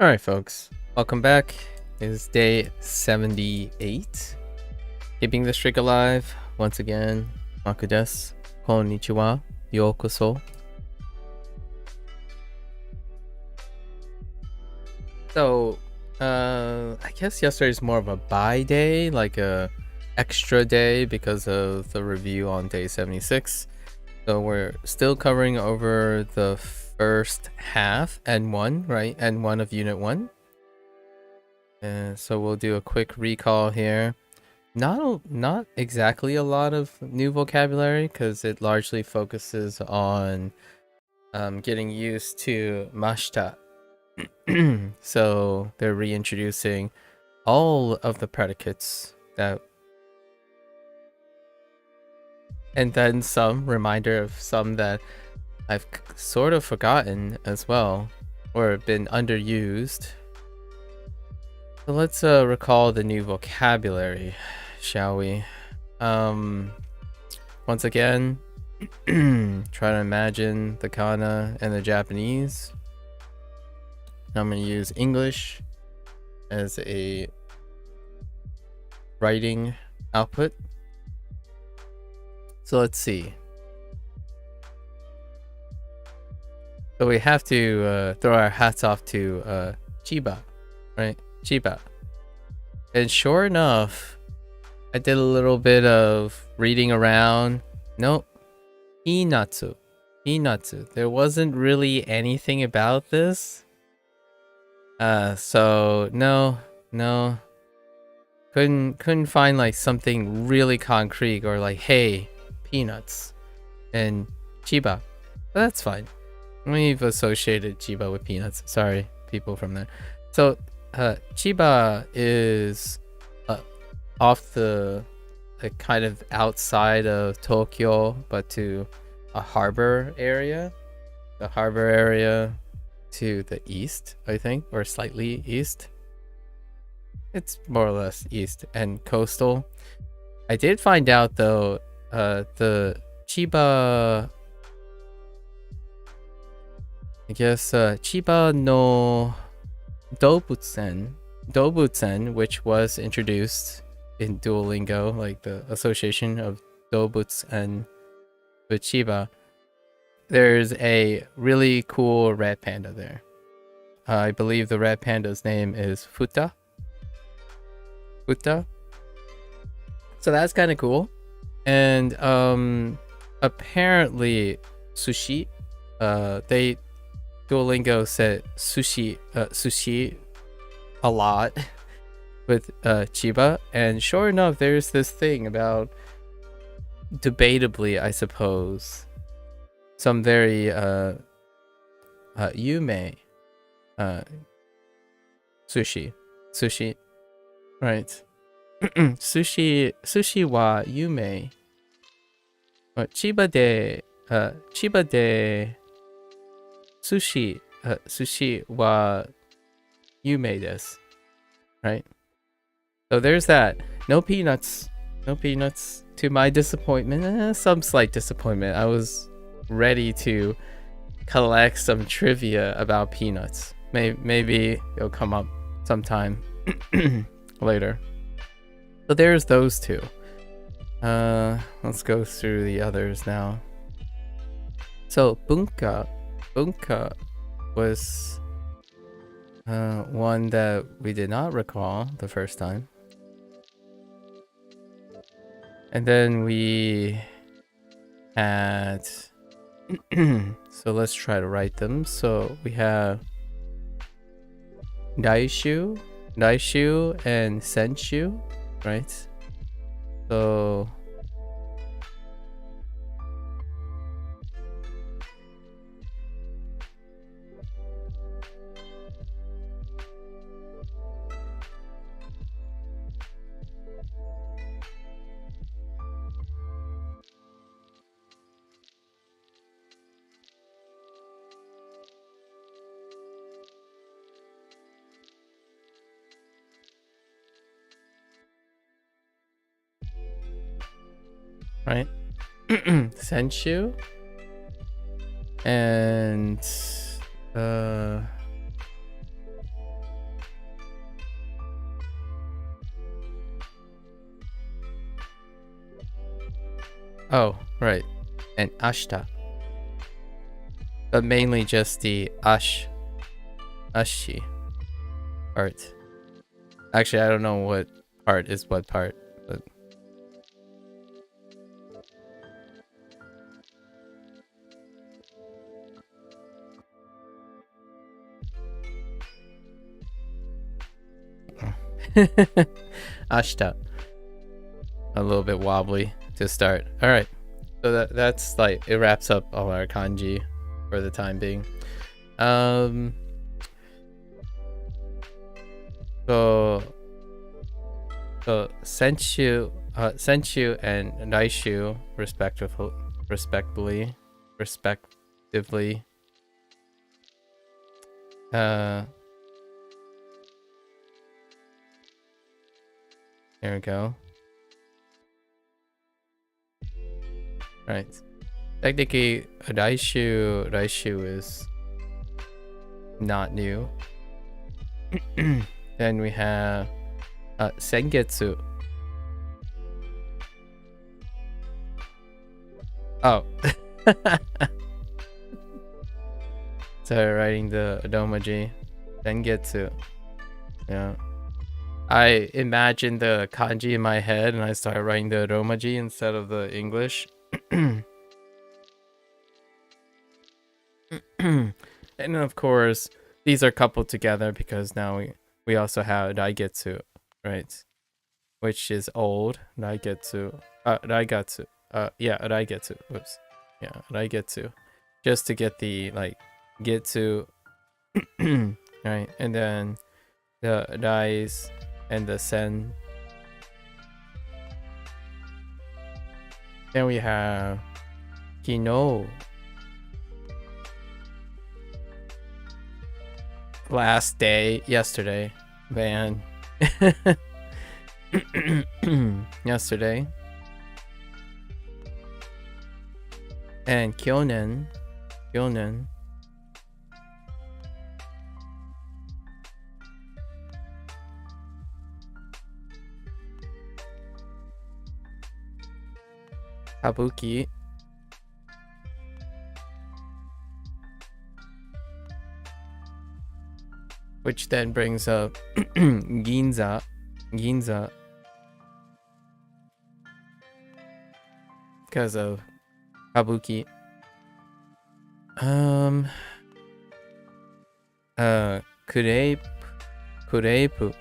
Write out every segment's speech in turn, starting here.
All right, folks, welcome back. It is day 78. Keeping the streak alive once again. Maku desu. Konnichiwa. Yokoso. So, I guess yesterday's more of a bye day, like a extra day because of the review on day 76. So we're still covering over the first half, N1, right? N1 of Unit 1. And so we'll do a quick recall here. Not exactly a lot of new vocabulary because it largely focuses on getting used to mashita. So they're reintroducing all of the predicates that, and then some reminder of some that I've sort of forgotten as well or been underused. So let's recall the new vocabulary, shall we? Once again, try to imagine the kana and the Japanese. I'm going to use English as a writing output. So let's see. So we have to throw our hats off to Chiba, right? Chiba. And sure enough, I did a little bit of reading around. Nope. Hinatsu. There wasn't really anything about this. So no. Couldn't find like something really concrete or like, hey, peanuts and Chiba. But that's fine. We've associated Chiba with peanuts. Sorry, people from there. So Chiba is off the kind of outside of Tokyo, but to a harbor area. The harbor area to the east, I think, or slightly east. It's more or less east and coastal. I did find out though, the Chiba, I guess, Chiba no Dobutsen, which was introduced in Duolingo, like the association of Dobutsen with Chiba. There's a really cool red panda there. I believe the red panda's name is Futa. So that's kind of cool. And apparently sushi, Duolingo said sushi a lot with Chiba, and sure enough, there's this thing about, debatably, I suppose, some very yume sushi, right? sushi wa yume. Chiba de sushi wa yume desu, right? So there's that. No peanuts to my disappointment. Some slight disappointment. I was ready to collect some trivia about peanuts. Maybe it'll come up sometime later. So there's those two. Let's go through the others now. So bunka was one that we did not recall the first time. And then we had so let's try to write them. So we have daishu and senshu, right? So right? Senshu Oh, right. And ashita. But mainly just the ashi part. Actually, I don't know what part is what part, but ashita. A little bit wobbly to start. All right. So that's like it wraps up all our kanji for the time being. So Senshu, Senshu and Naishu, respectively. There we go. Right. Technically, Raishu is not new. Then we have Sengetsu. Oh. So writing the domaji. Sengetsu. Yeah. I imagined the kanji in my head and I started writing the romaji instead of the English. And of course, these are coupled together because now we also have Raigetsu, right? Which is old. Raigetsu. Raigatsu. Yeah, Raigetsu. Whoops. Yeah, Raigetsu. Just to get the, like, Getsu. Right? And then the Rais and the Sen. Then we have Kino. Last day, yesterday. Van. Yesterday. And Kyonen. Kabuki. Which then brings up Ginza. Because of Kabuki. Kureipu.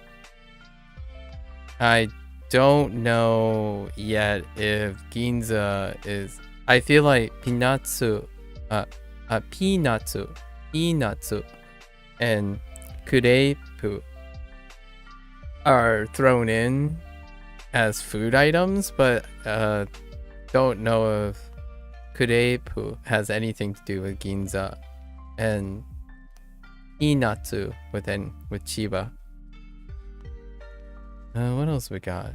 I don't know yet if Ginza is. I feel like Pinatsu, Pinatsu, and Kureipu are thrown in as food items, but don't know if Kureipu has anything to do with Ginza, and Inatsu with Chiba. What else we got?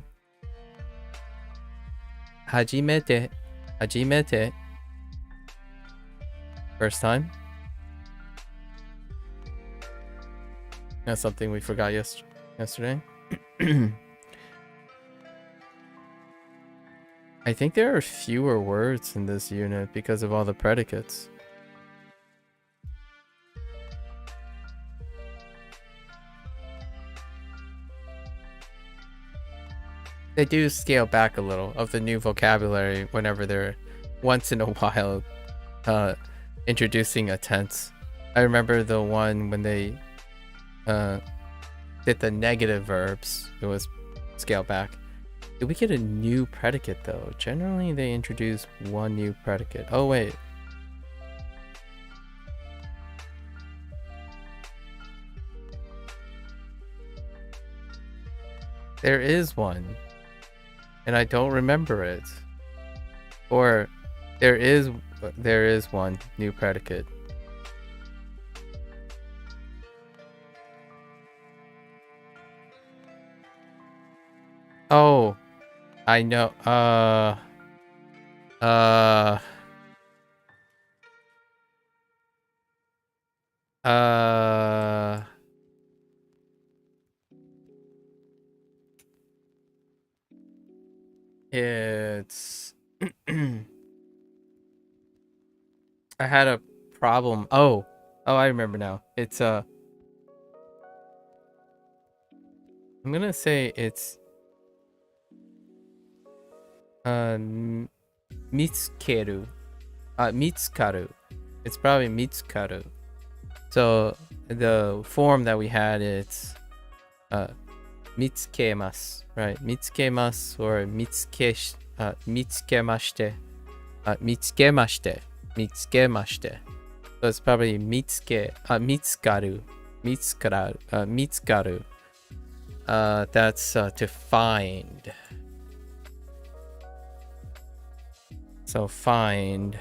Hajimete. First time. That's something we forgot yesterday. I think there are fewer words in this unit because of all the predicates. They do scale back a little of the new vocabulary whenever they're once in a while introducing a tense. I remember the one when they did the negative verbs. It was scaled back. Did we get a new predicate though? Generally they introduce one new predicate. Oh wait. There is one. And I don't remember it. Or there is one new predicate. Oh, I know. It's I had a problem. Oh, I remember now. It's I'm gonna say it's mitsukeru. Mitsukaru. It's probably mitsukaru. So the form that we had, it's mitsukemasu, right? Mitsukemasu or mitsukemashite. Mitsukemashite. So it's probably mitsukaru. Mitsukaru. That's to find. So find.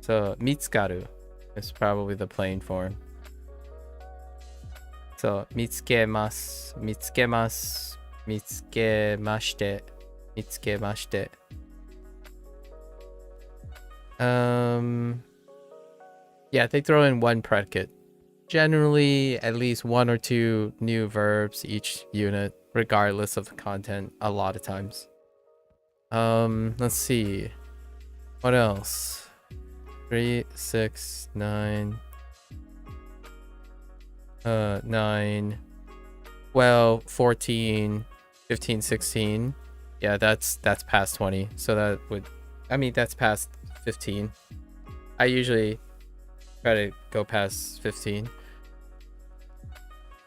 So mitsukaru is probably the plain form. So mitsukemashite. Yeah, they throw in one predicate. Generally, at least one or two new verbs each unit, regardless of the content, a lot of times. Let's see. What else? 3, 6, 9, 9, 12, 14, 15, 16. Yeah, that's past 20. So that would, I mean, that's past 15. I usually try to go past 15.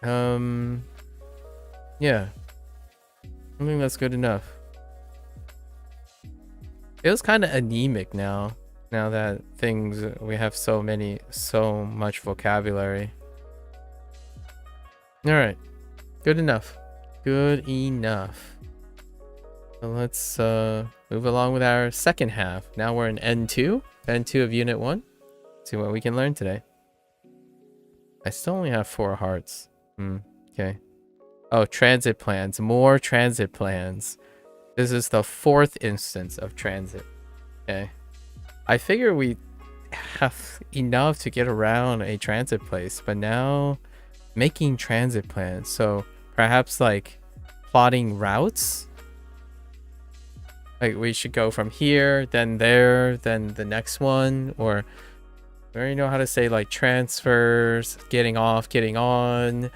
Yeah. I think that's good enough. It was kind of anemic now that we have so much vocabulary. All right. Good enough. So let's move along with our second half. Now we're in N2 of Unit 1. See what we can learn today. I still only have 4 hearts. Okay. Oh, transit plans. More transit plans. This is the 4th instance of transit. Okay. I figure we have enough to get around a transit place, but now making transit plans. So perhaps like plotting routes. Like we should go from here, then there, then the next one, or we already know how to say like transfers, getting off, getting on,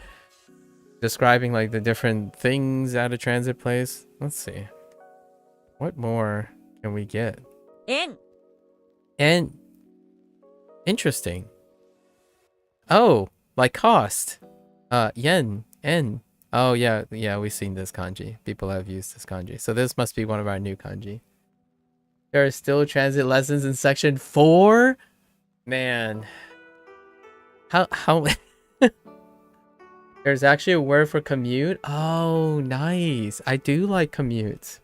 describing like the different things at a transit place. Let's see. What more can we get? And interesting. Oh, like cost. Yen. Oh yeah, we've seen this kanji. People have used this kanji. So this must be one of our new kanji. There are still transit lessons in section 4? Man. How There's actually a word for commute? Oh, nice. I do like commute.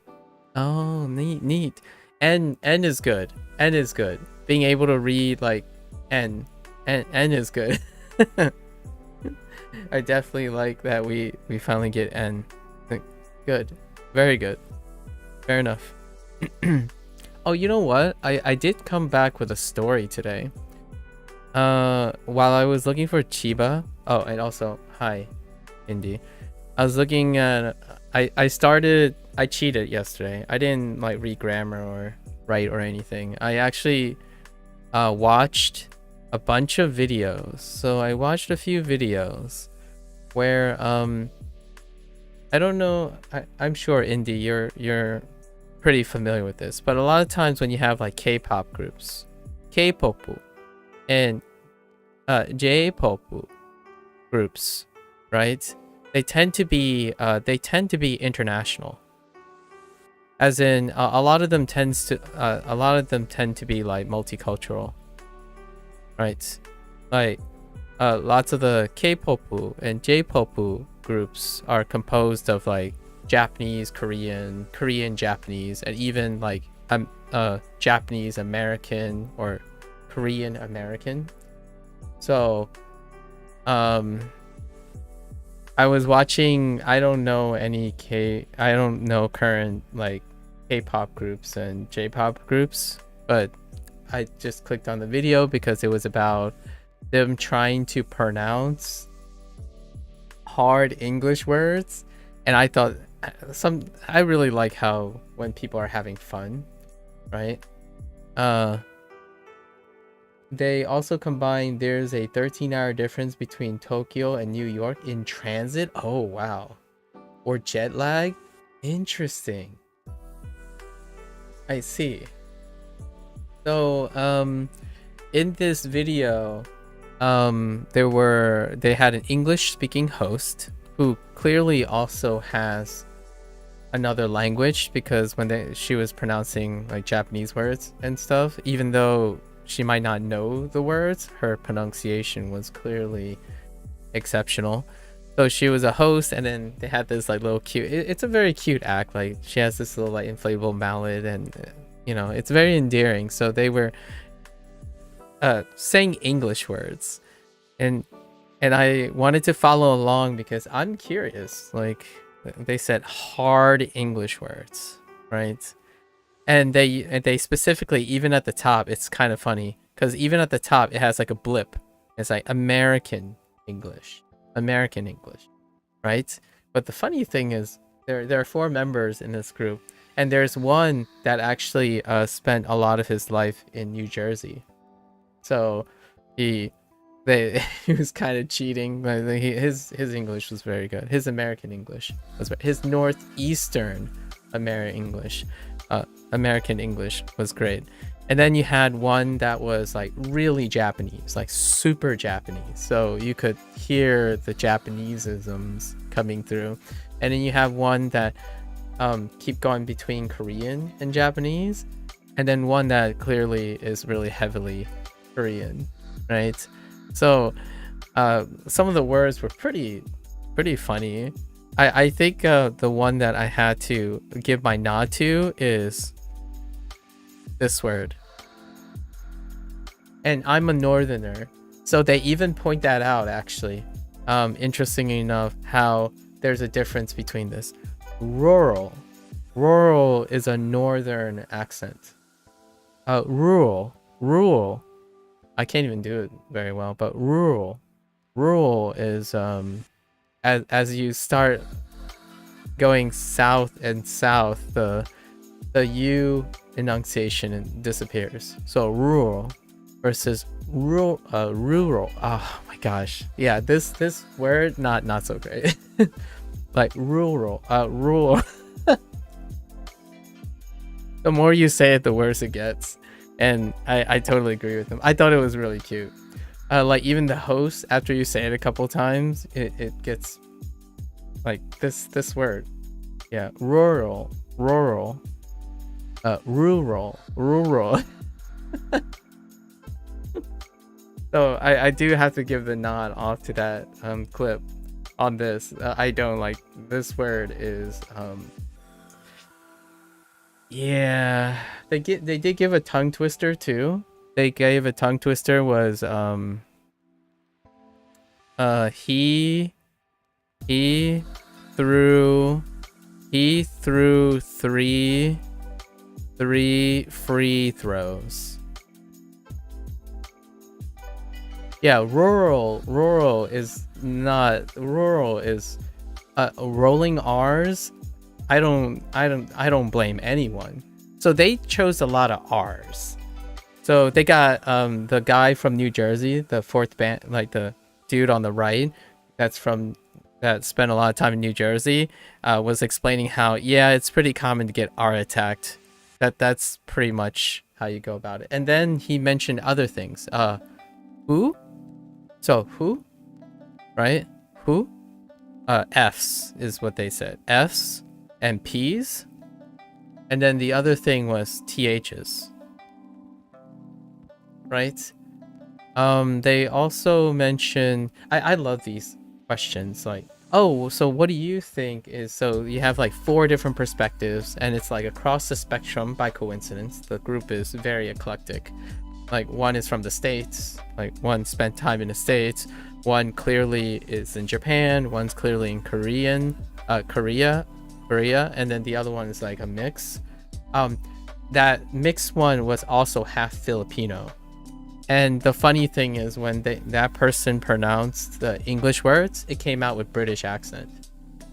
Oh, neat. N is good. N is good. Being able to read like N is good. I definitely like that we finally get N. Good. Very good. Fair enough. Oh, you know what? I did come back with a story today. While I was looking for Chiba. Oh, and also, hi, Indy. I was looking at... I cheated yesterday. I didn't like read grammar or write or anything. I actually watched a bunch of videos. So I watched a few videos where I don't know, I'm sure Indy you're pretty familiar with this, but a lot of times when you have like K-pop groups, K-pop and J-pop groups, right? They tend to be international. As in, a lot of them tend to be like multicultural, right? Like lots of the K-pop and J-pop groups are composed of like Japanese, Korean, Japanese, and even like Japanese American or Korean American. So I was watching, I don't know current like K-pop groups and J-pop groups, but I just clicked on the video because it was about them trying to pronounce hard English words, and I thought I really like how when people are having fun, right? They also combine there's a 13-hour difference between Tokyo and New York in transit. Oh wow. Or jet lag. Interesting. I see. So in this video, they had an English speaking host who clearly also has another language, because when she was pronouncing like Japanese words and stuff, even though she might not know the words, her pronunciation was clearly exceptional. So she was a host, and then they had this like little cute, it's a very cute act, like she has this little like inflatable mallet, and you know, it's very endearing. So they were saying English words, and I wanted to follow along because I'm curious. Like, they said hard English words, right? And they specifically, even at the top, it's kind of funny because even at the top it has like a blip. It's like American English, right? But the funny thing is, there are 4 members in this group, and there's one that actually spent a lot of his life in New Jersey. So he was kind of cheating. His English was very good. His American English was his northeastern American English was great. And then you had one that was like really Japanese, like super Japanese, so you could hear the Japaneseisms coming through. And then you have one that keep going between Korean and Japanese, and then one that clearly is really heavily Korean, right? So some of the words were pretty funny. I think the one that I had to give my nod to is this word. And I'm a northerner, so they even point that out, actually. Interestingly enough, how there's a difference between this. Rural is a northern accent. Rural, I can't even do it very well, but rural is as you start going south and south, the U enunciation disappears. So rural versus rural. Oh my gosh, yeah, this word not so great. Like rural. The more you say it, the worse it gets. And I totally agree with him. I thought it was really cute. Like even the host, after you say it a couple times, it gets like this word. Yeah, rural. Rural. So I do have to give the nod off to that clip on this. I don't like this word is yeah, they did give a tongue twister too. They gave a tongue twister was he threw 3 free throws. Yeah, rural is not rural is rolling R's. I don't blame anyone. So they chose a lot of R's. So they got the guy from New Jersey, the 4th band, like the dude on the right, that spent a lot of time in New Jersey, was explaining how, yeah, it's pretty common to get R attacked. That's pretty much how you go about it. And then he mentioned other things. Who? So who? Right? Who? F's is what they said. F's and P's. And then the other thing was TH's. Right? They also mentioned, I love these questions, like, oh, so what do you think is, so you have like 4 different perspectives, and it's like across the spectrum. By coincidence, the group is very eclectic. Like one is from the States, like one spent time in the States, one clearly is in Japan, one's clearly in Korea, and then the other one is like a mix. That mixed one was also half Filipino. And the funny thing is, when that person pronounced the English words, it came out with British accent.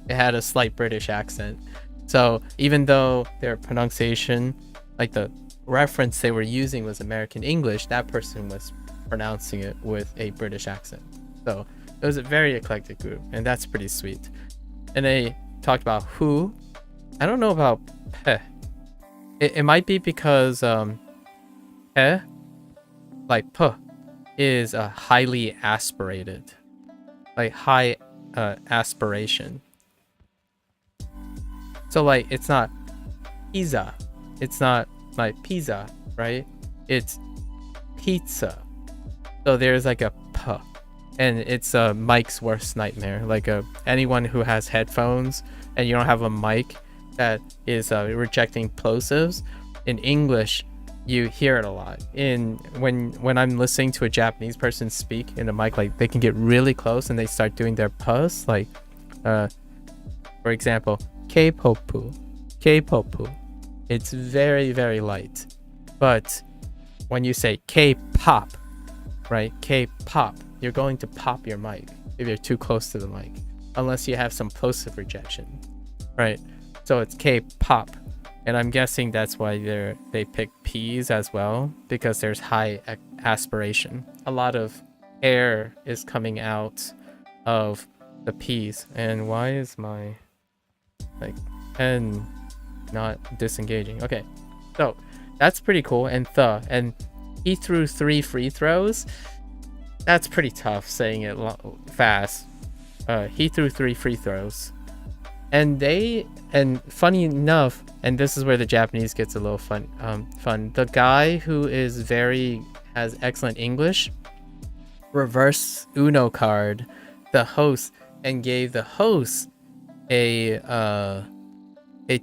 It had a slight British accent. So even though their pronunciation, like the reference they were using was American English, that person was pronouncing it with a British accent. So it was a very eclectic group, and that's pretty sweet. And they talked about who. I don't know about pe. It might be because pe, like p, is a highly aspirated, like high aspiration. So like it's not pizza, it's not like pizza, right? It's pizza. So there's like a p, and it's Mike's worst nightmare. Like anyone who has headphones and you don't have a mic that is rejecting plosives in English, you hear it a lot. When I'm listening to a Japanese person speak in a mic, like they can get really close and they start doing their pus, like for example, K-popu. It's very, very light. But when you say K-pop, right? K-pop, you're going to pop your mic if you're too close to the mic, unless you have some plosive rejection, right? So it's K-pop, and I'm guessing that's why they pick P's as well, because there's high aspiration. A lot of air is coming out of the P's. And why is my like pen not disengaging? Okay, so that's pretty cool. And he threw 3 free throws. That's pretty tough saying it fast. He threw 3 free throws. And funny enough, and this is where the Japanese gets a little fun. The guy who has excellent English reverse Uno card the host and gave the host a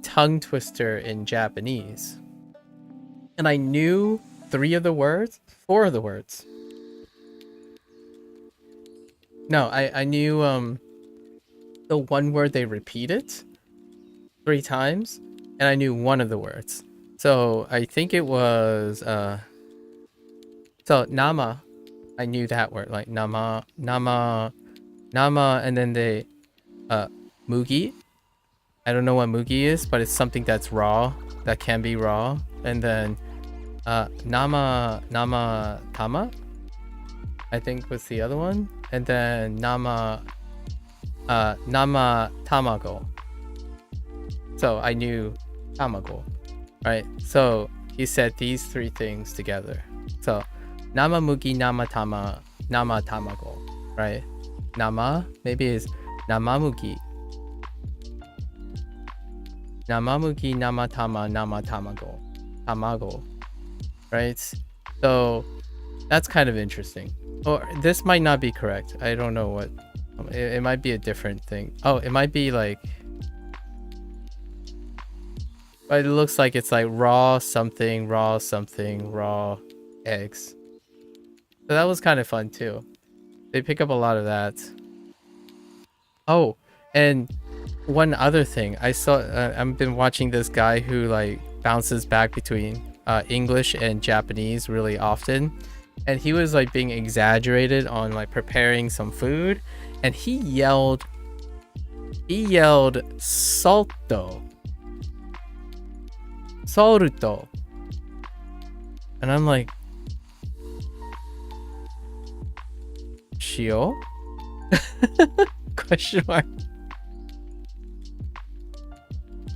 tongue twister in Japanese. And I knew 4 of the words. No, I knew the one word they repeated 3 times, and I knew 1 of the words. So I think it was so nama. I knew that word, like nama, and then they mugi. I don't know what mugi is, but it's something that's raw, that can be raw. And then nama tama, I think was the other one. And then nama tamago. So I knew tamago, right? So he said these 3 things together. So nama mugi, nama tama, nama tamago, right? Nama maybe is nama mugi, nama tama, nama tamago, right? So that's kind of interesting. Or this might not be correct. I don't know what. It might be a different thing. Oh, it might be like, but it looks like it's like raw something, raw eggs. So that was kind of fun too. They pick up a lot of that. Oh, and one other thing I saw, I've been watching this guy who like bounces back between English and Japanese really often, and he was like being exaggerated on like preparing some food, and he yelled salto, and I'm like, shio? Question mark.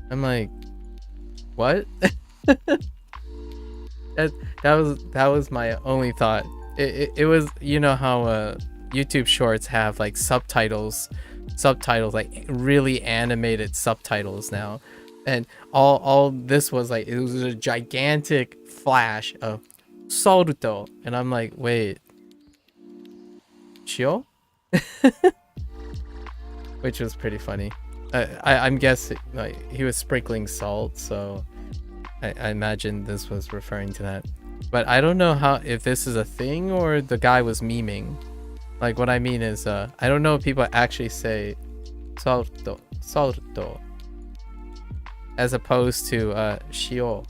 I'm like, what? that was my only thought. It was, you know how YouTube shorts have like subtitles, like really animated subtitles now, and all this was like, it was a gigantic flash of salto, and I'm like, wait, chio? Which was pretty funny. I'm guessing like he was sprinkling salt, so I imagine this was referring to that. But I don't know if this is a thing or the guy was memeing. Like what I mean is I don't know if people actually say salto as opposed to shio.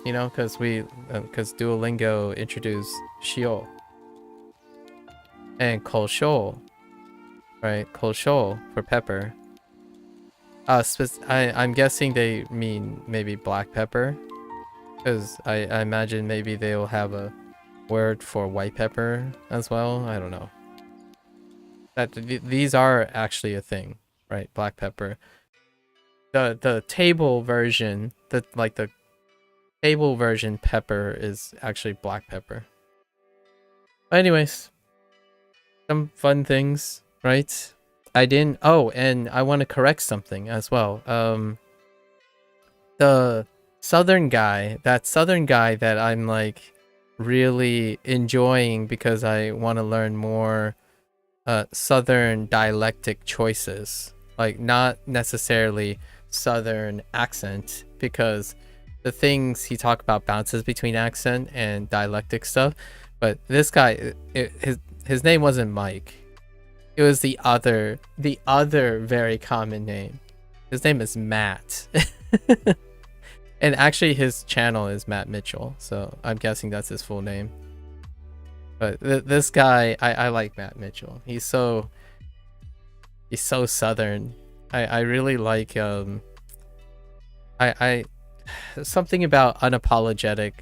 You know, because Duolingo introduced shio and kosho, right? Koshou for pepper. I'm guessing they mean maybe black pepper, because I imagine maybe they'll have a word for white pepper as well. I don't know. These are actually a thing, right? Black pepper. The table version, the table version pepper is actually black pepper. But anyways, some fun things, right? I didn't. Oh, and I want to correct something as well. The that southern guy that I'm like really enjoying because I want to learn more southern dialectic choices, like not necessarily southern accent, because the things he talked about bounces between accent and dialectic stuff. But this guy, his name wasn't Mike. It was the other very common name. His name is Matt. And actually his channel is Matt Mitchell, so I'm guessing that's his full name. But this guy, I like Matt Mitchell. He's so southern. I really like I something about unapologetic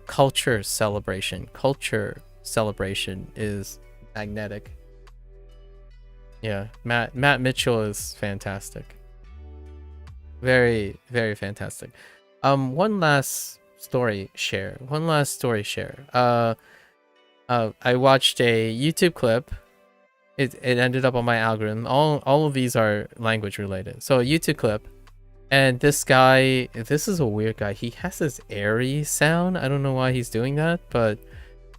culture celebration. Culture celebration is magnetic. Yeah, Matt Mitchell is fantastic. Very, very fantastic. One last story share. I watched a YouTube clip. It ended up on my algorithm. All of these are language related. So a YouTube clip, and this guy, this is a weird guy. He has this airy sound. I don't know why he's doing that, but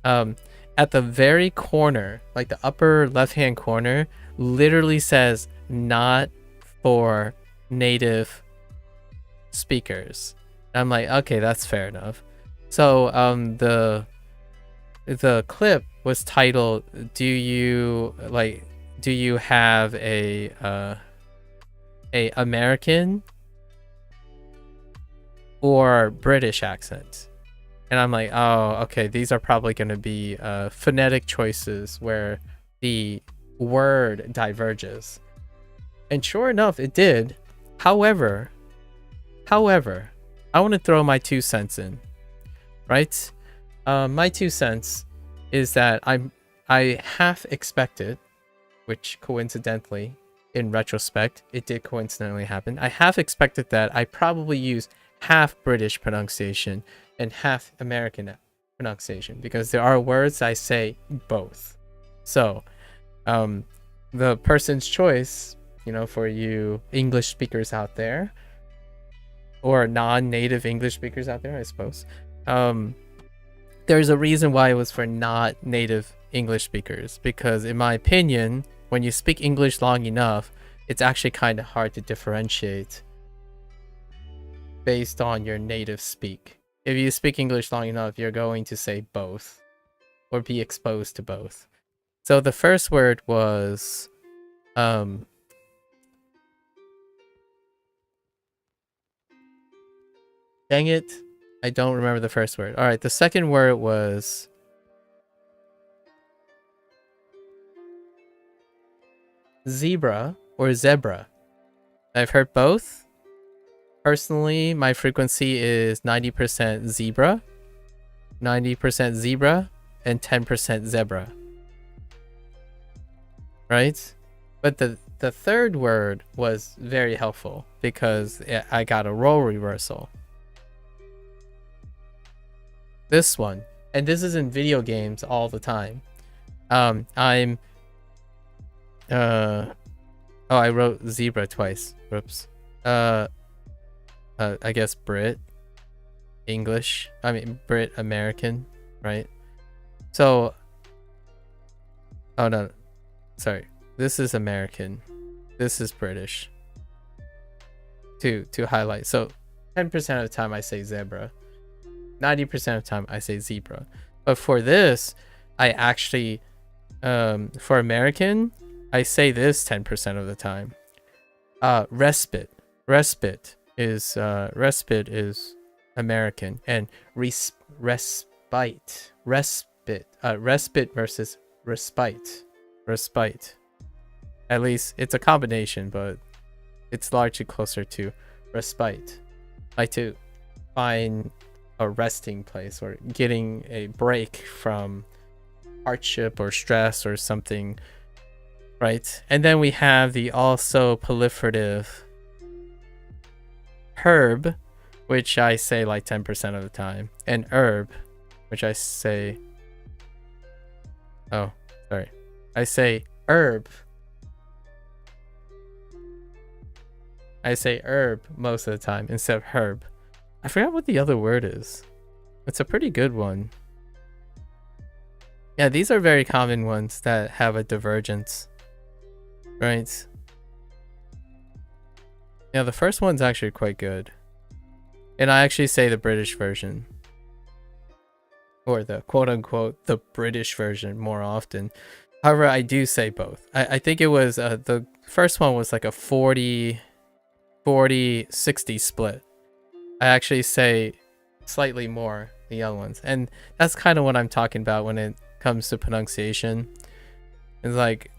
at the very corner, like the upper left hand corner, literally says not for native speakers. I'm like, okay, that's fair enough. So the clip was titled, do you have a American or British accent? And I'm like, oh, okay, these are probably going to be phonetic choices where the word diverges. And sure enough, it did. However, I want to throw my 2 cents in, right? My 2 cents is that I half expected, which coincidentally, in retrospect, it did coincidentally happen. I half expected that I probably use half British pronunciation and half American pronunciation, because there are words I say both. So, the person's choice, for you English speakers out there, or non-native English speakers out there, I suppose, there's a reason why it was for not native English speakers, because in my opinion, when you speak English long enough, it's actually kind of hard to differentiate based on your native speak. If you speak English long enough, you're going to say both or be exposed to both. So the first word was dang it, I don't remember the first word. All right, the second word was zebra or zebra. I've heard both. Personally, my frequency is 90% zebra, 90% zebra, and 10% zebra. Right? But the third word was very helpful because I got a role reversal. This one, and this is in video games all the time. I wrote zebra twice. Whoops. I guess Brit, English. I mean Brit American, right? So, oh no, sorry. This is American. This is British. To highlight. So, 10% of the time I say zebra. 90% of the time I say zebra. But for this, I actually, for American, I say this 10% of the time. Respite is American, and respite respite versus respite. Respite. At least it's a combination, but it's largely closer to respite. Like to find a resting place or getting a break from hardship or stress or something, right? And then we have the also proliferative herb, which I say like 10% of the time, and herb, which I say, oh, sorry, I say herb. I say herb most of the time instead of herb. I forgot what the other word is. It's a pretty good one. Yeah, these are very common ones that have a divergence, right? Yeah, the first one's actually quite good. And I actually say the British version. Or the quote-unquote the British version more often. However, I do say both. I think it was, the first one was like a 40-60 split. I actually say slightly more the other ones. And that's kind of what I'm talking about when it comes to pronunciation. It's like,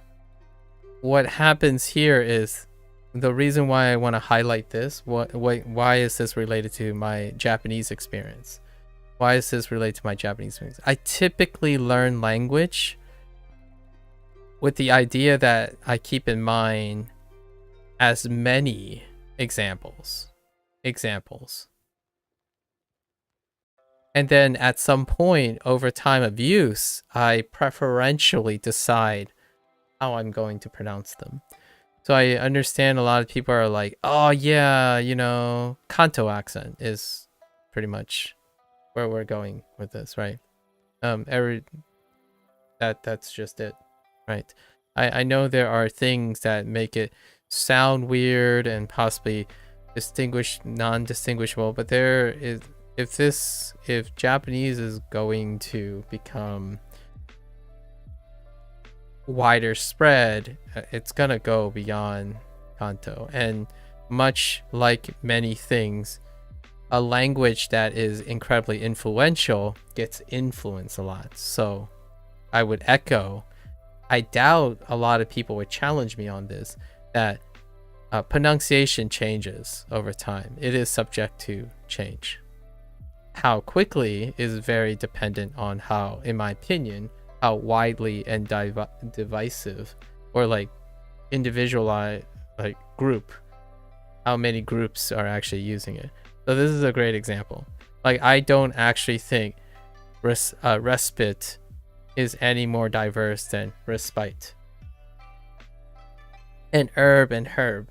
what happens here is, the reason why I want to highlight this, why is this related to my Japanese experience? Why is this related to my Japanese experience? I typically learn language with the idea that I keep in mind as many examples. And then at some point over time of use, I preferentially decide how I'm going to pronounce them. So I understand a lot of people are like, oh yeah, you know, Kanto accent is pretty much where we're going with this, right? That's just it, right? I know there are things that make it sound weird and possibly non-distinguishable, but there is, if Japanese is going to become wider spread, it's gonna go beyond Kanto. And much like many things, a language that is incredibly influential gets influenced a lot. So I would echo, I doubt a lot of people would challenge me on this, that pronunciation changes over time. It is subject to change. How quickly is very dependent on how, in my opinion, how widely and divisive or like individualized, like group, how many groups are actually using it. So this is a great example. Like, I don't actually think respite is any more diverse than respite. And herb and herb.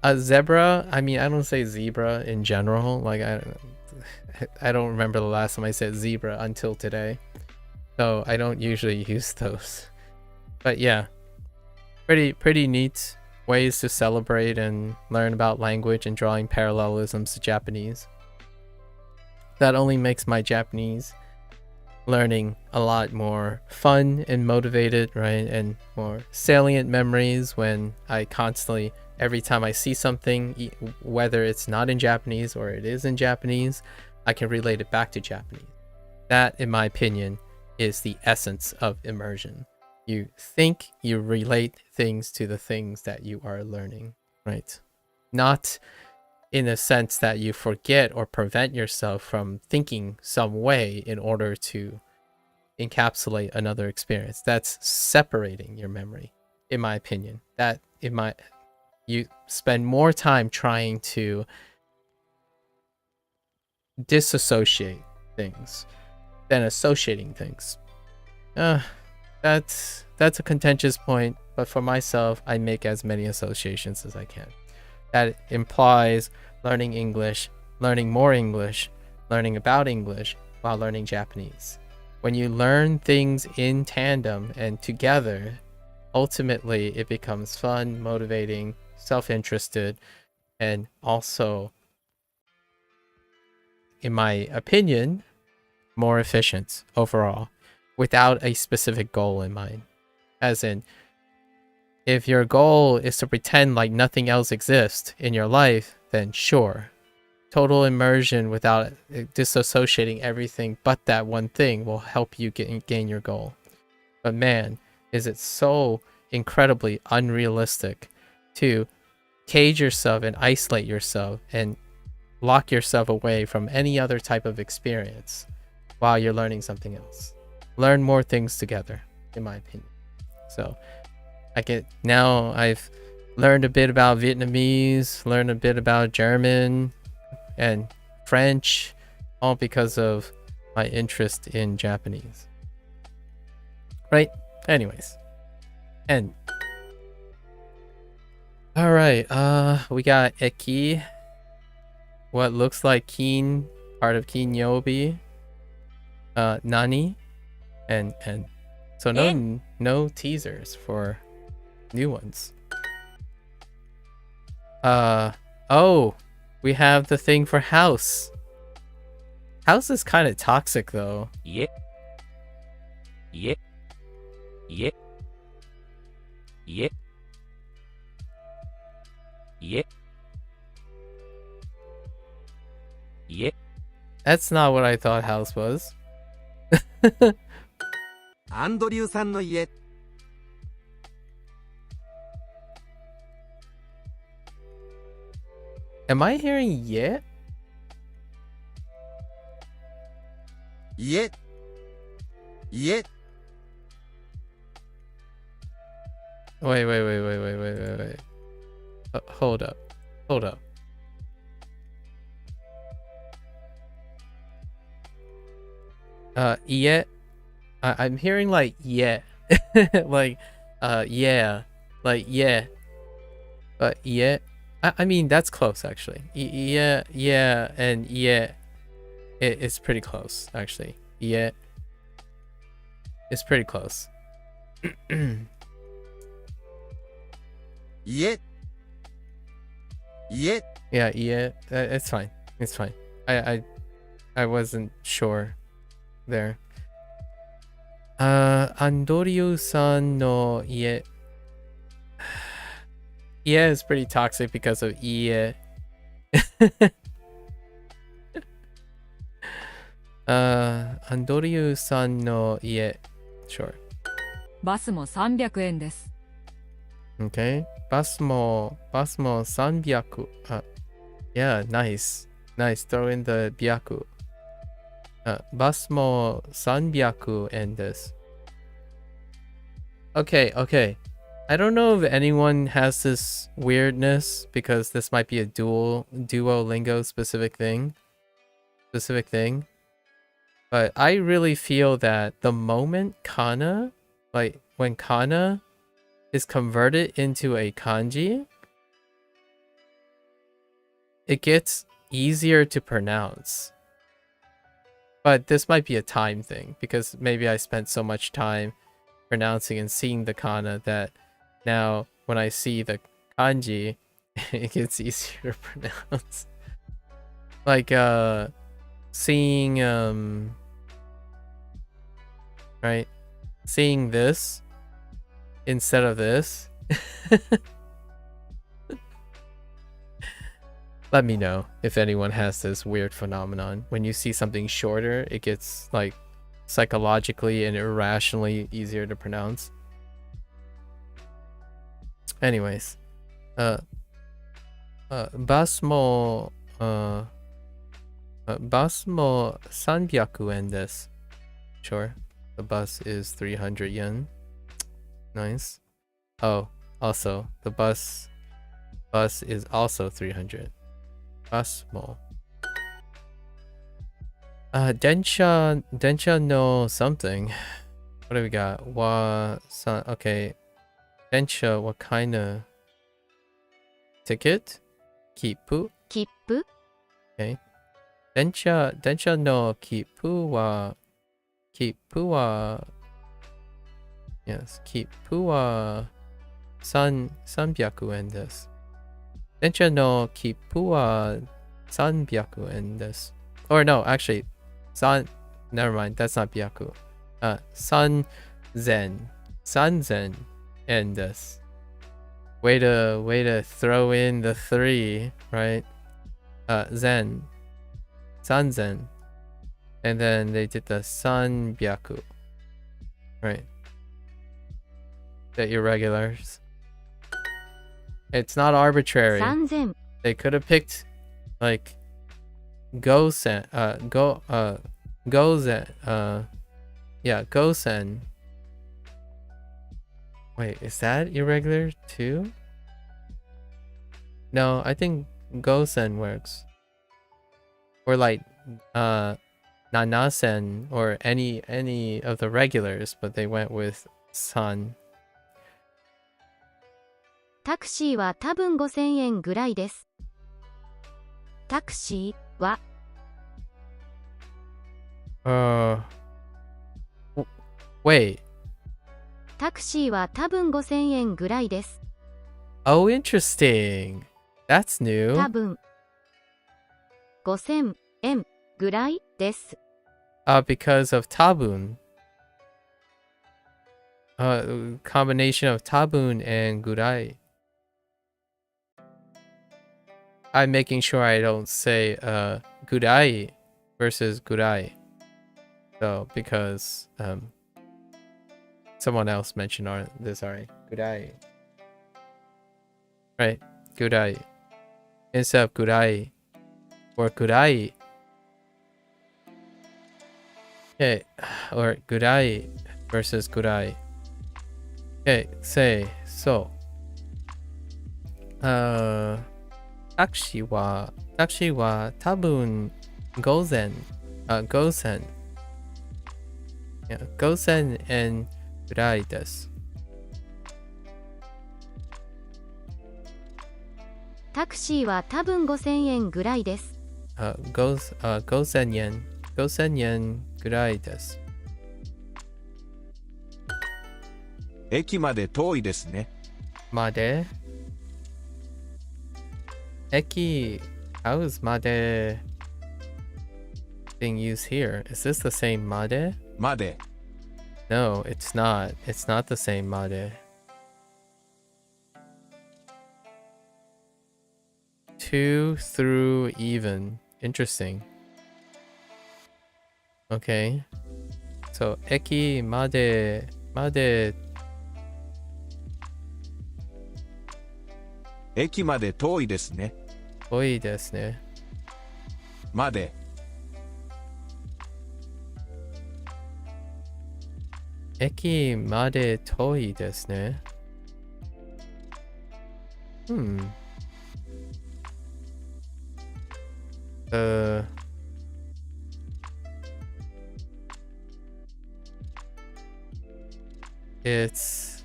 A zebra, I mean, I don't say zebra in general. Like, I don't remember the last time I said zebra until today. So I don't usually use those. But yeah, pretty neat ways to celebrate and learn about language and drawing parallelisms to Japanese. That only makes my Japanese learning a lot more fun and motivated, right? And more salient memories when I constantly, every time I see something, whether it's not in Japanese or it is in Japanese, I can relate it back to Japanese. That, in my opinion, is the essence of immersion. You think, you relate things to the things that you are learning, right? Not in a sense that you forget or prevent yourself from thinking some way in order to encapsulate another experience. That's separating your memory, in my opinion. You spend more time trying to disassociate things than associating things. That's a contentious point, but for myself, I make as many associations as I can. That implies learning English, learning more English, learning about English while learning Japanese. When you learn things in tandem and together, ultimately it becomes fun, motivating, self-interested, and also, in my opinion, more efficient overall, without a specific goal in mind. As in, if your goal is to pretend like nothing else exists in your life, then sure, total immersion without disassociating everything but that one thing will help you gain your goal. But man, is it so incredibly unrealistic to cage yourself and isolate yourself and lock yourself away from any other type of experience while you're learning something else. Learn more things together, in my opinion. So now I've learned a bit about Vietnamese, learned a bit about German and French, all because of my interest in Japanese. Right? Anyways. And all right, we got Eki, what looks like Kin, part of Kinyobi, Nani, and so no teasers for new ones. Oh, we have the thing for house. House is kind of toxic though. Yeah. Yeah. Yeah. Yeah. Yeah. Yeah. That's not what I thought house was. アンドリューさんの家。Am I hearing yeah? Yeah. Yeah. Wait. Hold up. Yeah. I'm hearing like yeah. like yeah. Like yeah. But yeah. I mean that's close actually. Yeah and yeah. It's pretty close actually. Yeah. It's pretty close. Yeah. Yeah. Yeah. It's fine. It's fine. I wasn't sure there. Andoryu-san no ie. Ie is pretty toxic because of ie. Andoryu-san no ie. Sure. バスも300円です。 Okay. バスも300. Yeah, nice. Throw in the 100. バスも300円です. Okay. I don't know if anyone has this weirdness because this might be a Duolingo specific thing. But I really feel that the moment kana, like when kana is converted into a kanji, it gets easier to pronounce. But this might be a time thing because maybe I spent so much time pronouncing and seeing the kana that now when I see the kanji, it gets easier to pronounce. Like seeing right? Seeing this instead of this. Let me know if anyone has this weird phenomenon. When you see something shorter, it gets like psychologically and irrationally easier to pronounce. Anyways, bus mo 300 yen desu. Sure. The bus is 300 yen. Nice. Oh, also the bus is also 300. Bus mo. Densha no something. What do we got? Okay. Densha, what kind of ticket? Kippu? 切符 Okay. Densha no kippu wa yes, kippu wa 300 yen desu. Densha no kippu wa 300 yen desu. Or no, actually, never mind, that's not byaku. Sanzen yen desu. Way to throw in the 3, right? zen, sanzen, and then they did the sanbyaku, right? The irregulars. It's not arbitrary. 3000 They could have picked like gosen, gosen. Wait, is that irregular too? No, I think gosen works. Or like nanasen or any of the regulars, but they went with san. タクシーは多分5000円ぐらいです。タクシーは Wait. タクシーは多分5000円ぐらいです。 Oh, interesting. That's new. 多分5000円ぐらいです。 Because of tabun. Combination of tabun and gurai. I'm making sure I don't say gurai versus gurai. So because someone else mentioned this already. Gurai. Right. Gurai. Instead of gurai or gurai. Okay. Or gurai versus gurai. Okay. Say so. Taxi wa tabun gozen. Gosen. Yeah, gosen and gurai desu. タクシーは多分5000円ぐらいです。5000yen. 5000 yen ぐらいです。駅まで遠いですね。まで Eki, how is made being used here? Is this the same made? まで No, it's not. It's not the same made. To, through, even. Interesting. Okay. So, eki, made, 駅まで遠いですね。遠いですね。まで駅まで遠いですね。It's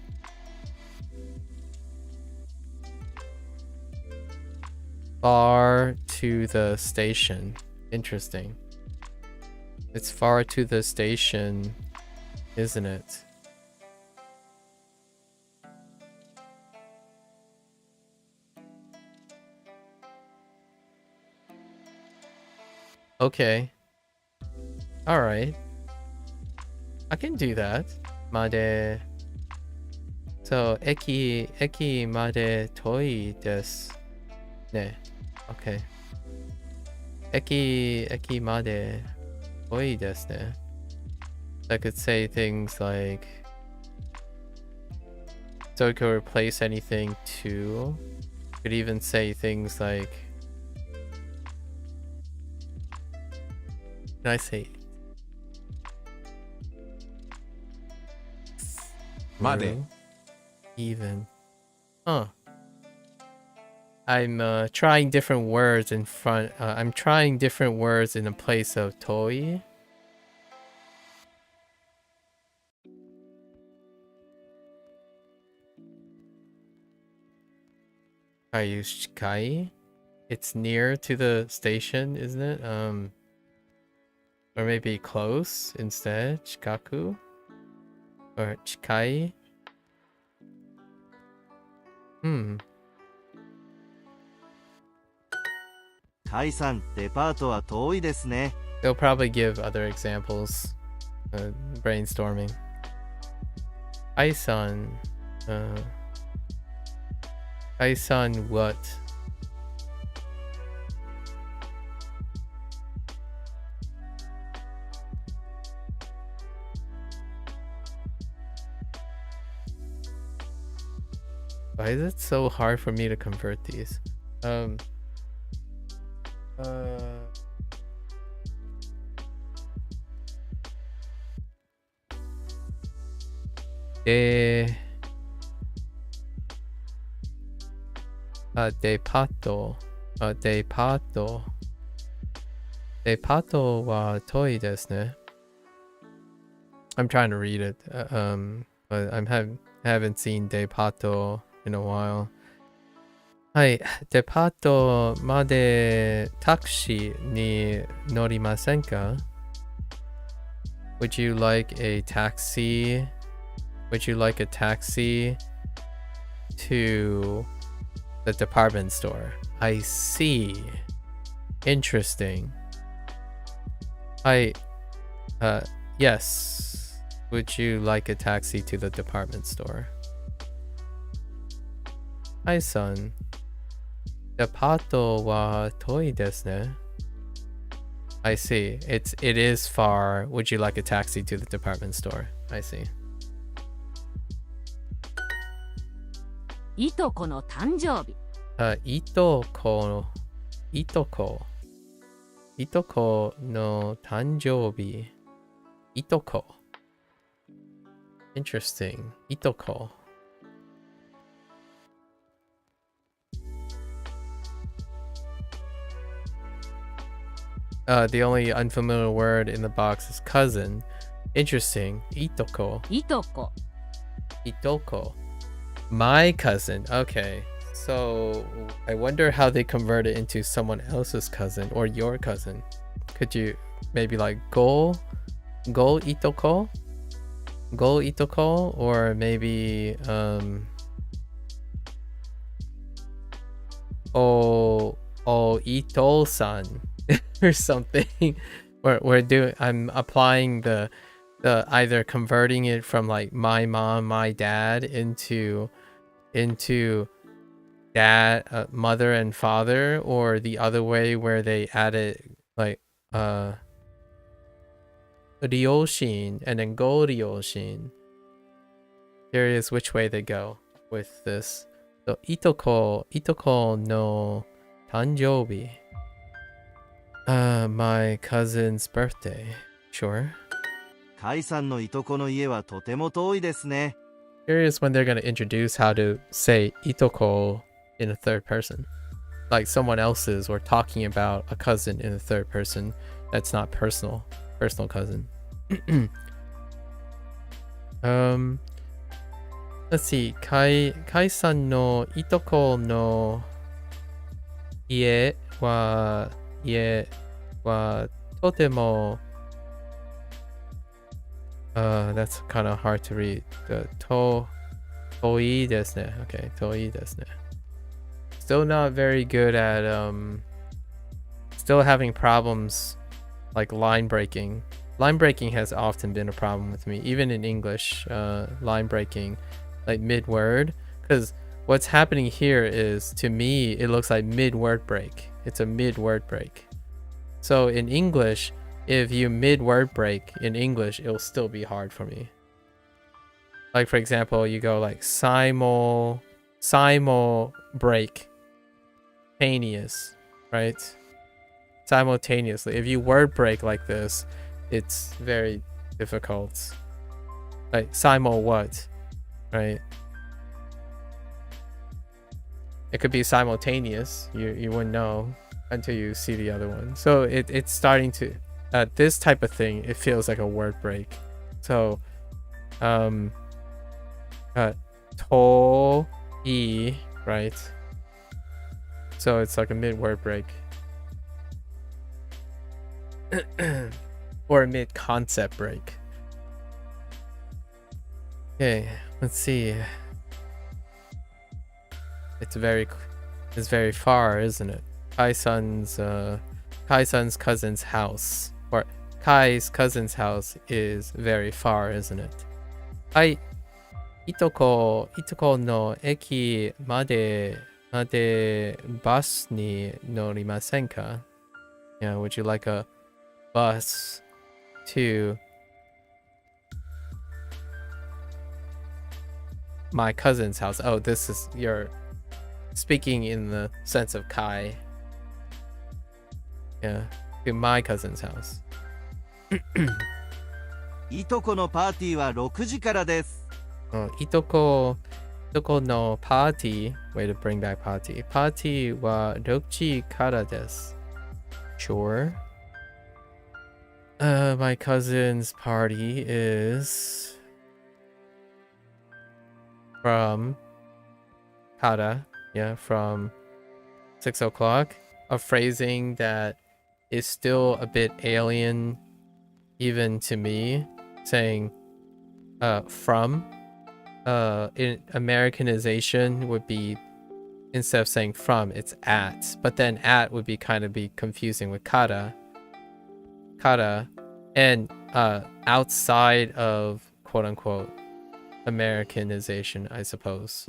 far to the station. Interesting. It's far to the station, isn't it? Okay. Alright. I can do that. Made. So, eki made toi desu. Ne. Okay. Eki made toi desu ne. I could say things like, so it could replace anything to. Could even say things like, can I say まで through? Even. Huh. I'm trying different words in front. I'm trying different words in the place of toi. I use chikai. It's near to the station, isn't it? Or maybe close instead. Chikaku. Or chikai. 甲斐さん、デパートは遠いですね。 They'll probably give other examples. Brainstorming. Aisan. Aisan what? Why is it so hard for me to convert these? De Pato. De Pato. De Pato wa toi desu ne. I'm trying to read it, but haven't seen De Pato in a while. Hi, De Pato made taxi ni norimasen ka? Would you like a taxi? Would you like a taxi to the department store? I see. Interesting. Yes. Would you like a taxi to the department store? Hi, son. Depato wa toi desu ne. I see. It is far. Would you like a taxi to the department store? I see. いとこの誕生日。いとこの誕生日。いとこ。Interesting. いとこ。The only unfamiliar word in the box is cousin. Interesting. いとこ。いとこ。いとこ. My cousin. Okay. So I wonder how they convert it into someone else's cousin or your cousin. Could you maybe like go itoko? Go itoko, or maybe ito-san or something. I'm applying the either converting it from like my mom, my dad into dad, mother and father, or the other way where they added like ryoshin and then go ryoshin. Curious which way they go with this. So itoko no tanjoubi. My cousin's birthday. Sure. カイさんのいとこの家はとても遠いですね。 Curious when they're going to introduce how to say itoko in a third person. Like someone else's, or talking about a cousin in a third person that's not personal cousin. Let's see. Kai-san no itoko no ie wa totemo. That's kind of hard to read. Toi desu ne. Okay, toi desu ne. Still not very good at still having problems like line breaking. Line breaking has often been a problem with me, even in English. Line breaking like mid-word, because what's happening here is, to me, it looks like mid-word break. It's a mid-word break. So in English, if you mid-word break in English, it'll still be hard for me. Like, for example, you go like simul break, taneous, right? Simultaneously. If you word break like this, it's very difficult. Like simul what, right? It could be simultaneous. You wouldn't know until you see the other one. So it's starting to this type of thing, it feels like a word break. So to e, right? So it's like a mid-word break. Or a mid-concept break. Okay, let's see. It's very far, isn't it? Kai-san's cousin's house, or Kai's cousin's house, is very far, isn't it? Kai, itoko no eki made bus ni norimasen ka? Yeah, would you like a bus my cousin's house. Oh, this is, you're speaking in the sense of Kai. Yeah, to my cousin's house. いとこのパーティーは6時からです。 Oh, itoko no party. Way to bring back party. Party wa 6時からです. Sure. My cousin's party is from kara. Yeah, from 6 o'clock. A phrasing that is still a bit alien even to me, saying from. In Americanization would be, instead of saying from, it's at, but then at would be kind of be confusing with kara, and outside of quote unquote Americanization, I suppose,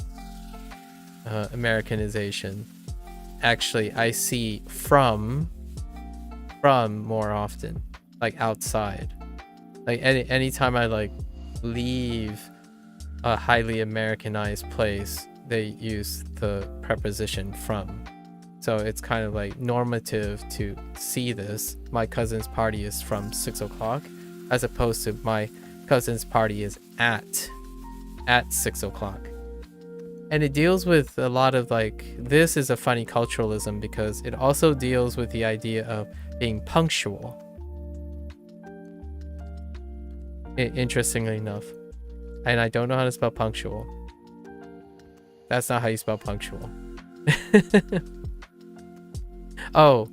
Americanization, actually I see from more often, like outside, like anytime I like leave a highly Americanized place, they use the preposition from. So it's kind of like normative to see this. My cousin's party is from 6 o'clock, as opposed to my cousin's party is at 6 o'clock. And it deals with a lot of like, this is a funny culturalism because it also deals with the idea of being punctual. Interestingly enough. And I don't know how to spell punctual. That's not how you spell punctual. Oh,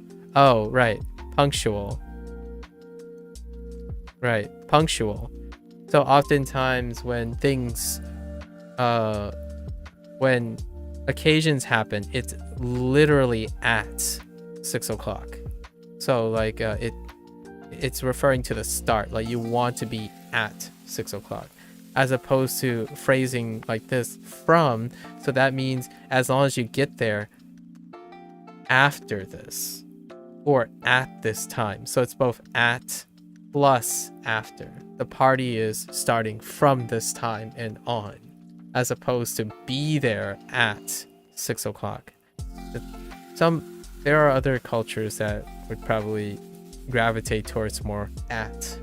right. Punctual. Right, punctual. So oftentimes when things, when occasions happen, it's literally at 6 o'clock. So like it's referring to the start, like you want to be at 6 o'clock. As opposed to phrasing like this from, so that means as long as you get there after this or at this time. So it's both at plus after. The party is starting from this time and on, as opposed to be there at 6 o'clock. There are other cultures that would probably gravitate towards more at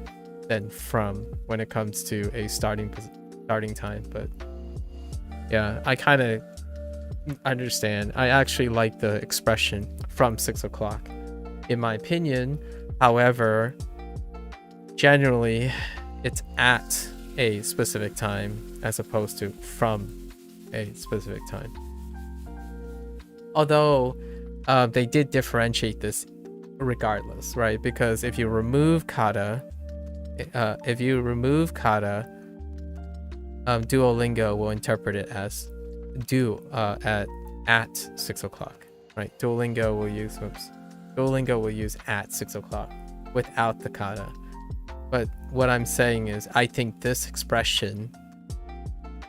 than from when it comes to a starting time, but yeah, I kind of understand. I actually like the expression from 6 o'clock in my opinion. However, generally it's at a specific time as opposed to from a specific time. Although they did differentiate this regardless, right? Because if you remove kata, Duolingo will interpret it as at 6 o'clock, right? Duolingo will use at 6 o'clock without the kata. But what I'm saying is, I think this expression,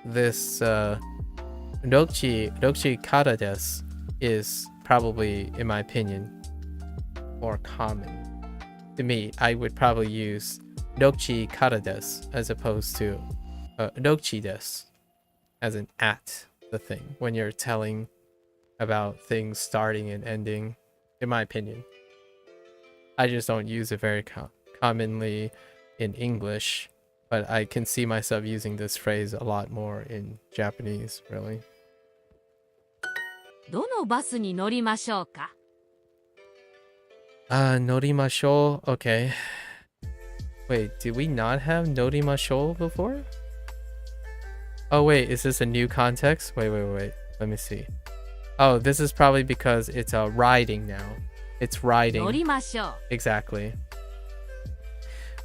this Rochi kata desu, is probably, in my opinion, more common. To me, I would probably use Rochi kata desu as opposed to Rochi desu, as an at the thing, when you're telling about things starting and ending, in my opinion. I just don't use it very commonly in English, but I can see myself using this phrase a lot more in Japanese, really. どのバスに乗りましょうか? Norimashou. Okay. Wait, did we not have norimashou before? Oh wait, is this a new context? Wait. Let me see. Oh, this is probably because it's riding now. It's riding. 乗りましょう. Exactly.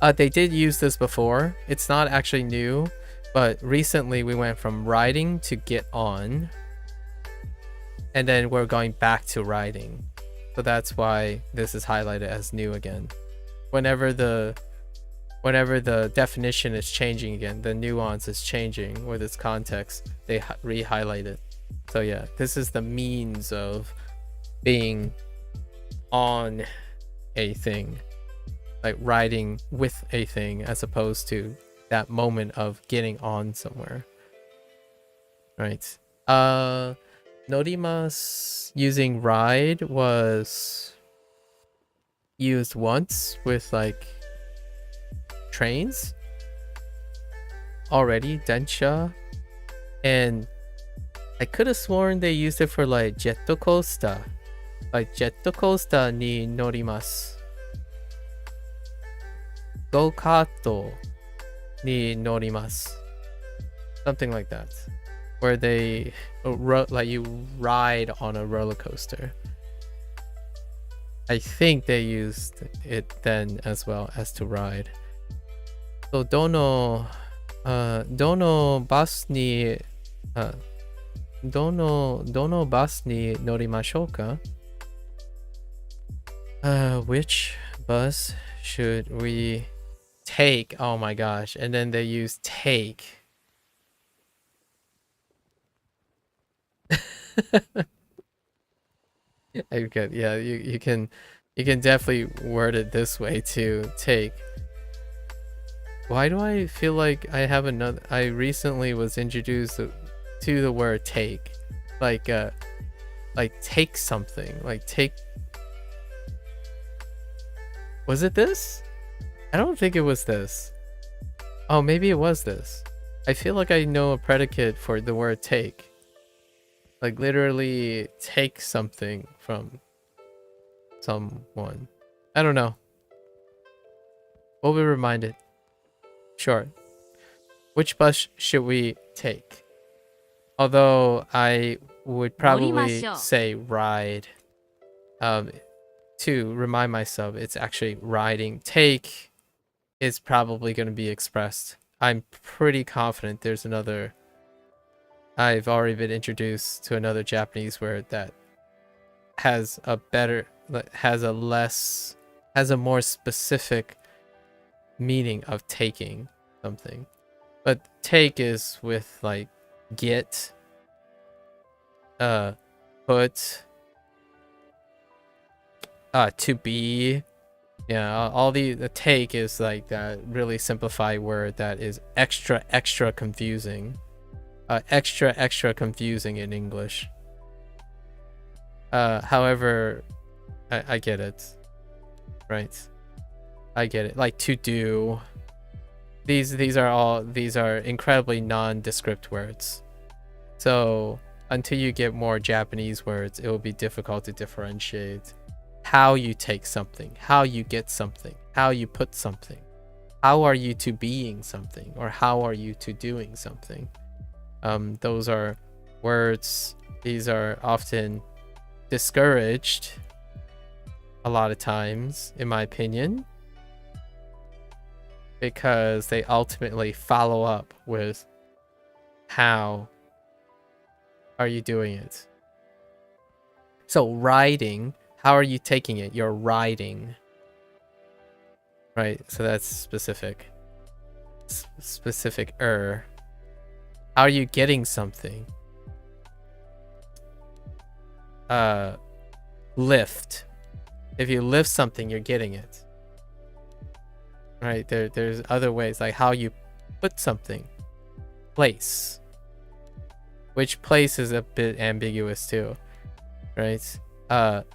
They did use this before. It's not actually new, but recently we went from riding to get on. And then we're going back to riding. So that's why this is highlighted as new again. Whenever the definition is changing again, the nuance is changing with its context, they re-highlight it. So yeah, this is the means of being on a thing, like riding with a thing, as opposed to that moment of getting on somewhere. Right. Norimas using ride was used once with like trains already, densha, and I could have sworn they used it for like jet coaster. Like jet coaster ni norimasu. Go-kart ni norimasu. Something like that. Where they like you ride on a roller coaster. I think they used it then as well as to ride. So dono bus ni dono bus ni norimashou ka? Which bus should we take? Oh my gosh. And then they use take. Okay, yeah, you can definitely word it this way too. Take. Why do I feel like I have another? I recently was introduced to the word take, like take something, like take. Was it this? I don't think it was this. Oh, maybe it was this. I feel like I know a predicate for the word take. Like literally take something from someone. I don't know. We'll be reminded. Sure. Which bus should we take? Although I would probably say ride. To remind myself, it's actually riding. Take is probably going to be expressed. I'm pretty confident there's another. I've already been introduced to another Japanese word that has a better, has a more specific meaning of taking something. But take is with like get, put, to be. Yeah, all the take is like that really simplified word that is extra confusing. Extra confusing in English. However, I get it. Right. I get it. Like to do. These are incredibly nondescript words. So until you get more Japanese words, it will be difficult to differentiate how you take something, how you get something, how you put something. How are you to being something, or how are you to doing something? Those are words. These are often discouraged a lot of times, in my opinion, because they ultimately follow up with how are you doing it. So riding, how are you taking it? You're riding. Right, so that's specific. Specific-er. How are you getting something? Lift. If you lift something, you're getting it. Right, there's other ways, like how you put something. Place. Which place is a bit ambiguous too. Right?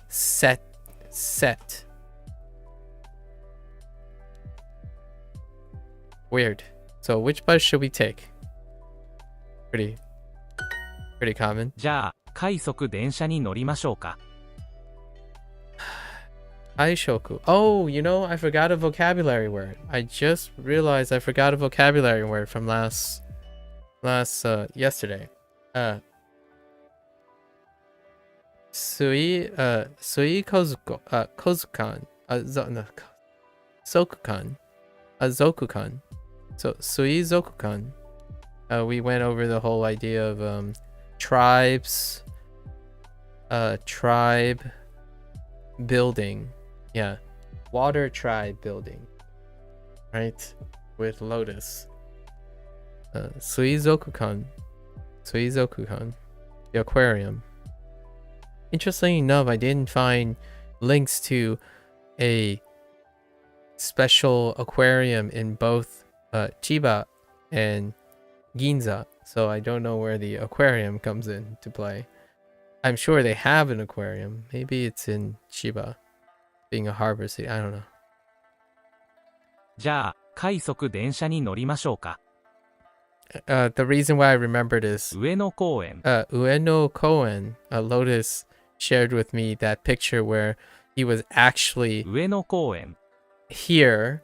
Set. Weird. So which bus should we take? Pretty common. じゃあ、快速電車に乗りましょうか。Aishoku. Oh, you know, I forgot a vocabulary word. I just realized I forgot a vocabulary word from yesterday. Kozukan. Sokukan. Zokukan. So, sui zokukan. We went over the whole idea of tribes, tribe building. Yeah, water tribe building, right? With lotus. Suizokukan. The aquarium. Interestingly enough, I didn't find links to a special aquarium in both Chiba and Ginza. so I don't know where the aquarium comes in to play. I'm sure they have an aquarium. Maybe it's in Chiba, being a harbor city. I don't know. じゃあ、快速電車に乗りましょうか。The reason why I remembered is 上野公園。Ueno Koen, Lotus shared with me that picture where he was actually 上野公園。 here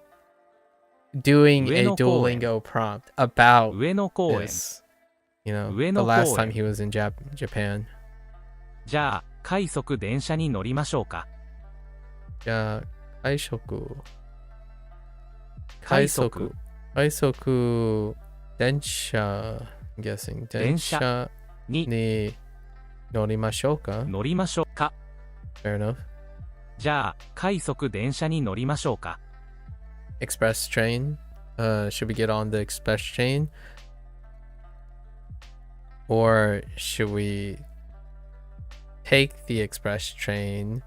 doing a Ueno Duolingo prompt about 上野公園。 this. You know, Ueno the last time Koen. he was in Japan. じゃあ、快速電車に乗りましょうか。じゃあ、快速。快速。快速電車 I'm guessing 電車に乗りましょうか。乗りましょうか。 Fair enough. じゃあ、快速電車に乗りましょうか。 Express train. Should we get on the express train? Or should we take the express train?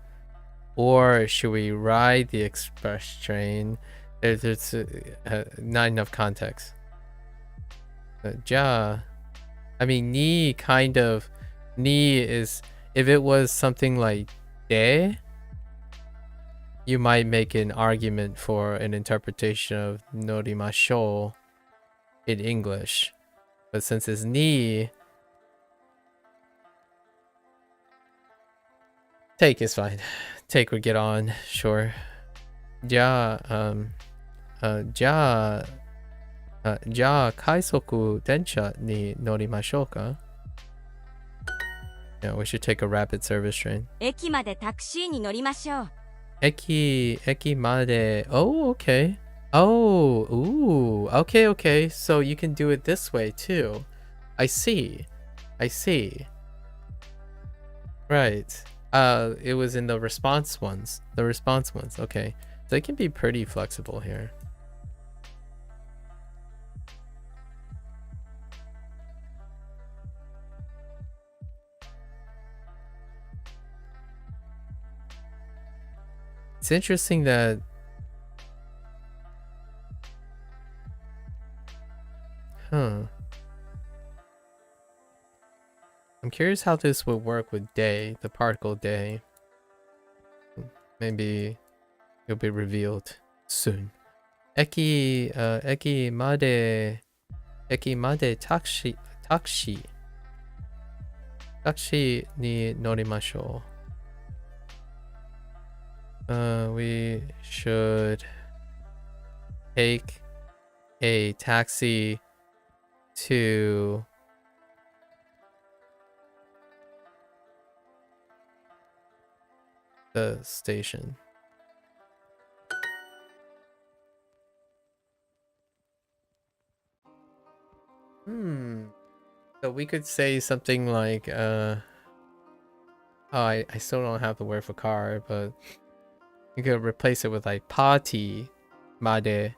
Or should we ride the express train? There's not enough context. Ja. I mean, ni kind of. Ni is. If it was something like de, you might make an argument for an interpretation of norimasho in English. But since it's ni, take is fine. Take would get on, sure. Ja, ja, kaisoku densha ni norimashou ka? Yeah, we should take a rapid service train. 駅までタクシーに乗りましょう。 Eki made. Oh, okay. Oh, ooh. Okay, okay. So you can do it this way too. I see. I see. Right. It was in the response ones. The response ones. Okay. So they can be pretty flexible here. It's interesting that I'm curious how this would work with day, the particle day. Maybe it'll be revealed soon. Eki made taxi ni norimashou. We should take a taxi to the station. So we could say something like oh, I still don't have the word for car, but you could replace it with like party made.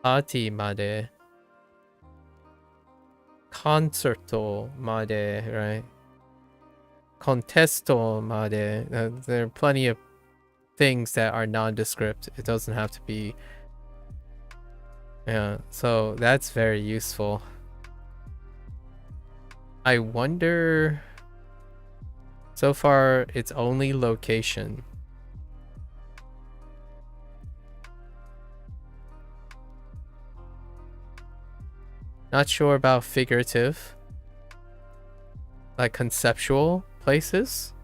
Party made. Concerto made, right? Contesto made. There are plenty of things that are nondescript. It doesn't have to be. Yeah, so that's very useful. I wonder. So far, it's only location. Not sure about figurative, like conceptual places.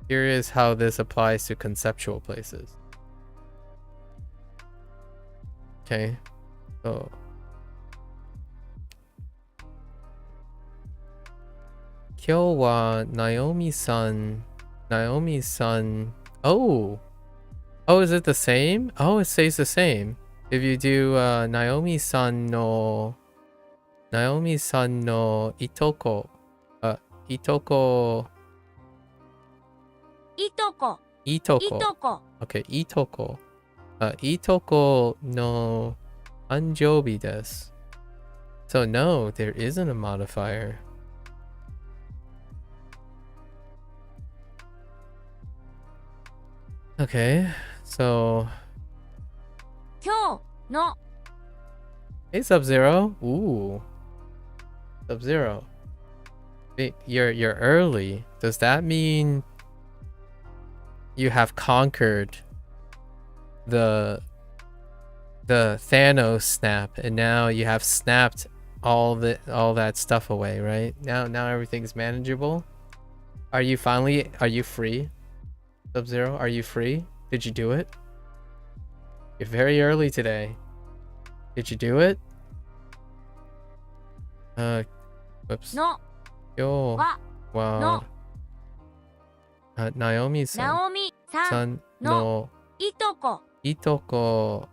Curious how this applies to conceptual places. Okay, so. Kyo wa Naomi-san. Oh! Oh, is it the same? Oh, it stays the same. If you do Naomi-san no itoko. Itoko. Itoko. Okay, itoko. Itoko no anjobi desu. So no, there isn't a modifier. Okay, so 今日の Hey, Sub-Zero. Ooh. Sub-Zero. You're early. Does that mean you have conquered the Thanos snap, and now you have snapped all that stuff away, right? Now everything's manageable. Are you free? Sub-Zero, are you free? Did you do it? You're very early today. Did you do it? Whoops. の Yo. は Wow. の Naomi-san. ナオミさん San no いとこ itoko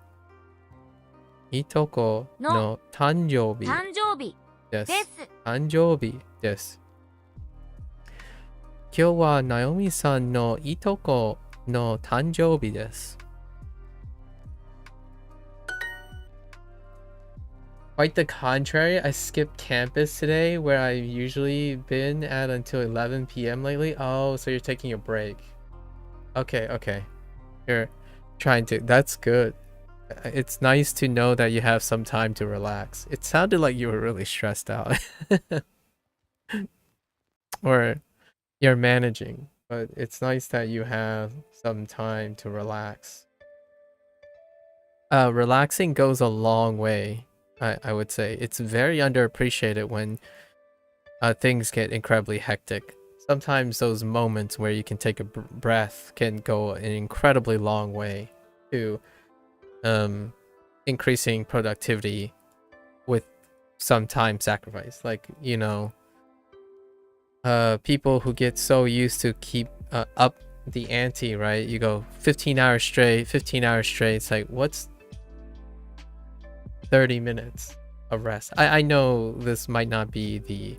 の no 誕生日誕生日です。です。誕生日です。今日はナオミさんのいとこの誕生日です。Quite the contrary, I skipped campus today where I've usually been at until 11 p.m. lately. Oh, so you're taking a break. Okay. You're trying to, that's good. It's nice to know that you have some time to relax. It sounded like you were really stressed out. Or you're managing, but it's nice that you have some time to relax. Relaxing goes a long way. I would say it's very underappreciated when things get incredibly hectic. Sometimes those moments where you can take a breath can go an incredibly long way to increasing productivity with some time sacrifice. Like, you know, people who get so used to keep up the ante, right? You go 15 hours straight. It's like, what's 30 minutes of rest? I know this might not be the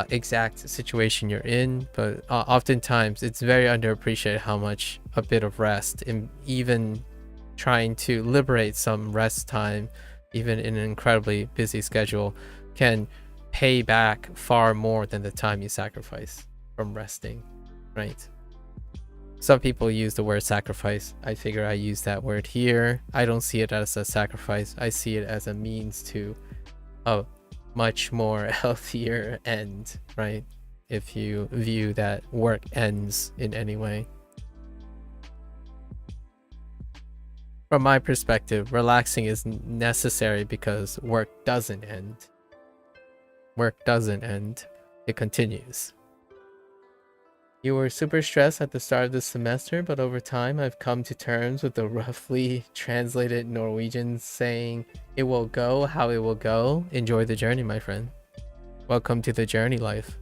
exact situation you're in, but oftentimes it's very underappreciated how much a bit of rest, and even trying to liberate some rest time, even in an incredibly busy schedule, can pay back far more than the time you sacrifice from resting, right? Some people use the word sacrifice. I figure I use that word here. I don't see it as a sacrifice. I see it as a means to a much more healthier end, right? If you view that work ends in any way. From my perspective, relaxing is necessary because work doesn't end. Work doesn't end. It continues. You were super stressed at the start of the semester, but over time I've come to terms with the roughly translated Norwegian saying, "It will go how it will go. Enjoy the journey, my friend." Welcome to the journey life.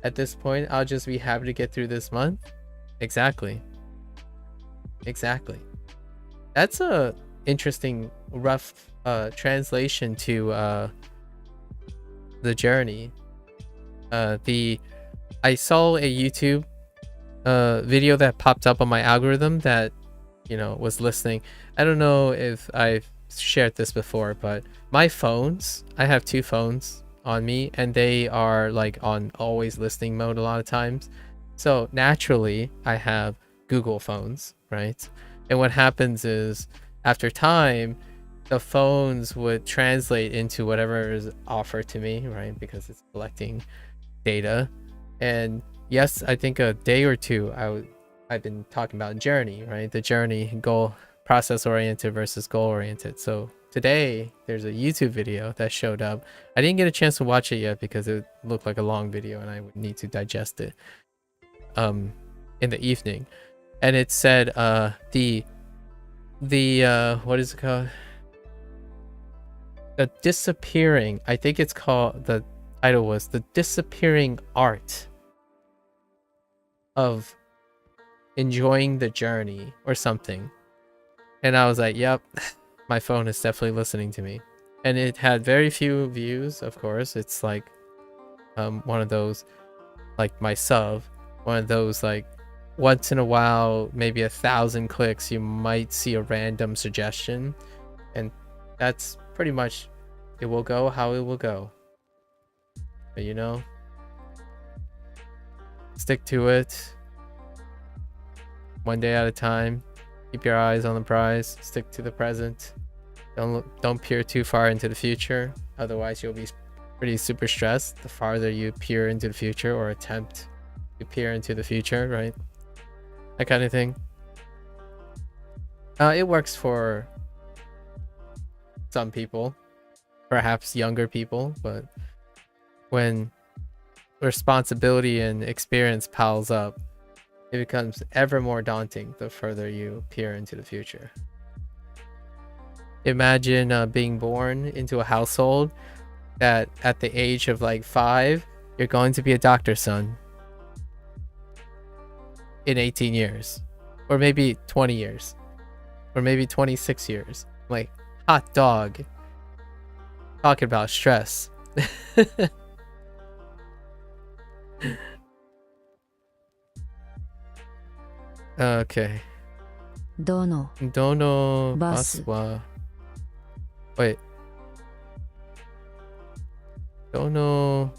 At this point, I'll just be happy to get through this month. Exactly. That's a interesting rough translation to the journey. I saw a YouTube video that popped up on my algorithm that, you know, was listening. I don't know if I've shared this before, but my phones, I have two phones on me, and they are like on always listening mode a lot of times. So naturally, I have Google phones, right? And what happens is, after time, the phones would translate into whatever is offered to me, right? Because it's collecting data. And yes, I think a day or two I've been talking about journey, right? The journey, goal, process oriented versus goal oriented. So today there's a YouTube video that showed up. I didn't get a chance to watch it yet because it looked like a long video and I would need to digest it in the evening. And it said the what is it called? The disappearing, I think it's called, the title was The Disappearing Art of Enjoying the Journey or something. And I was like, yep, my phone is definitely listening to me. And it had very few views, of course. It's like one of those, like my sub, one of those like once in a while, maybe 1,000 clicks, you might see a random suggestion. And that's pretty much, it will go how it will go. But you know, stick to it, one day at a time. Keep your eyes on the prize. Stick to the present. Don't peer too far into the future. Otherwise, you'll be pretty super stressed the farther you peer into the future or attempt to peer into the future, right? That kind of thing. It works for some people, perhaps younger people, but when responsibility and experience piles up, it becomes ever more daunting the further you peer into the future. Imagine being born into a household that at the age of like 5, you're going to be a doctor's son in 18 years, or maybe 20 years, or maybe 26 years. Like, hot dog. Talking about stress. Okay. どの Dono バ bus ス wa. Wait. Dono.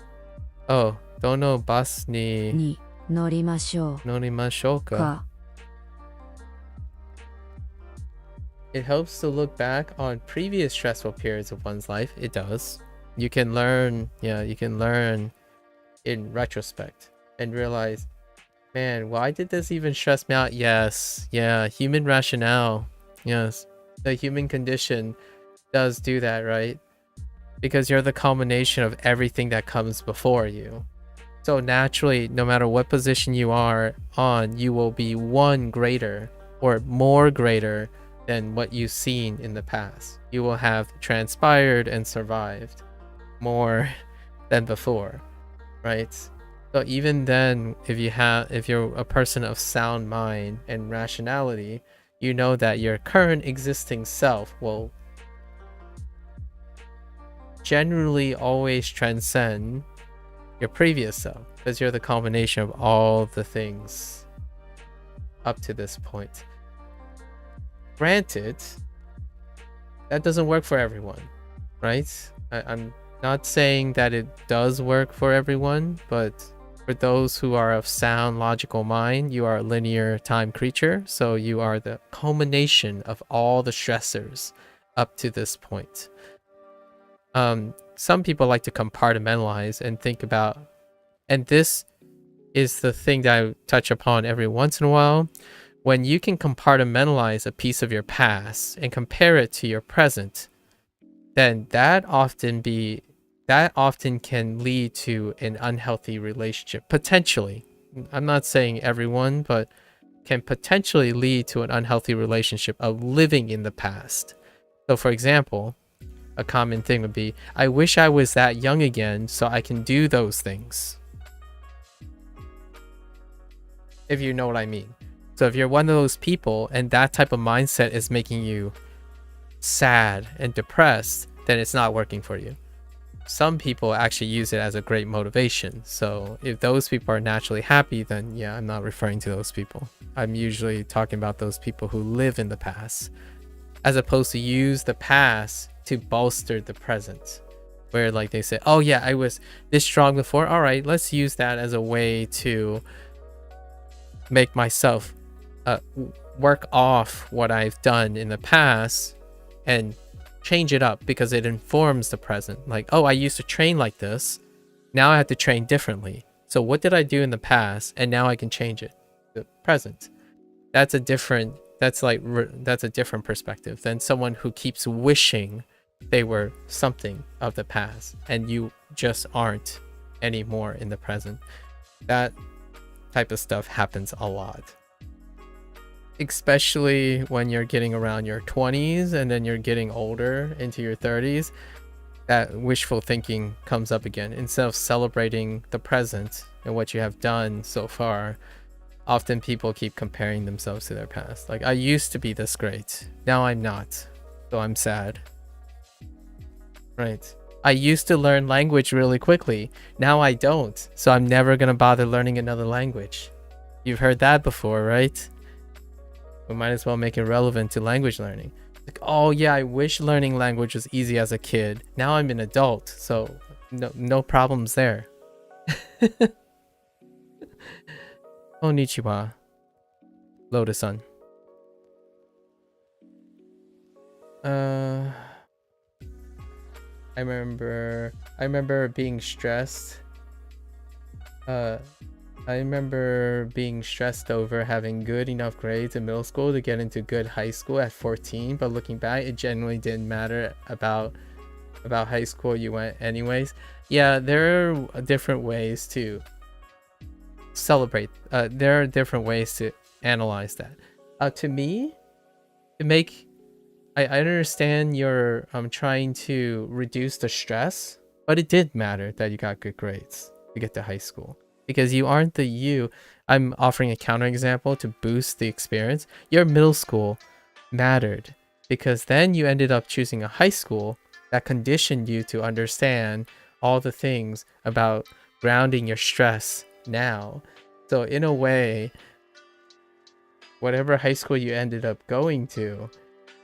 Oh, dono bus ni に乗りましょ norimashou う ka. か It helps to look back on previous stressful periods of one's life. It does. You can learn, you can learn in retrospect and realize, man, why did this even stress me out? Yes, yeah, human rationale. Yes, the human condition does do that, right? Because you're the culmination of everything that comes before you. So naturally, no matter what position you are on, you will be one greater or more greater than what you've seen in the past. You will have transpired and survived more than before, right? So even then, if you're a person of sound mind and rationality, you know that your current existing self will generally always transcend your previous self, because you're the combination of all the things up to this point. Granted, that doesn't work for everyone, right? I'm not saying that it does work for everyone, but for those who are of sound logical mind, you are a linear time creature, so you are the culmination of all the stressors up to this point. Some people like to compartmentalize and think about, and this is the thing that I touch upon every once in a while. When you can compartmentalize a piece of your past and compare it to your present, then that often can lead to an unhealthy relationship. Potentially. I'm not saying everyone, but can potentially lead to an unhealthy relationship of living in the past. So for example, a common thing would be, I wish I was that young again so I can do those things. If you know what I mean. So if you're one of those people and that type of mindset is making you sad and depressed, then it's not working for you. Some people actually use it as a great motivation. So if those people are naturally happy, then yeah, I'm not referring to those people. I'm usually talking about those people who live in the past, as opposed to use the past to bolster the present, where like they say, oh yeah, I was this strong before. All right, let's use that as a way to make myself work off what I've done in the past and change it up, because it informs the present. Like, oh, I used to train like this, now I have to train differently. So what did I do in the past, and now I can change it. The present. That's a different perspective than someone who keeps wishing they were something of the past and you just aren't anymore in the present. That type of stuff happens a lot, especially when you're getting around your 20s and then you're getting older into your 30s. That wishful thinking comes up again. Instead of celebrating the present and what you have done so far, often people keep comparing themselves to their past. Like, I used to be this great, now I'm not, so I'm sad. Right. I used to learn language really quickly, now I don't, so I'm never gonna bother learning another language. You've heard that before, right? We might as well make it relevant to language learning. Like, oh yeah, I wish learning language was easy as a kid. Now I'm an adult, so no problems there. Konnichiwa, Lotus-san. Uh, I remember being stressed. I remember being stressed over having good enough grades in middle school to get into good high school at 14, but looking back, it genuinely didn't matter about high school. You went anyways. Yeah, there are different ways to celebrate. There are different ways to analyze that. To me, to make I understand you're trying to reduce the stress, but it did matter that you got good grades to get to high school because you aren't the you. I'm offering a counterexample to boost the experience. Your middle school mattered because then you ended up choosing a high school that conditioned you to understand all the things about grounding your stress now. So in a way, whatever high school you ended up going to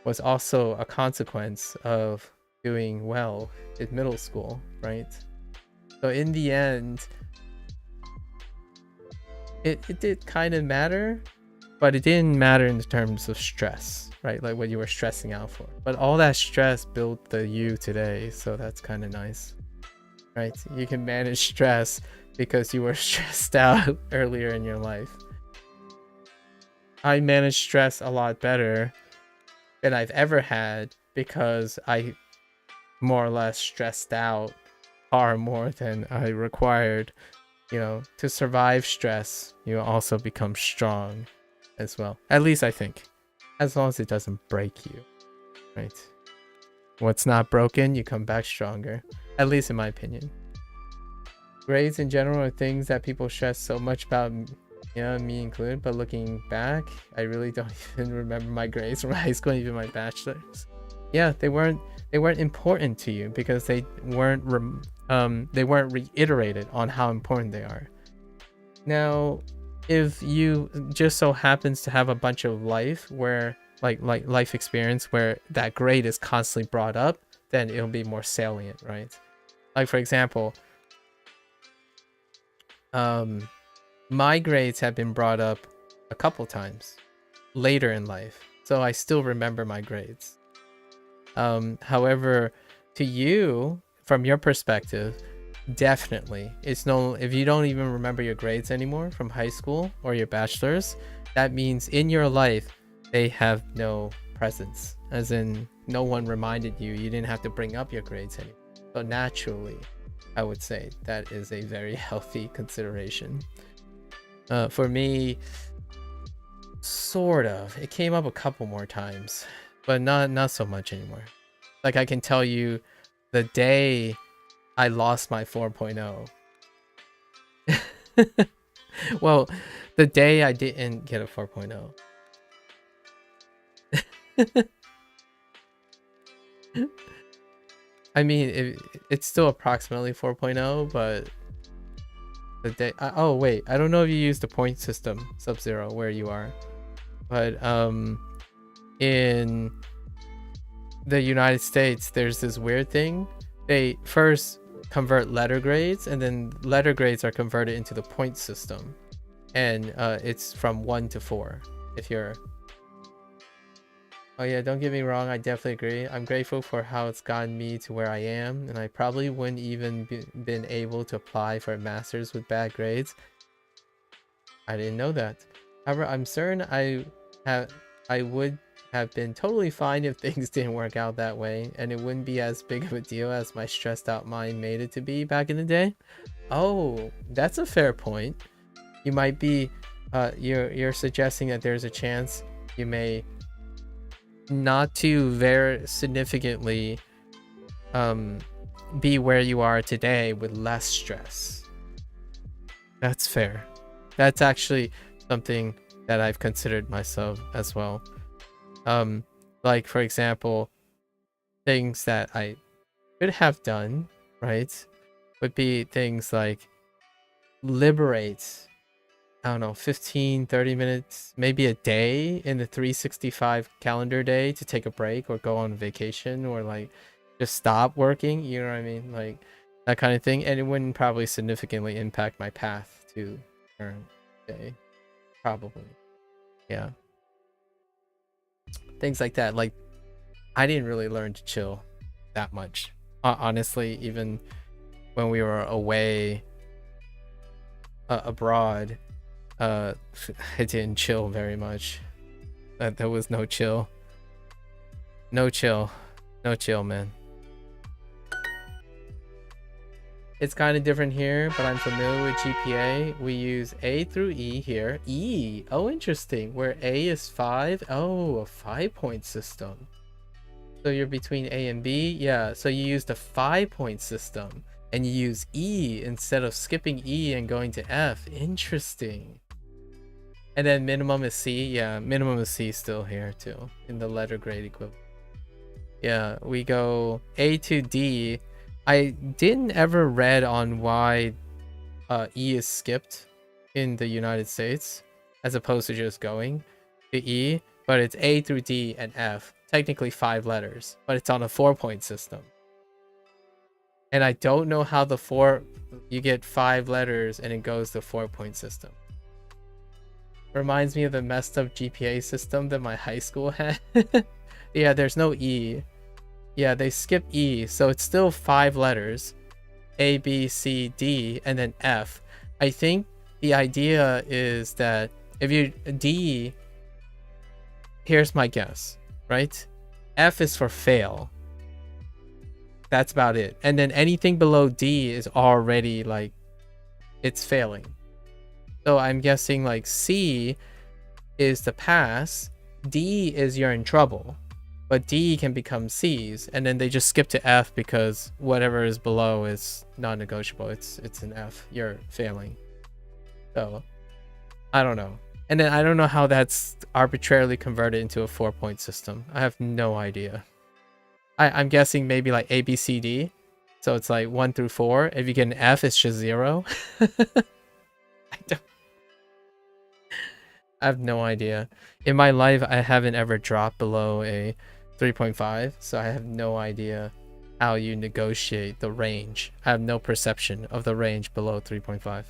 was also a consequence of doing well in middle school, right? So in the end, it did kind of matter, but it didn't matter in terms of stress, right? Like what you were stressing out for. But all that stress built the you today, so that's kind of nice, right? You can manage stress because you were stressed out earlier in your life. I manage stress a lot better than I've ever had because I more or less stressed out far more than I required. To survive stress, you also become strong as well. At least I think. As long as it doesn't break you, right? What's not broken, you come back stronger. At least in my opinion. Grades in general are things that people stress so much about, me included, but looking back, I really don't even remember my grades from high school, even my bachelor's. Yeah, they weren't important to you because they weren't reiterated on how important they are. Now, if you just so happens to have a bunch of life where like life experience where that grade is constantly brought up, then it'll be more salient, right? Like for example, my grades have been brought up a couple times later in life, so I still remember my grades. However, to you, from your perspective, definitely if you don't even remember your grades anymore from high school or your bachelor's, that means in your life they have no presence, as in no one reminded you didn't have to bring up your grades anymore. So naturally, I would say that is a very healthy consideration. For me, sort of. It came up a couple more times, but not so much anymore. Like I can tell you the day I lost my 4.0. Well, the day I didn't get a 4.0. I mean, it's still approximately 4.0, but the day oh wait, I don't know if you use the point system, Sub-Zero, where you are, but in the United States there's this weird thing. They first convert letter grades, and then letter grades are converted into the point system, and it's from 1 to 4 if you're. Oh yeah, don't get me wrong, I definitely agree. I'm grateful for how it's gotten me to where I am, and I probably wouldn't even been able to apply for a master's with bad grades. I didn't know that. However, I'm certain I would have been totally fine if things didn't work out that way, and it wouldn't be as big of a deal as my stressed out mind made it to be back in the day. Oh, that's a fair point. You might be you're suggesting that there's a chance you may not to very significantly be where you are today with less stress. That's fair. That's actually something that I've considered myself as well. Like for example, things that I could have done, right, would be things like liberate, I don't know, 15-30 minutes, maybe a day in the 365 calendar day to take a break or go on vacation or like just stop working, you know what I mean? Like that kind of thing. And it wouldn't probably significantly impact my path to current day. Probably. Yeah. Things like that. Like I didn't really learn to chill that much. Honestly, even when we were away abroad, I didn't chill very much. There was no chill. No chill, man. It's kind of different here, but I'm familiar with GPA. We use A through E here. E, oh interesting, where A is 5. Oh, a 5-point system. So you're between A and B? Yeah, so you use the 5-point system and you use E instead of skipping E and going to F. Interesting. And then minimum is C. Yeah, minimum is C still here too in the letter grade equivalent. Yeah, we go A to D. I didn't ever read on why E is skipped in the United States as opposed to just going to E, but it's A through D and F, technically 5 letters, but it's on a 4-point system. And I don't know how you get 5 letters and it goes to 4-point system. Reminds me of the messed up GPA system that my high school had. Yeah, there's no E. Yeah, they skip E, so it's still 5 letters. A, B, C, D, and then F. I think the idea is that if you D, here's my guess, right? F is for fail. That's about it. And then anything below D is already like, it's failing. So I'm guessing like C is the pass, D is you're in trouble. But D can become C's, and then they just skip to F because whatever is below is non-negotiable. It's an F. You're failing. So, I don't know. And then I don't know how that's arbitrarily converted into a 4-point system. I have no idea. I'm guessing maybe like A, B, C, D. So it's like 1 through 4. If you get an F, it's just 0. I have no idea. In my life, I haven't ever dropped below a 3.5, so I have no idea how you negotiate the range. I have no perception of the range below 3.5.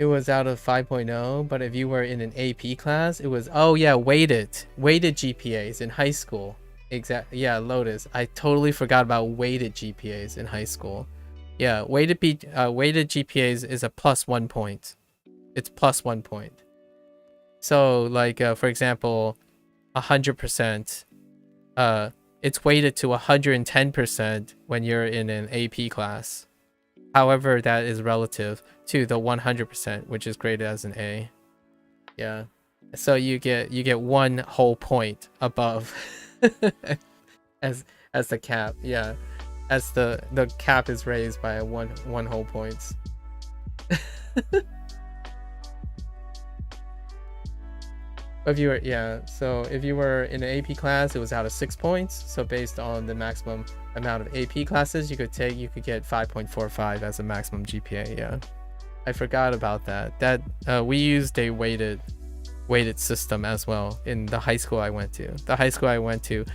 It was out of 5.0, but if you were in an AP class, it was, oh yeah, weighted GPAs in high school. Exactly. Yeah, Lotus. I totally forgot about weighted GPAs in high school. Yeah, weighted GPAs is a +1 point. It's +1 point. So like for example, 100%, it's weighted to 110% when you're in an AP class. However, that is relative to the 100%, which is graded as an A. Yeah. So you get 1 whole point above as the cap. Yeah. As the cap is raised by one whole points. If you were, so if you were in an AP class, it was out of 6 points. So based on the maximum amount of AP classes you could get 5.45 as a maximum GPA. Yeah, I forgot about that. We used a weighted system as well in the high school I went to. The high school I went to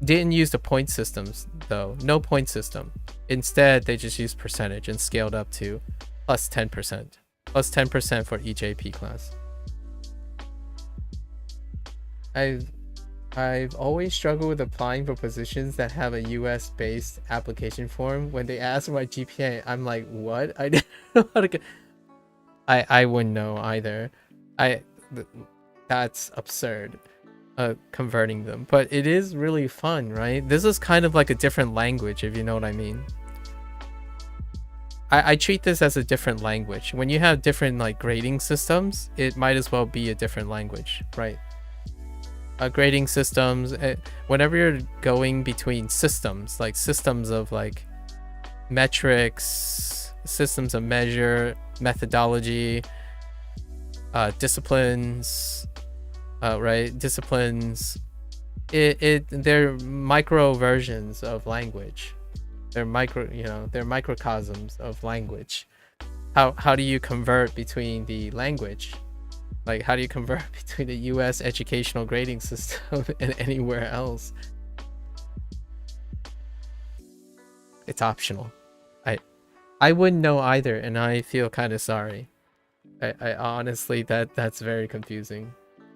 didn't use the point systems though. No point system. Instead, they just used percentage and scaled up to +10%. +10% for each AP class. I've always struggled with applying for positions that have a US based application form. When they ask my GPA, I'm like, what? I don't know how to get. I wouldn't know either. That's absurd. Converting them, but it is really fun, right? This is kind of like a different language, if you know what I mean. I treat this as a different language. When you have different like grading systems, it might as well be a different language, right? Grading systems, whenever you're going between systems, like systems of like metrics, systems of measure, methodology, disciplines, right? Disciplines, they're micro versions of language. They're microcosms of language. How do you convert between the language? Like, how do you convert between the US educational grading system and anywhere else? It's optional. I wouldn't know either, and I feel kind of sorry. I honestly, that's very confusing.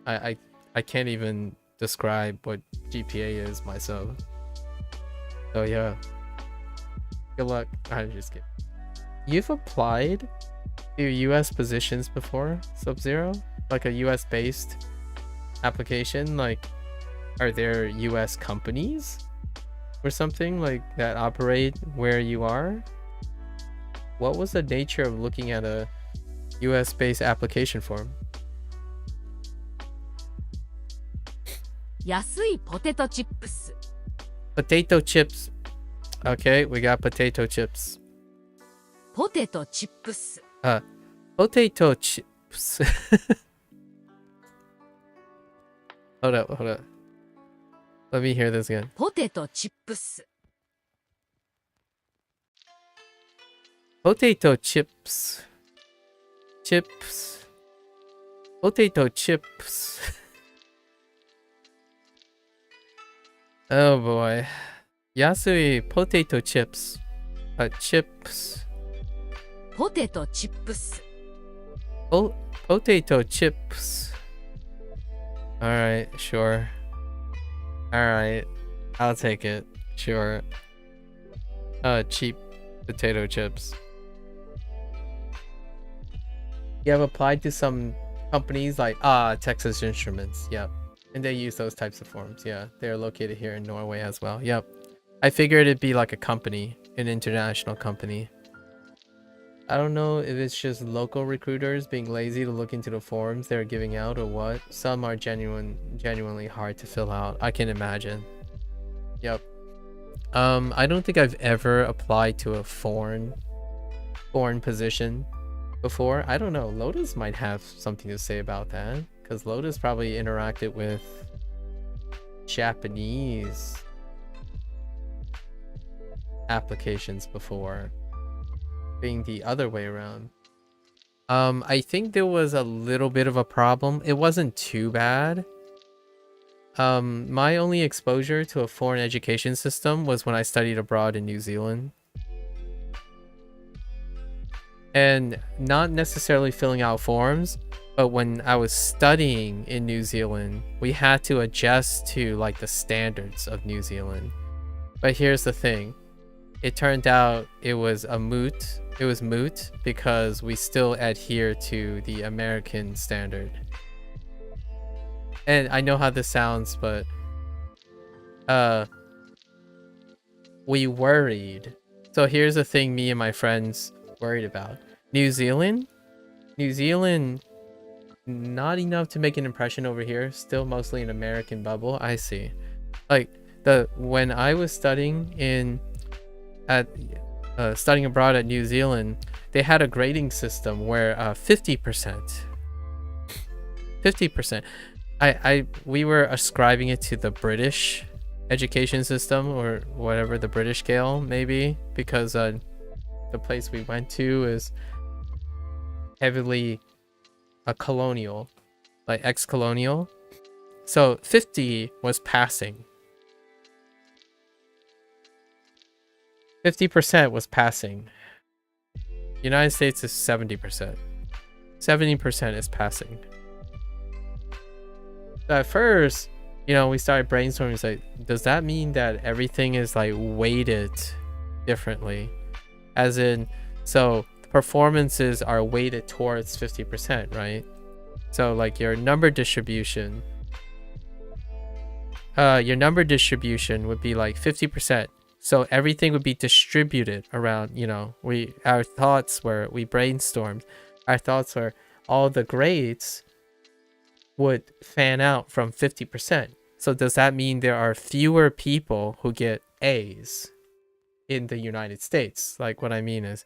I I can't even describe what GPA is myself. So yeah. Good luck. I'm just kidding. You've applied to US positions before, Sub-Zero? Like a US based application? Like, are there US companies or something like that operate where you are? What was the nature of looking at a US based application form? 安いポテトチップス。 Potato chips. Okay, we got potato chips. ポテトチップス。 Potato chips. Hold up. Let me hear this again. ポテトチップス。 Potato chips. Chips. Potato chips. Oh boy. Yasui potato chips. Chips. ポテトチップス。 Potato chips. Alright, sure. Alright. I'll take it. Sure. Cheap potato chips. You have applied to some companies like Texas Instruments. Yep. And they use those types of forms. Yeah. They're located here in Norway as well. Yep. I figured it'd be like a company, an international company. I don't know if it's just local recruiters being lazy to look into the forms they're giving out or what. Some are genuinely hard to fill out. I can imagine. Yep. I don't think I've ever applied to a foreign position before. I don't know. Lotus might have something to say about that, because Lotus probably interacted with Japanese applications before, being the other way around. I think there was a little bit of a problem. It wasn't too bad. My only exposure to a foreign education system was when I studied abroad in New Zealand. And not necessarily filling out forms, but when I was studying in New Zealand, we had to adjust to like the standards of New Zealand. But here's the thing. It turned out it was moot because we still adhere to the American standard. And I know how this sounds, but we worried. So here's the thing me and my friends worried about. New Zealand, not enough to make an impression over here. Still mostly an American bubble. I see. Like when I was studying studying abroad at New Zealand, they had a grading system where 50%. We were ascribing it to the British education system or whatever, the British scale maybe, because the place we went to is heavily colonial, like ex-colonial. So 50 was passing. 50% was passing. United States is 70%. 70% is passing. So at first, we started brainstorming. It's like, does that mean that everything is like weighted differently? As in, so performances are weighted towards 50%, right? So like your number distribution would be like 50%. So everything would be distributed around, we brainstormed. Our thoughts were all the grades would fan out from 50%. So does that mean there are fewer people who get A's in the United States? Like what I mean is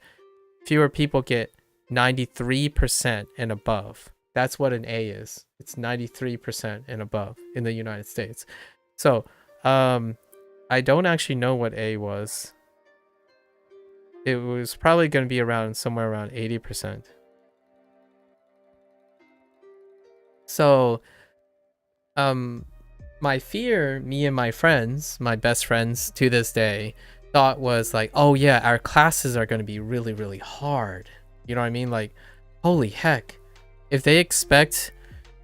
fewer people get 93% and above. That's what an A is. It's 93% and above in the United States. So, I don't actually know what A was. It was probably going to be somewhere around 80%. So, my fear, me and my friends, my best friends to this day, thought was like, oh yeah, our classes are going to be really, really hard. You know what I mean? Like, holy heck. If they expect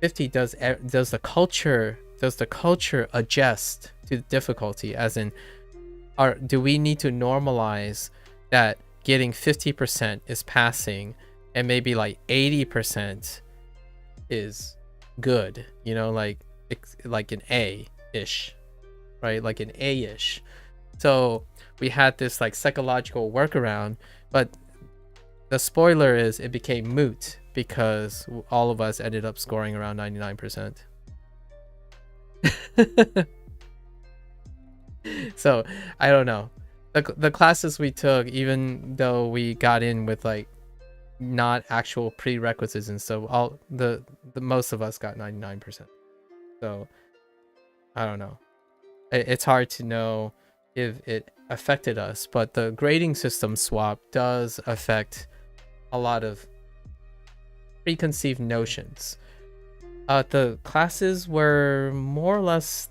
50, does the culture adjust to the difficulty, as in, do we need to normalize that getting 50% is passing and maybe like 80% is good, you know, like an A-ish, right? Like an A-ish. So we had this like psychological workaround, but the spoiler is it became moot because all of us ended up scoring around 99%. So I don't know. The classes we took, even though we got in with like not actual prerequisites and so all the most of us got 99%. So I don't know. It's hard to know if it affected us, but the grading system swap does affect a lot of preconceived notions. The classes were more or less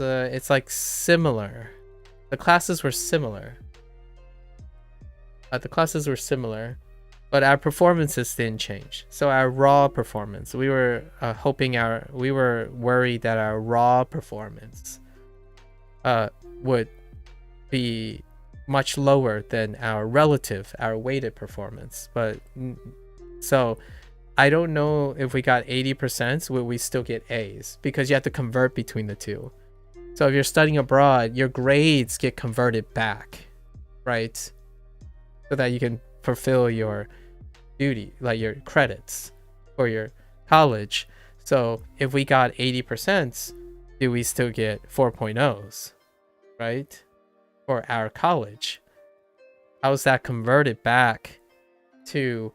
it's like similar. The classes were similar. But our performances didn't change. So our raw performance, we were worried that our raw performance would be much lower than our weighted performance. But so I don't know if we got 80%, will we still get A's, because you have to convert between the two. So if you're studying abroad, your grades get converted back, right? So that you can fulfill your duty, like your credits for your college. So if we got 80%, do we still get 4.0s, right? For our college. How's that converted back to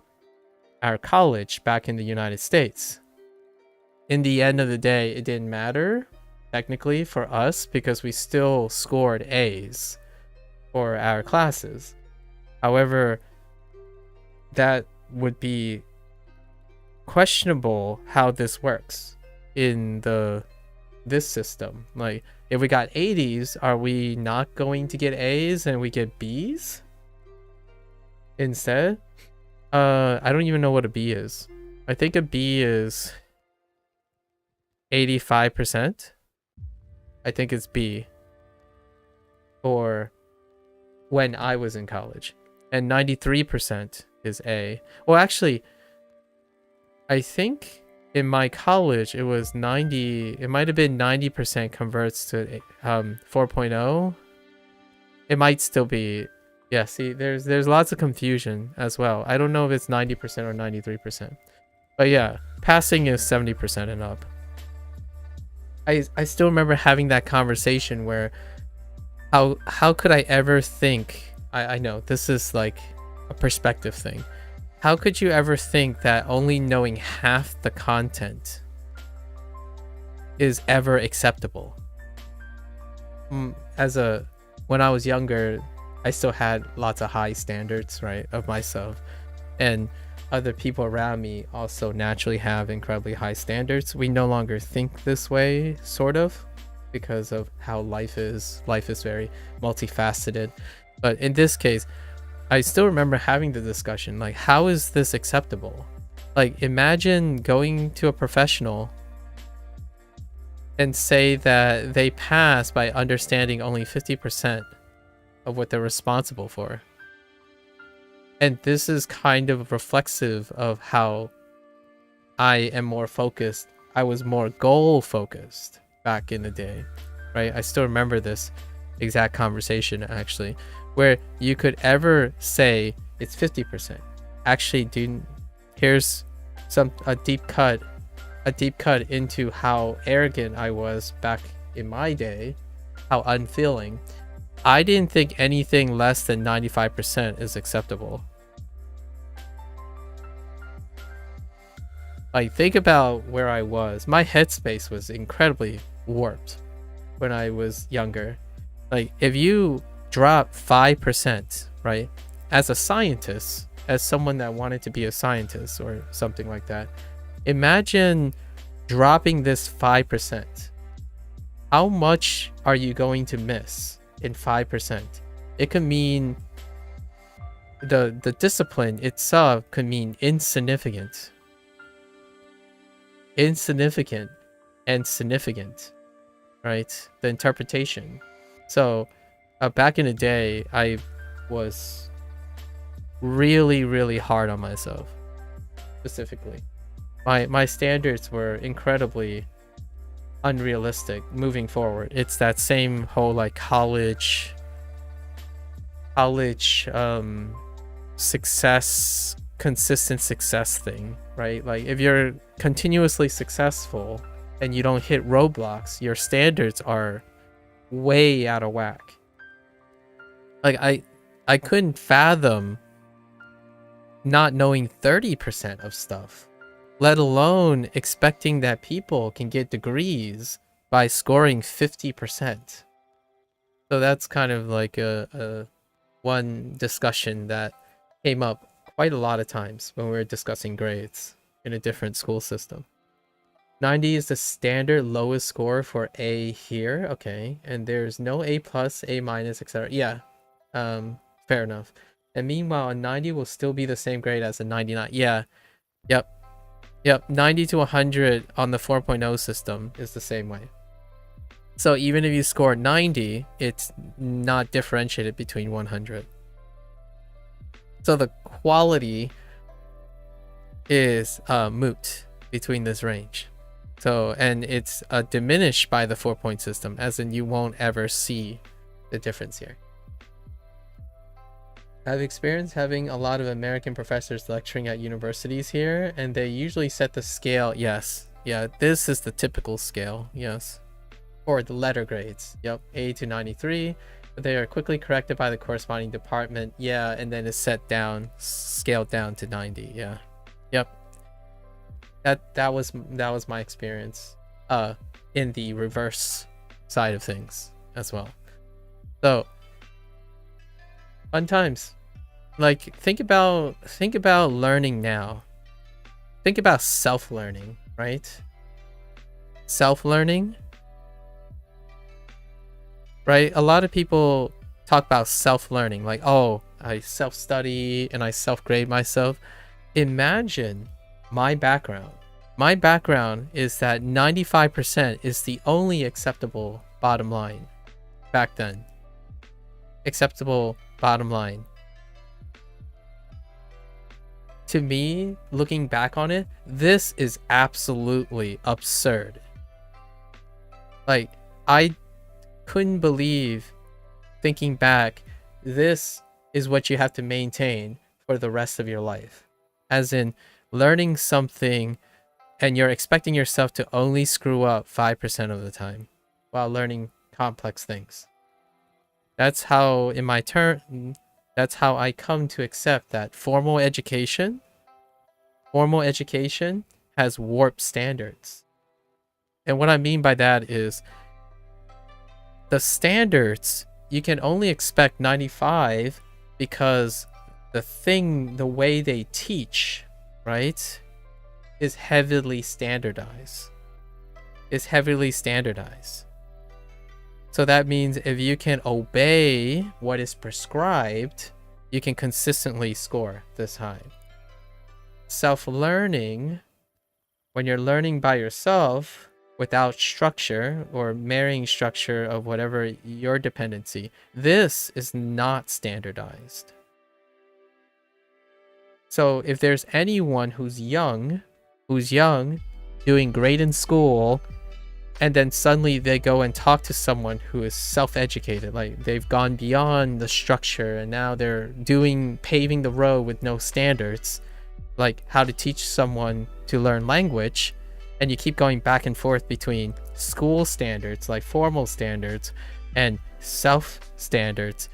our college back in the United States? In the end of the day, it didn't matter technically for us because we still scored A's for our classes. However, that would be questionable how this works in this system. Like, if we got 80s, are we not going to get A's and we get B's instead? I don't even know what a B is. I think a B is 85%. I think it's B for when I was in college. And 93% is A. Well, actually, I think in my college it was 90. It might have been 90% converts to 4.0. It might still be. Yeah, see, there's lots of confusion as well. I don't know if it's 90% or 93%. But yeah, passing is 70% and up. I still remember having that conversation where how could I ever think, I know this is like a perspective thing. How could you ever think that only knowing half the content is ever acceptable? When I was younger, I still had lots of high standards, right, of myself, and other people around me also naturally have incredibly high standards. We no longer think this way, sort of, because of how life is. Life is very multifaceted. But in this case, I still remember having the discussion, like, how is this acceptable? Like, imagine going to a professional and say that they pass by understanding only 50% of what they're responsible for. And this is kind of reflexive of how I am more focused. I was more goal focused back in the day, right? I still remember this exact conversation, actually, where you could ever say it's 50%. Actually, here's a deep cut into how arrogant I was back in my day, how unfeeling. I didn't think anything less than 95% is acceptable. Like, think about where I was. My headspace was incredibly warped when I was younger. Like, if you drop 5%, right, as a scientist, as someone that wanted to be a scientist or something like that, imagine dropping this 5%. How much are you going to miss in 5%? It could mean the discipline itself could mean insignificant. insignificant and significant, right? The interpretation. So back in the day, I was really, really hard on myself. Specifically, my standards were incredibly unrealistic moving forward. It's that same whole like college success, consistent success thing, right? Like if you're continuously successful and you don't hit roadblocks, your standards are way out of whack. Like I couldn't fathom not knowing 30% of stuff, let alone expecting that people can get degrees by scoring 50%. So that's kind of like a one discussion that came up quite a lot of times when we were discussing grades in a different school system. 90 is the standard lowest score for A here. Okay, and there's no A plus, A minus, etc. Yeah, fair enough. And meanwhile, a 90 will still be the same grade as a 99. Yeah, yep. 90 to 100 on the 4.0 system is the same way. So even if you score 90, it's not differentiated between 100. So the quality is moot between this range. So, and it's diminished by the 4-point system, as in you won't ever see the difference here. I've experienced having a lot of American professors lecturing at universities here, and they usually set the scale. Yes, yeah, this is the typical scale. Yes, or the letter grades. Yep, A to 93. But they are quickly corrected by the corresponding department. Yeah, and then it's set down, scaled down to 90. Yeah, yep. That was my experience. In the reverse side of things as well. So fun times. Like think about learning now. Think about self-learning, right? Self-learning, right? A lot of people talk about self-learning, like, oh, I self-study and I self-grade myself. Imagine my background. My background is that 95% is the only acceptable bottom line back then. Acceptable bottom line. To me, looking back on it, this is absolutely absurd. Like, I couldn't believe, thinking back, this is what you have to maintain for the rest of your life. As in, learning something and you're expecting yourself to only screw up 5% of the time while learning complex things. That's how, in my turn, that's how I come to accept that formal education has warped standards. And what I mean by that is the standards, you can only expect 95 because the way they teach, right, is heavily standardized. So that means if you can obey what is prescribed, you can consistently score this high. Self-learning, when you're learning by yourself without structure or marrying structure of whatever your dependency, this is not standardized. So if there's anyone who's young, doing great in school, and then suddenly they go and talk to someone who is self-educated, like they've gone beyond the structure and now they're paving the road with no standards, like how to teach someone to learn language, and you keep going back and forth between school standards, like formal standards, and self-standards,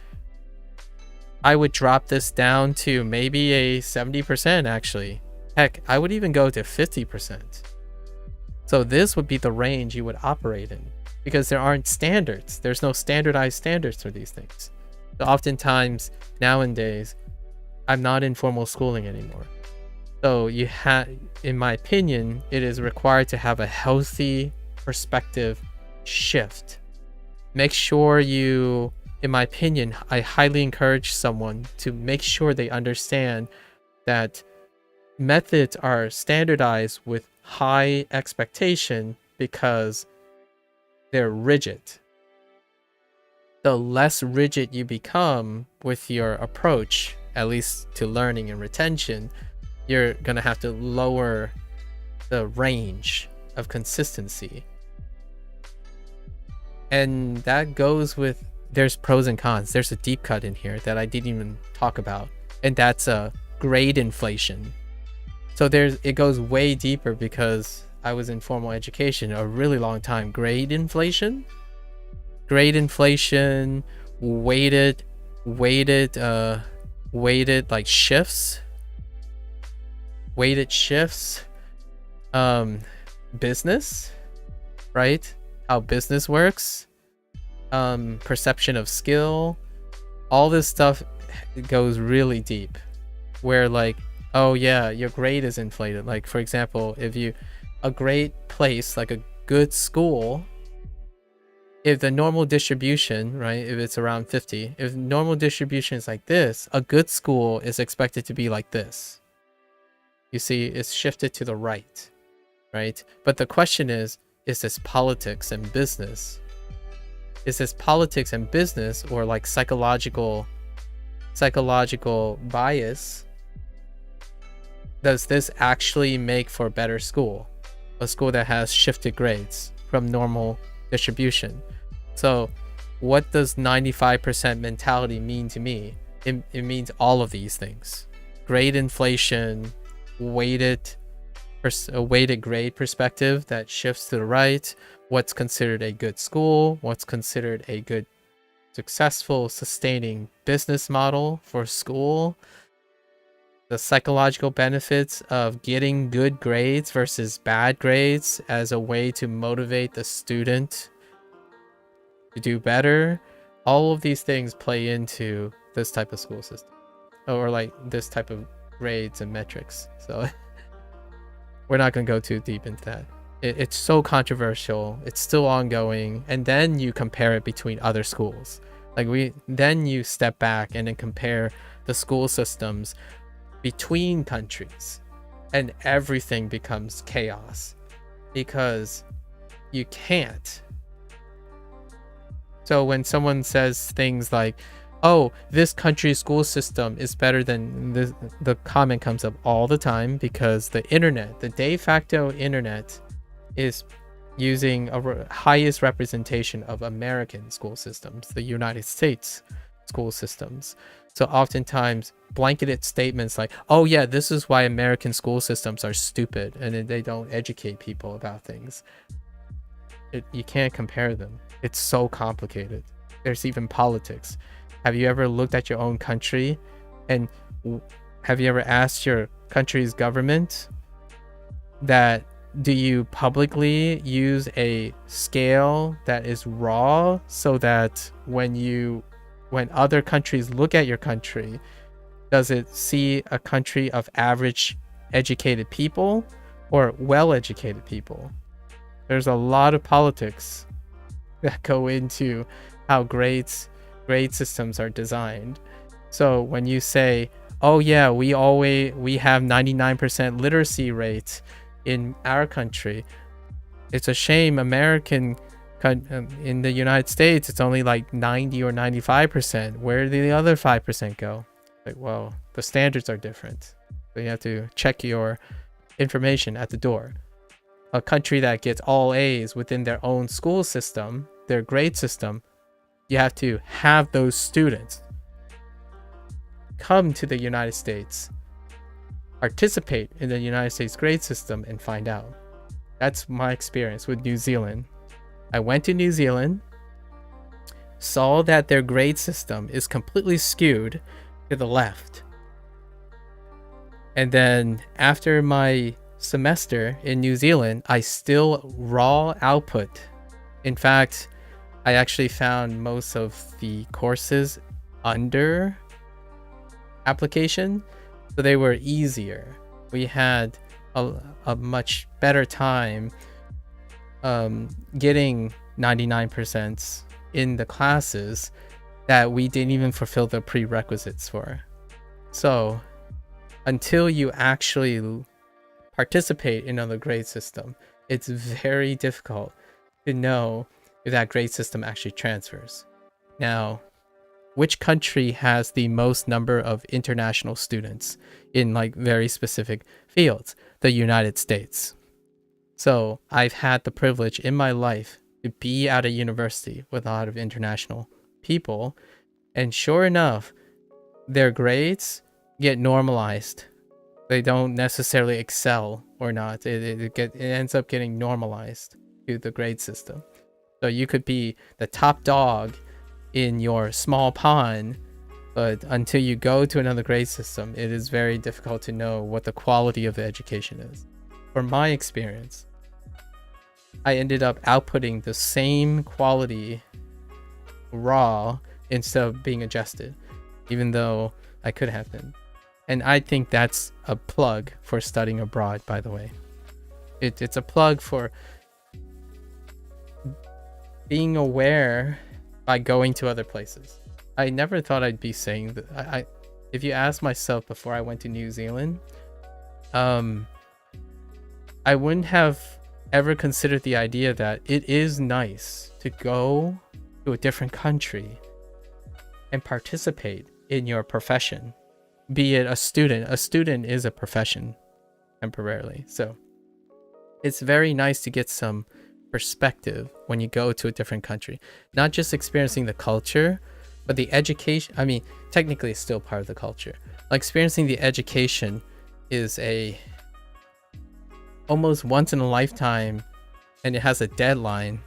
I would drop this down to maybe a 70% actually. Heck, I would even go to 50%. So this would be the range you would operate in, because there aren't standards. There's no standardized standards for these things. So oftentimes nowadays, I'm not in formal schooling anymore. So in my opinion, it is required to have a healthy perspective shift. Make sure in my opinion, I highly encourage someone to make sure they understand that methods are standardized with high expectation because they're rigid. The less rigid you become with your approach, at least to learning and retention, you're going to have to lower the range of consistency. And that goes with, there's pros and cons. There's a deep cut in here that I didn't even talk about, and that's grade inflation. So it goes way deeper because I was in formal education a really long time. Grade inflation, weighted like shifts, business, right? How business works, perception of skill, all this stuff goes really deep, where like, oh yeah, your grade is inflated. Like for example, a great place, like a good school, if the normal distribution, right, if it's around 50, if normal distribution is like this, a good school is expected to be like this. You see, it's shifted to the right, right? But the question is this politics and business? Is this politics and business, or like psychological bias? Does this actually make for a better school? A school that has shifted grades from normal distribution. So what does 95% mentality mean to me? It means all of these things. Grade inflation, a weighted grade perspective that shifts to the right, what's considered a good school, what's considered a good, successful, sustaining business model for school, the psychological benefits of getting good grades versus bad grades as a way to motivate the student to do better. All of these things play into this type of school system, or like this type of grades and metrics. So we're not going to go too deep into that. It's so controversial. It's still ongoing. And then you compare it between other schools. Then you step back and then compare the school systems between countries, and everything becomes chaos because you can't. So when someone says things like, oh, this country's school system is better than this, the comment comes up all the time because the internet, the de facto internet, is using a highest representation of American school systems, the United States school systems. So oftentimes blanketed statements like, oh yeah, this is why American school systems are stupid and they don't educate people about things. You can't compare them. It's so complicated. There's even politics. Have you ever looked at your own country, and have you ever asked your country's government that, do you publicly use a scale that is raw so that when other countries look at your country, does it see a country of average educated people or well-educated people? There's a lot of politics that go into how grade systems are designed. So when you say, oh yeah, we have 99% literacy rate in our country, it's a shame in the United States it's only like 90 or 95%. Where did the other 5% go? Like, well, the standards are different, so you have to check your information at the door. A country that gets all A's within their own school system, their grade system, you have to have those students come to the United States, participate in the United States grade system, and find out. That's my experience with New Zealand. I went to New Zealand, saw that their grade system is completely skewed to the left. And then after my semester in New Zealand, I still raw output. In fact, I actually found most of the courses under application, so they were easier. We had a much better time getting 99% in the classes that we didn't even fulfill the prerequisites for. So until you actually participate in another grade system, it's very difficult to know if that grade system actually transfers. Now, which country has the most number of international students in like very specific fields? The United States. So I've had the privilege in my life to be at a university with a lot of international people, and sure enough, their grades get normalized. They don't necessarily excel or not. It ends up getting normalized to the grade system. So you could be the top dog in your small pond, but until you go to another grade system, it is very difficult to know what the quality of the education is. From my experience, I ended up outputting the same quality raw instead of being adjusted, even though I could have been. And I think that's a plug for studying abroad, by the way. It's a plug for being aware by going to other places. I never thought I'd be saying that. If you ask myself before I went to New Zealand, I wouldn't have ever considered the idea that it is nice to go to a different country and participate in your profession. Be it a student. A student is a profession temporarily. So it's very nice to get some perspective when you go to a different country. Not just experiencing the culture, but the education. I mean, technically it's still part of the culture. Like experiencing the education is a almost once in a lifetime, and it has a deadline,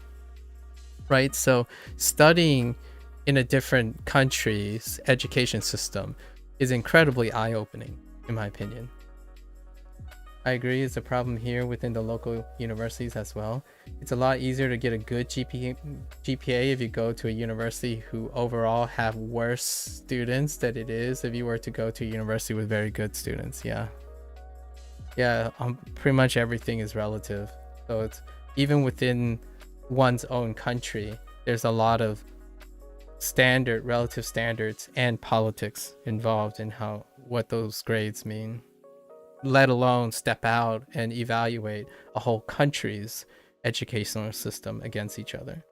right? So studying in a different country's education system is incredibly eye-opening, in my opinion. I agree, it's a problem here within the local universities as well. It's a lot easier to get a good GPA if you go to a university who overall have worse students than it is if you were to go to a university with very good students. Yeah, pretty much everything is relative. So it's even within one's own country, there's a lot of relative standards and politics involved in what those grades mean, let alone step out and evaluate a whole country's educational system against each other.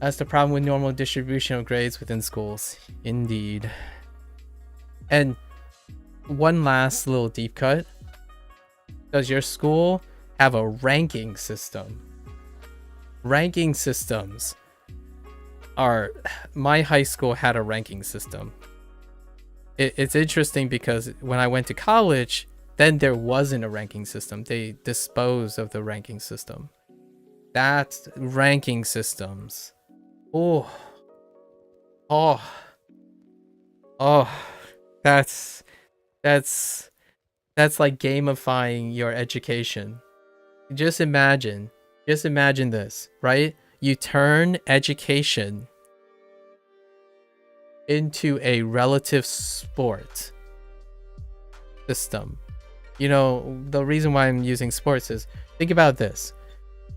That's the problem with normal distribution of grades within schools. Indeed. And one last little deep cut. Does your school have a ranking system? Ranking systems my high school had a ranking system. It's interesting because when I went to college, then there wasn't a ranking system. They disposed of the ranking system. That's ranking systems. Oh, that's like gamifying your education. Just imagine this, right? You turn education into a relative sport system. You know, the reason why I'm using sports is, think about this.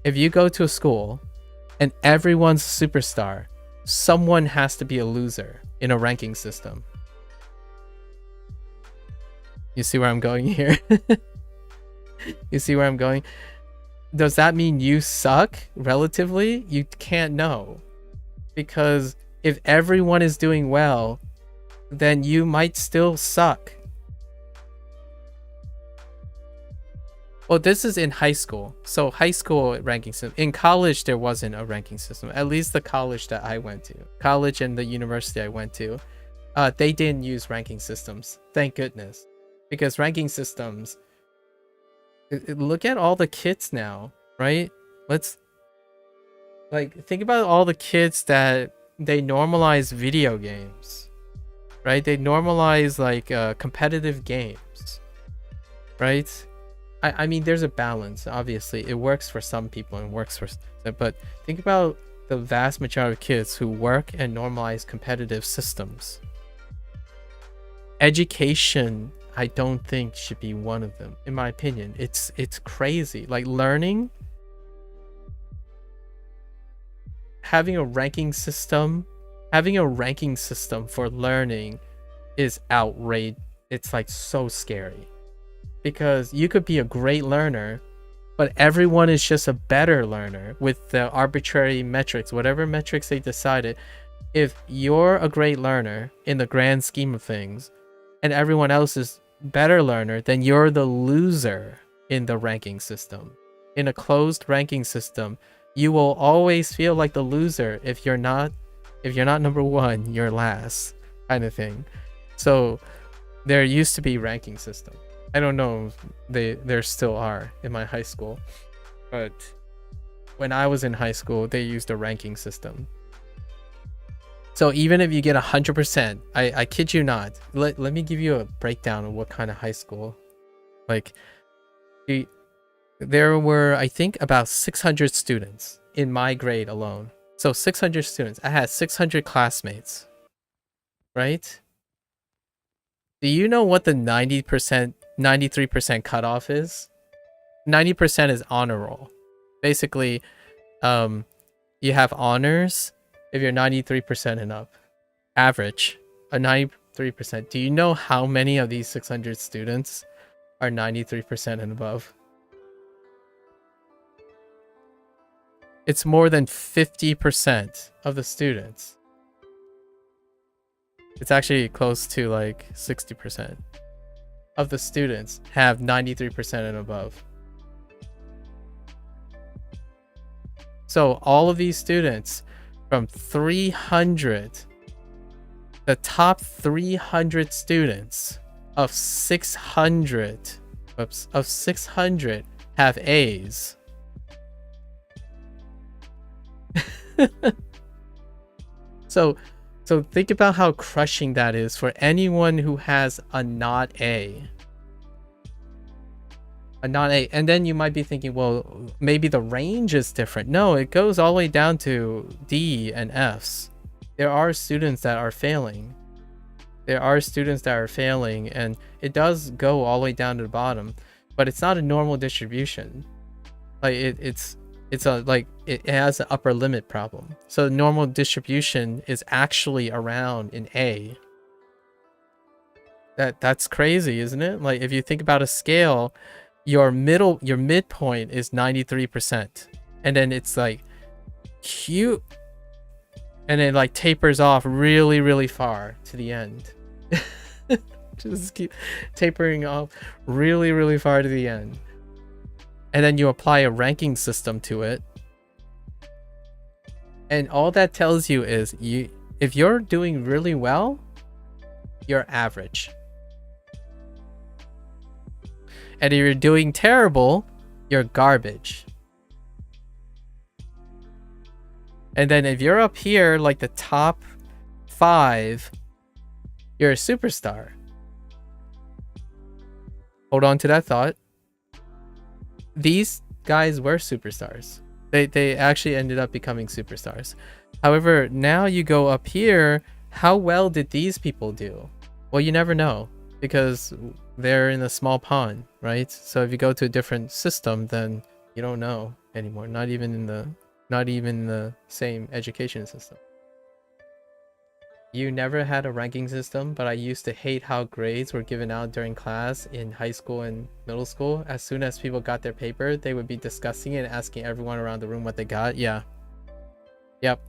If you go to a school and everyone's a superstar, someone has to be a loser in a ranking system. You see where I'm going here? You see where I'm going? Does that mean you suck relatively? You can't know. Because if everyone is doing well, then you might still suck. Well, this is in high school. So high school ranking system. In college, there wasn't a ranking system. At least the college that I went to. College and the university I went to. They didn't use ranking systems. Thank goodness. Because ranking systems... Look at all the kids now, right? Let's... think about all the kids that they normalize video games. Right? They normalize, competitive games. Right? I mean, there's a balance, obviously. It works for some people and works for... But think about the vast majority of kids who work and normalize competitive systems. Education, I don't think, should be one of them, in my opinion. It's crazy. Like, learning... Having a ranking system for learning is outrageous. It's, so scary. because you could be a great learner, but everyone is just a better learner with the arbitrary metrics, whatever metrics they decided. If you're a great learner in the grand scheme of things, and everyone else is better learner, then you're the loser in the ranking system. In a closed ranking system, you will always feel like the loser if you're not number one, you're last, kind of thing. So there used to be ranking system. I don't know if there still are in my high school, but when I was in high school, they used a ranking system. So even if you get 100%, I kid you not. Let me give you a breakdown of what kind of high school. Like, there were, I think, about 600 students in my grade alone. So 600 students. I had 600 classmates, right? Do you know what the 90%, 93% cutoff is? 90% is honor roll. Basically, you have honors if you're 93% and up. Average, a 93%. Do you know how many of these 600 students are 93% and above? It's more than 50% of the students. It's actually close to like 60% of the students have 93% and above. So all of these students from 300, the top 300 students of 600 have A's. So think about how crushing that is for anyone who has a not A. A not A. And then you might be thinking, well, maybe the range is different. No, it goes all the way down to D and F's. There are students that are failing. And it does go all the way down to the bottom, but it's not a normal distribution. Like it has an upper limit problem. So normal distribution is actually around an A. That's crazy, isn't it? Like if you think about a scale, your midpoint is 93%, and then it's like cute, and it like tapers off really, really far to the end. Just keep tapering off really, really far to the end. And then you apply a ranking system to it. And all that tells you is if you're doing really well, you're average. And if you're doing terrible, you're garbage. And then if you're up here, like the top 5, you're a superstar. Hold on to that thought. These guys were superstars. They actually ended up becoming superstars. However, now you go up here, how well did these people do? Well, you never know, because they're in a small pond, right? So if you go to a different system, then you don't know anymore. Not even in the same education system. You never had a ranking system, but I used to hate how grades were given out during class in high school and middle school. As soon as people got their paper, they would be discussing it and asking everyone around the room what they got. Yeah. Yep.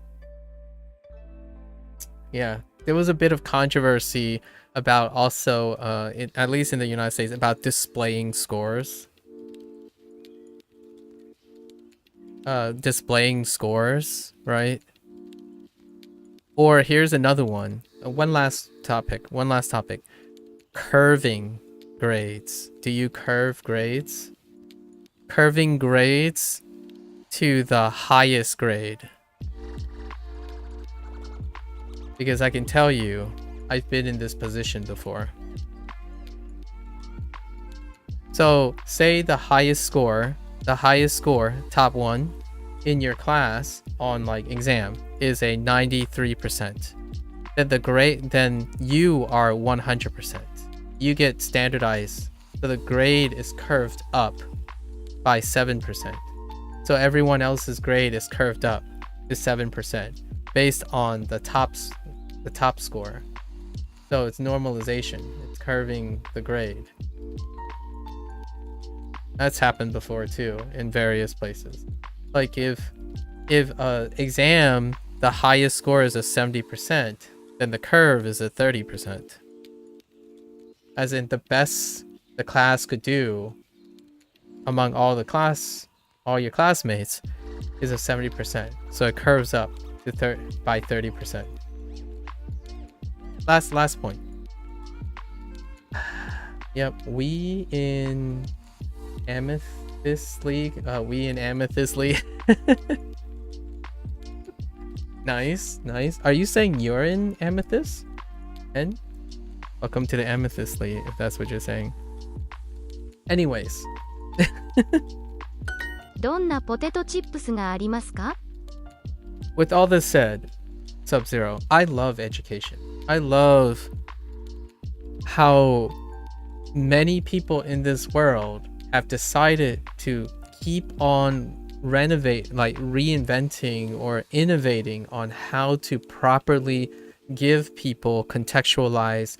Yeah. There was a bit of controversy about also, at least in the United States, about displaying scores. Displaying scores, right? Or here's another one. One last topic. Curving grades. Do you curve grades? Curving grades to the highest grade. Because I can tell you, I've been in this position before. So say the highest score, top 1 in your class on like exam is a 93%. Then you are 100%. You get standardized. So the grade is curved up by 7%. So everyone else's grade is curved up to 7% based on the top score. So it's normalization. It's curving the grade. That's happened before too in various places. Like if exam the highest score is a 70%, then the curve is a 30%. As in the best the class could do among all your classmates is a 70%. So it curves up to by 30%. Last point. Yep, we in Amethyst League. Nice. Are you saying you're in Amethyst? And welcome to the Amethyst League, if that's what you're saying. Anyways. どんなポテトチップスがありますか? With all this said, Sub-Zero, I love education. I love how many people in this world have decided to keep on reinventing or innovating on how to properly give people contextualized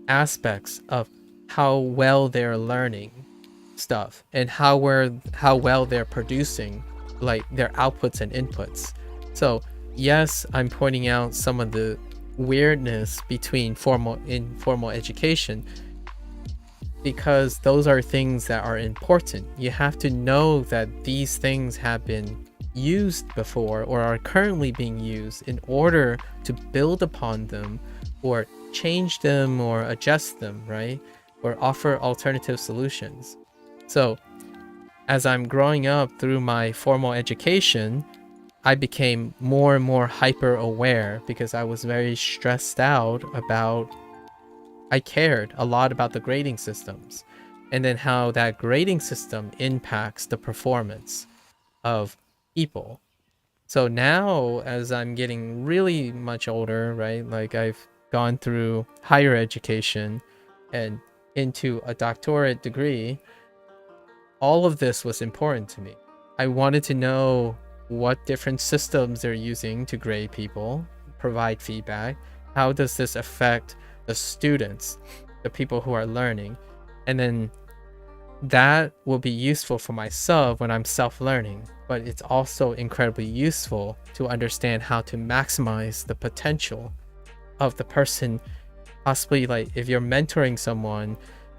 aspects of how well they're learning stuff and how well they're producing like their outputs and inputs. So yes, I'm pointing out some of the weirdness between formal and informal education, because those are things that are important. You have to know that these things have been used before or are currently being used in order to build upon them or change them or adjust them, right? Or offer alternative solutions. So as I'm growing up through my formal education, I became more and more hyper aware because I was very stressed out about, I cared a lot about the grading systems and then how that grading system impacts the performance of people. So now as I'm getting really much older, right? Like I've gone through higher education and into a doctorate degree, all of this was important to me. I wanted to know what different systems they're using to grade people, provide feedback. How does this affect the students, the people who are learning? And then that will be useful for myself when I'm self-learning, but it's also incredibly useful to understand how to maximize the potential of the person. Possibly like if you're mentoring someone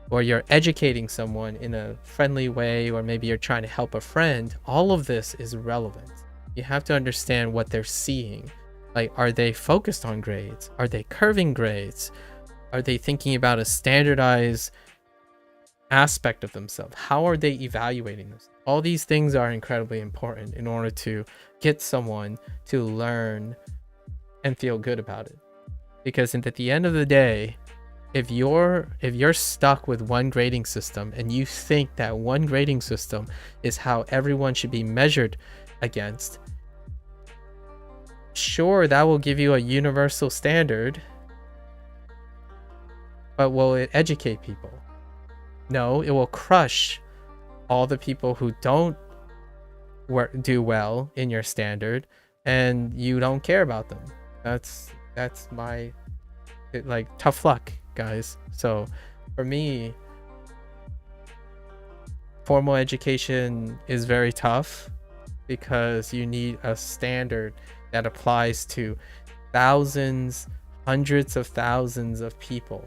or you're educating someone in a friendly way, or maybe you're trying to help a friend, all of this is relevant. You have to understand what they're seeing. Like, are they focused on grades? Are they curving grades? Are they thinking about a standardized aspect of themselves? How are they evaluating this? All these things are incredibly important in order to get someone to learn and feel good about it. Because at the end of the day, if you're stuck with one grading system and you think that one grading system is how everyone should be measured against, sure, that will give you a universal standard, but will it educate people? No, it will crush all the people who don't do well in your standard and you don't care about them. That's my tough luck, guys. So for me, formal education is very tough because you need a standard that applies to thousands, hundreds of thousands of people.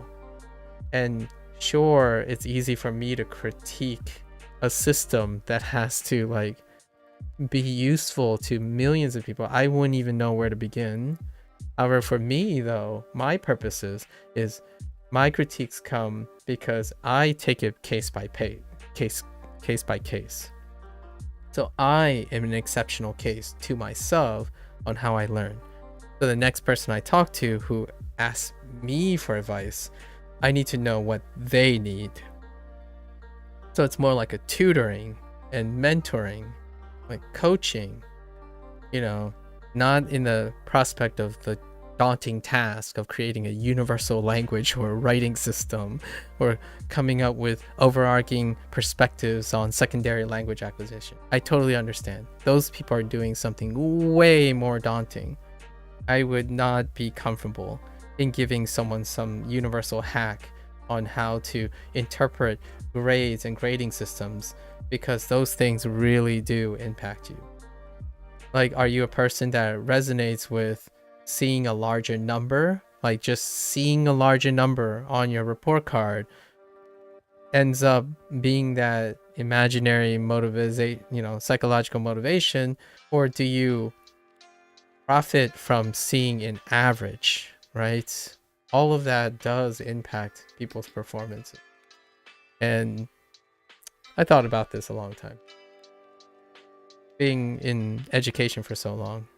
And sure, it's easy for me to critique a system that has to be useful to millions of people. I wouldn't even know where to begin. However, for me though, my purposes is my critiques come because I take it case by case. So I am an exceptional case to myself on how I learn. So the next person I talk to who asks me for advice, I need to know what they need. So it's more like a tutoring and mentoring, like coaching, not in the prospect of the daunting task of creating a universal language or writing system or coming up with overarching perspectives on secondary language acquisition. I totally understand. Those people are doing something way more daunting. I would not be comfortable in giving someone some universal hack on how to interpret grades and grading systems, because those things really do impact you. Like, are you a person that resonates with seeing a larger number? Like, just seeing a larger number on your report card ends up being that imaginary psychological motivation? Or do you profit from seeing an average, right? All of that does impact people's performances. And I thought about this a long time, being in education for so long.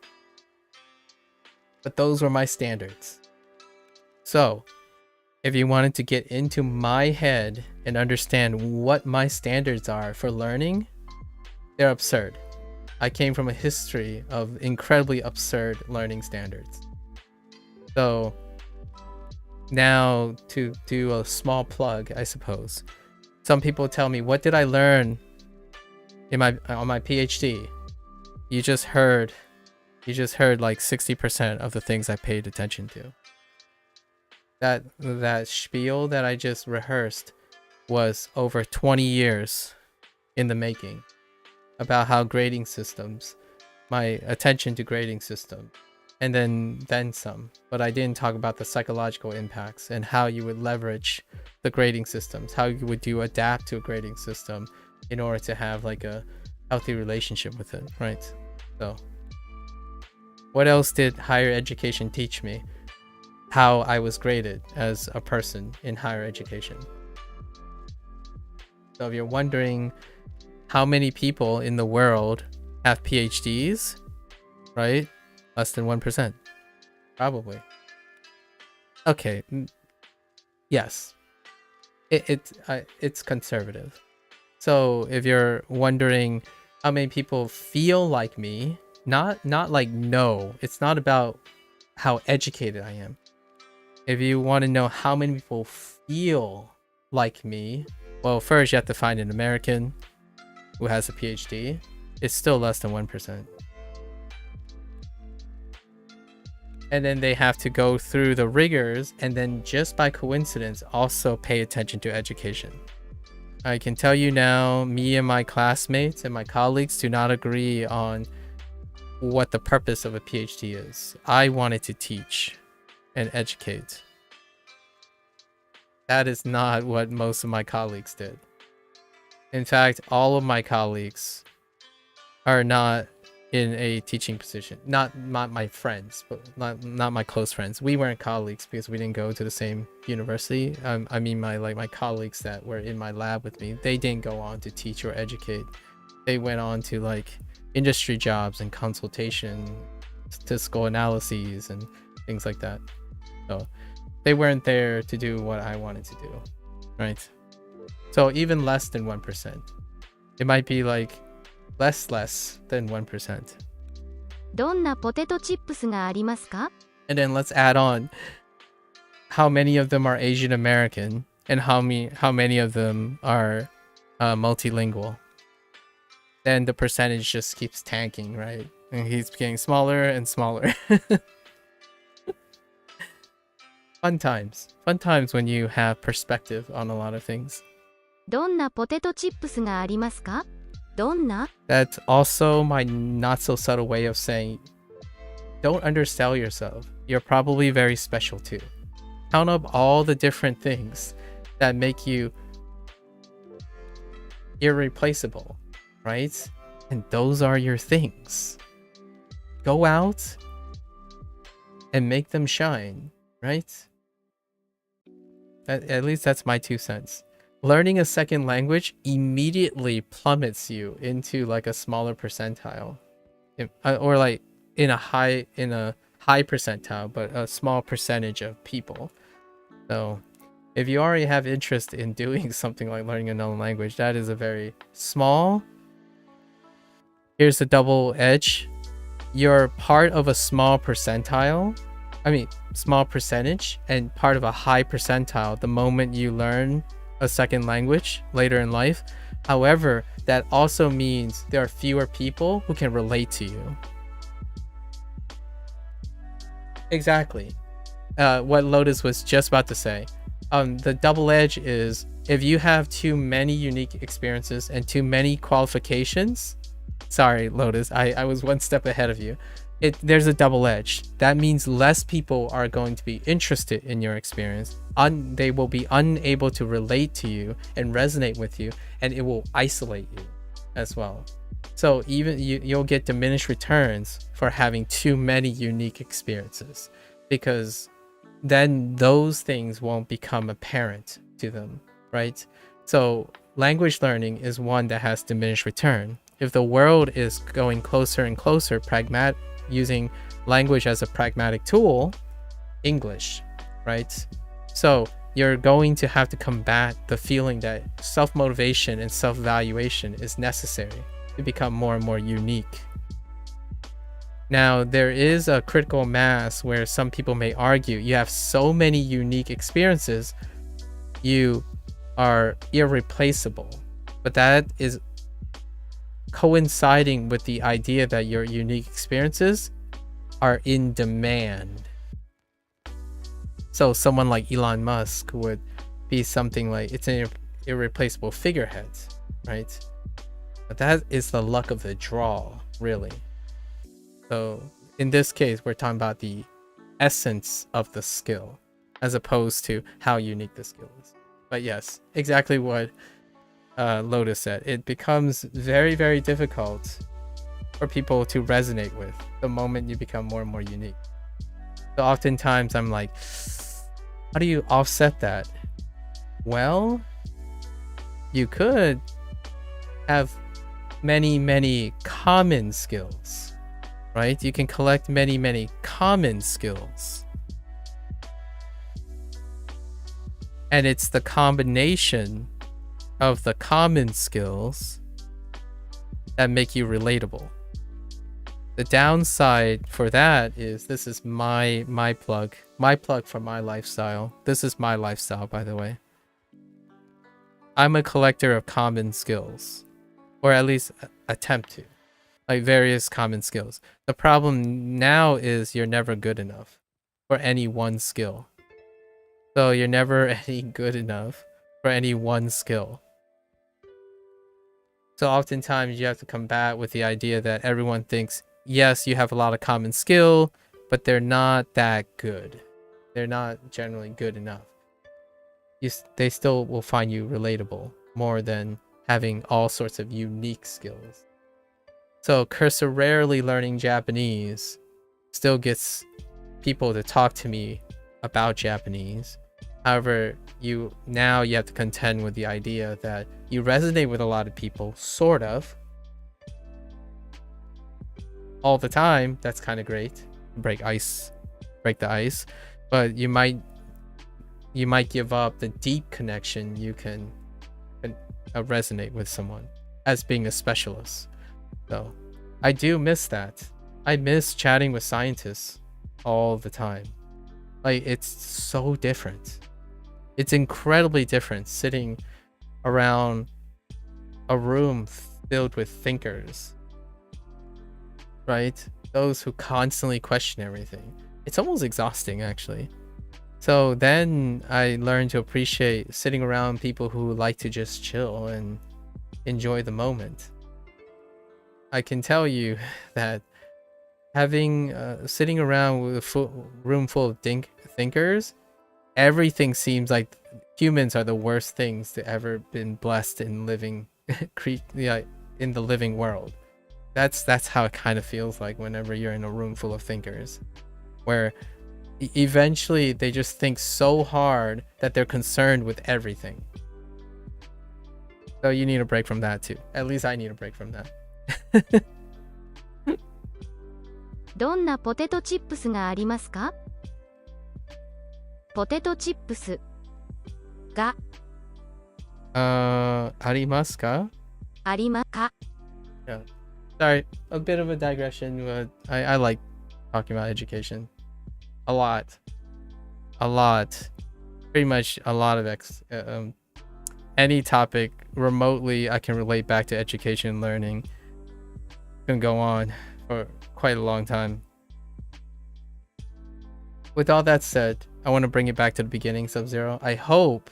But those were my standards. So if you wanted to get into my head and understand what my standards are for learning, they're absurd. I came from a history of incredibly absurd learning standards. So now, to do a small plug, I suppose. Some people tell me, what did I learn on my PhD? You just heard like 60% of the things I paid attention to. That spiel that I just rehearsed was over 20 years in the making, about how grading systems, my attention to grading system, and then some. But I didn't talk about the psychological impacts and how you would leverage the grading systems, how you adapt to a grading system in order to have like a healthy relationship with it, right? So what else did higher education teach me? How I was graded as a person in higher education. So if you're wondering how many people in the world have PhDs, right? Less than 1%, probably. Okay, yes, it's conservative. So if you're wondering how many people feel like me, not like no, it's not about how educated I am. If you want to know how many people feel like me, well, first you have to find an American who has a PhD. It's still less than 1%. And then they have to go through the rigors, and then just by coincidence also pay attention to education. I can tell you now, me and my classmates and my colleagues do not agree on what the purpose of a PhD is. I wanted to teach and educate. That is not what most of my colleagues did. In fact, all of my colleagues are not in a teaching position. Not my friends, but not my close friends. We weren't colleagues because we didn't go to the same university. I mean my colleagues that were in my lab with me, they didn't go on to teach or educate. They went on to like industry jobs and consultation, statistical analyses and things like that. So they weren't there to do what I wanted to do, right? So even less than 1%. It might be like less than 1%. どんなポテトチップスがありますか? And then let's add on how many of them are Asian American and how many of them are multilingual. Then the percentage just keeps tanking, right? And he's getting smaller and smaller. Fun times when you have perspective on a lot of things. どんなポテトチップスがありますか? どんな? That's also my not so subtle way of saying, don't undersell yourself. You're probably very special too. Count up all the different things that make you irreplaceable, right? And those are your things. Go out and make them shine, right? At least that's my 2 cents. Learning a second language immediately plummets you into like a smaller percentile, or like in a high percentile, but a small percentage of people. So if you already have interest in doing something like learning another language, that is a very small. Here's the double edge. You're part of a small percentile. I mean, small percentage and part of a high percentile the moment you learn a second language later in life. However, that also means there are fewer people who can relate to you. Exactly. What Lotus was just about to say. The double edge is if you have too many unique experiences and too many qualifications. Sorry, Lotus, I was one step ahead of you. There's a double edge. That means less people are going to be interested in your experience. They will be unable to relate to you and resonate with you, and it will isolate you as well. So even you'll get diminished returns for having too many unique experiences, because then those things won't become apparent to them, right? So language learning is one that has diminished return. If the world is going closer and closer, using language as a pragmatic tool, English, right? So you're going to have to combat the feeling that self-motivation and self-evaluation is necessary to become more and more unique. Now, there is a critical mass where some people may argue you have so many unique experiences, you are irreplaceable. But that is coinciding with the idea that your unique experiences are in demand. So someone like Elon Musk would be something like, it's an irreplaceable figurehead, right? But that is the luck of the draw, really. So in this case, we're talking about the essence of the skill as opposed to how unique the skill is. But yes, exactly what Lotus said. It becomes very, very difficult for people to resonate with the moment you become more and more unique. So oftentimes I'm like, how do you offset that? Well, you could have many, many common skills, right? You can collect many, many common skills. And it's the combination of the common skills that make you relatable. The downside for that is, this is my plug for my lifestyle. This is my lifestyle, by the way. I'm a collector of common skills, or at least attempt to, like various common skills. The problem now is you're never good enough for any one skill. So you're never any good enough for any one skill. So oftentimes you have to combat with the idea that everyone thinks, yes, you have a lot of common skill, but they're not that good. They're not generally good enough. They still will find you relatable more than having all sorts of unique skills. So cursorily learning Japanese still gets people to talk to me about Japanese. However, you have to contend with the idea that you resonate with a lot of people, sort of, all the time. That's kind of great. Break the ice, but you might give up the deep connection you can resonate with someone as being a specialist. So I do miss that. I miss chatting with scientists all the time. Like, it's so different. It's incredibly different sitting around a room filled with thinkers, right? Those who constantly question everything. It's almost exhausting, actually. So then I learned to appreciate sitting around people who like to just chill and enjoy the moment. I can tell you that having sitting around with a room full of thinkers, everything seems like humans are the worst things to ever been blessed in living in the living world. That's how it kind of feels like whenever you're in a room full of thinkers, where eventually they just think so hard that they're concerned with everything. So you need a break from that too. At least I need a break from that. どんなポテトチップスがありますか？ポテトチップスがありますか？ありますか？ Yeah. Sorry, a bit of a digression, but I like talking about education. A lot. Pretty much a lot of any topic remotely I can relate back to education and learning. Can go on for quite a long time. With all that said, I want to bring it back to the beginning, Sub-Zero. I hope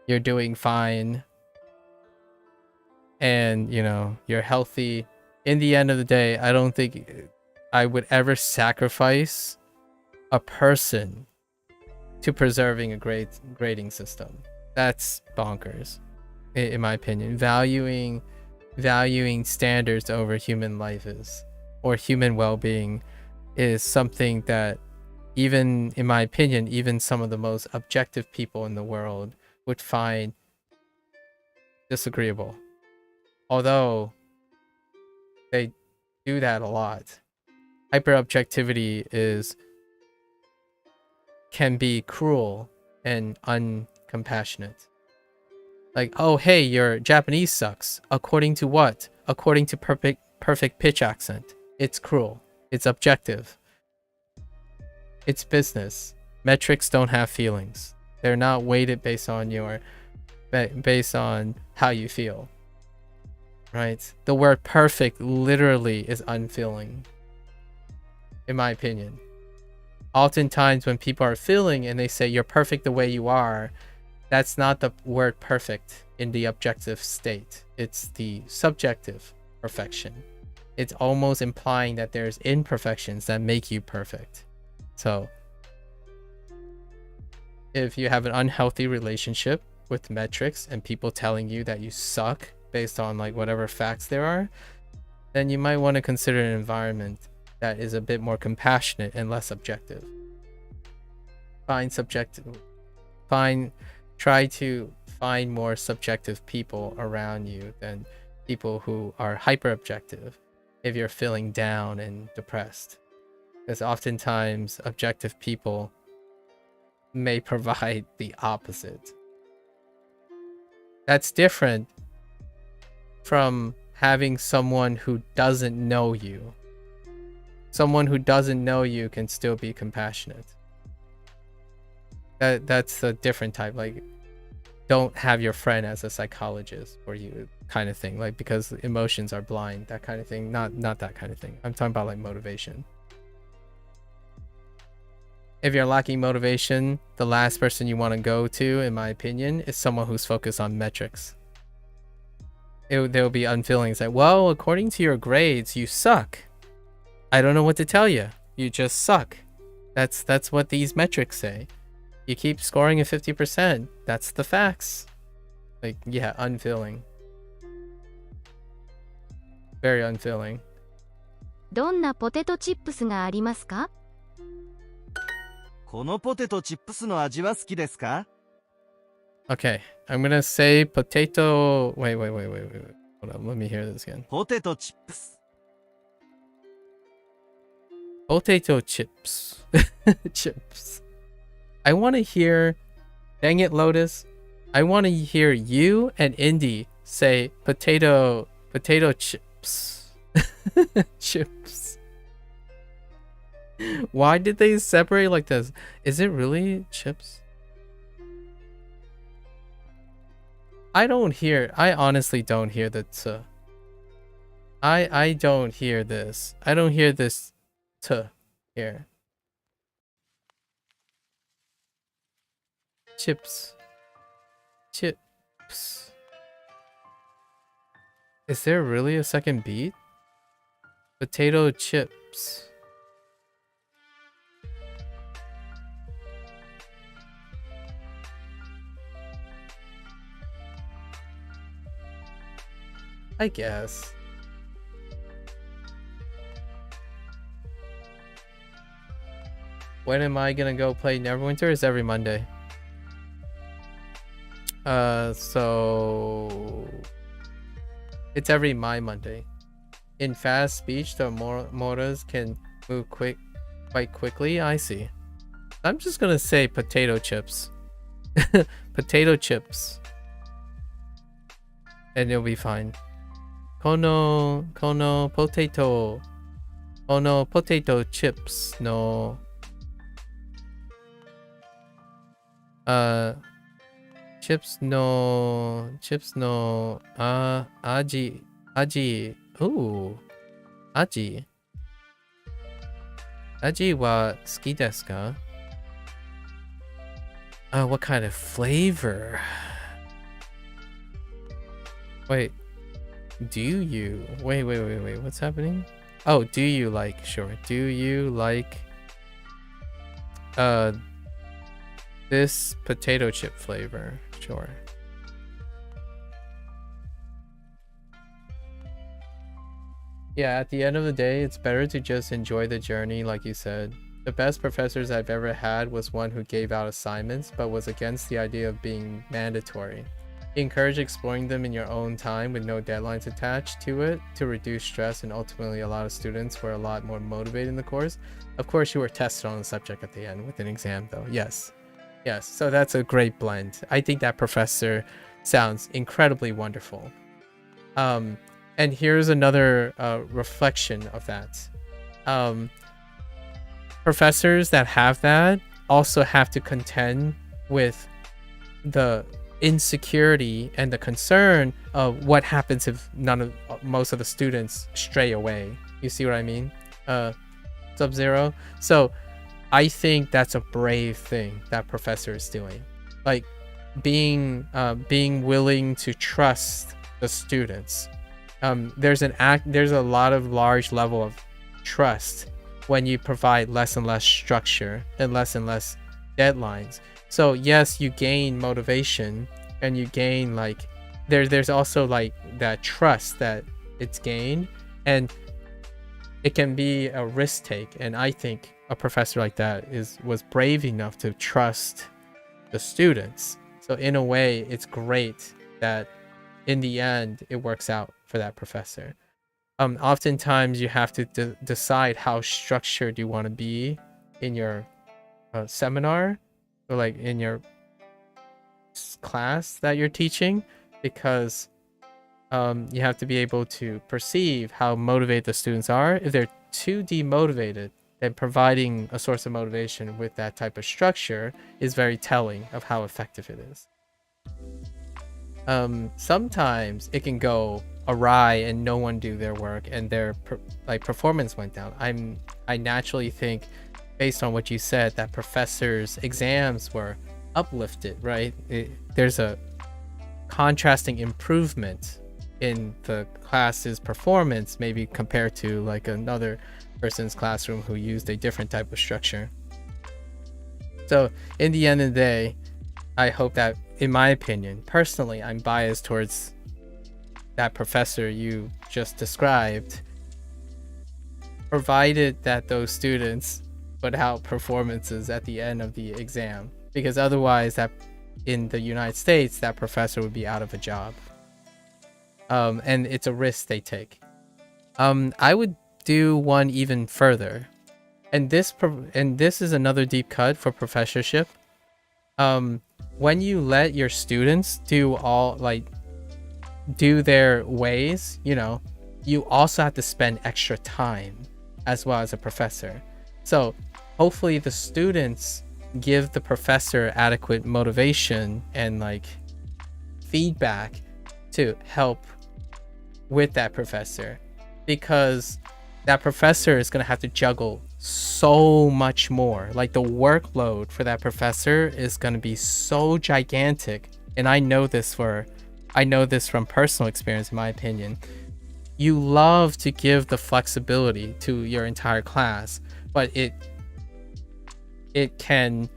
you're doing fine. And, you know, you're healthy. In the end of the day, I don't think I would ever sacrifice a person to preserving a grading system. That's bonkers, in my opinion. Valuing standards over human life or human well-being is something that, even in my opinion, even some of the most objective people in the world would find disagreeable. Although they do that a lot. Hyper-objectivity can be cruel and uncompassionate. Like, oh, hey, your Japanese sucks. According to what? According to perfect pitch accent. It's cruel. It's objective. It's business. Metrics don't have feelings. They're not weighted based on how you feel. Right? The word perfect literally is unfeeling, in my opinion. Oftentimes when people are feeling and they say you're perfect the way you are, that's not the word perfect in the objective state. It's the subjective perfection. It's almost implying that there's imperfections that make you perfect. So if you have an unhealthy relationship with metrics and people telling you that you suck based on like whatever facts there are, then you might want to consider an environment that is a bit more compassionate and less objective. Try to find more subjective people around you than people who are hyper objective if you're feeling down and depressed. Because oftentimes objective people may provide the opposite. That's different from having someone who doesn't know you. Someone who doesn't know you can still be compassionate. That's a different type. Like, don't have your friend as a psychologist for you, kind of thing. Like, because emotions are blind, that kind of thing. Not that kind of thing. I'm talking about like motivation. If you're lacking motivation, the last person you want to go to, in my opinion, is someone who's focused on metrics. They'll be unfeeling. It's like, well, according to your grades, you suck. I don't know what to tell you. You just suck. That's what these metrics say. You keep scoring at 50%. That's the facts. Like, yeah, unfeeling. Very unfeeling. どんなポテトチップスがありますか？このポテトチップスの味は好きですか？ Okay, I'm gonna say potato. Wait. Hold on, let me hear this again. ポテトチップス。 Potato chips. Chips. I want to hear. Dang it, Lotus. I want to hear you and Indy say potato chips. Chips. Why did they separate like this? Is it really chips? I honestly don't hear the t. I don't hear this. I don't hear this t here. Chips. Is there really a second beat? Potato chips. I guess. When am I gonna go play Neverwinter? It's every Monday. So it's every Monday. In fast speech, the moras can move quite quickly. I see. I'm just gonna say potato chips. Potato chips. And it'll be fine. Kono potato. Kono potato chips no. Chips no aji. Ooh, aji wa suki desu ka? What kind of flavor? Wait. Do you? Wait. What's happening? Oh, do you like? Sure. Do you like this potato chip flavor? Sure. Yeah, at the end of the day, it's better to just enjoy the journey, like you said. The best professors I've ever had was one who gave out assignments, but was against the idea of being mandatory. He encouraged exploring them in your own time with no deadlines attached to it to reduce stress, and ultimately a lot of students were a lot more motivated in the course. Of course, you were tested on the subject at the end with an exam though. Yes. So that's a great blend. I think that professor sounds incredibly wonderful. And here's another reflection of that. Professors that have that also have to contend with the insecurity and the concern of what happens if most of the students stray away. You see what I mean? Sub-Zero. So I think that's a brave thing that professor is doing, like being willing to trust the students. There's a lot of large level of trust when you provide less and less structure and less deadlines. So yes, you gain motivation and you gain like there's also like that trust that it's gained, and it can be a risk take. And I think a professor like that was brave enough to trust the students. So in a way, it's great that in the end it works out for that professor. Oftentimes you have to decide how structured you want to be in your seminar, or like in your class that you're teaching, because you have to be able to perceive how motivated the students are. If they're too demotivated, then providing a source of motivation with that type of structure is very telling of how effective it is. Sometimes it can go awry and no one do their work and their performance went down. I naturally think, based on what you said, that professors' exams were uplifted, right? There's a contrasting improvement in the class's performance, maybe compared to like another person's classroom who used a different type of structure. So in the end of the day, I hope that, in my opinion, personally, I'm biased towards that professor you just described, provided that those students put out performances at the end of the exam, because otherwise that in the United States, that professor would be out of a job. And it's a risk they take. I would do one even further, and this is another deep cut for professorship. When you let your students do their ways, you also have to spend extra time as well as a professor. So hopefully the students give the professor adequate motivation and like feedback to help with that professor, because that professor is going to have to juggle so much more. Like the workload for that professor is going to be so gigantic. And I know this from personal experience, in my opinion. You love to give the flexibility to your entire class, but it can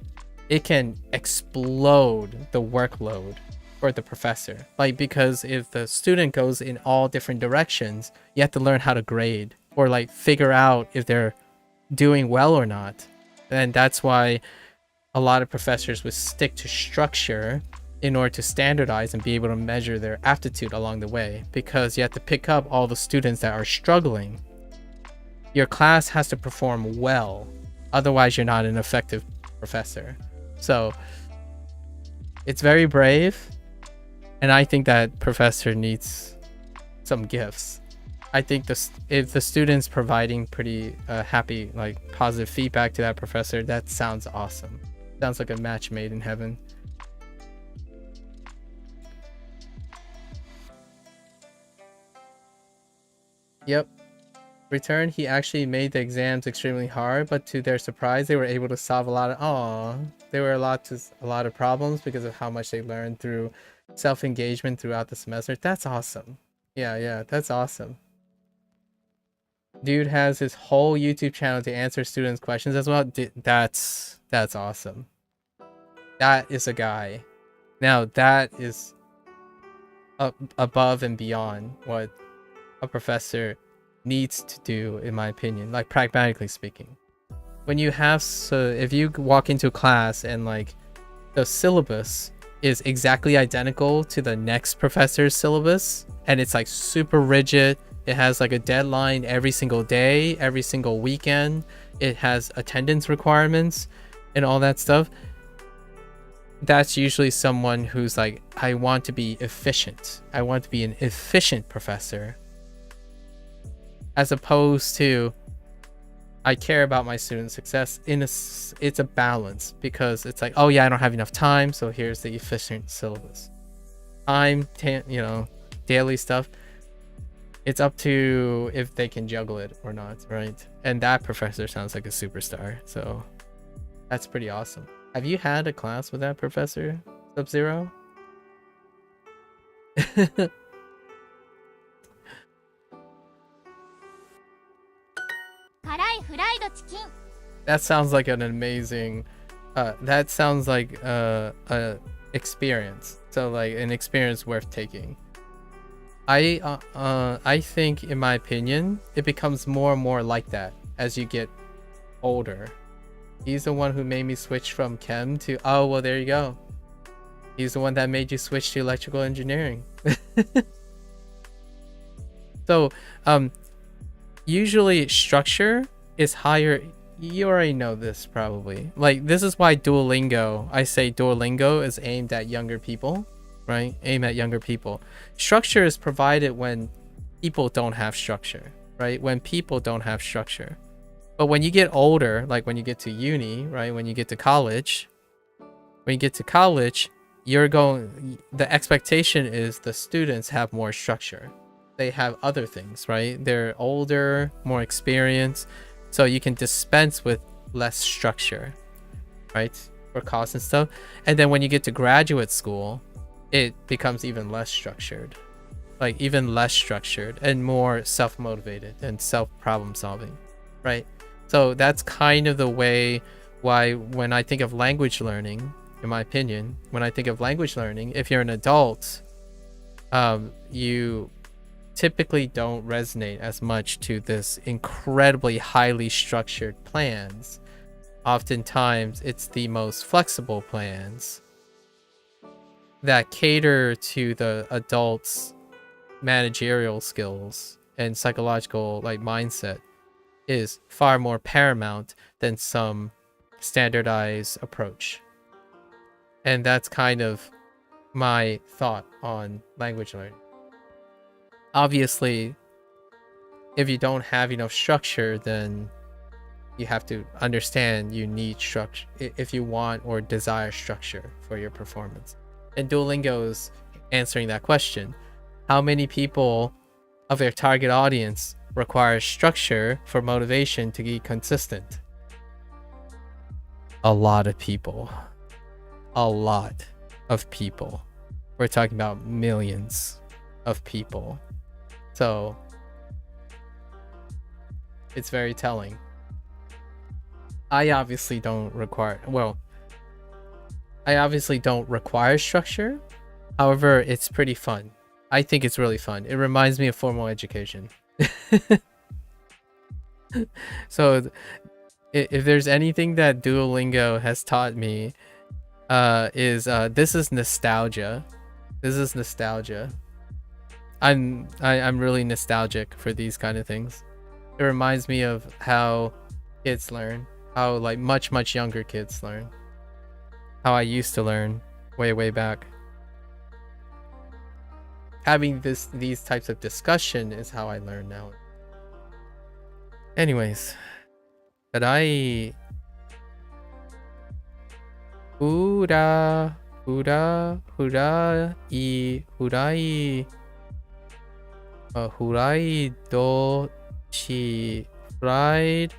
explode the workload for the professor. Like, because if the student goes in all different directions, you have to learn how to grade or like figure out if they're doing well or not. And that's why a lot of professors would stick to structure in order to standardize and be able to measure their aptitude along the way, because you have to pick up all the students that are struggling. Your class has to perform well, otherwise you're not an effective professor. So it's very brave, and I think that professor needs some gifts. I think if the student's providing pretty happy, like positive feedback to that professor, that sounds awesome. Sounds like a match made in heaven. Yep. return, he actually made the exams extremely hard, but to their surprise, they were able to solve a lot of there were a lot of problems because of how much they learned through self-engagement throughout the semester. That's awesome. Yeah, that's awesome. Dude has his whole YouTube channel to answer students' questions as well. That's awesome. That is a guy. Now that is above and beyond what a professor needs to do, in my opinion, like pragmatically speaking. When you have, if you walk into a class and like the syllabus is exactly identical to the next professor's syllabus, and it's like super rigid, it has like a deadline every single day, every single weekend, it has attendance requirements and all that stuff, that's usually someone who's like, I want to be efficient. I want to be an efficient professor. As opposed to, I care about my students' success. It's a balance, because it's like, oh yeah, I don't have enough time, so here's the efficient syllabus. Time, daily stuff. It's up to if they can juggle it or not, right? And that professor sounds like a superstar, so that's pretty awesome. Have you had a class with that professor, Sub-Zero? That sounds like an amazing that sounds like a experience. So like an experience worth taking. I think, in my opinion, it becomes more and more like that as you get older. He's the one who made me switch from chem to, oh well, there you go. He's the one that made you switch to electrical engineering. So usually structure is higher. You already know this probably. Like, this is why Duolingo, I say Duolingo is aimed at younger people, right? Aim at younger people. Structure is provided when people don't have structure, right? When people don't have structure. But when you get older, like when you get to uni, right? When you get to college, the expectation is the students have more structure. They have other things, right? They're older, more experienced, so you can dispense with less structure, right? For costs and stuff. And then when you get to graduate school, it becomes even less structured, like even less structured and more self-motivated and self-problem solving, right? So that's kind of the way why when I think of language learning, in my opinion, when I think of language learning, if you're an adult, you typically don't resonate as much to this incredibly highly structured plans. Oftentimes, it's the most flexible plans that cater to the adult's managerial skills and psychological mindset is far more paramount than some standardized approach. And that's kind of my thought on language learning. Obviously, if you don't have enough structure, then you have to understand you need structure if you want or desire structure for your performance. And Duolingo is answering that question. How many people of their target audience require structure for motivation to be consistent? A lot of people. A lot of people. We're talking about millions of people. So it's very telling. I obviously don't require structure. However, it's pretty fun. I think it's really fun. It reminds me of formal education. So if there's anything that Duolingo has taught me, this is nostalgia. This is nostalgia. I'm really nostalgic for these kind of things. It reminds me of how kids learn, how much younger kids learn, how I used to learn way back. Having these types of discussion is how I learn now. Anyways, but I hurai do fried,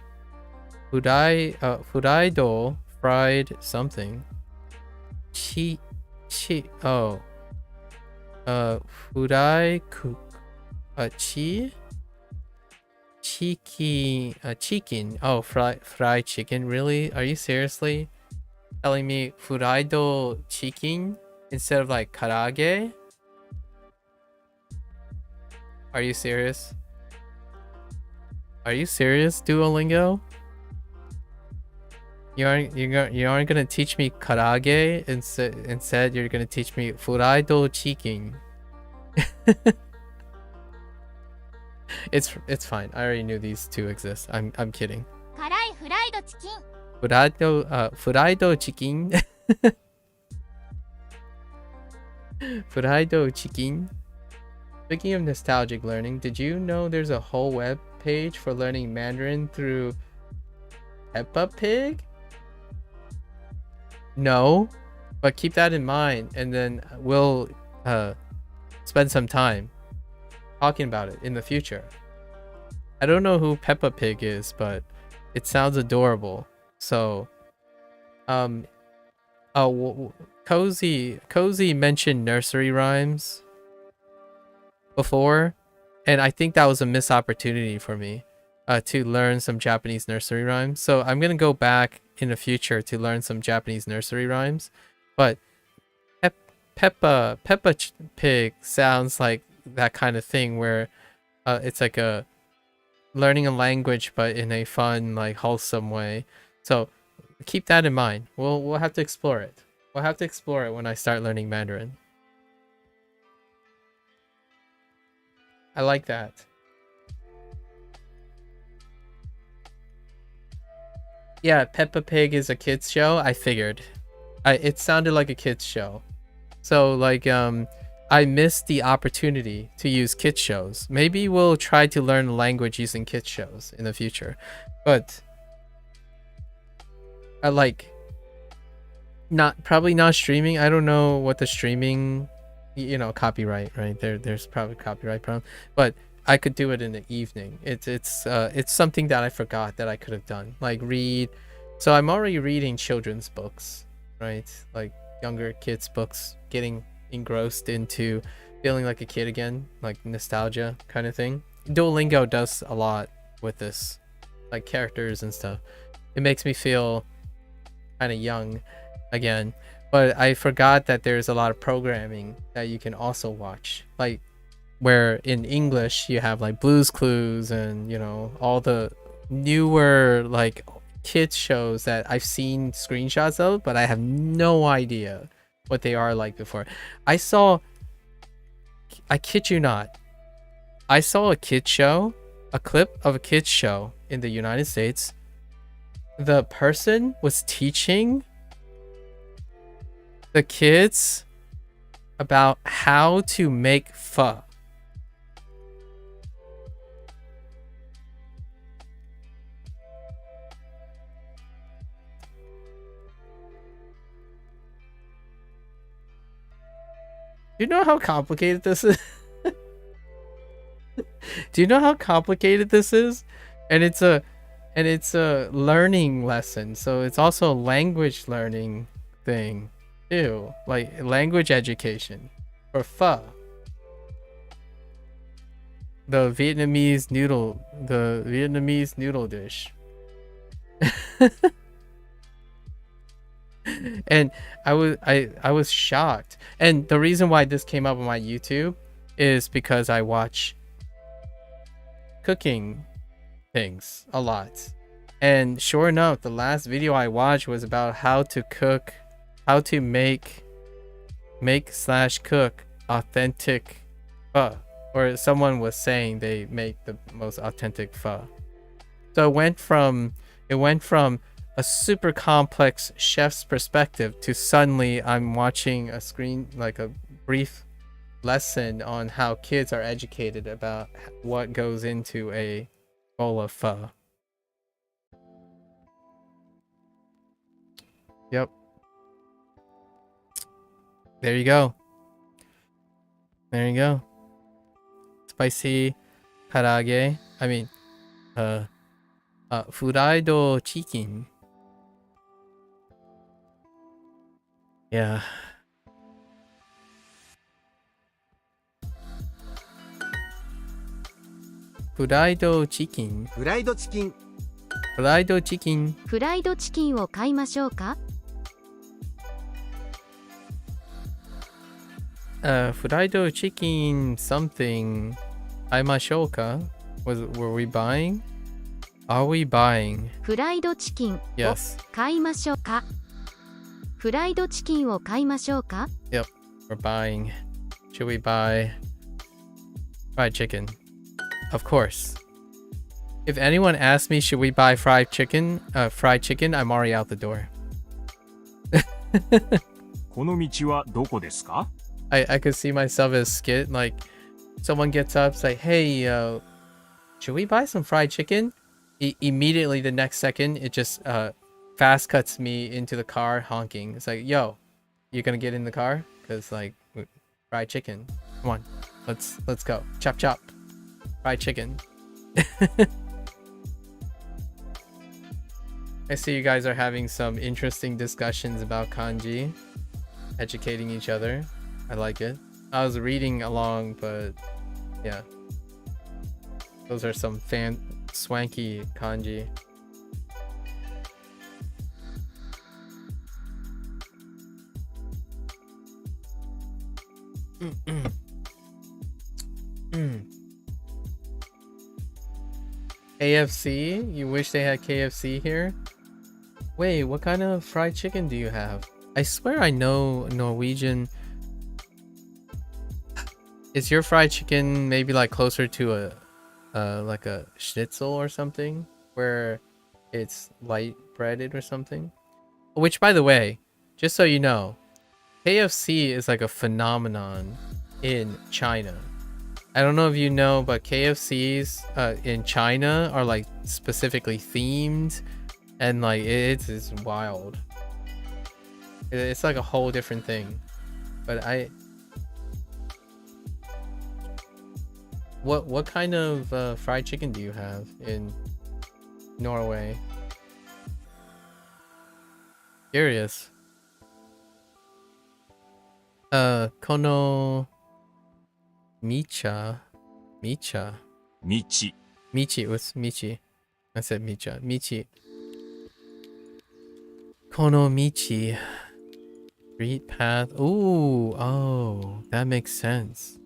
furaido, fried something. Oh, furai cook, chicken. Oh, fried chicken. Really? Are you seriously telling me furaido chicken instead of like karage? Are you serious? Are you serious, Duolingo? You aren't gonna teach me karage instead you're gonna teach me furaido chicken. It's fine. I already knew these two exist. I'm kidding. 辛いフライドチキン Furaido chicken. Furaido chicken. Speaking of nostalgic learning, did you know there's a whole web page for learning Mandarin through Peppa Pig? No, but keep that in mind, and then we'll spend some time talking about it in the future. I don't know who Peppa Pig is, but it sounds adorable. So, Cozy mentioned nursery rhymes before, and I think that was a missed opportunity for me to learn some Japanese nursery rhymes. So I'm gonna go back in the future to learn some Japanese nursery rhymes. But Peppa Pig sounds like that kind of thing where it's like a learning a language but in a fun, like wholesome way. So keep that in mind. We'll have to explore it. We'll have to explore it when I start learning Mandarin. I like that. Yeah, Peppa Pig is a kids show. I figured. It sounded like a kids show. So like I missed the opportunity to use kids shows. Maybe we'll try to learn a language using kids shows in the future. But I like probably not streaming. I don't know what the streaming, copyright, right? There's probably copyright problem. But I could do it in the evening. It's something that I forgot that I could have done. Like read. So I'm already reading children's books, right? Like younger kids' books, getting engrossed into feeling like a kid again, like nostalgia kind of thing. Duolingo does a lot with this, like characters and stuff. It makes me feel kind of young again. But I forgot that there's a lot of programming that you can also watch, like where in English you have like Blue's Clues and all the newer like kids shows that I've seen screenshots of, but I have no idea what they are like before. I kid you not, I saw a kid show, a clip of a kid show in the United States. The person was teaching the kids about how to make pho. Do you know how complicated this is? Do you know how complicated this is? And it's a learning lesson, so it's also a language learning thing too, like language education for pho, the Vietnamese noodle dish. And I was shocked. And the reason why this came up on my YouTube is because I watch cooking things a lot. And sure enough, the last video I watched was about how to make/cook authentic pho. Or someone was saying they make the most authentic pho. So it went from a super complex chef's perspective to suddenly I'm watching a brief lesson on how kids are educated about what goes into a bowl of pho. Yep. There you go. There you go. Spicy karage. I mean, Furaido chicken. Yeah. Furaido chicken. フライドチキン。 Furaido chicken. フライドチキンを買いましょうか？ Furaido chicken something. Aimashouka? Were we buying? Are we buying? フライドチキンを Yes. 買いましょうか？フライドチキンを買いましょうか？ Yep. We're buying. Should we buy fried chicken? Of course. If anyone asks me, should we buy fried chicken? I'm already out the door. この道はどこですか？ I could see myself as skit, like someone gets up, it's like, hey, should we buy some fried chicken? Immediately the next second, it just fast cuts me into the car honking. It's like, yo, you gonna get in the car? Cause like fried chicken. Come on, let's go. Chop chop. Fried chicken. I see you guys are having some interesting discussions about kanji, educating each other. I like it. I was reading along, but yeah. Those are some swanky kanji. KFC? You wish they had KFC here? Wait, what kind of fried chicken do you have? I swear I know Norwegian. Is your fried chicken maybe like closer to like a schnitzel or something, where it's light breaded or something? Which, by the way, just so you know, KFC is like a phenomenon in China. I don't know if you know, but KFCs in China are like specifically themed, and like it's wild. It's like a whole different thing. But what kind of fried chicken do you have in Norway? Curious. Kono Micha.道。 Michi. What's Michi? I said Micha. Michi. Kono Michi. Street path. Ooh. Oh, that makes sense.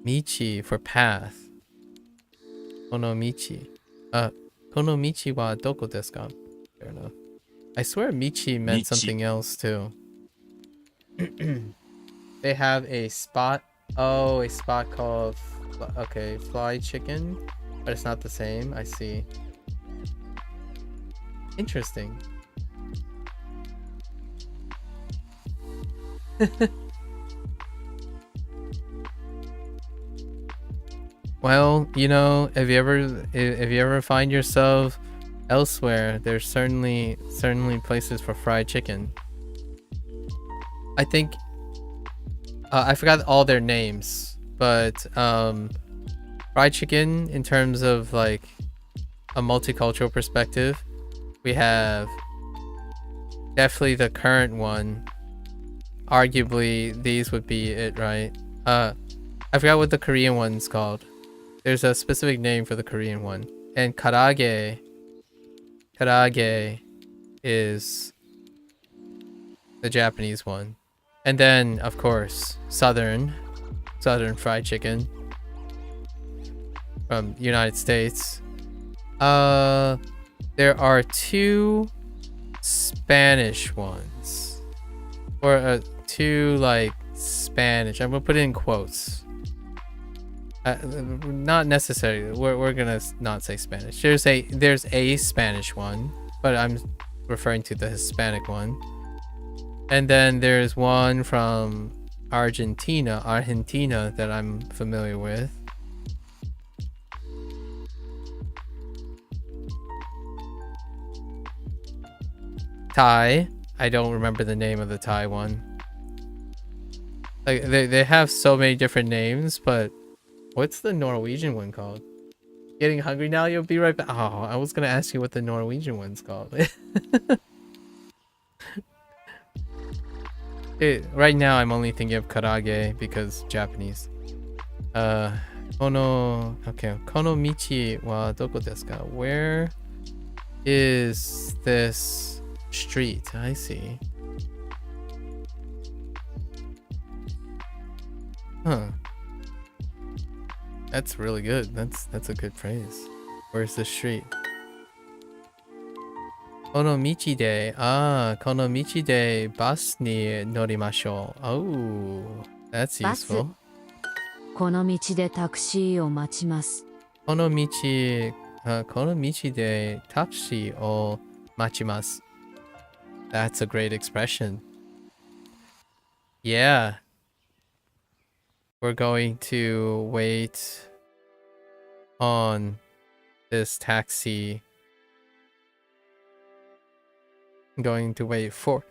Michi for path. Kono Michi. Kono Michi wa doko desu ka? Fair enough. I swear Michi meant Michi. something else too. They have a spot. Oh, a spot called fly chicken, but it's not the same. I see. Interesting. Well, you know, if you ever find yourself elsewhere, there's certainly places for fried chicken. I think I forgot all their names, but fried chicken, in terms of like a multicultural perspective, we have definitely the current one. Arguably, these would be it, right? I forgot what the Korean one's called. There's a specific name for the Korean one. And karage is the Japanese one. And then, of course, Southern fried chicken from United States. There are two Spanish ones, or two like Spanish. I'm gonna put it in quotes. Not necessarily. We're gonna not say Spanish. There's a Spanish one, but I'm referring to the Hispanic one. And then there's one from Argentina that I'm familiar with. Thai. I don't remember the name of the Thai one. Like they have so many different names, but what's the Norwegian one called? Getting hungry now? You'll be right back. Oh, I was gonna ask you what the Norwegian one's called. Right now, I'm only thinking of karage because Japanese. Okay. Kono michi wa doko desu ka? Where is this street? I see. Huh. That's really good. That's a good phrase. Where's the street? Kono michi de bus ni norimashou. Oh, that's useful. この道でタクシーを待ちます。この道でタクシーを待ちます. That's a great expression. Yeah. We're going to wait on this taxi. I'm going to wait for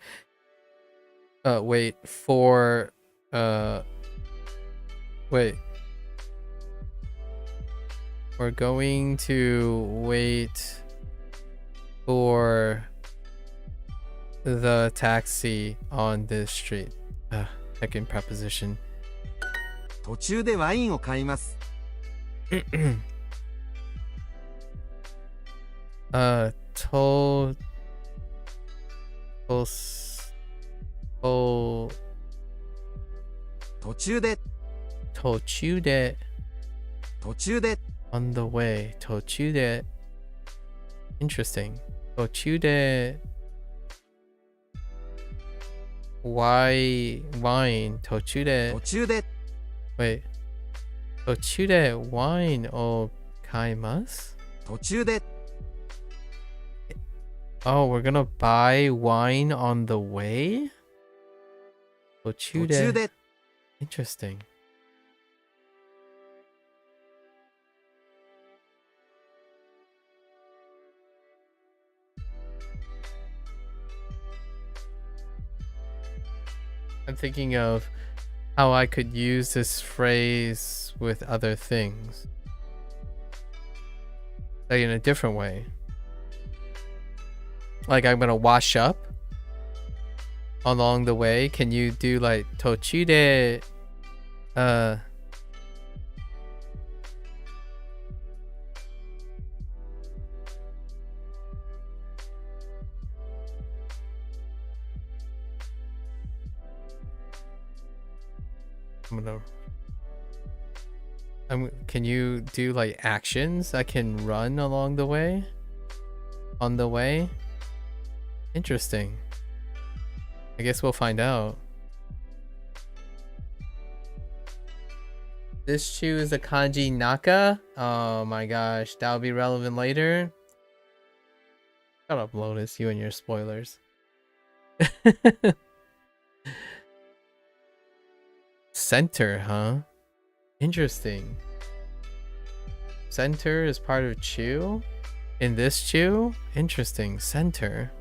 We're going to wait for the taxi on this street. Second preposition. 途中でワインを買います。途中で on the way 途中で interesting 途中で wine 途中で wait 途中で wine を買います。途中で Oh, we're gonna buy wine on the way? 途中で Interesting. I'm thinking of how I could use this phrase with other things. Like in a different way. Like I'm gonna wash up along the way. Can you do like 途中で can you do like actions I can run along the way? On the way? Interesting. I guess we'll find out. This shoe is a kanji naka? Oh my gosh, that'll be relevant later. Shut up, Lotus, you and your spoilers. Center, huh? Interesting. Center is part of chew? In this chew? Interesting. Center.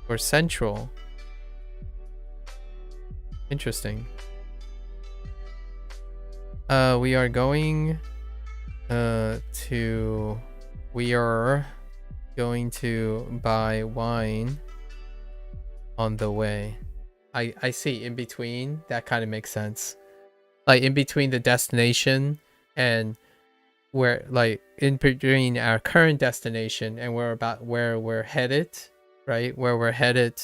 Or central. Interesting. We are going to buy wine on the way. I see. In between, that kind of makes sense. Like in between the destination and where, like in between our current destination and where we're headed, right? Where we're headed,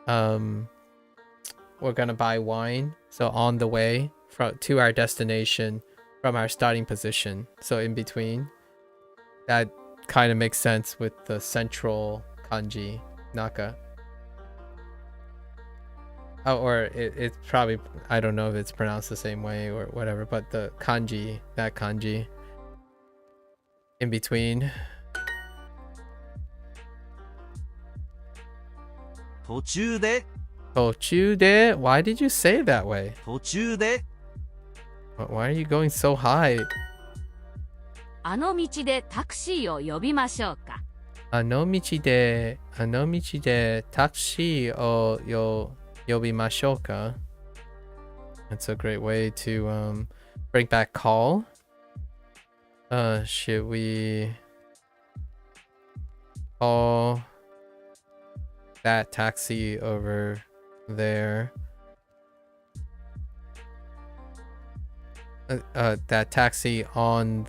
we're gonna buy wine. So on the way to our destination from our starting position. So in between, that kind of makes sense with the central kanji naka. Oh, or it's probably, I don't know if it's pronounced the same way or whatever, but the kanji, that kanji in between. 途中で Why did you say it that way? 途中で Why are you going so high? あの道でタクシーを呼びましょうか。あの道でタクシーを呼びましょうか? That's a great way to Bring back call. Should we call that taxi over there? That taxi on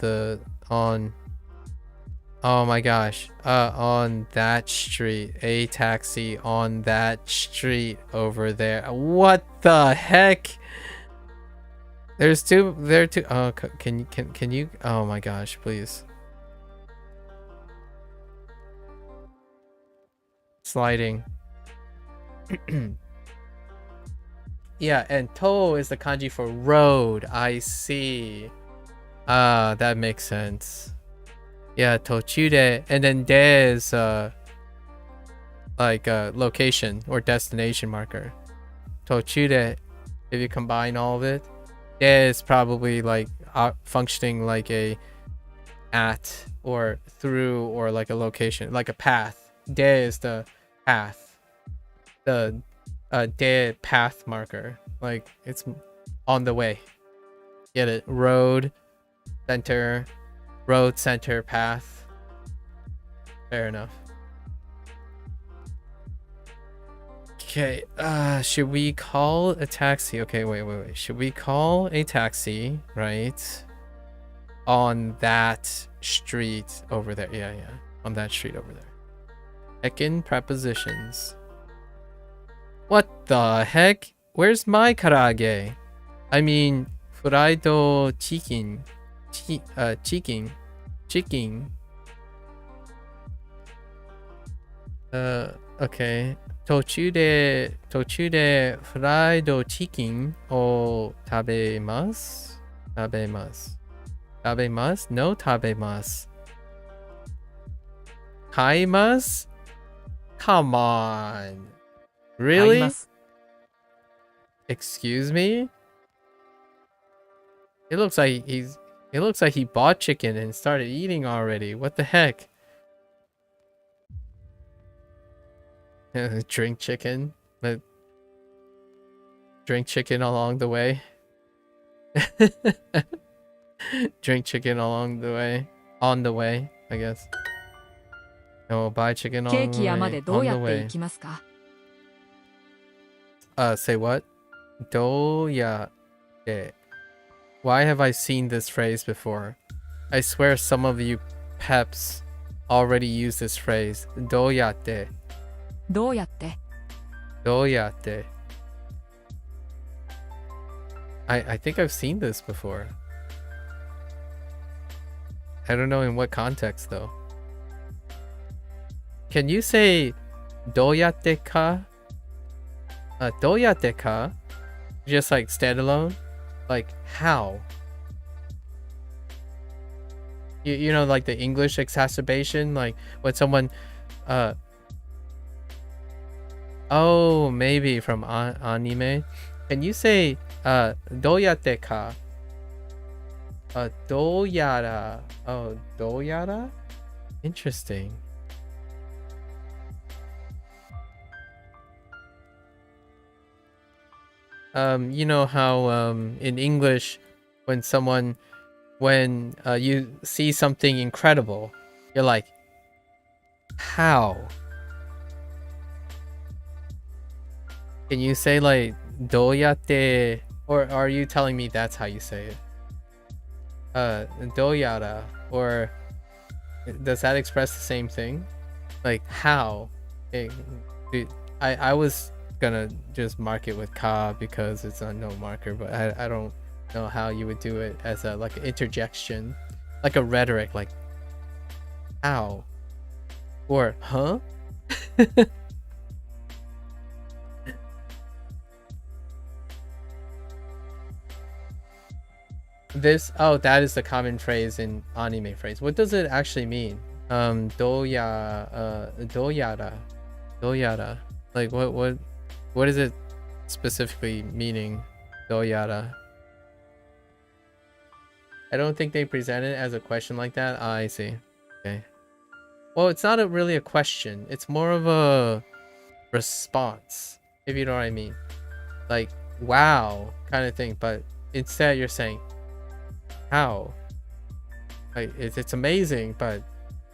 oh my gosh, on that street. A taxi on that street over there. What the heck? There are two. Oh, can you? Oh my gosh, please. Sliding. Yeah, and to is the kanji for road. I see. Ah, that makes sense. Yeah, tochude, and then de is like a location or destination marker. Tochude, if you combine all of it, de is probably like functioning like a at or through or like a location, like a path. De is the path. The de path marker, like it's on the way. Get it? Road center path. Fair enough. Okay, should we call a taxi? Okay, wait. Should we call a taxi, right? On that street over there. Yeah. On that street over there. Heckin' prepositions. What the heck? Where's my karage? I mean, fried chicken. Chicken. Okay. 途中で fried chicken を食べます No, 食べます 買います Come on. Really? Excuse me? It looks like he bought chicken and started eating already. What the heck? Drink chicken, but drink chicken along the way. Drink chicken along the way. On the way, I guess. No, buy chicken on the way. Say what? Doyate. Why have I seen this phrase before? I swear some of you peps already use this phrase. Doyate. どうやって I think I've seen this before. I don't know in what context though. Can you say どうやってか? どうやってか? Just like standalone? Like how? You know, like the English exacerbation, like when someone oh, maybe from anime. Can you say どうやってか? どうやら. Oh, どうやら? Interesting. You know how in English when you see something incredible, you're like, how? Can you say like どうやって or are you telling me that's how you say it? どうやら or does that express the same thing? Like how? Dude, I was gonna just mark it with ka because it's a no marker, but I don't know how you would do it as a like an interjection, like a rhetoric, like how or huh. That is the common phrase in anime phrase. What does it actually mean? どうやら like what is it specifically meaning? どうやら I don't think they present it as a question like that. I see. Okay. Well, it's not really a question. It's more of a response, if you know what I mean. Like, wow, kind of thing. But instead, you're saying, How? Like, it's amazing, but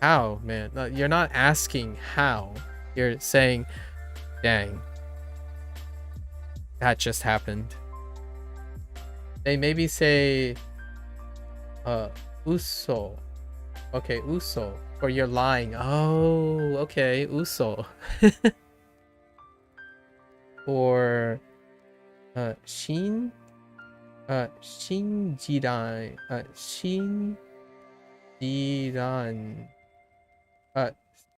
how, man? No, you're not asking how. You're saying, dang, that just happened. They maybe say, uso. Okay, uso. Or you're lying. Oh, okay, uso. Or, shin, shinjiran, shinjiran,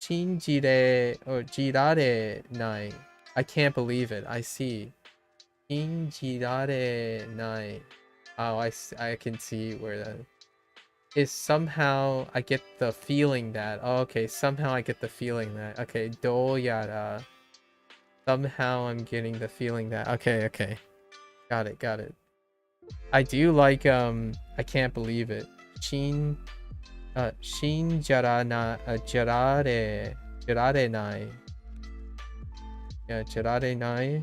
shinjire or jirare nai. I can't believe it. I see. Shinjirare nai. Oh, I can see where that is. Somehow I get the feeling that. Oh, okay, somehow I get the feeling that. Okay, doyara. Somehow I'm getting the feeling that. Okay. Got it. I do like I can't believe it. Shin jarana jarare nai. Yeah, jarare nai.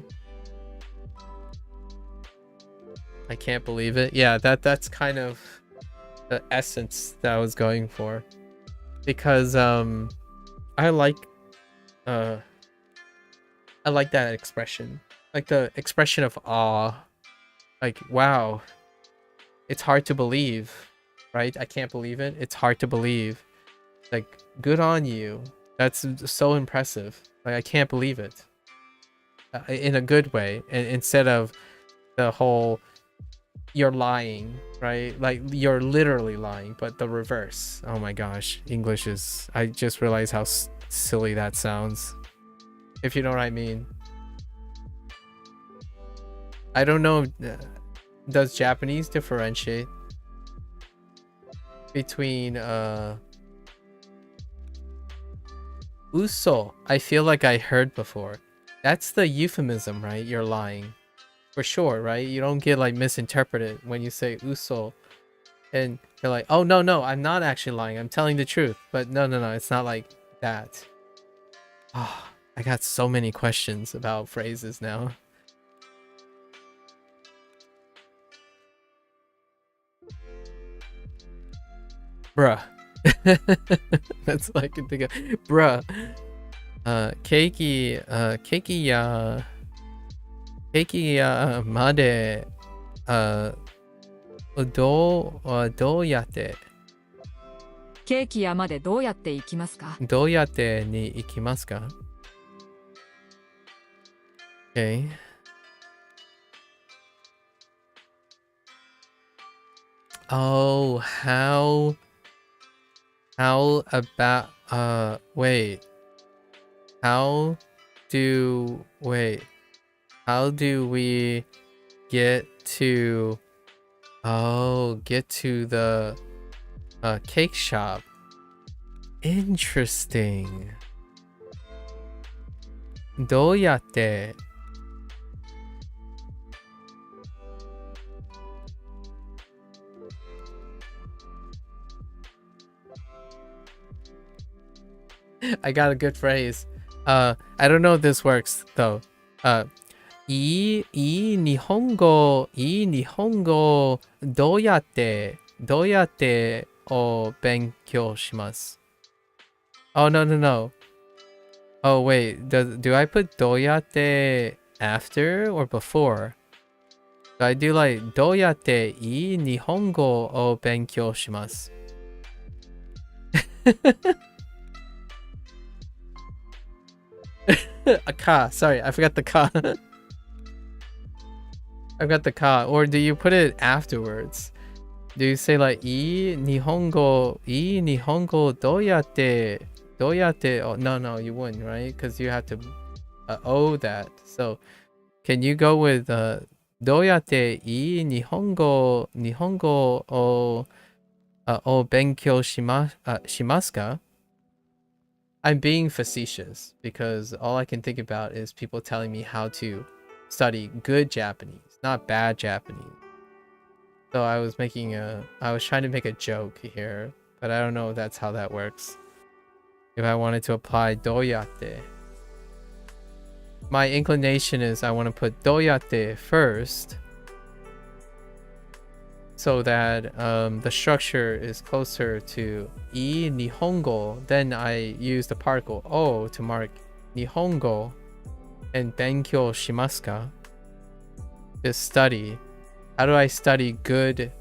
I can't believe it. Yeah, that's kind of the essence that I was going for. Because I like that expression. Like the expression of awe. Like, wow. It's hard to believe, right? I can't believe it. It's hard to believe. Like, good on you. That's so impressive. Like, I can't believe it. In a good way. And instead of the whole, you're lying, right? Like, you're literally lying, but the reverse. Oh my gosh. English is... I just realized how silly that sounds. If you know what I mean. I don't know... does Japanese differentiate between uso? I feel like I heard before. That's the euphemism, right? You're lying. For sure, right? You don't get like misinterpreted when you say uso. And you're like, oh no, I'm not actually lying. I'm telling the truth. But no, it's not like that. Oh, I got so many questions about phrases now. Bruh. That's all I can think of. Bruh. Keiki ya madeどうやってケーキ屋までどうやって行きますか？どうやってに行きますか? Okay. Oh, how about wait. How do we get to the cake shop? Interesting. どうやって I got a good phrase. I don't know if this works though. いい日本語どうやってお勉強します? Oh no. Oh wait, do I put どうやって after or before? So I do like どうやっていい日本語を勉強します? A ka. Sorry, I forgot the ka. I've got the ka. Or do you put it afterwards? Do you say like いい日本語どうやって Oh, no, you wouldn't, right? Because you have to owe that. So, can you go with どうやっていい日本語を勉強しますか? I'm being facetious because all I can think about is people telling me how to study good Japanese, not bad Japanese. So I was trying to make a joke here, but I don't know if that's how that works. If I wanted to apply どうやって my inclination is I want to put どうやって first so that the structure is closer to I Nihongo, then I use the particle O to mark Nihongo and Benkyou shimasu ka? To study. How do I study good?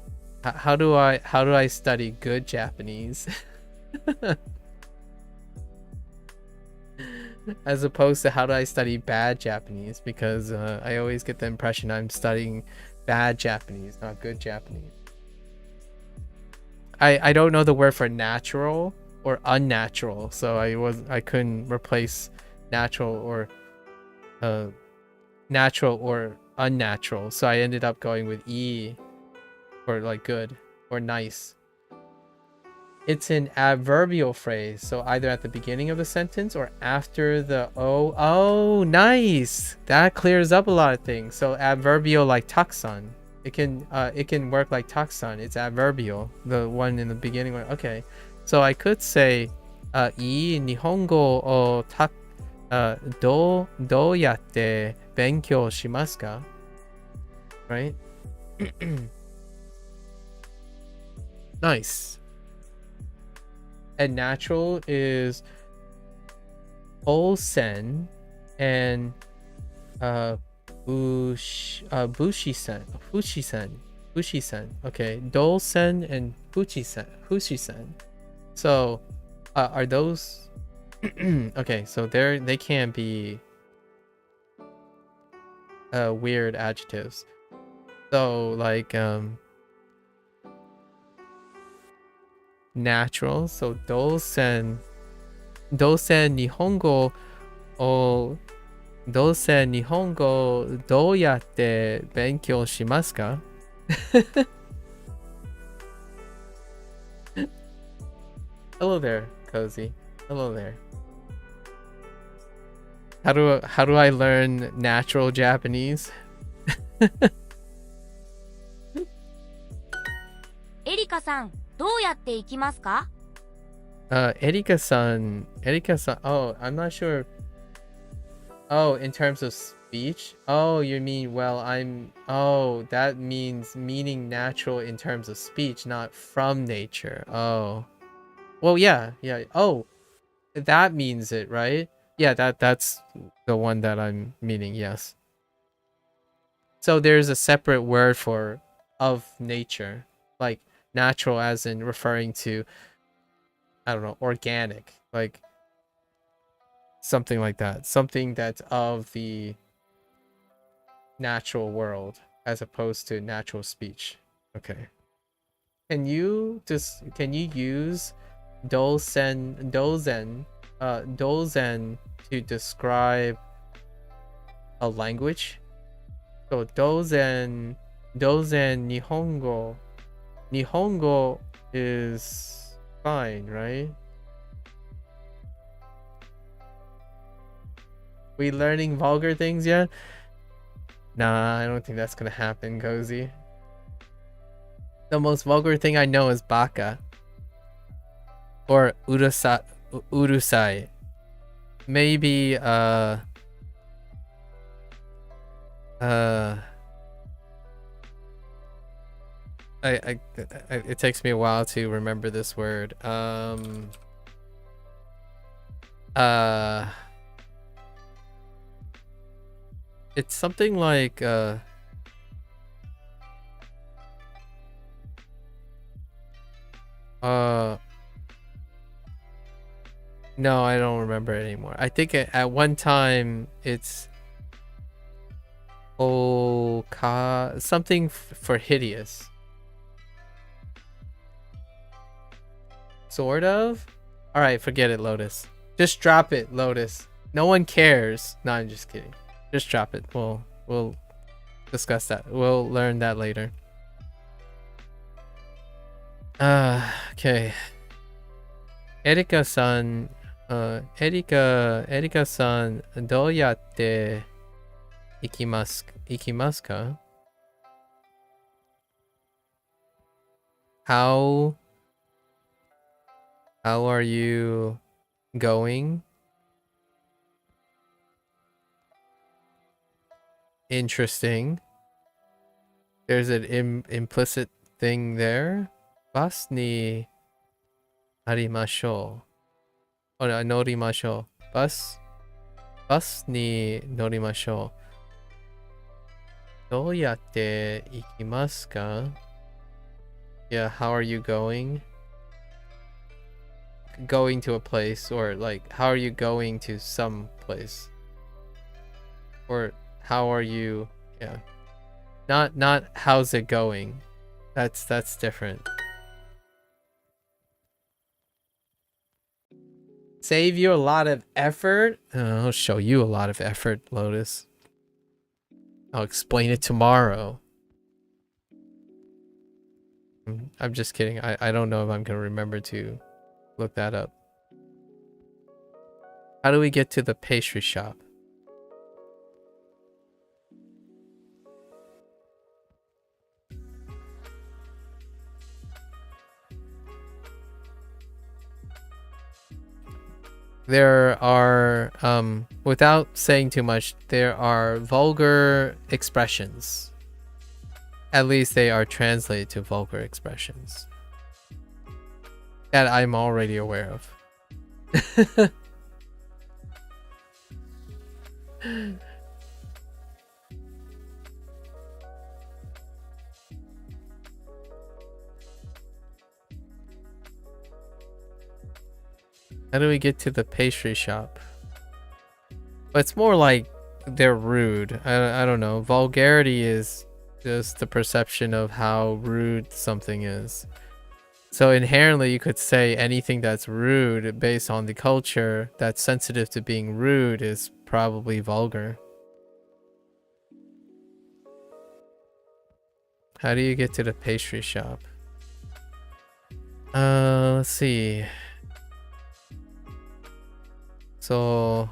How do I study good Japanese? As opposed to how do I study bad Japanese, because I always get the impression I'm studying bad Japanese, not good Japanese. I don't know the word for natural or unnatural, so I couldn't replace natural or unnatural, so I ended up going with E for like good or nice. It's an adverbial phrase, so either at the beginning of the sentence or after the O. Oh, nice! That clears up a lot of things. So adverbial like taksan. It can work like taksan. It's adverbial. The one in the beginning. Okay, so I could say, I nihongo o do yatte benkyou shimasu ka? Right? Nice. And natural is Olsen and Bushisen. Okay, Dolsen and Fushisen. So are those okay, so they can be weird adjectives. So like natural, so Dolsen Nihongo o Dolsen Nihongo do yatte benkyou shimasu ka? Hello there, Cozy. Hello there. How do I learn natural Japanese? エリカさん、どうやって行きますか？ Erika-san. Oh, I'm not sure. Oh, in terms of speech? Oh, you mean, well, oh, that means meaning natural in terms of speech, not from nature. Oh. Well, yeah. Oh, that means it, right? Yeah, that's the one that I'm meaning, yes. So there's a separate word for of nature, like natural as in referring to, I don't know, organic, like something like that. Something that's of the natural world as opposed to natural speech. Okay. Can you use dozen to describe a language? So dozen Nihongo is fine, right? We learning vulgar things yet? Nah, I don't think that's gonna happen, Cozy. The most vulgar thing I know is baka. Or urusai. Maybe, it takes me a while to remember this word. It's something like no, I don't remember it anymore. I think at one time it's something for hideous. Sort of? Alright, forget it, Lotus. Just drop it, Lotus. No one cares. No, I'm just kidding. Just drop it. We'll discuss that. We'll learn that later. Okay. Erika-san, Erika-san, どうやって行きますか? How are you going? Interesting. There's an implicit thing there. Bus ni arimashou. Oh, no, norimashou. Bus ni norimashou. どうやって行きますか? Yeah, how are you going? Going to a place, or like, how are you going to some place? Or how are you, yeah. Not how's it going. That's different. Save you a lot of effort? I'll show you a lot of effort, Lotus. I'll explain it tomorrow. I'm just kidding. I don't know if I'm gonna remember to look that up. How do we get to the pastry shop? There are, without saying too much, there are vulgar expressions. At least they are translated to vulgar expressions. That I'm already aware of. How do we get to the pastry shop? But it's more like they're rude. I don't know. Vulgarity is just the perception of how rude something is. So inherently you could say anything that's rude based on the culture that's sensitive to being rude is probably vulgar. How do you get to the pastry shop? Let's see. So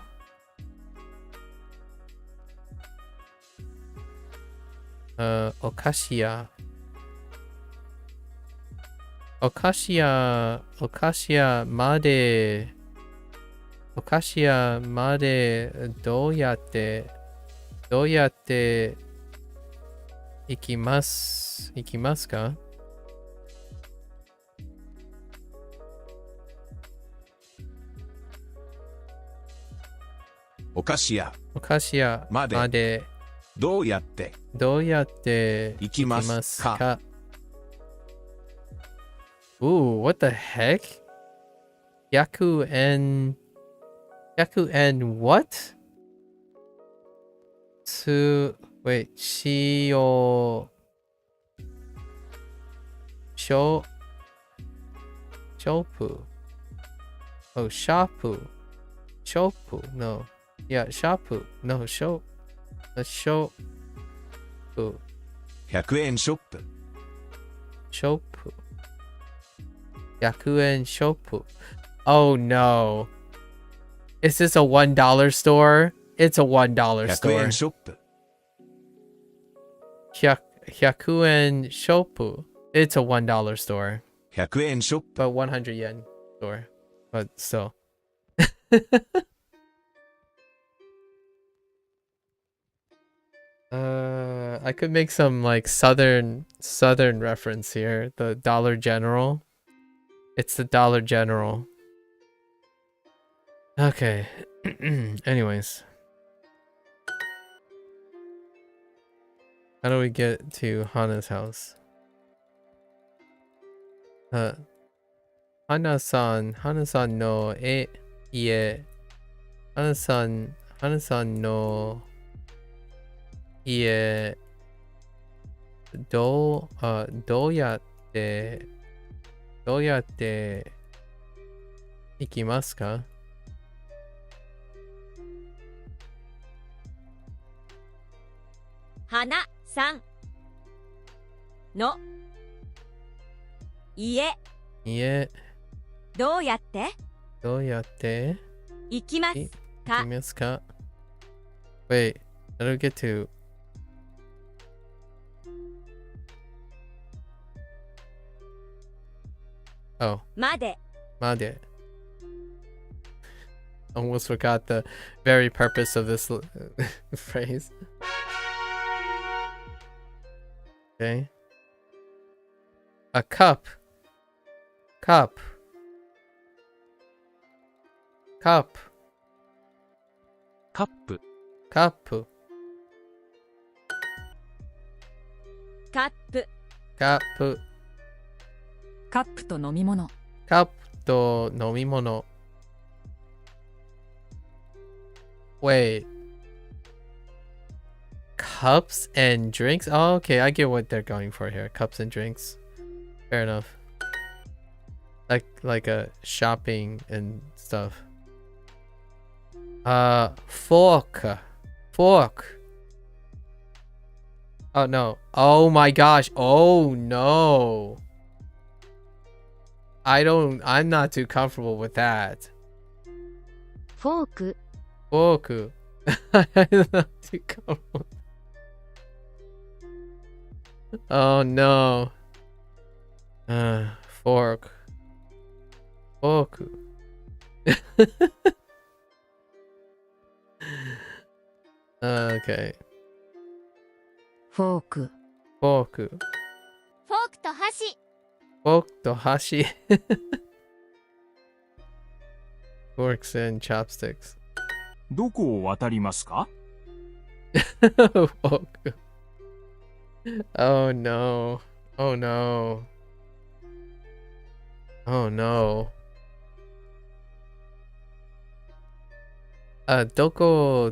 Okashia made どうやって行きますか? Okashia までどうやって行きますか? Ooh, what the heck? Yaku and what? Wait, Shio Shopu. Oh, Shapu. Shopu, no. Yeah, Shapu. No, Shopu. 100円ショップ Shopu. 100円ショップ. Oh no. Is this a $1 store? It's a $1 100 store. 円ショップ100円ショップ. It's a $1 store. 100円ショップ But 100 yen store. But still. I could make some like southern reference here. The Dollar General. It's the Dollar General. Okay. Anyways. How do we get to Hana's house? Hana-san no ie. Hana-san no ie. どうやって行きますか? Hana-sanの家どうやって行きますか? Wait, how do we get to Oh. まで Made. Almost forgot the very purpose of this phrase. Okay. A cup. Cup. Cup. カップ、 Cup. カップ Cup. カップと飲み物 Cup と飲み物. Wait. Cups and drinks? Oh, okay. I get what they're going for here. Cups and drinks. Fair enough. Like a shopping and stuff. Fork. Fork. Oh no. Oh my gosh. Oh no. I'm not too comfortable with that. フォーク、 Fork. I'm not too comfortable. Oh no. Fork. Fork. Okay. フォーク Fork. フォークと箸、 Fork と箸. Forks and chopsticks. どこを渡りますか？ Fork. Oh no. Oh no. Oh no. どこ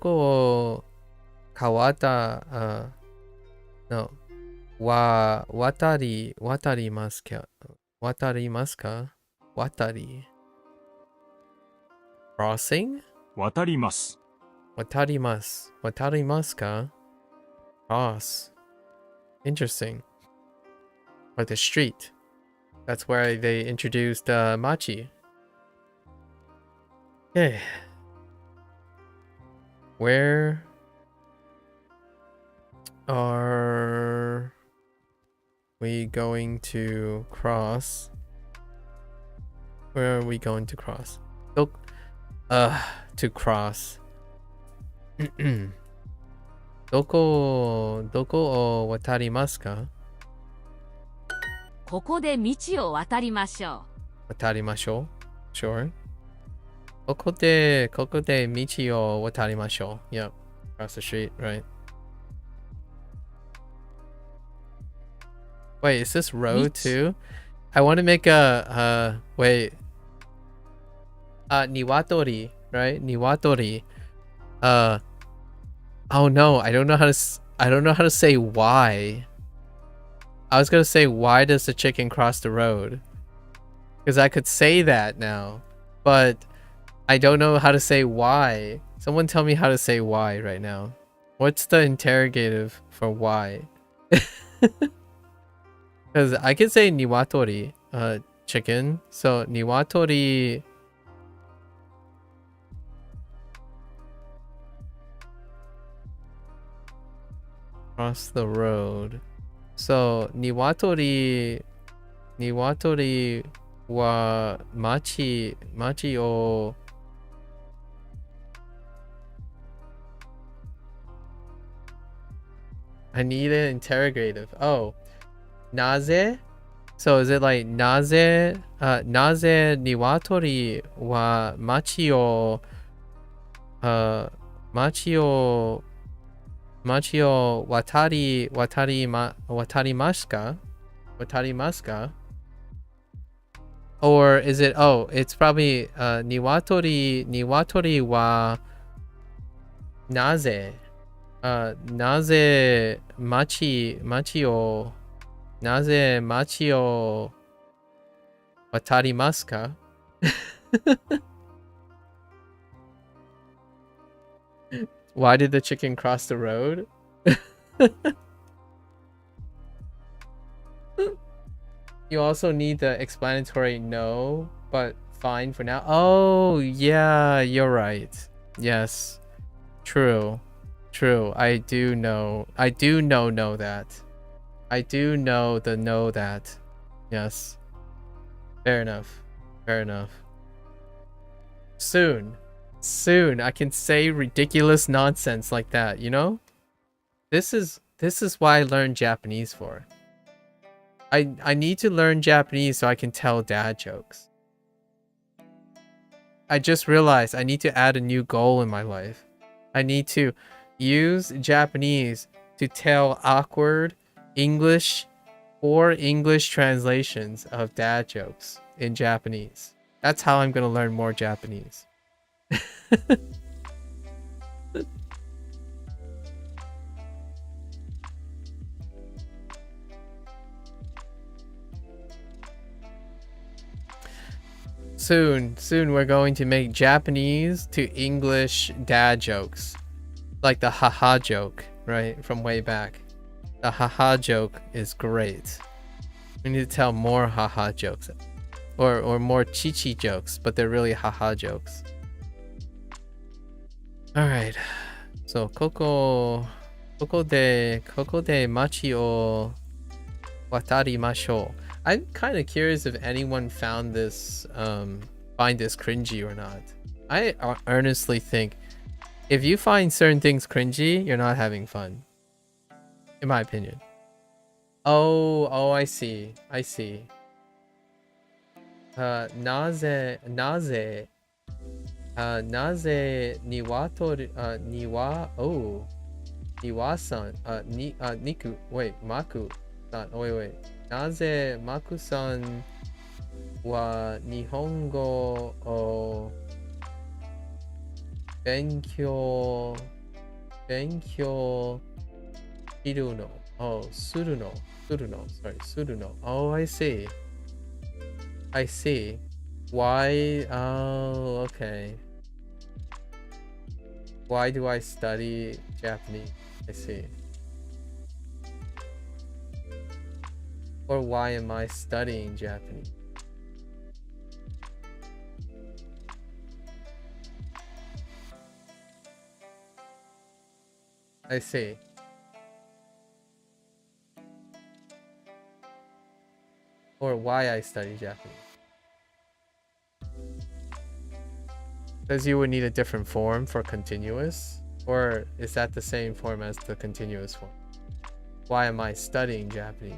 を川田、no. 渡りますか？渡りますか？渡り。Crossing? 渡ります。渡ります。渡りますか？ Cross. Interesting. Or the street. That's where they introduced machi. Okay. Where are we going to cross? Where are we going to cross? To cross. どこを渡りますか？ここで道を渡りましょ渡りましょう。Sure. ここで道を渡りましょう。Yep. Across the street, right? Wait, is this road too? I want to make a wait. Niwatori, right? Niwatori. Oh no, I don't know how to say why. I was gonna say, why does the chicken cross the road? Because I could say that now, but I don't know how to say why. Someone tell me how to say why right now. What's the interrogative for why? Because I could say niwatori, chicken. So niwatori. Cross the road. So niwatori wa machi o I need an interrogative. Oh, naze? So is it like naze niwatori wa machi o watarimasu ka? Or is it, oh, it's probably niwatori wa naze machi o watarimasu ka? Why did the chicken cross the road? You also need the explanatory no, but fine for now. Oh, yeah, you're right. Yes. True. I do know that. I do know the know that. Yes. Fair enough. Soon I can say ridiculous nonsense like that, you know? This is why I learned Japanese for. I need to learn Japanese so I can tell dad jokes. I just realized I need to add a new goal in my life. I need to use Japanese to tell awkward English or English translations of dad jokes in Japanese. That's how I'm going to learn more Japanese. Soon we're going to make Japanese to English dad jokes. Like the haha joke, right? From way back. The haha joke is great. We need to tell more haha jokes. Or more chichi jokes, but they're really haha jokes. Alright. So, koko de machi o watarimashou. I'm kind of curious if anyone find this cringy or not. I earnestly think if you find certain things cringy, you're not having fun. In my opinion. Oh, I see. Naze niwatori niwa-san niku maku san wait. Naze maku-san wa nihongo o benkyou shiru no. Oh, suru no. Oh, I see. Why? Oh, okay. Why do I study Japanese? I see. Or why am I studying Japanese? I see. Or why I study Japanese. Because you would need a different form for continuous? Or is that the same form as the continuous form? Why am I studying Japanese?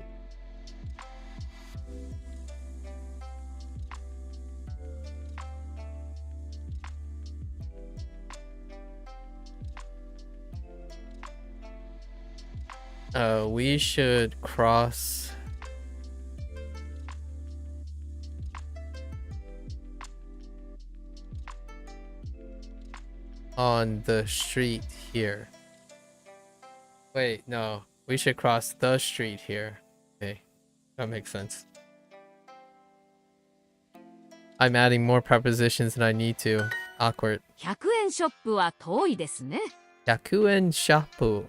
We should cross on the street here. Wait, no. We should cross the street here. Okay. That makes sense. I'm adding more prepositions than I need to. Awkward. 100円ショップは遠いですね。100円ショップ。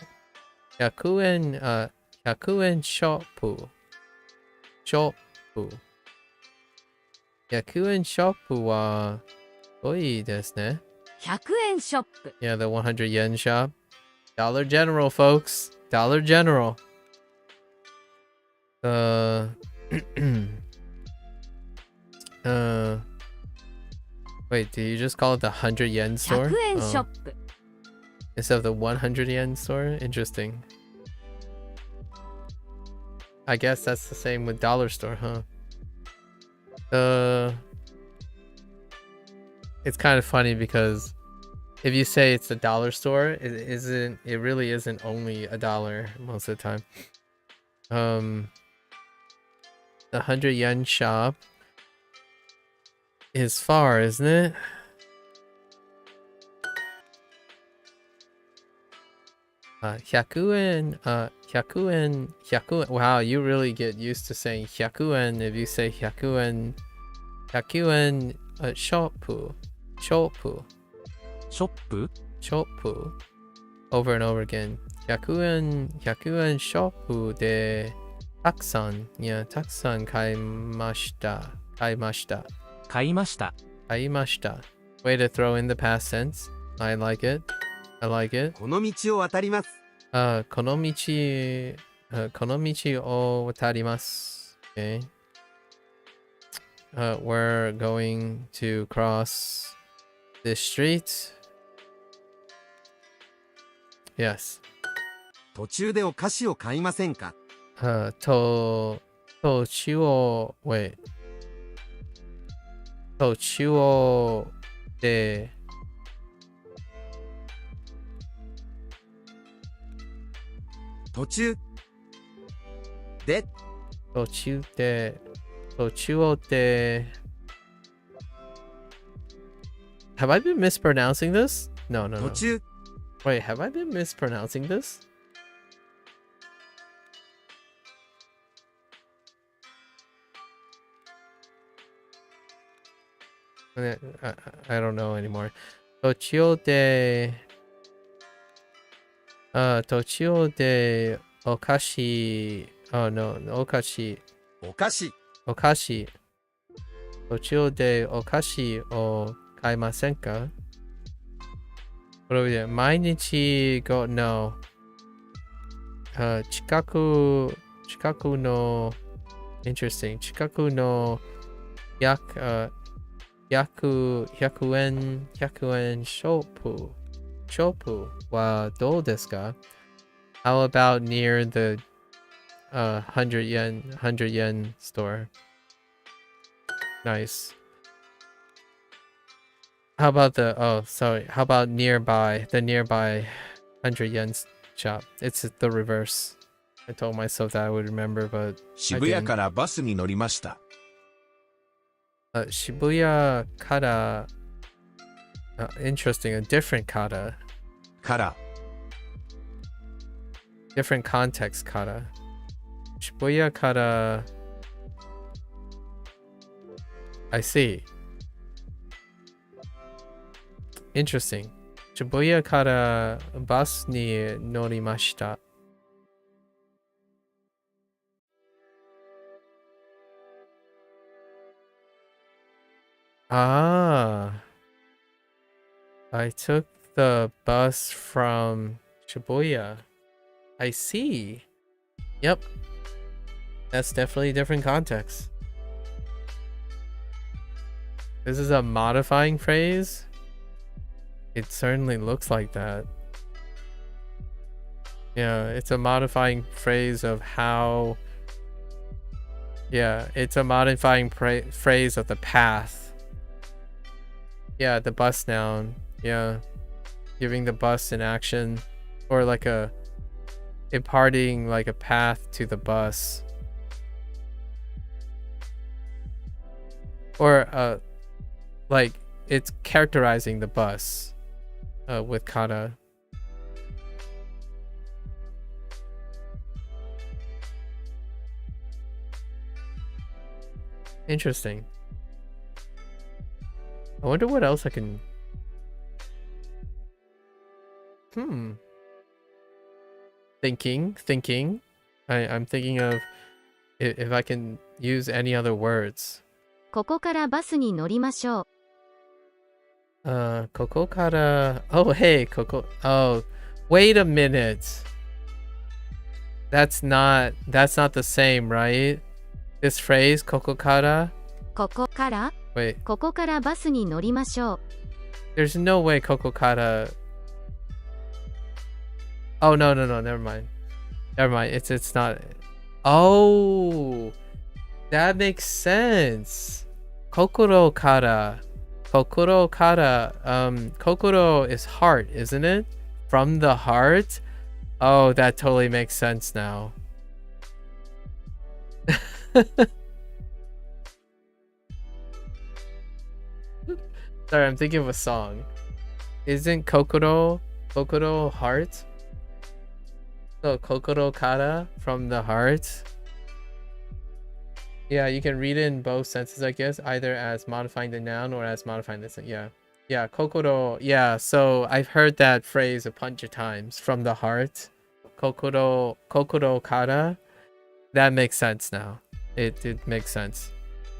100円ショップ。100円ショップは遠いですね。100円ショップ。 Yeah, the 100 yen shop. Dollar General, folks. Dollar General. Wait, did you just call it the 100 yen store? 100円ショップ。 Instead of the 100 yen store? Interesting. I guess that's the same with dollar store, huh? It's kind of funny because if you say it's a dollar store, it really isn't only a dollar most of the time. The 100 yen shop is far, isn't it? Uh, 100 yen. Wow, you really get used to saying 100 yen if you say 100 yen. 100 yen shop. ショップ Over and over again. 100 yenショップでたくさん買いました。買いました Way to throw in the past tense. I like it. この道を渡ります。この道を渡ります。Okay. We're going to cross this street. Yes. 途中でお菓子を買いませんか。Wait. Tochiwo de. Tochu. De. Tochiwo de. Have I been mispronouncing this? No. Tochu. Wait, have I been mispronouncing this? I don't know anymore. Tochio de okashi. Oh no, okashi. Okashi. Okashi. Tochio de okashi o kaimasen ka? What are we doing? Mainichi go no. Chikaku no. Interesting. Chikaku no yaku 100円ショップはどうですか? How about near the 100 yen store? Nice. How about how about the nearby 100 yen shop? It's the reverse. I told myself that I would remember, but 渋谷からバスに乗りました。Shibuya kara. Interesting. A different kara. から Different context kara. Shibuya kara. I see. Interesting. Shibuya kara bus ni norimashita. I took the bus from Shibuya. I see. Yep. That's definitely a different context. This is a modifying phrase? It certainly looks like that. Yeah, it's a modifying phrase of how... Yeah, it's a modifying phrase of the path. Yeah, the bus noun. Yeah. Giving the bus an action. Or like imparting like a path to the bus. Or like it's characterizing the bus with kata. Interesting. I wonder what else I can... Thinking. I'm thinking of if I can use any other words. ここからバスに乗りましょう。Koko kara... Oh, hey, Koko... Oh, wait a minute. That's not the same, right? This phrase, koko kara? ここから Wait. ここからバスに乗りましょう。 There's no way koko kara... Oh, no, never mind. It's not... Oh! That makes sense. Kokoro kara. Kokoro is heart, isn't it? From the heart? Oh, that totally makes sense now. Sorry, I'm thinking of a song. Isn't Kokoro heart? So Kokoro kara, from the heart. Yeah, you can read it in both senses, I guess, either as modifying the noun or as modifying the sense. Yeah, kokoro. Yeah, so I've heard that phrase a bunch of times. From the heart. Kokoro kara. That makes sense now. It makes sense.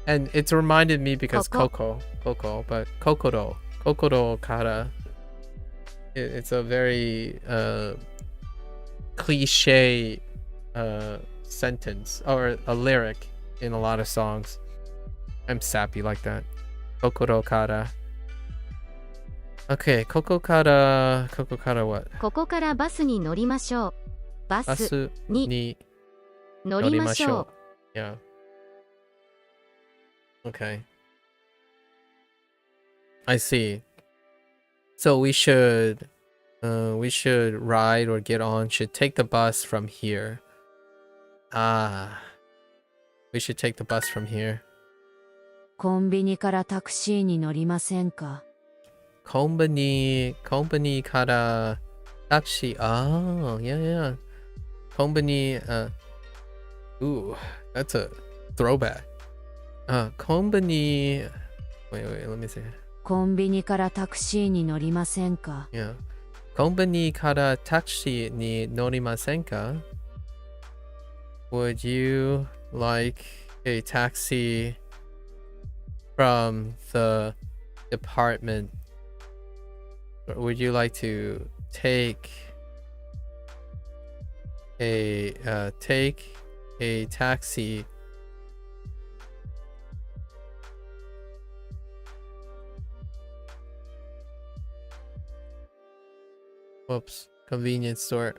And it's reminded me because Koko, but kokoro kara. It's a very cliche sentence or a lyric in a lot of songs. I'm sappy like that. Kokoro kara. Okay, koko kara what? ここからバスに乗りましょう。バスに乗りましょう。 Yeah. Okay. I see. So we should ride or get on, should take the bus from here. Ah. We should take the bus from here. コンビニからタクシーに乗りませんか Company kara taxi. Oh, yeah. Company, ooh, that's a throwback. Company, wait, let me see. コンビニからタクシーに乗りませんか Yeah. Company kara taxi ni norimasen ka? Would you like a taxi from the department? Or would you like to take a taxi whoops, convenience store?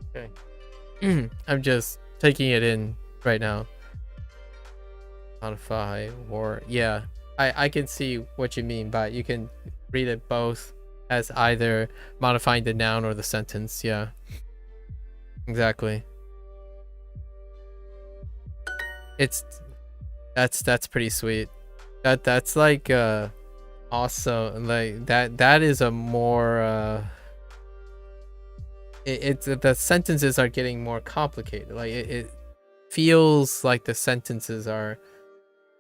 Okay. I'm just taking it in right now. Modify or yeah. I can see what you mean, but you can read it both as either modifying the noun or the sentence. Yeah. Exactly. That's pretty sweet. That's like awesome. Like that is a more it's the sentences are getting more complicated. Like it feels like the sentences are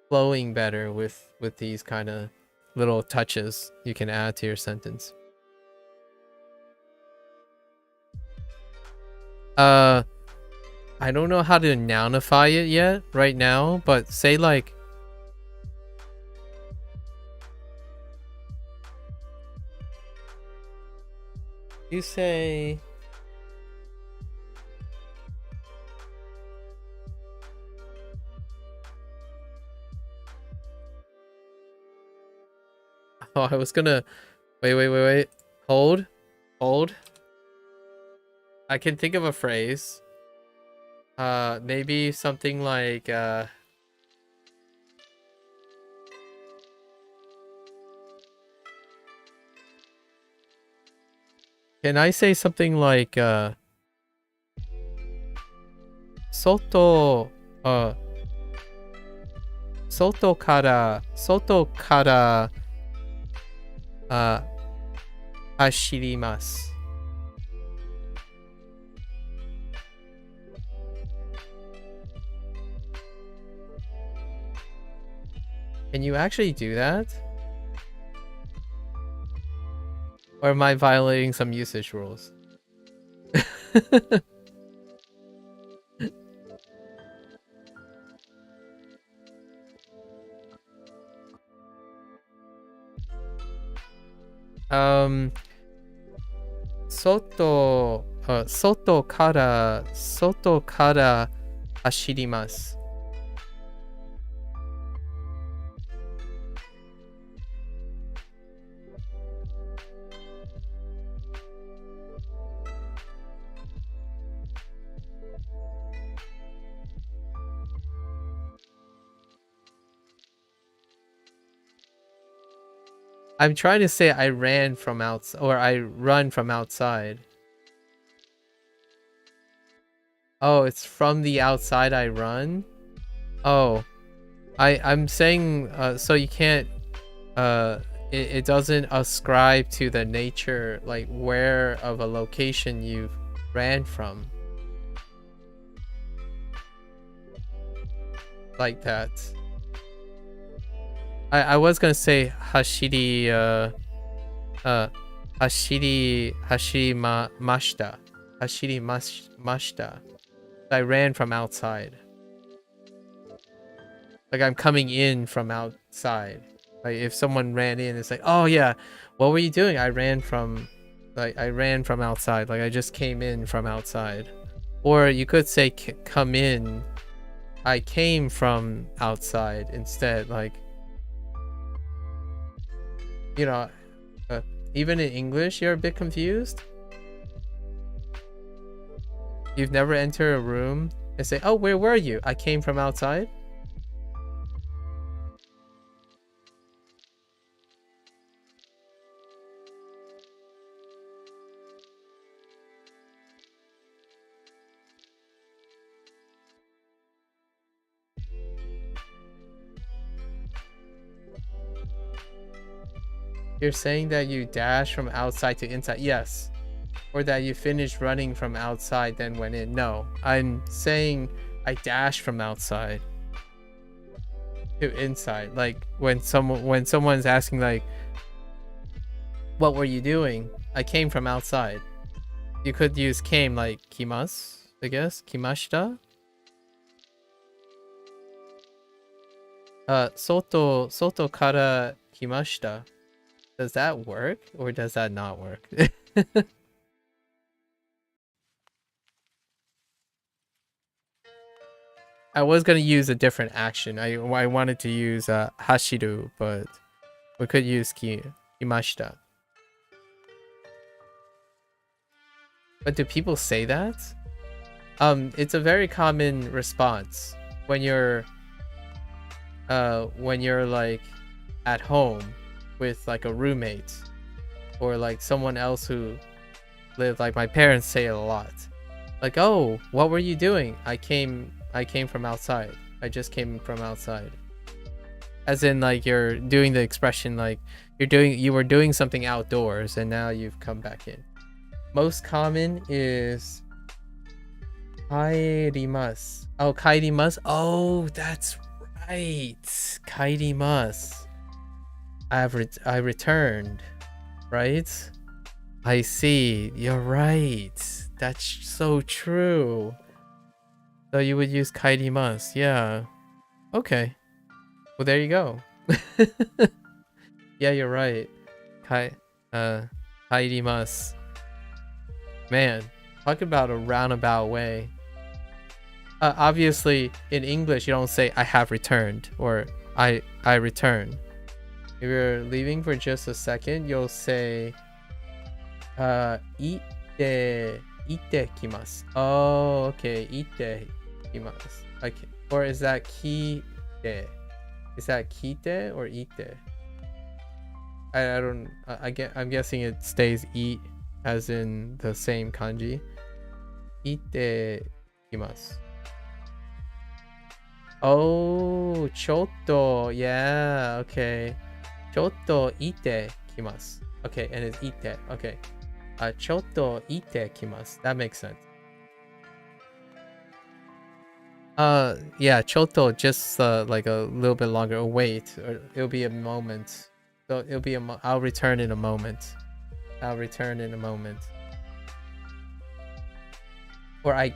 flowing better with these kind of little touches you can add to your sentence. I don't know how to nounify it yet right now, but say like you say oh, I was gonna wait. Hold. I can think of a phrase. Maybe something like can I say something like soto kara hashirimasu. Can you actually do that? Or am I violating some usage rules? Soto kara hashirimasu. I'm trying to say I ran from outside, or I run from outside. Oh, it's from the outside I run? Oh, I'm saying, so you can't, it doesn't ascribe to the nature, like where of a location you ran from. Like that. I was gonna say mashita. I ran from outside. Like I'm coming in from outside. Like if someone ran in, it's like, oh yeah, what were you doing? I ran from like I ran from outside, like I just came in from outside. Or you could say come in, I came from outside instead. Like, you know, even in English you're a bit confused. You've never entered a room and say, oh, where were you? I came from outside. You're saying that you dash from outside to inside. Yes. Or that you finished running from outside then went in. No, I'm saying I dashed from outside to inside. Like when someone's asking like, what were you doing? I came from outside. You could use came like kimasu, I guess. Kimashita. Soto kara kimashita. Does that work or does that not work? I was gonna use a different action. I wanted to use hashiru, but we could use kimashita. But do people say that? It's a very common response when you're like at home with like a roommate or like someone else who lived. Like my parents say it a lot. Like, oh, what were you doing? I came from outside. I just came from outside. As in like you're doing the expression like you were doing something outdoors and now you've come back in. Most common is kaerimasu. Oh, kaerimasu. Oh, that's right. Kaerimasu. I returned, right? I see. You're right. That's so true. So you would use kaerimasu. Yeah. Okay. Well, there you go. Yeah, you're right. Kaerimasu. Man, talk about a roundabout way. Obviously, in English, you don't say I have returned or I return. If you're leaving for just a second, you'll say ite kimasu. Oh, okay. Ite kimasu. Okay. Or is that kite? Is that kite or ite? I'm guessing it stays eat as in the same kanji. Ite kimasu. Oh, chotto. Yeah, okay. Chotto ite kimasu. Okay, and it's ite. Okay. Chotto ite kimasu. That makes sense. Yeah, chotto just like a little bit longer. Wait, or it'll be a moment. So it'll be I'll return in a moment. I'll return in a moment. Or I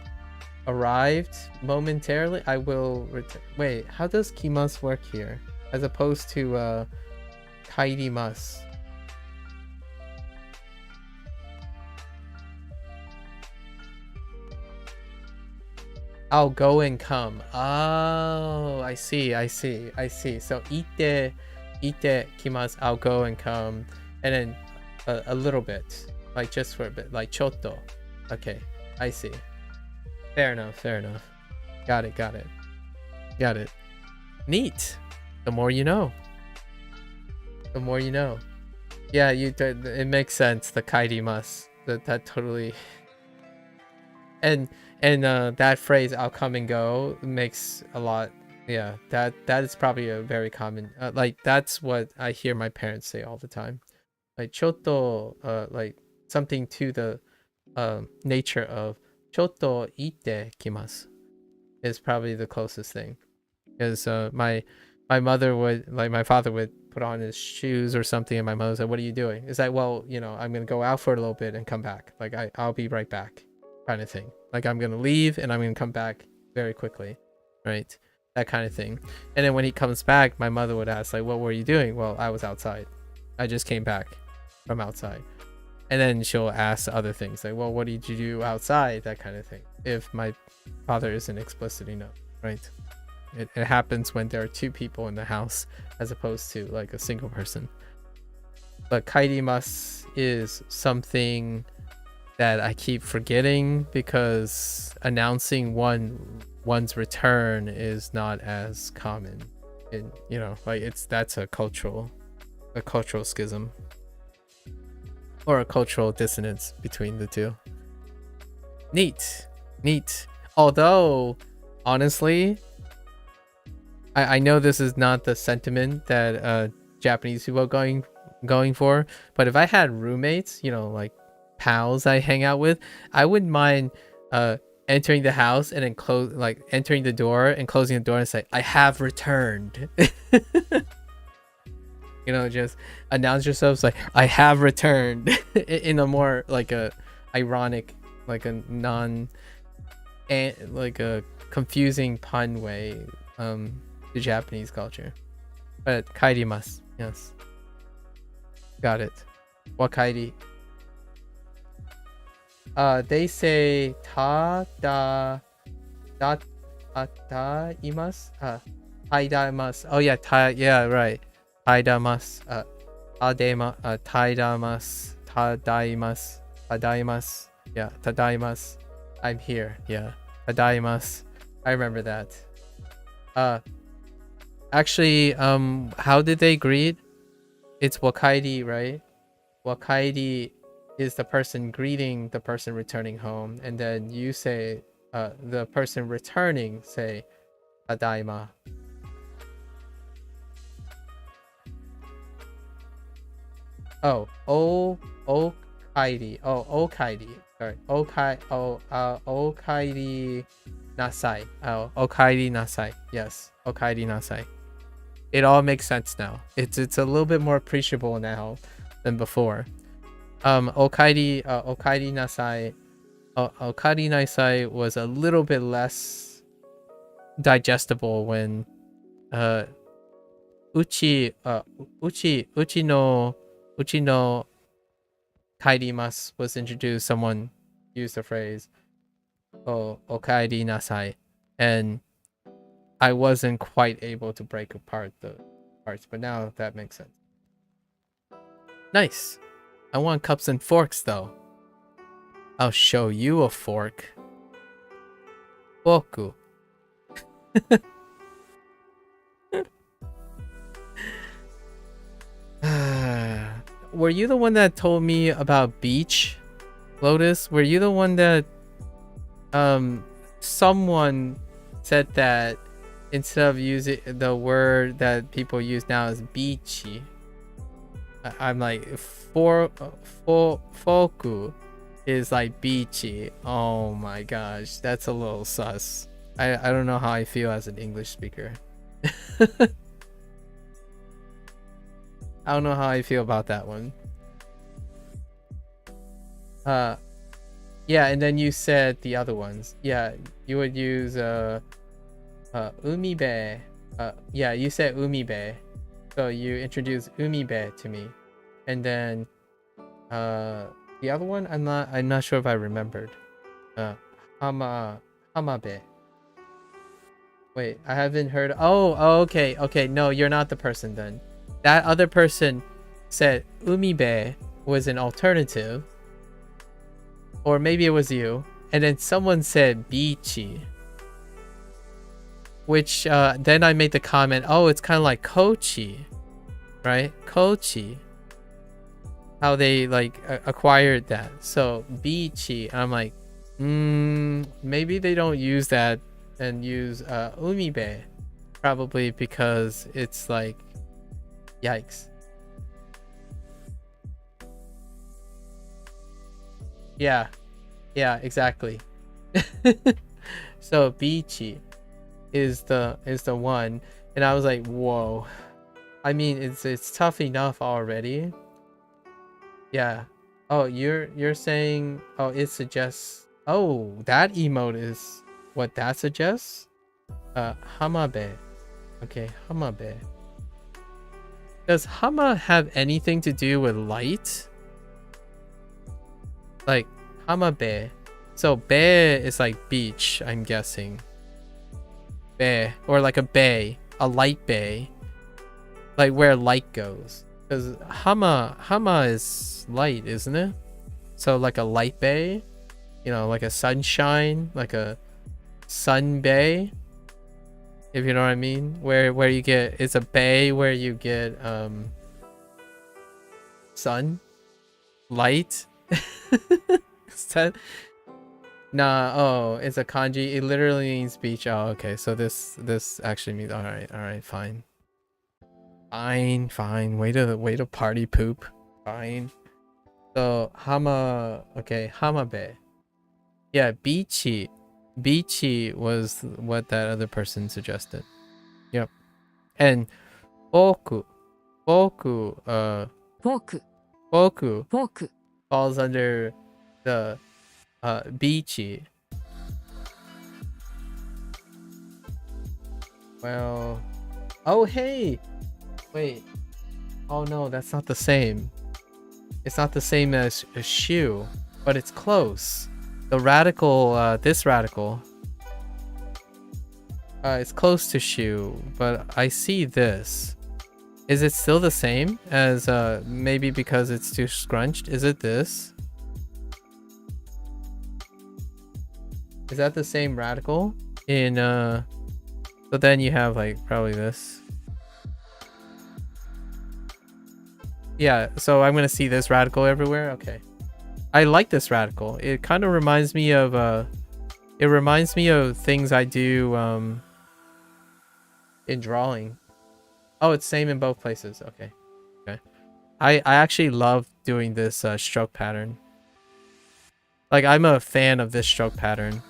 arrived momentarily. I will return. Wait, how does kimasu work here as opposed to kaerimasu? I'll go and come. Oh, I see. So ite kimasu. I'll go and come, and then a little bit, like just for a bit, like chotto. Okay, I see. Fair enough. Got it. Neat. The more you know. Yeah, it makes sense. The kaerimasu. That totally. And that phrase "I'll come and go" makes a lot. Yeah, that is probably a very common. Like that's what I hear my parents say all the time. Like chotto, like something to the nature of chotto ite kimasu is probably the closest thing. Because my mother would, like my father would put on his shoes or something, and my mother said, "What are you doing?" It's like, well, I'm gonna go out for a little bit and come back. Like I'll be right back, kind of thing. Like I'm gonna leave and I'm gonna come back very quickly, right? That kind of thing. And then when he comes back, my mother would ask, like, "What were you doing?" Well, I was outside. I just came back from outside. And then she'll ask other things like, well, what did you do outside? That kind of thing. If my father isn't explicit enough, right? It happens when there are two people in the house as opposed to like a single person. But kairimasu is something that I keep forgetting because announcing one's return is not as common. And you know, like that's a cultural schism or a cultural dissonance between the two. Neat. Although honestly, I know this is not the sentiment that Japanese people are going for, but if I had roommates, you know, like pals I hang out with, I wouldn't mind entering the house and then entering the door and closing the door and say, I have returned. You know, just announce yourselves like, I have returned in a more like a ironic, like a like a confusing pun way, the Japanese culture. But kairimasu, yes. Got it. Wakairi. They say tadaimasu. Taidaimasu. Oh yeah, yeah, right. Taidaimasu. Taidaimasu. Tadaimasu. Yeah, tadaimasu. I'm here. Yeah. Tadaimasu. I remember that. Actually, how did they greet? It's wakairi, right? Wakairi is the person greeting the person returning home, and then you say, the person returning say, tadaima. Oh, okairi. Oh, okairi. Sorry. Okairi nasai. Oh, okairi nasai. Yes, okairi nasai. It all makes sense now. It's a little bit more appreciable now than before. Okairi nasai. Okairi nasai was a little bit less digestible when uchi no kairimasu was introduced. Someone used the phrase okairi nasai, and I wasn't quite able to break apart the parts, but now that makes sense. Nice. I want cups and forks though. I'll show you a fork. Boku. Were you the one that told me about beach, Lotus? Were you the one that someone said that instead of using the word that people use now as beachy, I'm like foku is like beachy. Oh my gosh, that's a little sus. I don't know how I feel as an English speaker. I don't know how I feel about that one. Yeah, and then you said the other ones. Yeah, you would use umibe. Yeah, you said umibe. So you introduced umibe to me. And then the other one, I'm not sure if I remembered. Hamabe. Wait, I haven't heard. Oh, okay. No, you're not the person then. That other person said umibe was an alternative. Or maybe it was you. And then someone said beachy. Which then I made the comment, oh, it's kind of like kochi. Right? Kochi. How they like acquired that. So beachy. I'm like, maybe they don't use that and use umibe. Probably because it's like, yikes. Yeah, exactly. So beachy is the one, and I was like, whoa. I mean, it's tough enough already. Yeah. Oh, you're saying, oh, it suggests. Oh, that emote is what that suggests. Hamabe. Okay, hamabe. Does hama have anything to do with light? Like hamabe. So be is like beach, I'm guessing. Be, or like a bay, a light bay, like where light goes. Because hama is light, isn't it? So like a light bay, you know, like a sunshine, like a sun bay, if you know what I mean. Where you get, it's a bay where you get sun, light. Is that? Nah, oh, it's a kanji. It literally means beach. Oh, okay. So this actually means all right, fine. Fine. Way to party poop. Fine. So okay, hamabe. Yeah, beachy. Beachy was what that other person suggested. Yep. And boku. Boku, フォーク boku フォーク falls under the beachy. Well, oh hey, wait, oh no, that's not the same. It's not the same as a shoe, but it's close. The radical, this radical, it's close to shoe, but I see this. Is it still the same as maybe because it's too scrunched? Is it this? Is that the same radical in but then you have like probably this. Yeah, so I'm gonna see this radical everywhere. Okay, I like this radical. It kind of reminds me of things I do in drawing. Oh, it's same in both places. Okay. I actually love doing this stroke pattern. Like, I'm a fan of this stroke pattern.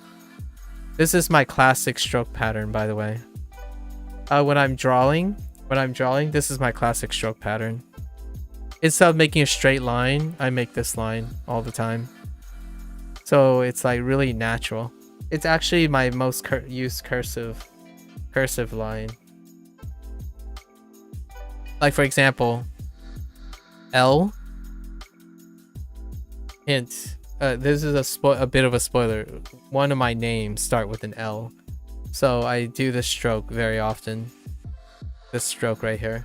This is my classic stroke pattern, by the way. When I'm drawing, this is my classic stroke pattern. Instead of making a straight line, I make this line all the time. So it's like really natural. It's actually my most used cursive line. Like, for example, L. Hint. This is a bit of a spoiler. One of my names start with an L. So I do this stroke very often. This stroke right here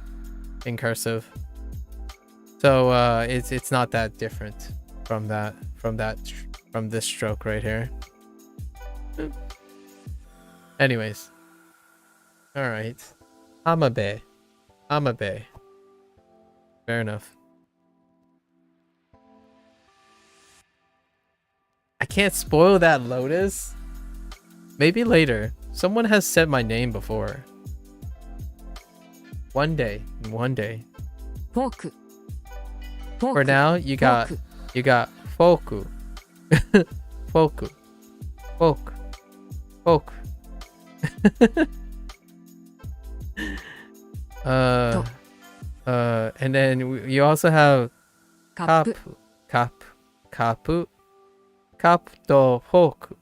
in cursive. So it's not that different from this stroke right here. Anyways. All right. Hamabe. Fair enough. I can't spoil that lotus. Maybe later. Someone has said my name before. One day. フォーク For now, you got foku. Foku. And then you also have カップ kapu to foku.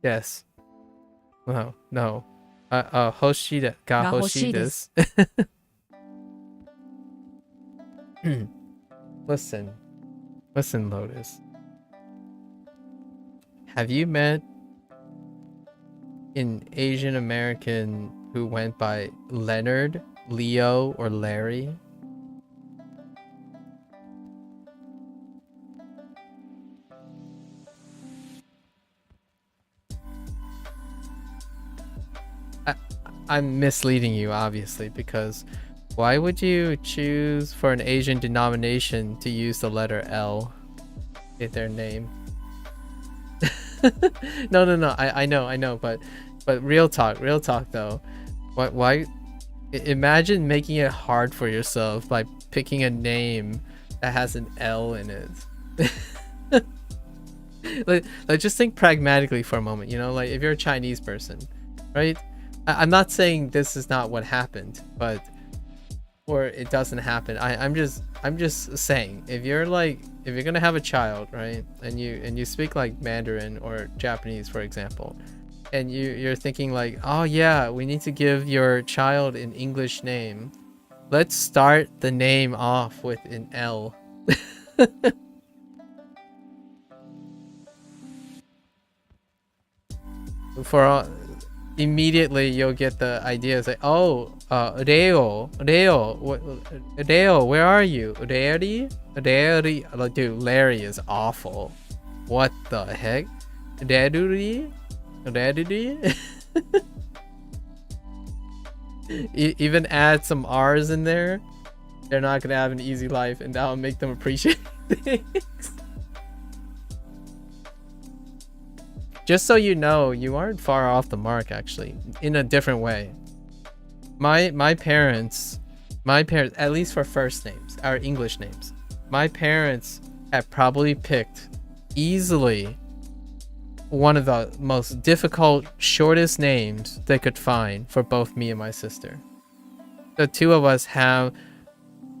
Yes. No. Hoshida ga hoshii desu. Listen, Lotus. Have you met an Asian American who went by Leonard, Leo, or Larry? I'm misleading you, obviously, because why would you choose for an Asian denomination to use the letter L in their name? No. I know, but real talk though. Why? Imagine making it hard for yourself by picking a name that has an L in it. like just think pragmatically for a moment. You know, like if you're a Chinese person, right? I'm not saying this is not what happened, but or it doesn't happen. I'm just saying if you're gonna have a child, right, and you speak like Mandarin or Japanese, for example, and you're thinking like, oh yeah, we need to give your child an English name. Let's start the name off with an L. for immediately you'll get the idea. It's like, oh, Leo, where are you? Larry, like, dude, Larry is awful. What the heck? Daddy? Even add some R's in there, they're not gonna have an easy life, and that'll make them appreciate things. Just so you know, you aren't far off the mark, actually, in a different way. My parents, at least for first names, our English names, my parents have probably picked easily one of the most difficult, shortest names they could find for both me and my sister. The two of us have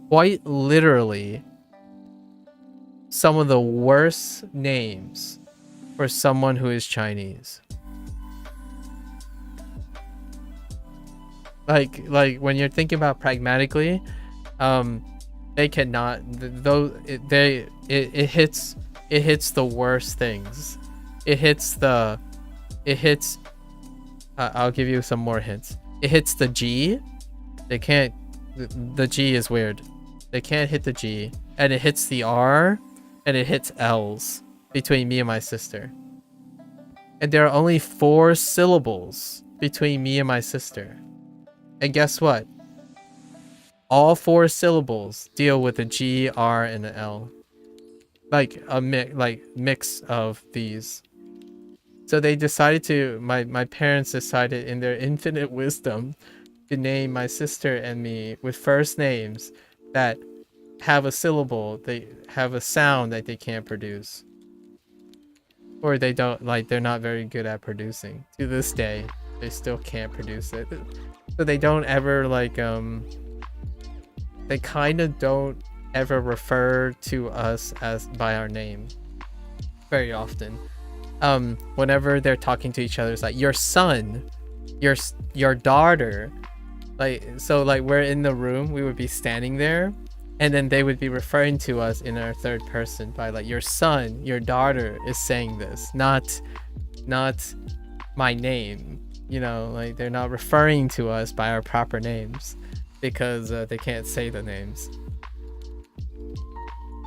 quite literally some of the worst names for someone who is Chinese. Like when you're thinking about pragmatically, they cannot, it hits the worst things. I'll give you some more hints. It hits the G. They can't, the G is weird. They can't hit the G. And it hits the R, and it hits L's between me and my sister. And there are only 4 syllables between me and my sister. And guess what? All 4 syllables deal with a G, R, and an L. Like a mix of these. So they decided to, my parents decided in their infinite wisdom to name my sister and me with first names that have a syllable, they have a sound that they can't produce. Or they don't, like, they're not very good at producing. To this day, they still can't produce it. So they don't ever, like, they kind of don't ever refer to us as by our name very often. Whenever they're talking to each other, it's like your son, your daughter, like, so like we're in the room, we would be standing there, and then they would be referring to us in our third person by like your son, your daughter is saying this, not my name, you know, like they're not referring to us by our proper names because they can't say the names.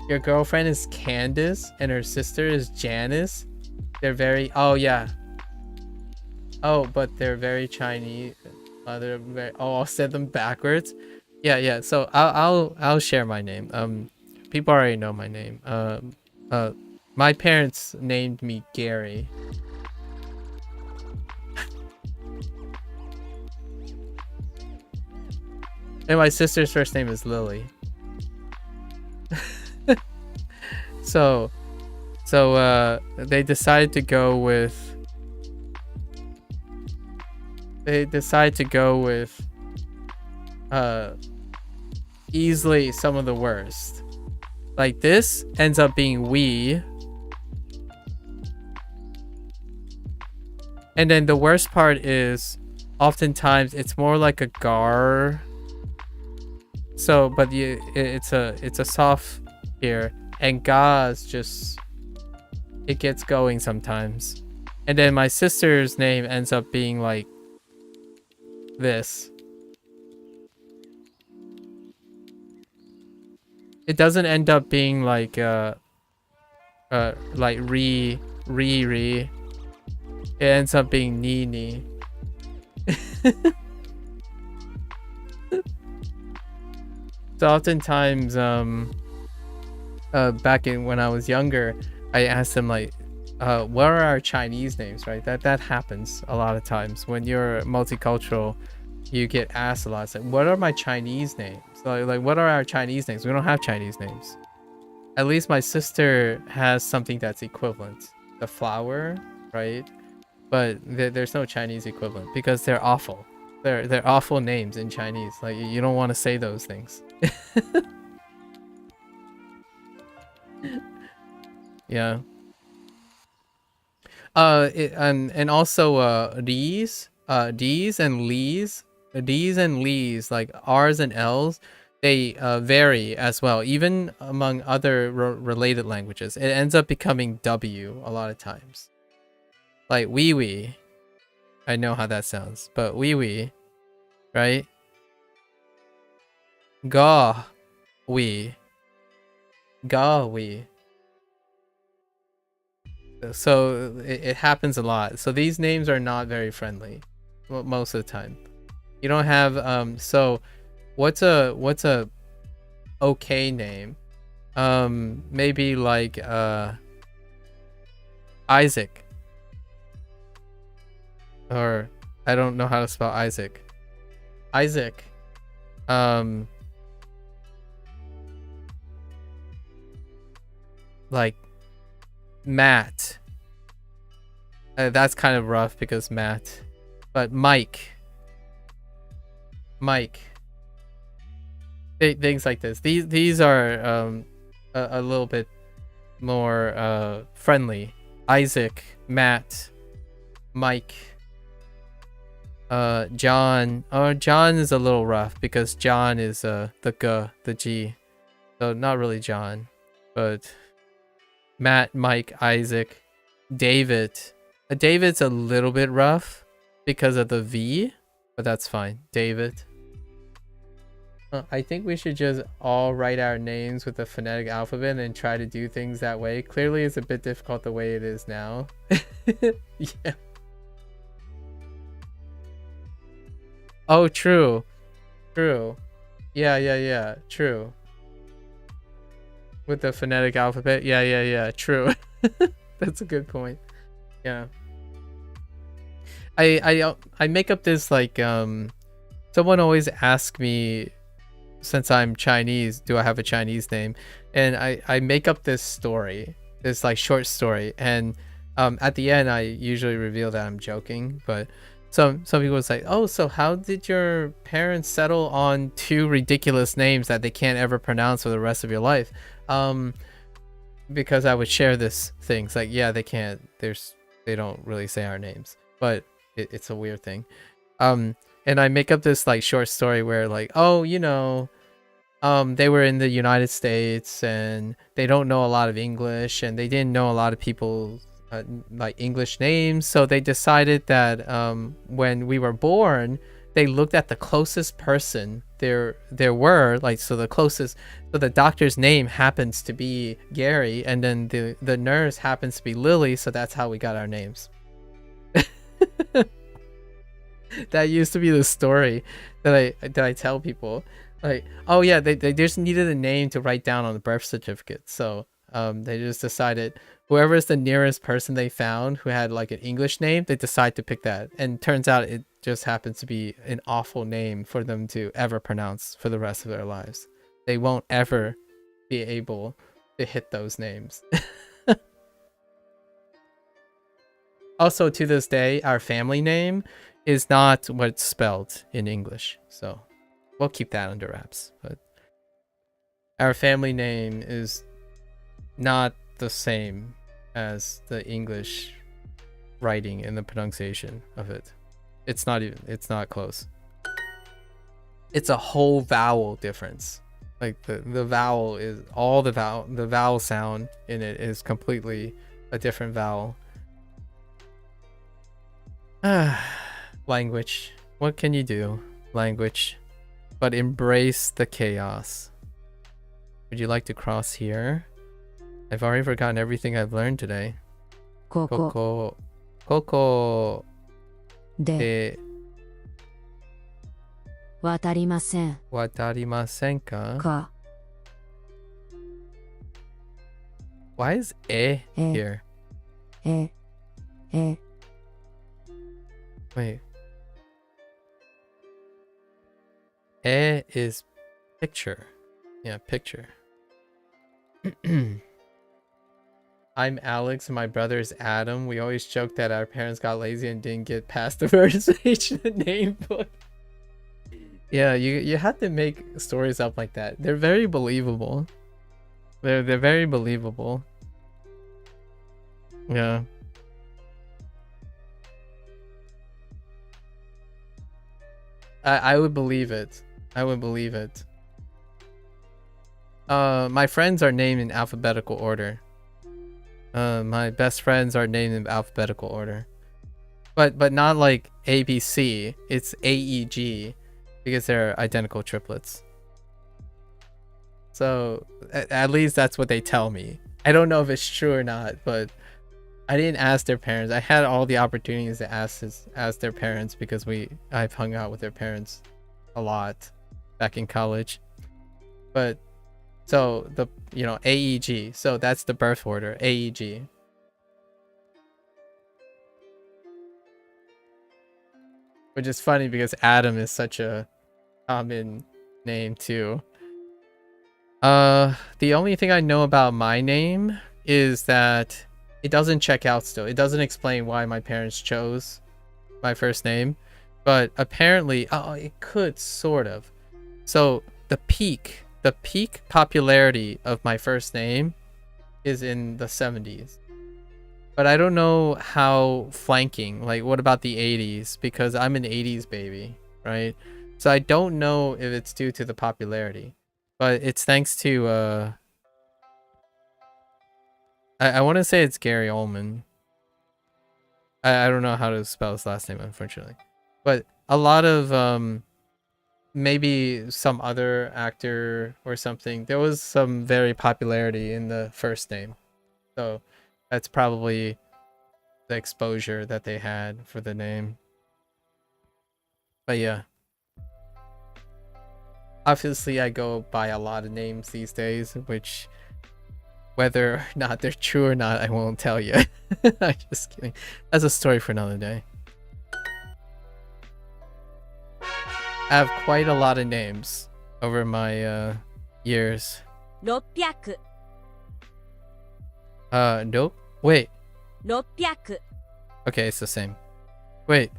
Your girlfriend is Candace and her sister is Janice. They're very, oh yeah. Oh, but they're very Chinese. They're very, oh, I'll set them backwards. Yeah. So I'll share my name. People already know my name. My parents named me Gary. And my sister's first name is Lily. So they decided to go with easily some of the worst. Like this ends up being we. And then the worst part is oftentimes it's more like a gar. So, but it's a soft here, and ga's just, it gets going sometimes. And then my sister's name ends up being like this. It doesn't end up being like re. It ends up being ni. So oftentimes, back in when I was younger, I asked them like, what are our Chinese names, right? That happens a lot of times when you're multicultural. You get asked a lot. It's like, what are my Chinese names? Like, what are our Chinese names? We don't have Chinese names. At least my sister has something that's equivalent. The flower, right? But there's no Chinese equivalent because they're awful. They're awful names in Chinese. Like, you don't want to say those things. Yeah. And also D's and Lee's, like R's and L's, they vary as well, even among other related languages. It ends up becoming W a lot of times. Like wee, I know how that sounds. But wee wee, right? Ga wee. Ga wee. So it happens a lot. So these names are not very friendly most of the time. You don't have so what's a okay name? Maybe like Isaac. Or I don't know how to spell Isaac. Isaac. Like Matt. That's kind of rough because Matt. But Mike. Things like this. These are a little bit more friendly. Isaac, Matt, Mike, John. Oh, John is a little rough because John is the G. So not really John, but Matt, Mike, Isaac, David. David's a little bit rough because of the V, but that's fine. David. I think we should just all write our names with the phonetic alphabet and try to do things that way. Clearly, it's a bit difficult the way it is now. Yeah. Oh, true. True. Yeah. True. With the phonetic alphabet. Yeah. True. That's a good point. Yeah. I make up this like someone always asks me, since I'm Chinese, do I have a Chinese name? And I make up this story, this like short story, and at the end I usually reveal that I'm joking, but some people say, oh, so how did your parents settle on two ridiculous names that they can't ever pronounce for the rest of your life? Because I would share this things like, yeah, they can't, they don't really say our names, but it's a weird thing. And I make up this like short story where like, oh, you know, they were in the United States and they don't know a lot of English and they didn't know a lot of people like English names. So they decided that when we were born, they looked at the closest person there were, like, so the closest, so the doctor's name happens to be Gary, and then the nurse happens to be Lily, so that's how we got our names. That used to be the story that I tell people, like, oh yeah, they just needed a name to write down on the birth certificate, so they just decided whoever is the nearest person they found who had like an English name, they decide to pick that, and turns out it just happens to be an awful name for them to ever pronounce for the rest of their lives. They won't ever be able to hit those names. Also, to this day, our family name is not what's spelled in English, so we'll keep that under wraps. But our family name is not the same as the English writing and the pronunciation of it. It's not close. It's a whole vowel difference. Like the vowel is all the vowel sound in it is completely a different vowel. Language. What can you do? Language. But embrace the chaos. Would you like to cross here? I've already forgotten everything I've learned today. ここここでで渡りません渡りませんか? か Why is e here? え Wait. E is picture. Yeah, picture. I'm Alex and my brother is Adam. We always joke that our parents got lazy and didn't get past the first page of the name book. Yeah, you have to make stories up like that. They're very believable. They're very believable. Yeah. I would believe it. I would believe it. My friends are named in alphabetical order. My best friends are named in alphabetical order. but not like ABC. It's AEG because they're identical triplets. So at least that's what they tell me. I don't know if it's true or not, but I didn't ask their parents. I had all the opportunities to ask their parents because I've hung out with their parents a lot back in college. But so the AEG. So that's the birth order, AEG. Which is funny because Adam is such a common name too. The only thing I know about my name is that it doesn't check out still. It doesn't explain why my parents chose my first name, but apparently, it could sort of. So the peak popularity of my first name is in the 70s. But I don't know how flanking, like what about the 80s? Because I'm an 80s baby, right? So I don't know if it's due to the popularity. But it's thanks to, I want to say it's Gary Oldman. I don't know how to spell his last name, unfortunately. But a lot of, maybe some other actor or something, there was some very popularity in the first name. So that's probably the exposure that they had for the name. But yeah. Obviously, I go by a lot of names these days, which, whether or not they're true or not, I won't tell you. I'm just kidding. That's a story for another day. I have quite a lot of names over my years. 600 Nope. Wait. 600 Okay, it's the same. Wait.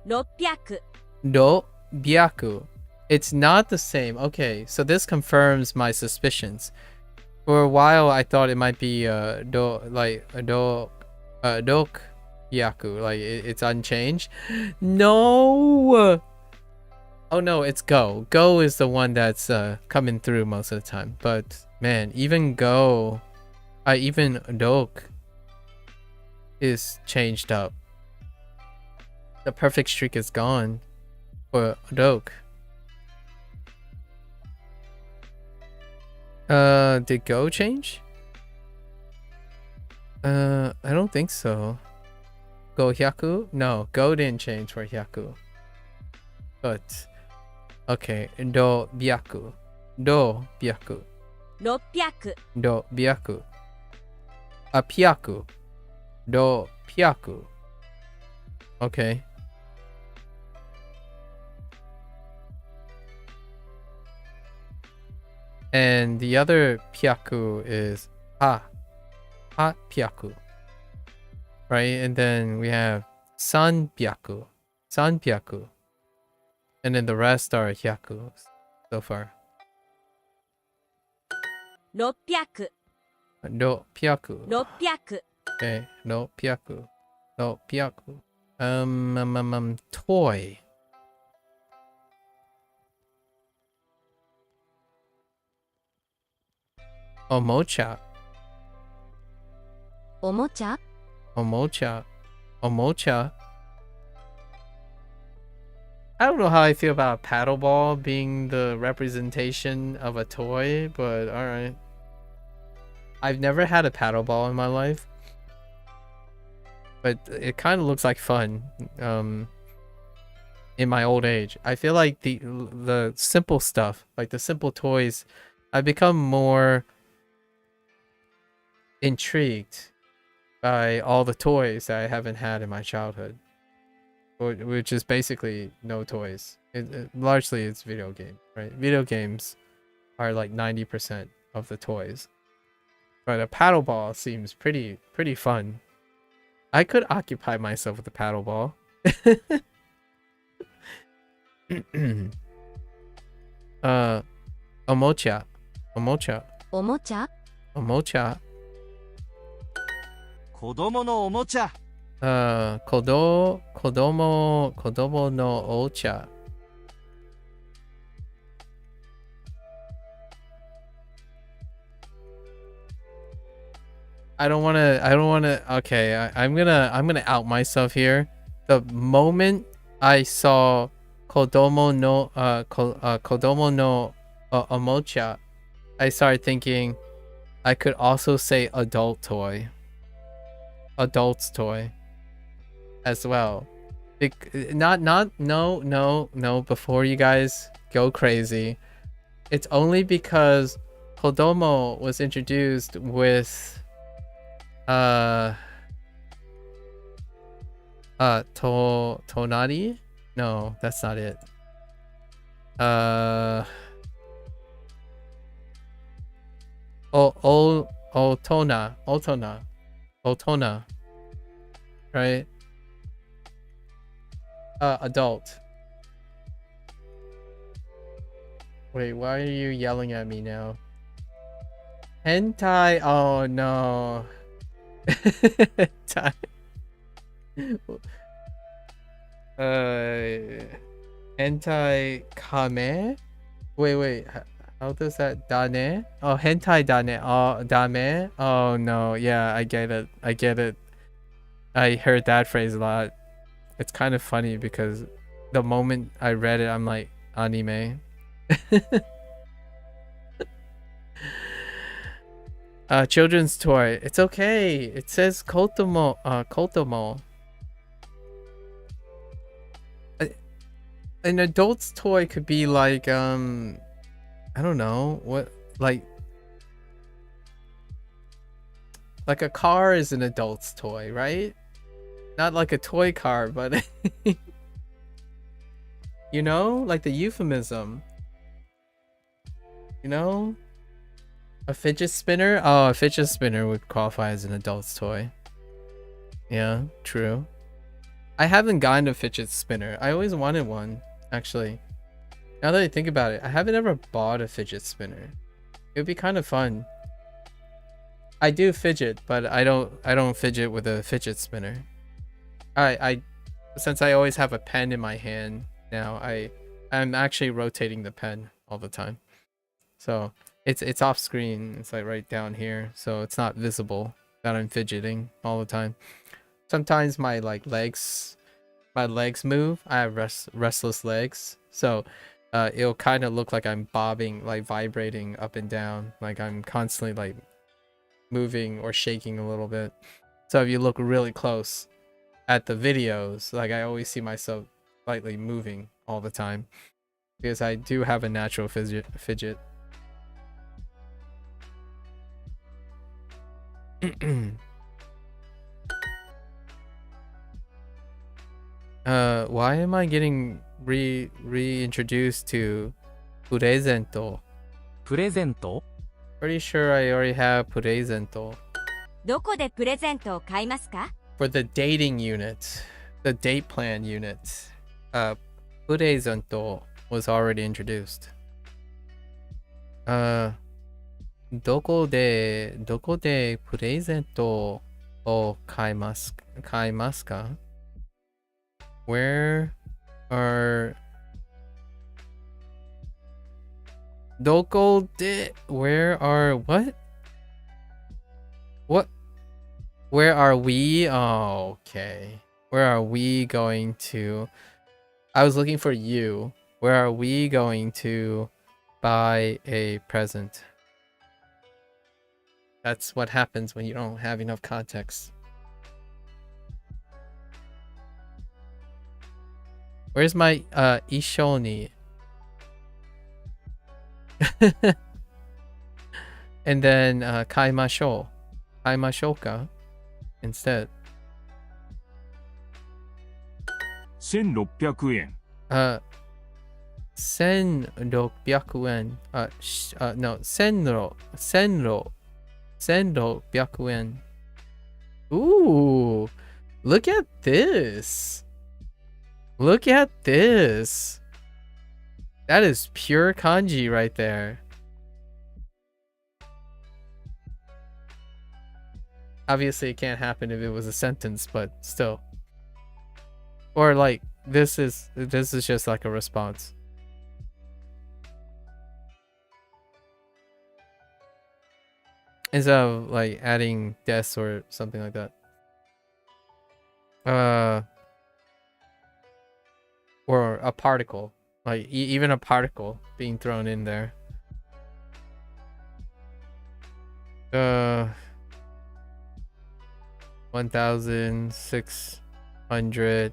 600 No byaku. It's not the same. Okay, so this confirms my suspicions. For a while, I thought it might be dok yaku, like it's unchanged. No. Oh no, it's go. Go is the one that's coming through most of the time. But man, even go, even dok is changed up. The perfect streak is gone for dok. Did go change? I don't think so. Go hyaku? No, go didn't change for hyaku. But okay, do byaku. Do byaku. 600 Do byaku. Pyaku. Do pyaku. Okay. And the other pyaku is pyaku. Right? And then we have san pyaku. And then the rest are hyaku so far. 600 No pyaku. 600 Okay, no pyaku. No pyaku. Toy. Omocha. おもちゃ Omocha. I don't know how I feel about paddleball being the representation of a toy, but alright. I've never had a paddleball in my life, but it kind of looks like fun. In my old age, I feel like the simple stuff, like the simple toys, I've become more intrigued by all the toys that I haven't had in my childhood, which is basically no toys. Largely it's video game, right? Video games are like 90% of the toys, but a paddleball seems pretty fun. I could occupy myself with a paddleball. Omocha. おもちゃ 子供のおもちゃ。子供のお茶。I don't wanna, okay, I'm gonna out myself here. the moment I saw Kodomo no Kodomo no Omocha, I started thinking I could also say adult toy. Adult's toy as well. No, before you guys go crazy. It's only because Kodomo was introduced with Tonari? No, that's not it. Otona, right? Adult. Wait, why are you yelling at me now? Hentai, oh no. Hentai. Hentai kame? Wait, how does that dane? Oh, hentai dane. Oh, dame? Oh no, yeah, I get it. I heard that phrase a lot. It's kind of funny because the moment I read it, I'm like, anime. Children's toy. It's okay. It says kotomo. Kotomo. An adult's toy could be like I don't know what, like a car is an adult's toy, right? Not like a toy car, but you know, like the euphemism. You know, a fidget spinner. Oh, a fidget spinner would qualify as an adult's toy. Yeah, true. I haven't gotten a fidget spinner. I always wanted one, actually. Now that I think about it, I haven't ever bought a fidget spinner. It would be kind of fun. I do fidget, but I don't fidget with a fidget spinner. Since I always have a pen in my hand now, I'm actually rotating the pen all the time. So it's off screen. It's like right down here, so it's not visible that I'm fidgeting all the time. Sometimes my legs move. I have restless legs, so it'll kind of look like I'm bobbing, like vibrating up and down, like I'm constantly like moving or shaking a little bit. So if you look really close at the videos, like I always see myself slightly moving all the time because I do have a natural fidget. Why am I getting reintroduced to Purezento? プレゼント Pretty sure I already have Purezento. どこでプレゼントを買いますか？ For the dating unit, the date plan unit, Purezento was already introduced. どこでプレゼントを買いますか? Where are どこで Where are what? Where are we? Oh, okay. Where are we going to? I was looking for you. Where are we going to buy a present? That's what happens when you don't have enough context. Where's my Ishoni? And then Kaimashou. Kaimashouka instead. 1600円。1600円。No, 1600円。Ooh, look at this. Look at this. That is pure kanji right there. Obviously, it can't happen if it was a sentence, but still. Or like this is just like a response. Instead of like adding des or something like that. a particle, like even a particle being thrown in there. 1,600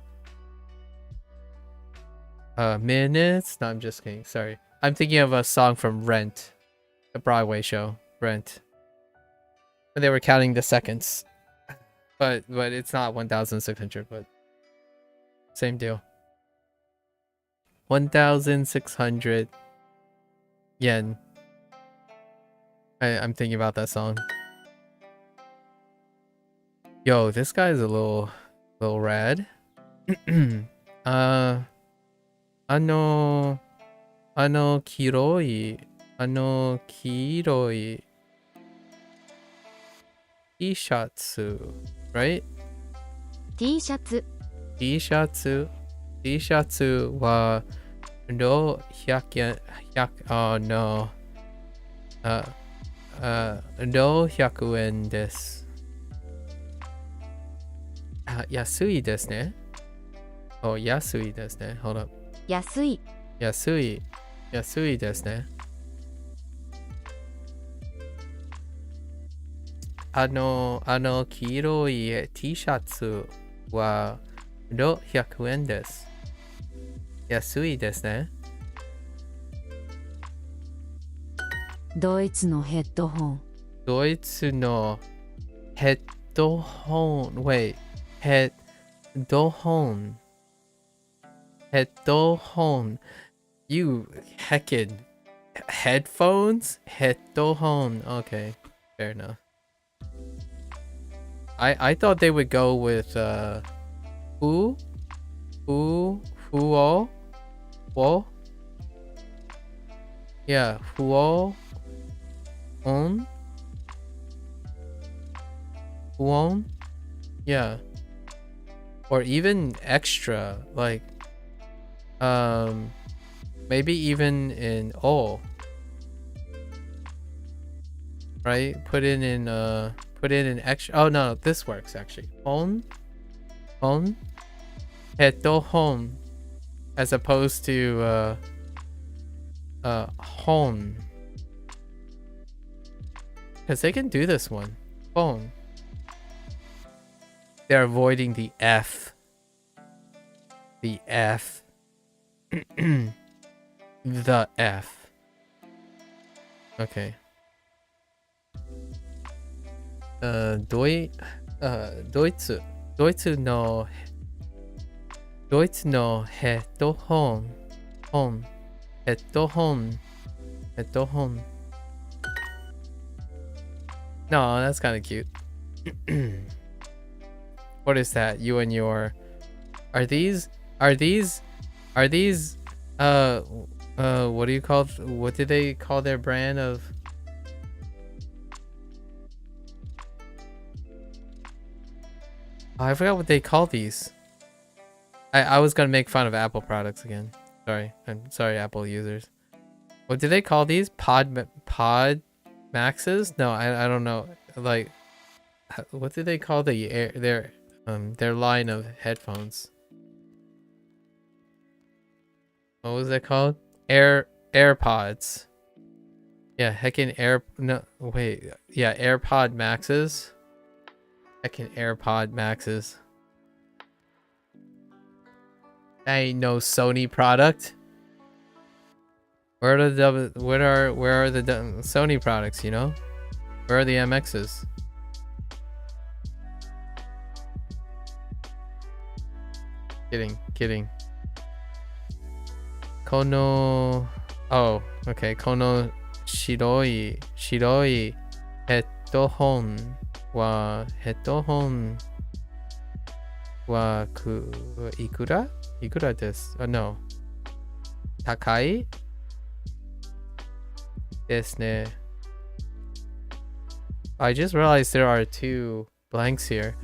minutes. No, I'm just kidding. Sorry. I'm thinking of a song from Rent, the Broadway show, Rent. When they were counting the seconds. But it's not 1,600, but same deal. 1,600 yen. I'm thinking about that song. Yo, this guy's a little rad. Kiroi T-shirts, right? T シャツ T-shirts wa no 100 yen, oh no. No 100 yen desu. Yasui desu ne. Oh, yasui desu ne. Hold up. 安い Yasui desu ne. 黄色い T シャツは600円です。安いですね。ドイツのヘッドホン。ドイツのヘッドホン。Wait, ヘッドホン。ヘッドホン。You heckin' headphones? ヘッドホン. Okay, fair enough. I thought they would go with who wo, yeah, who on, yeah, or even extra, like maybe even in o, right? Put it in extra. Oh no, this works actually. Hon, headphone, as opposed to hon, because they can do this one. Phone. They're avoiding the F. The F. The F. Okay. ドイツのヘッドホン。No, that's kind of cute. What is that? You and your... Are these... what do you call... What do they call their brand of... Oh, I forgot what they call these. I was gonna make fun of Apple products again. Sorry. I'm sorry, Apple users. What do they call these? Pod Maxes? No, I don't know. Like, what do they call their line of headphones? What was it called? AirPods. Yeah, AirPod Maxes. Heckin' AirPod Maxes. That ain't no Sony product. Where are the Sony products, you know? Where are the MXs? Kidding. Kono... Oh, okay. Kono shiroi headphone wa ikura desu? Oh, no. Takai desu ne. I just realized there are 2 blanks here.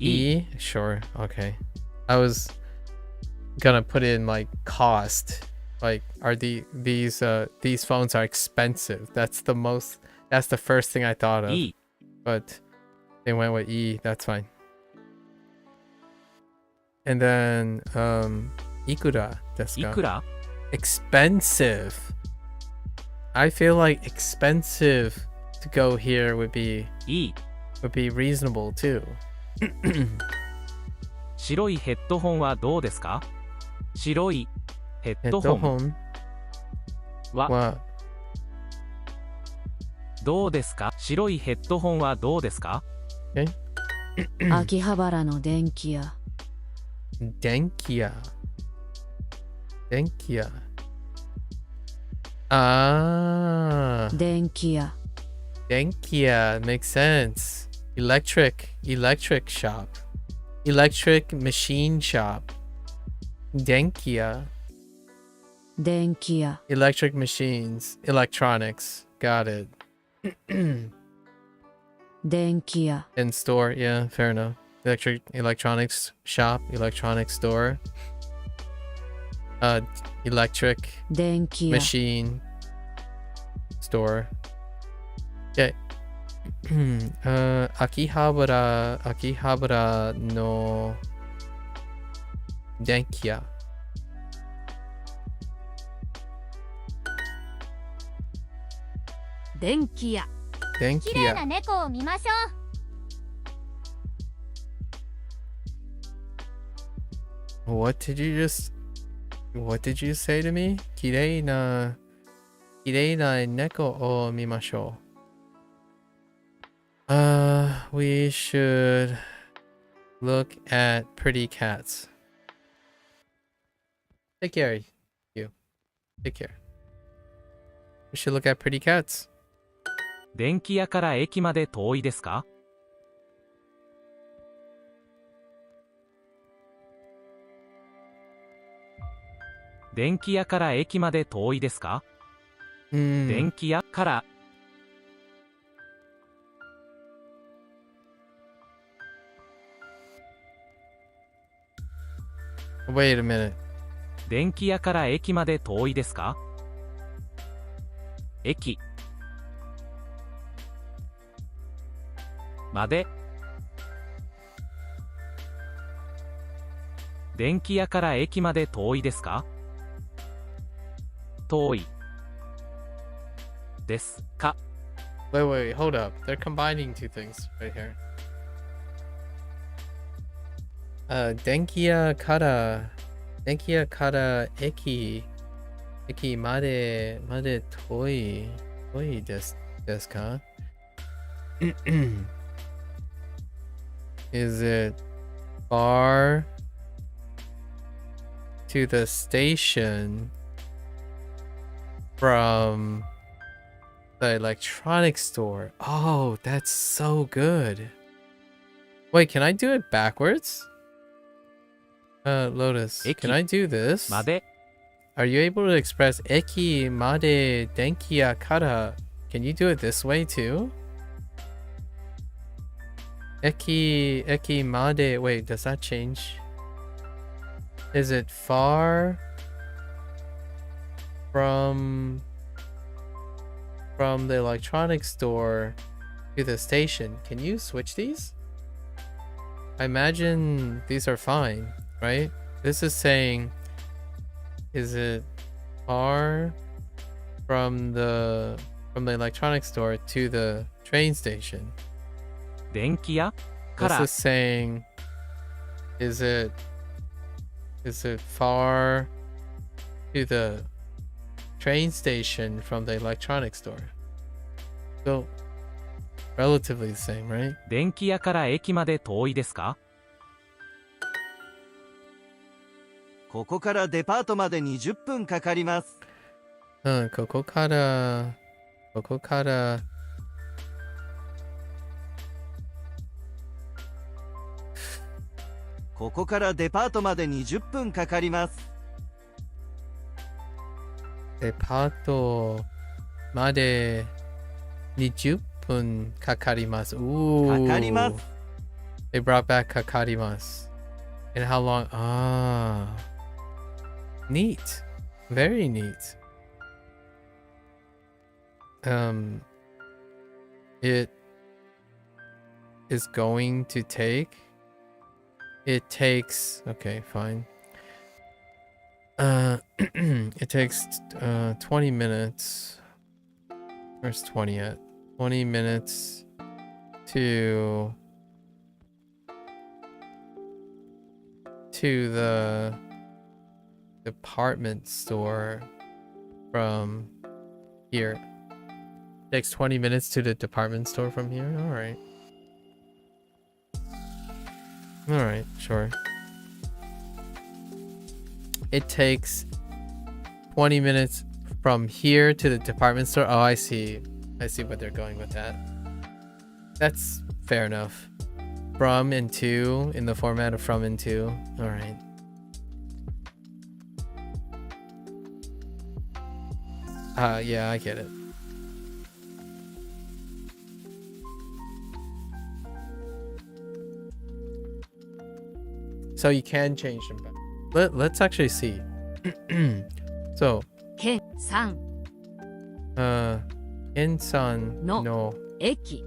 E? Sure, okay. I was gonna put in like cost. Like, are these phones are expensive. That's the first thing I thought of. E. But they went with E, that's fine. And then, ikura desu い ka? くら Expensive. I feel like expensive to go here would be いい。 reasonable too. 白いヘッドホンはどうですか？白いヘッドホン Headphone は wa どうですか？白いヘッドホンはどうですか？秋葉原の電気屋。 Denkia. Ah, 電気屋。 Denkia makes sense. Electric shop. Electric machine shop. Denkia. 電気屋。 Electric machines. Electronics. Got it. 電気屋。 In store, yeah, fair enough. Electronics shop, electronics store. Electric 電気屋。 machine store. Okay. Akihabara no Denkia. 電気屋。 Denkia. 猫を見ましょ What did you say to me? Kirei na neko o mimashou. We should look at pretty cats. Take care, you. Take care. We should look at pretty cats. 電気屋から駅まで遠いですか？電気屋から駅まで遠いですか？ 電気屋から Wait a minute. 電気屋から駅まで遠いですか？駅まで電気屋から駅まで遠いですか？遠いですか？ Wait, hold up. They're combining two things right here. Denkia kara eki made toi desu ka? Is it far to the station from the electronics store? Oh, that's so good. Wait, can I do it backwards? Lotus, Eki can I do this? まで Are you able to express eki made denkia kara? Can you do it this way too? Eki made. Wait, does that change? Is it far from the electronics store to the station? Can you switch these? I imagine these are fine, right? This is saying, is it far from the electronics store to the train station? 電気屋か This ら is saying, is it far to the train station from the electronics store? So relatively the same, right? 電気屋から駅まで遠いですか？ここからデパートまで20分かかります。ここからここからデパートまで20分かかります。デパートまで20分かかります。Ooh. かかります。 They brought back かかります。And how long? Ah. Neat. Very neat. It is going to take It takes, okay, fine. It takes 20 minutes. Where's 20 at? 20 minutes to the department store from here. Takes 20 minutes to the department store from here. All right, sure. It takes 20 minutes from here to the department store. Oh, I see what they're going with that. That's fair enough. From and to, in the format of from and to. All right. Yeah, I get it. So you can change them back. Let's actually see. So, 県3 Insan no 駅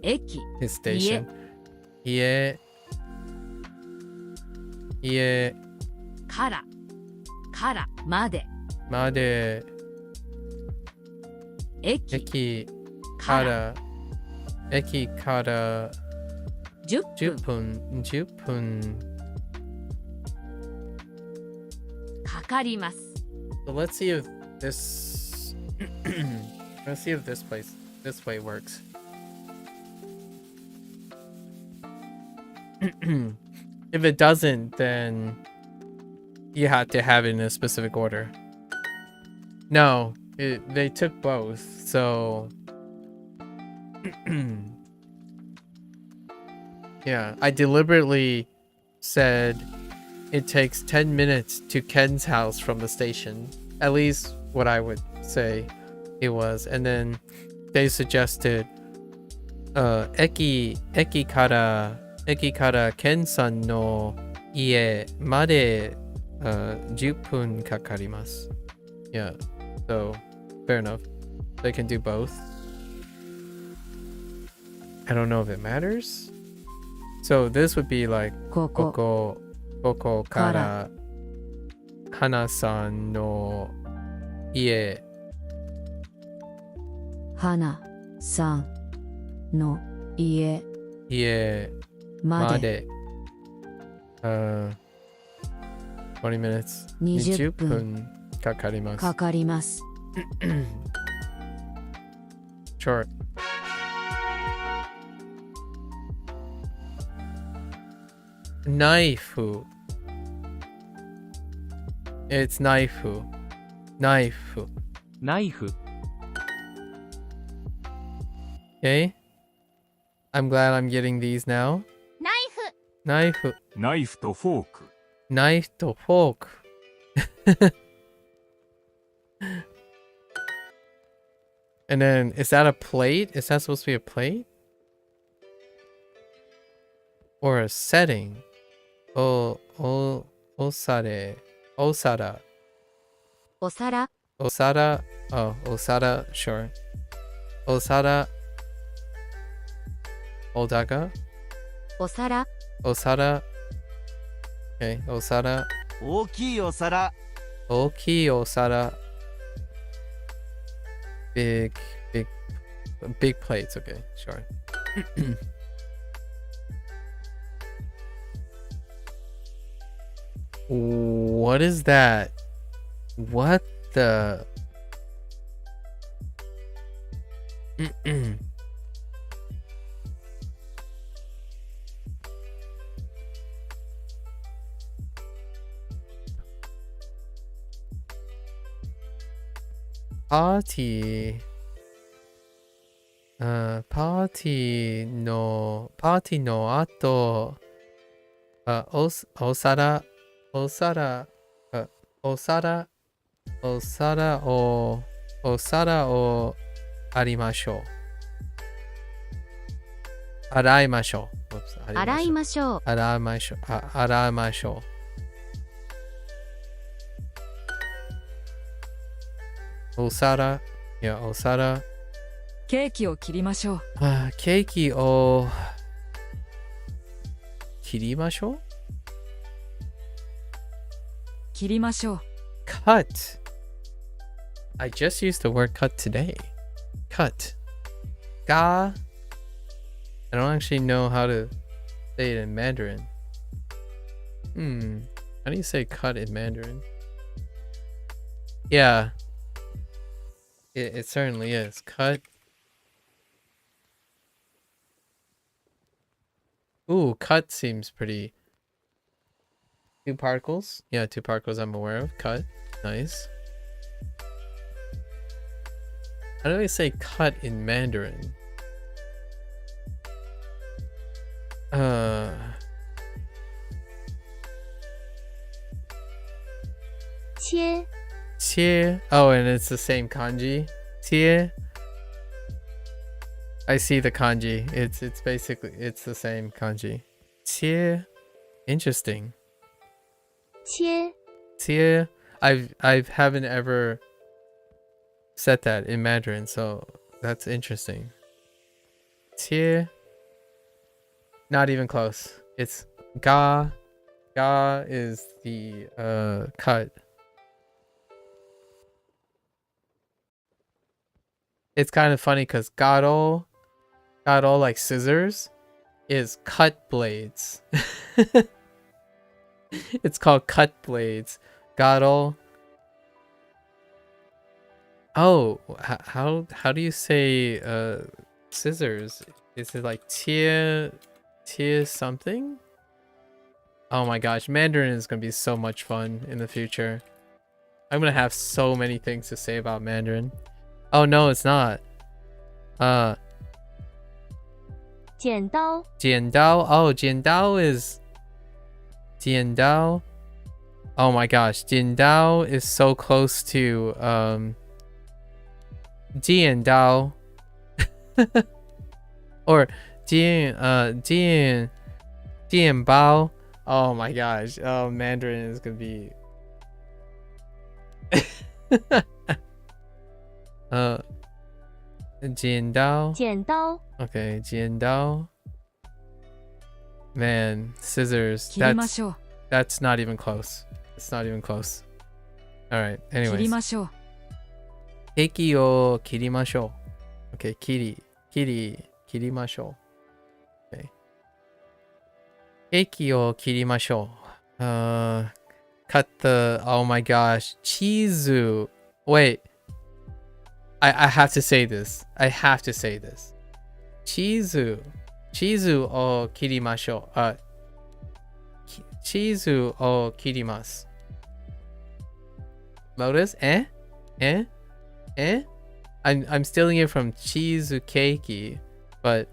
駅 his station. Ie からまで made 駅 eki か kara eki kara 10分10分かかります。 So let's see if this let's see if this way works. If it doesn't, then you have to have it in a specific order. No, they took both, so yeah, I deliberately said it takes 10 minutes to Ken's house from the station. At least what I would say it was. And then they suggested eki kara Ken-san no ie made 10分かかります. Yeah, so fair enough. They can do both. I don't know if it matters. So this would be like ここここから花さんの家花さんの家まで20 minutes 20 20分かかりますかかります。 Short. Knife. It's knife. ナイフ Okay. I'm glad I'm getting these now. ナイフ Knife. ナイフとフォーク。 Knife to fork. And then, is that a plate? Is that supposed to be a plate? Or a setting? Osare. Osara. お皿 Osara. Oh, Osara. Sure. Osara. Odaga. お皿 Osara. Okay, Osara. 大きいお皿 Oki Osara. Big plates. Okay, sure. What is that? What the? Party. Party no ato. Osara o arimashou. Araimashou. Whoops, 洗いましょう Aramashou. Osara. Yeah, Osara. ケーキを切りましょう。ケーキを kirimashou? 切りましょう。 Cut. I just used the word cut today. Cut. Ga. I don't actually know how to say it in Mandarin. How do you say cut in Mandarin? Yeah. It certainly is. Cut. Ooh, cut seems pretty. 2 particles? Yeah, 2 particles I'm aware of. Cut. Nice. How do I say cut in Mandarin? Tie. Oh, and it's the same kanji. Tie. I see the kanji. It's basically it's the same kanji. Tie. Interesting. Tie. I haven't ever said that in Mandarin, so that's interesting. Tie. Not even close. It's ga. Ga is the cut. It's kind of funny because garo like scissors is cut blades. It's called cut blades. Garo. Oh, how do you say scissors? Is it like tie something? Oh my gosh, Mandarin is gonna be so much fun in the future. I'm gonna have so many things to say about Mandarin. Oh no, it's not. 剪刀 Jiandao. Oh, Jiandao is Jiandao. Oh my gosh, Jiandao is so close to Jiandao. Or Jianbao. Oh my gosh. Oh, Mandarin is gonna be Jiandao. 剪刀 Okay, Jiandao. Man, scissors. 切りましょう。 That's not even close. It's not even close. All right. 切り Anyways. ましょう。 Keki o kirimashou. Okay, kirimashou. Okay. Keki o kirimashou. Cut the, oh my gosh, chizu. Wait. I have to say this. Chizu o kirimashou. Chizu o kirimasu. Lotus? Eh? I'm stealing it from cheesecake, but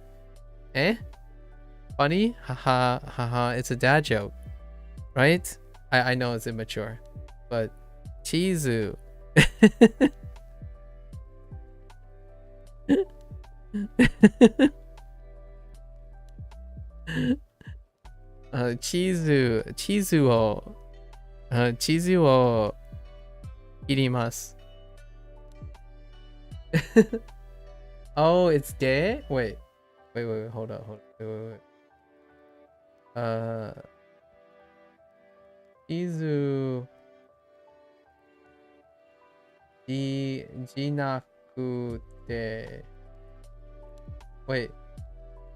funny? Haha, it's a dad joke, right? I know it's immature, but chizu. Chizu o kirimasu. Oh, it's de? Wait, hold up. Wait. Chizu jinakute. Wait.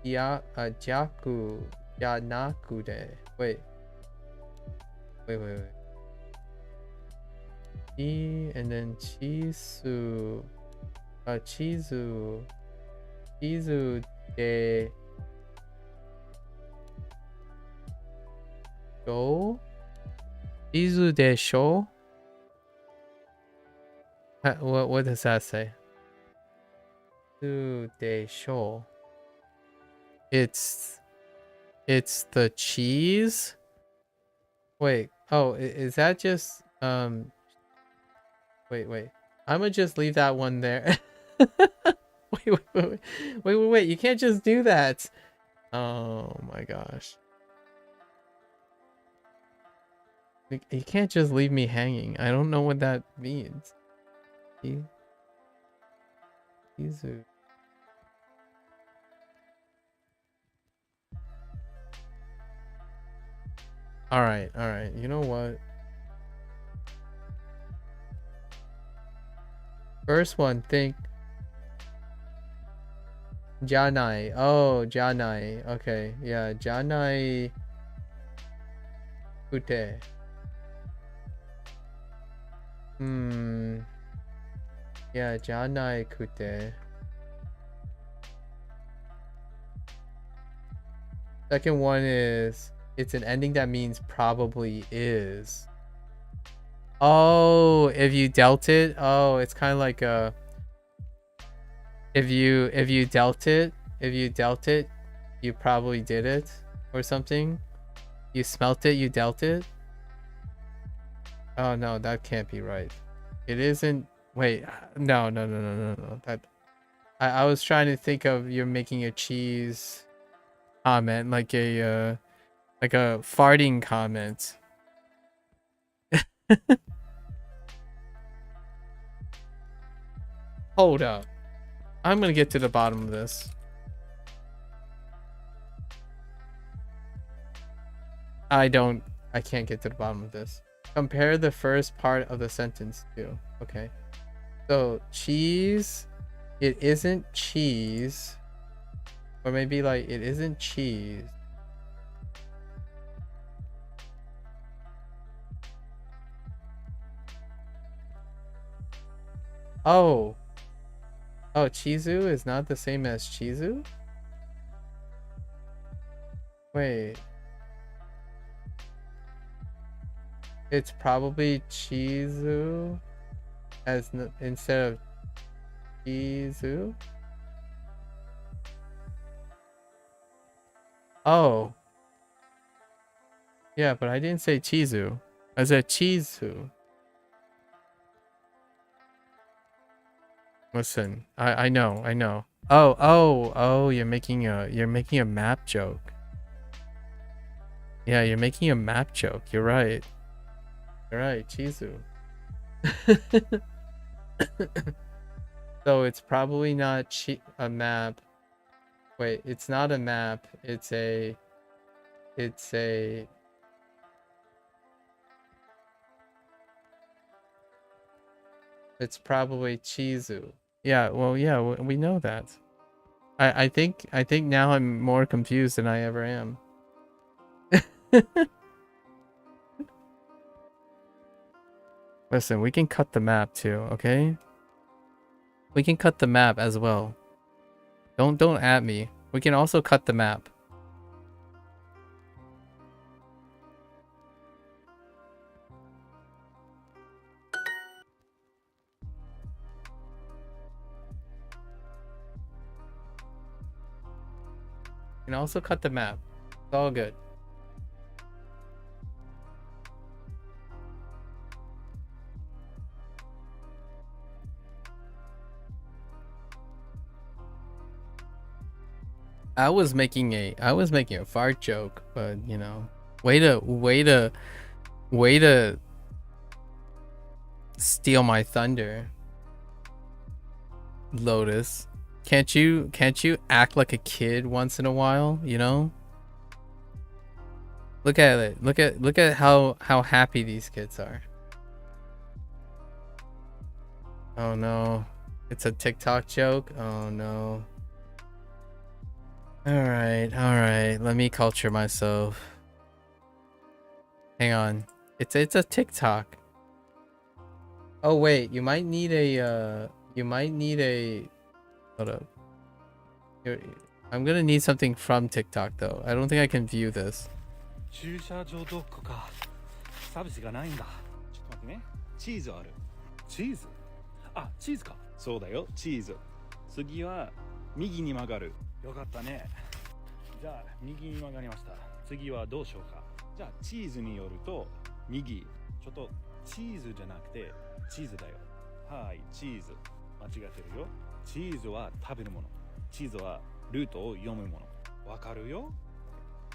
Jaku janakute. Wait. And then chizu de show? Chizu de show? What does that say? Chizu de show. It's the cheese? Wait. Oh, is that just wait. I'm gonna just leave that one there. Wait. You can't just do that. Oh my gosh. You can't just leave me hanging. I don't know what that means. Chizu. All right. You know what? First one, think. Janai. Oh, Janai. Okay. Yeah, Janai Kute. Yeah, Janai Kute. Second one is it's an ending that means probably is. Oh, if you dealt it, oh, it's kind of like a if you dealt it, you probably did it or something. You smelt it, you dealt it. Oh no, that can't be right. It isn't. Wait, no. That I was trying to think of you're making a cheese comment, like a farting comment. Hold up. I'm gonna get to the bottom of this. I can't get to the bottom of this. Compare the first part of the sentence to. Okay. So cheese, it isn't cheese. Or maybe like it isn't cheese. Oh, Chizu is not the same as Chizu? Wait. It's probably Chizu instead of Chizu? Oh. Yeah, but I didn't say Chizu. I said Chizu. Listen, I know. Oh, you're making a map joke. Yeah, you're making a map joke. You're right, Chizu. So it's probably not a map. Wait, it's not a map. It's probably Chizu. Yeah, well, yeah, we know that. I think now I'm more confused than I ever am. Listen, we can cut the map too, okay? We can cut the map as well. Don't at me. We can also cut the map. We can also cut the map. It's all good. I was making a fart joke, but you know, way to steal my thunder, Lotus. Can't you act like a kid once in a while, you know? Look at it. Look at how happy these kids are. Oh no. It's a TikTok joke. Oh no. All right. Let me culture myself. Hang on. It's a TikTok. Oh wait, you might need a hold up. I'm gonna need something from TikTok though. I don't think I can view this. 駐車場どこかサービスがないんだ。ちょっと待ってね。チーズある。チーズ？あ、チーズか。そうだよ、チーズ。次は右に曲がる。よかったね。じゃあ右に曲がりました。次はどうしようか。じゃあチーズによると右。ちょっとチーズじゃなくてチーズだよ。はい、チーズ。間違ってるよ。チーズは食べるもの。チーズはルートを読むもの。わかるよ。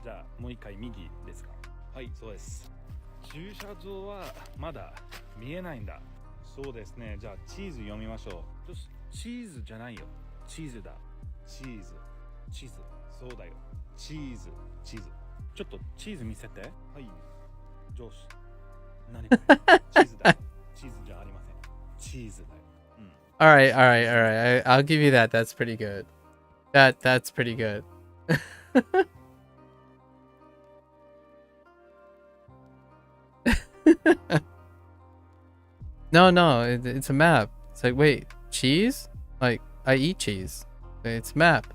じゃあもう一回右ですか。はい、そうです。駐車場はまだ見えないんだ。そうですね。じゃあチーズ読みましょう。チーズじゃないよ。チーズだ。チーズ。そうだよ。チーズ。ちょっとチーズ見せて。はい。上司。何これチーズだよ。チーズじゃありません。チーズだよ。All right, all right, all right. I'll give you that. That's pretty good. That's pretty good. No, it's a map. It's like, wait, cheese? Like, I eat cheese. It's a map.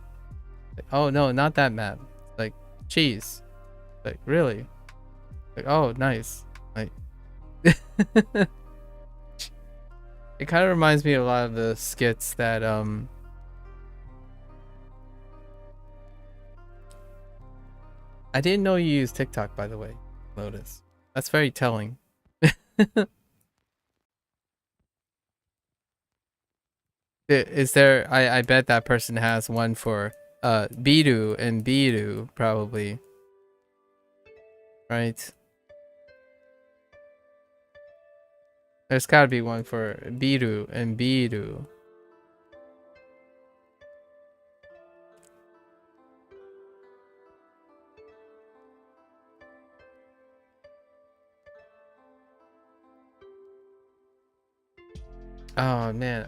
Like, oh no, not that map. It's like cheese. Like, really? Like, oh, nice. Like, it kind of reminds me of a lot of the skits that I didn't know you use TikTok, by the way, Lotus. That's very telling. Is there? I bet that person has one for Biru and Biru, probably. Right? There's gotta be one for Biru and Biru. Oh man,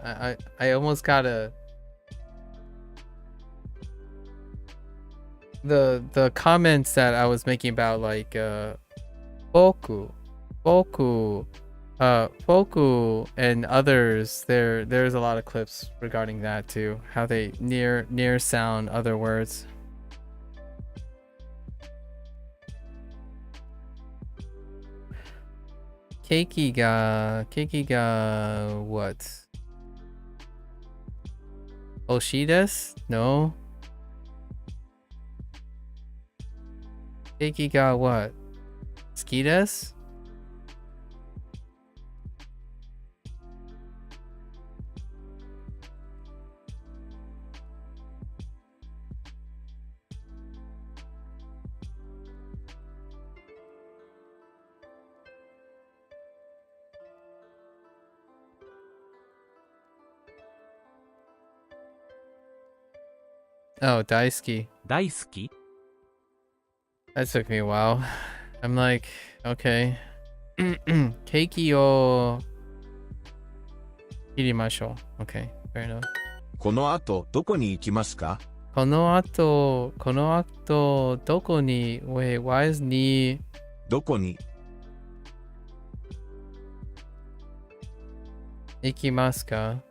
I almost got the comments that I was making about like Boku and others, there's a lot of clips regarding that too, how they near sound other words. Keiki ga what? Oshides? No. Keiki ga what? Skides? Oh, Daisuki. 大好き That took me a while. I'm like, okay. Keiki o irimashou. Okay, fair enough. この後、どこに行きますか？この後、どこに Wait, why is ni どこに行きますか?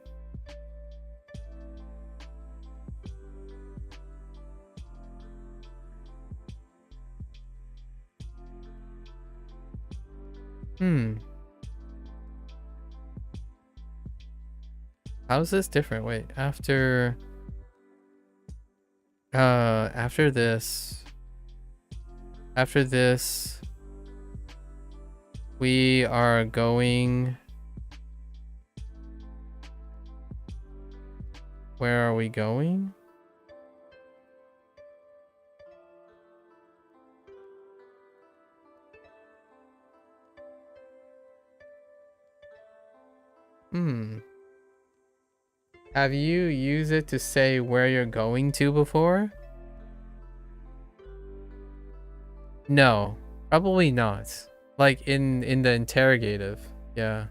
How's this different? Wait, after this we are going. Where are we going? Have you used it to say where you're going to before? No, probably not. Like in the interrogative. Yeah.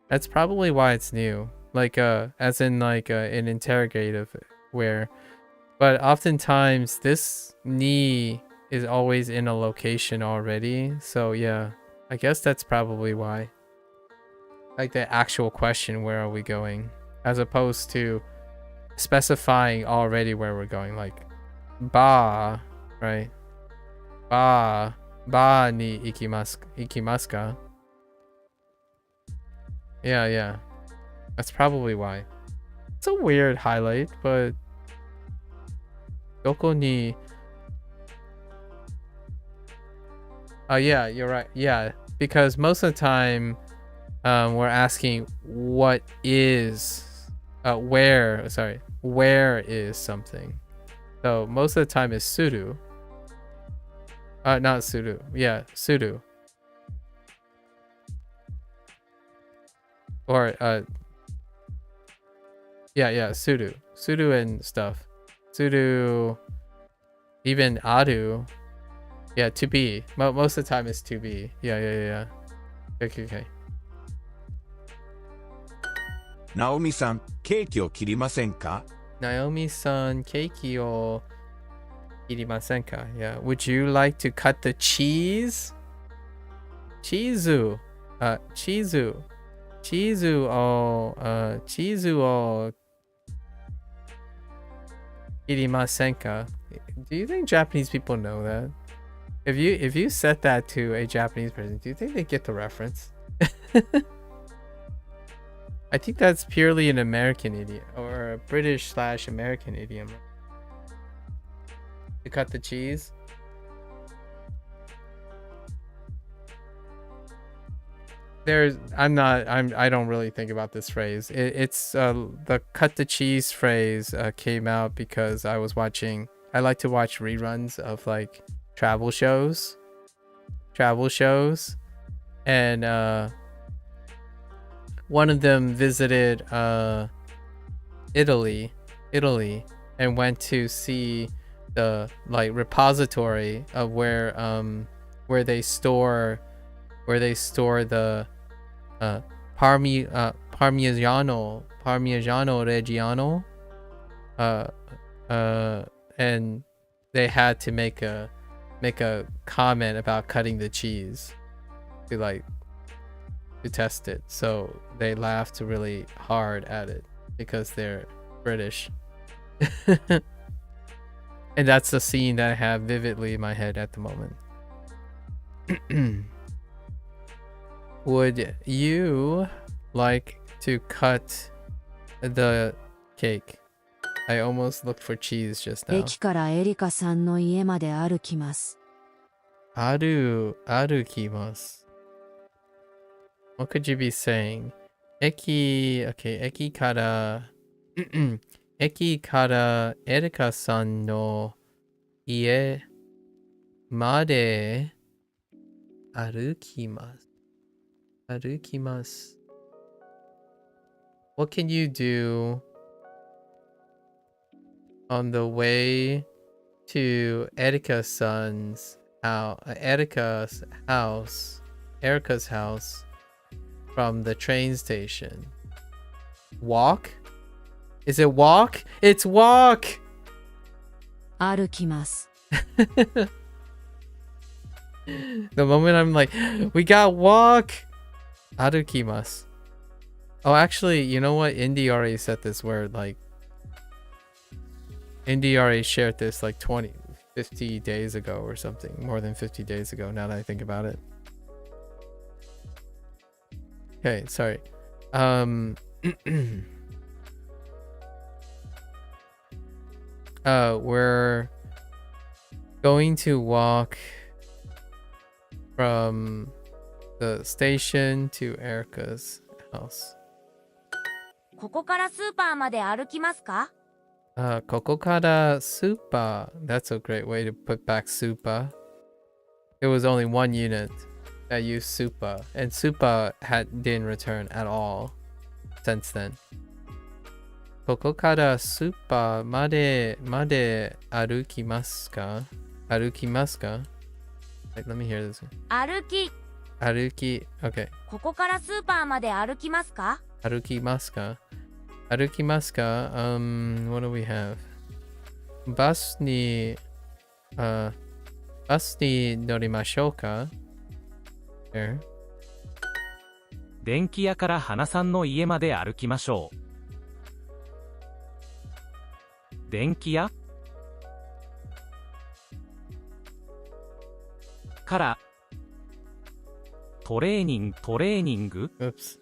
That's probably why it's new. Like as in like an interrogative where, but oftentimes this ni is always in a location already. So yeah, I guess that's probably why. Like the actual question, where are we going? As opposed to specifying already where we're going, like ba, right? Ba ni ikimasu ka? Yeah. That's probably why. It's a weird highlight, but doko ni. Oh yeah, you're right. Yeah, because most of the time we're asking what is where is something. So most of the time is suru. Not suru. Yeah, suru. Or yeah, suru. Suru and stuff. Suru, even aru. Yeah, to be. Most of the time it's to be. Yeah. Okay. ナオミさん、ケーキを切りませんか？ Naomi-san, keiki o irimasen ka? Yeah. Would you like to cut the cheese? Chizu. Chizu o irimasen ka? Do you think Japanese people know that? If you said that to a Japanese person, do you think they get the reference? I think that's purely an American idiom or a British/American idiom. To cut the cheese. I don't really think about this phrase. It's the cut the cheese phrase came out because I like to watch reruns of like travel shows, and one of them visited Italy, and went to see the like repository of where they store the Parmigiano Reggiano, and they had to make a comment about cutting the cheese to test it, so they laughed really hard at it because they're British. And that's the scene that I have vividly in my head at the moment. Would you like to cut the cake? I almost looked for cheese just now. 駅からエリカさんの家まで歩きます。歩きます. What could you be saying? 駅からエリカさんの家まで歩きます。What can you do on the way to Erika's house from the train station? Walk? Is it walk? It's walk! 歩きます。The moment I'm like, we got walk! Arukimasu. Oh, actually, you know what? Indy already said this word, Indy already shared this 50 days ago or something. More than 50 days ago, now that I think about it. Okay, sorry. We're going to walk from the station to Erica's house. ここからスーパーまで歩きますか? ここからスーパー. That's a great way to put back super. It was only one unit that used super, and super didn't return at all since then. ここからスーパーまで歩きますか? 歩きますか? Let me hear this one. 歩き Okay. ここからスーパーまで歩きますか? 歩きますか? What do we have? バスに乗りましょうか? There. 電気屋から花さんの家まで歩きましょう。電気屋からトレーニング Oops.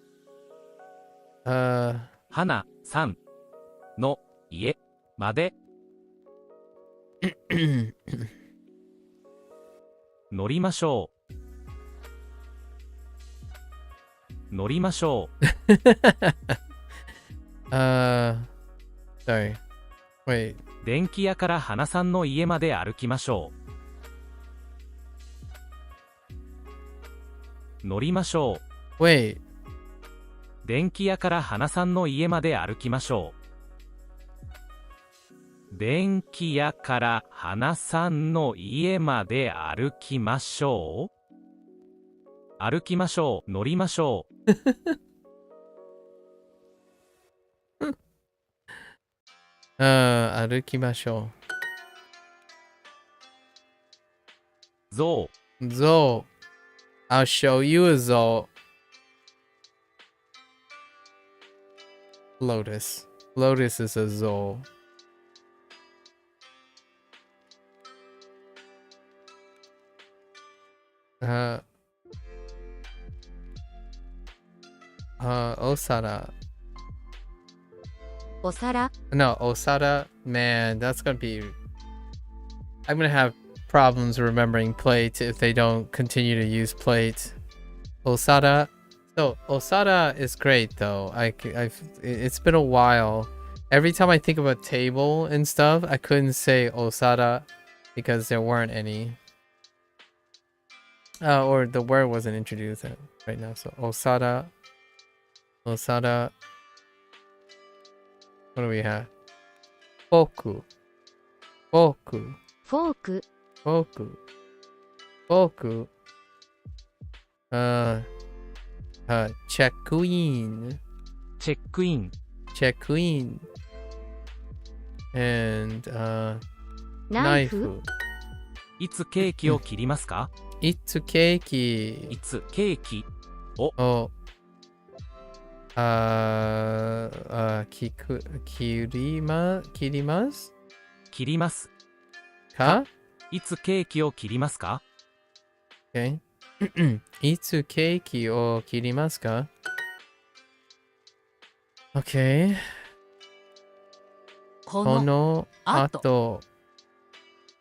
花さんの家まで乗りましょう。乗りましょう。Sorry. Wait. 電気屋から花さんの家まで歩きましょう。乗りましょう。Wait. 電気屋から花さんの家まで歩きましょう。電気屋から花さんの家まで歩きましょう。歩きましょう。乗りましょう。歩きましょゾう。Zo. I'll show you a Zo. Lotus. Lotus is a Zo. Osara. お皿 No, Osara. Man, that's gonna be... I'm gonna have problems remembering plate if they don't continue to use plate. Osara. So, Osara is great though. It's been a while. Every time I think of a table and stuff, I couldn't say Osara because there weren't any. Or the word wasn't introduced right now. So, Osara. Osara. What do we have? Foku. Foku. フォーク Foku. Foku. Check in. チェックイン。 Check in. And ナイフ knife. いつケーキを切りますか？ It's cakey. いつケーキ Oh. Kirimas? 切ります。 Ka? いつケーキを切りますか？ Okay. いつケーキを切りますか? Okay. ここの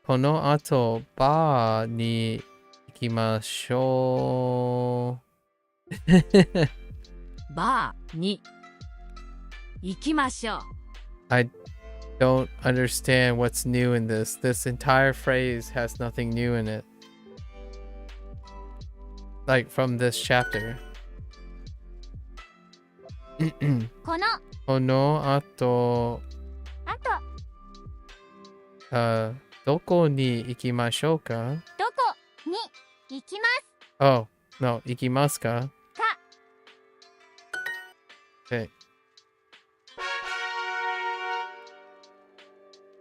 の後、バーに行きましょう。バーに行きましょう。 I don't understand what's new in this. This entire phrase has nothing new in it. Like from this chapter. このこの後、どこに行きましょうか? どこに行きます Oh, no, 行きますか? Okay.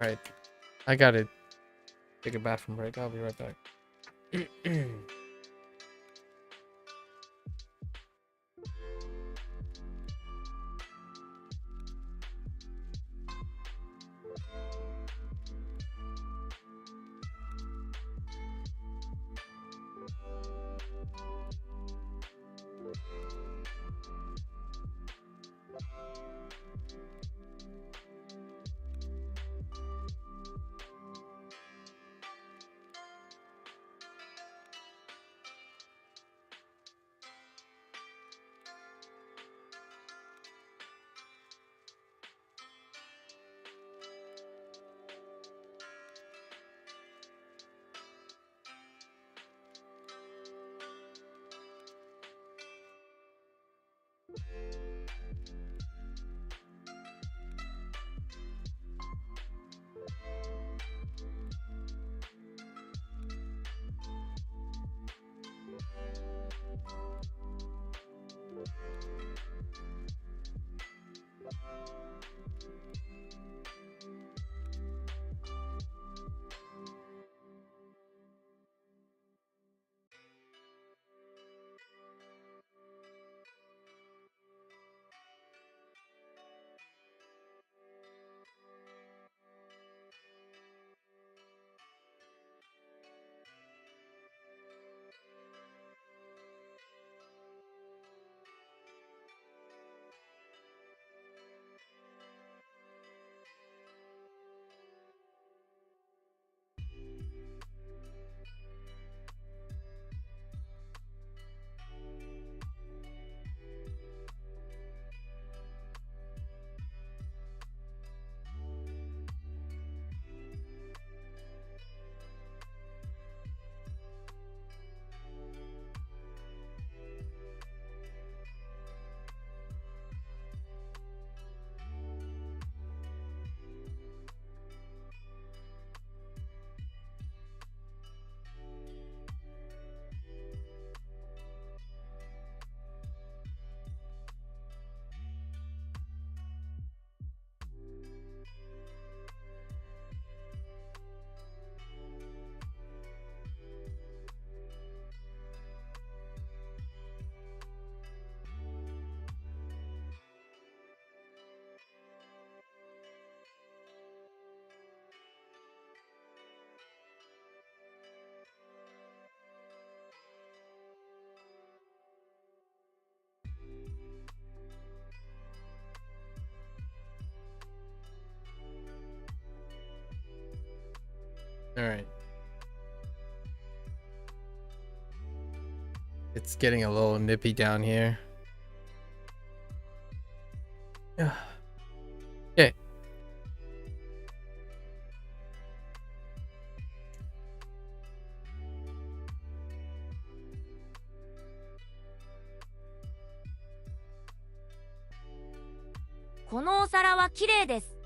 Alright. I gotta take a bathroom break. I'll be right back. All right. It's getting a little nippy down here. Okay. このお皿はきれいです。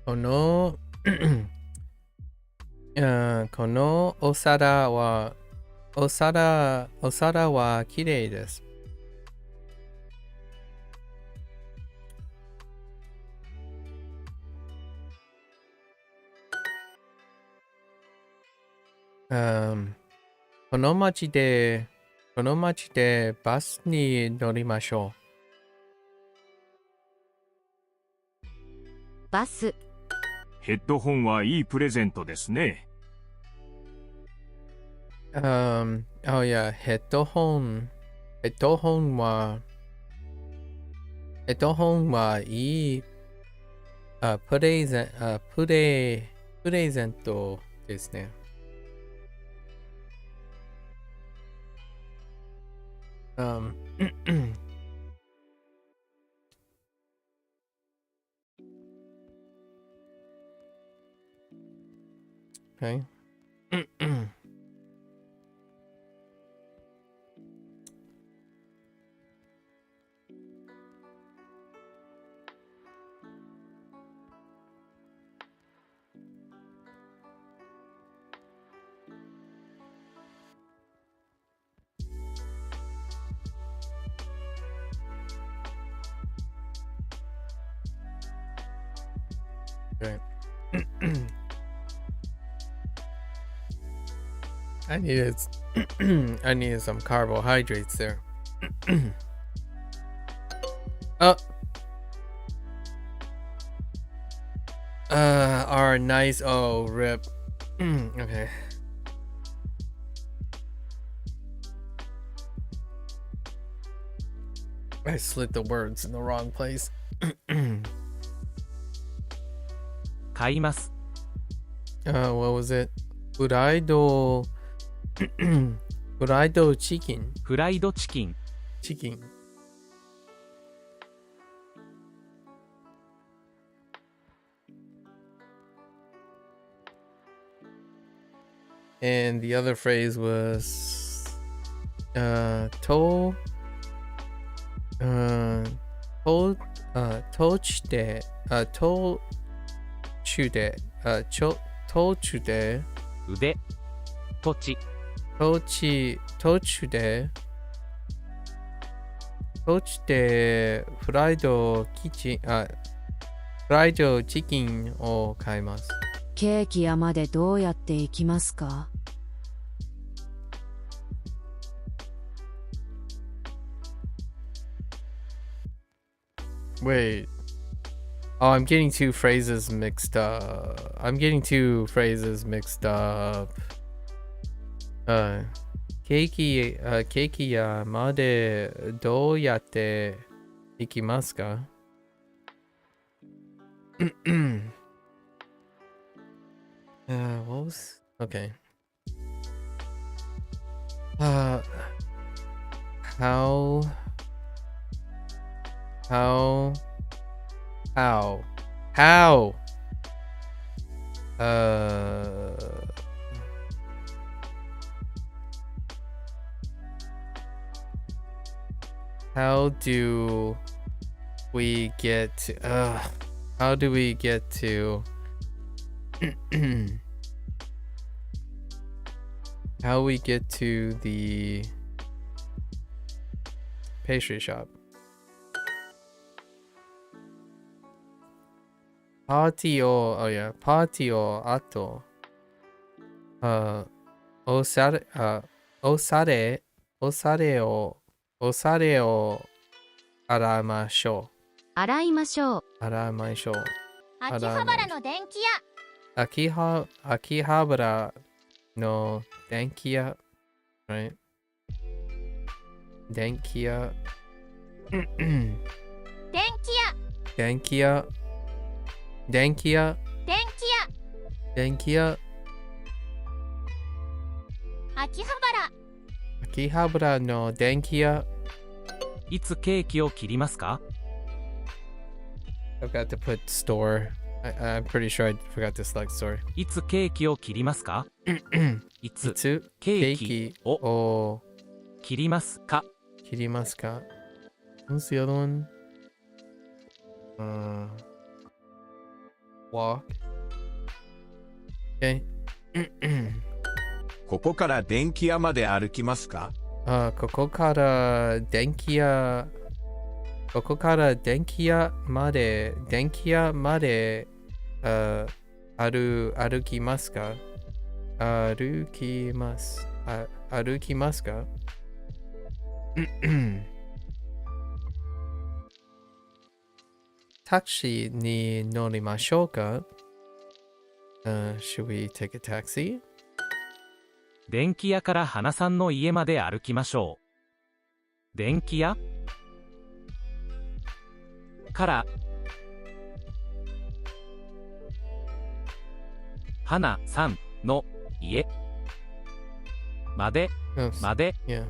このこのお皿は綺麗です。この町でバスに乗りましょう。バス。ヘッドホンはいいプレゼントですね。oh yeah, ヘッドホンはいいプレゼントですね。Okay. Okay. I needed some carbohydrates there. Oh. Our nice. Oh, rip. Okay. I slid the words in the wrong place. 買います。What was it? フライドチキン。フライドチキン。チキン。And the other phrase was途中で腕土地途中でフライドチキンを買います。ケーキ屋までどうやって行きますか？ Wait. Oh, I'm getting two phrases mixed up.ケーキ屋までどうやって行きますか？What was? Okay. How do we get to the pastry shop? パーティーを後、お皿を洗いましょう。秋葉原の電気屋。秋葉原の電気屋。Right? 電気屋。電気屋。電電気屋。気屋。秋葉原。秋葉原の電気屋。いつケーキを切りますか？ I forgot to put store. I'm pretty sure I forgot to select store. いつケーキを切りますか？いいつつケーキケーキをを切りますか？切りますか？ What's the other one? Walk. Okay. ここから電気屋まで歩きますか？ここから電気屋。ここから電気屋まで、歩きますか？歩きます。歩きますか？タクシーに乗りましょうか？ Should we take a taxi? 電気屋から花さんの家まで歩きましょう。電気屋から花さんの家まで Yes. まで Yeah.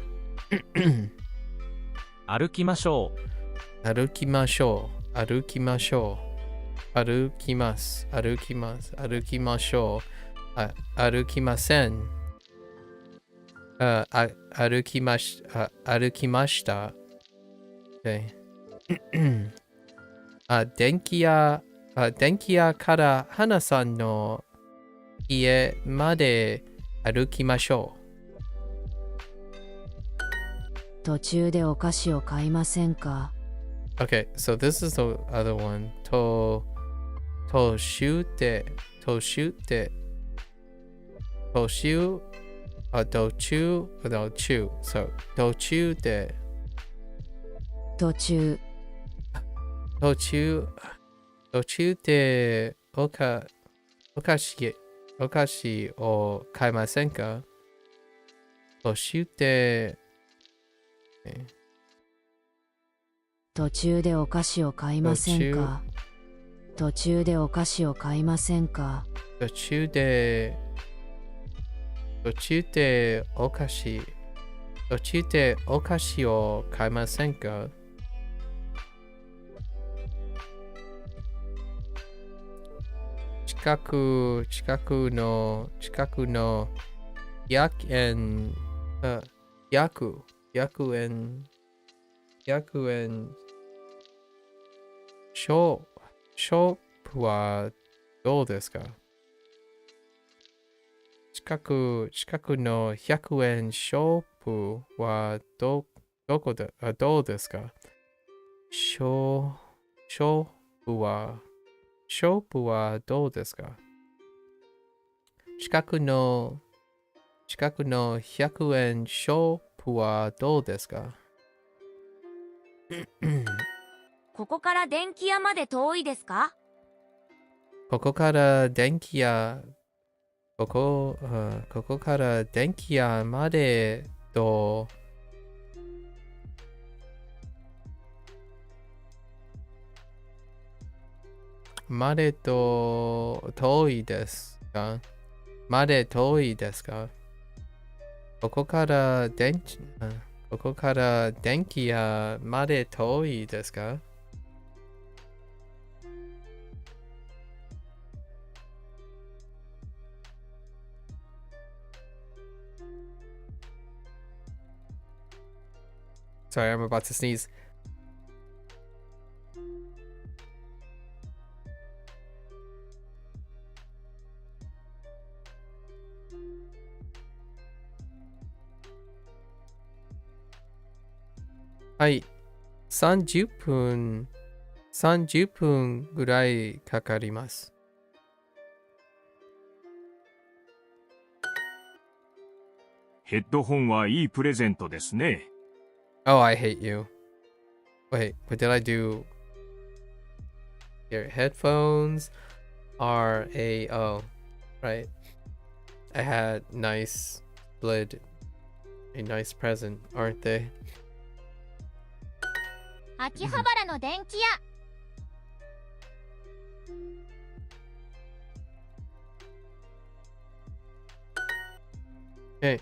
歩きましょう。歩きましょう。歩きましょう。歩きます。歩きます。歩きましょう。歩きません。歩きました。Okay. 電気屋から花さんの家まで歩きましょう。途中でお菓子を買いませんか？ Okay, so this is the other one. 途中で、途中、So 途中で、途中でお菓子を買いませんか？途中で、途中でお菓子を買いませんか？途中でお菓子を買いませんか？途中でお菓子を買いませんか？近くの100円ショップはどうですか？近くの100円ショップはどうですか？ショップはどうですか？近くの100円ショップはどうですか？ここから電気屋まで遠いですか？ここから電気屋までと遠いですか？ここから電気屋まで遠いですか？Sorry, I'm about to sneeze. Hi. 30分ぐらいかかります。ヘッドホンはいいプレゼントですね。Oh, I hate you. Wait, what did I do? Your headphones are right. I had nice split, a nice present, aren't they? 秋葉原の電気屋。Okay.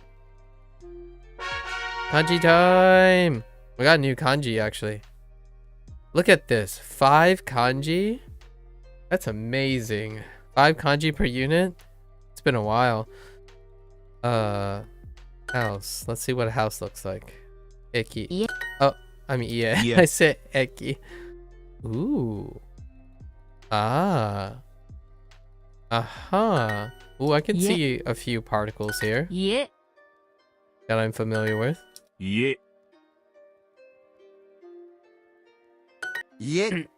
Kanji time! We got a new kanji, actually. Look at this. 5 kanji? That's amazing. 5 kanji per unit? It's been a while. House. Let's see what a house looks like. Eki. Yeah. Oh, I mean, yeah. Yeah. I said eki. Ooh. Ah. Aha. Ooh, I can Yeah. see a few particles here 家 that I'm familiar with. 家、 家、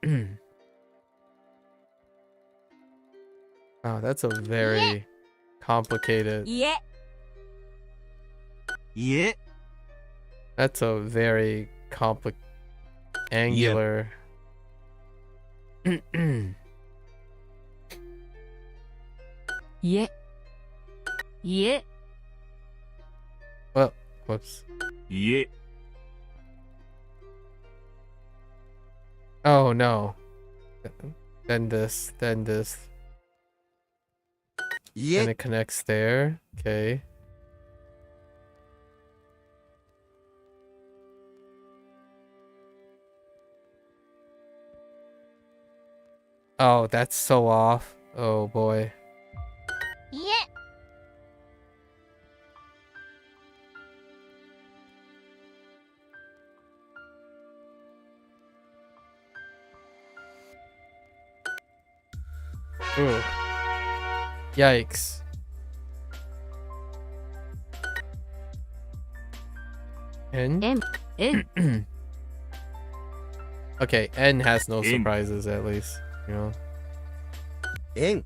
Wow, that's a very complicated. 家 家、 That's a very complicated angular. 家家 Well, whoops. 家、 Oh no. Then this, then this. And 家、 it connects there. Okay. Oh, that's so off. Oh boy. 家 Ooh. Yikes. N? M. N. Okay, N has no N. surprises at least, you know. 円、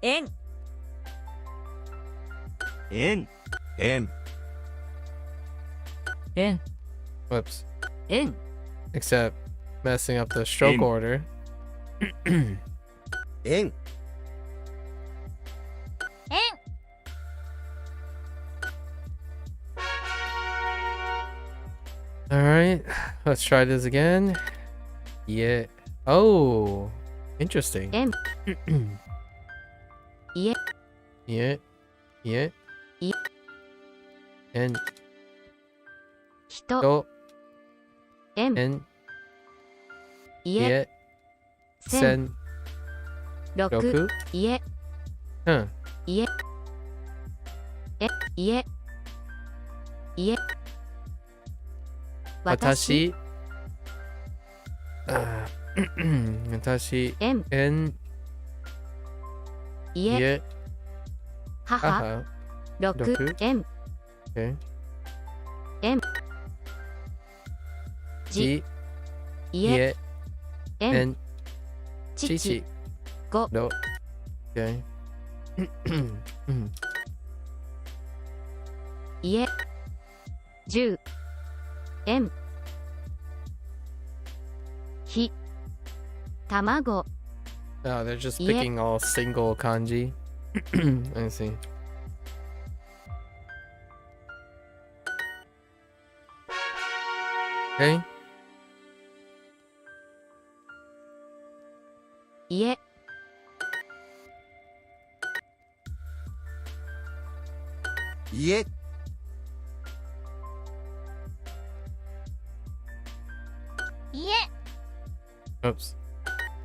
N. 円、 N. N. Whoops. N. Except messing up the stroke N. order. 円、 Alright, let's try this again. Yeah. Oh, interesting. M. 家 Yeah. Yeah. I. And 人 go M. and 家 yeah. 線 Sen 6 Roku. 家 Huh. 家え家家私 Watashi. Watashi. M. En. 家 Yeah. 母 Haha. 6 M. Okay. M. じ Ji. 家 Yeah. N. And 父 Chichi. 5 No. Okay. 家10 M. ひ卵 Oh, they're just Yeah. picking all single kanji. I see. Okay. 家家、 家 Oops.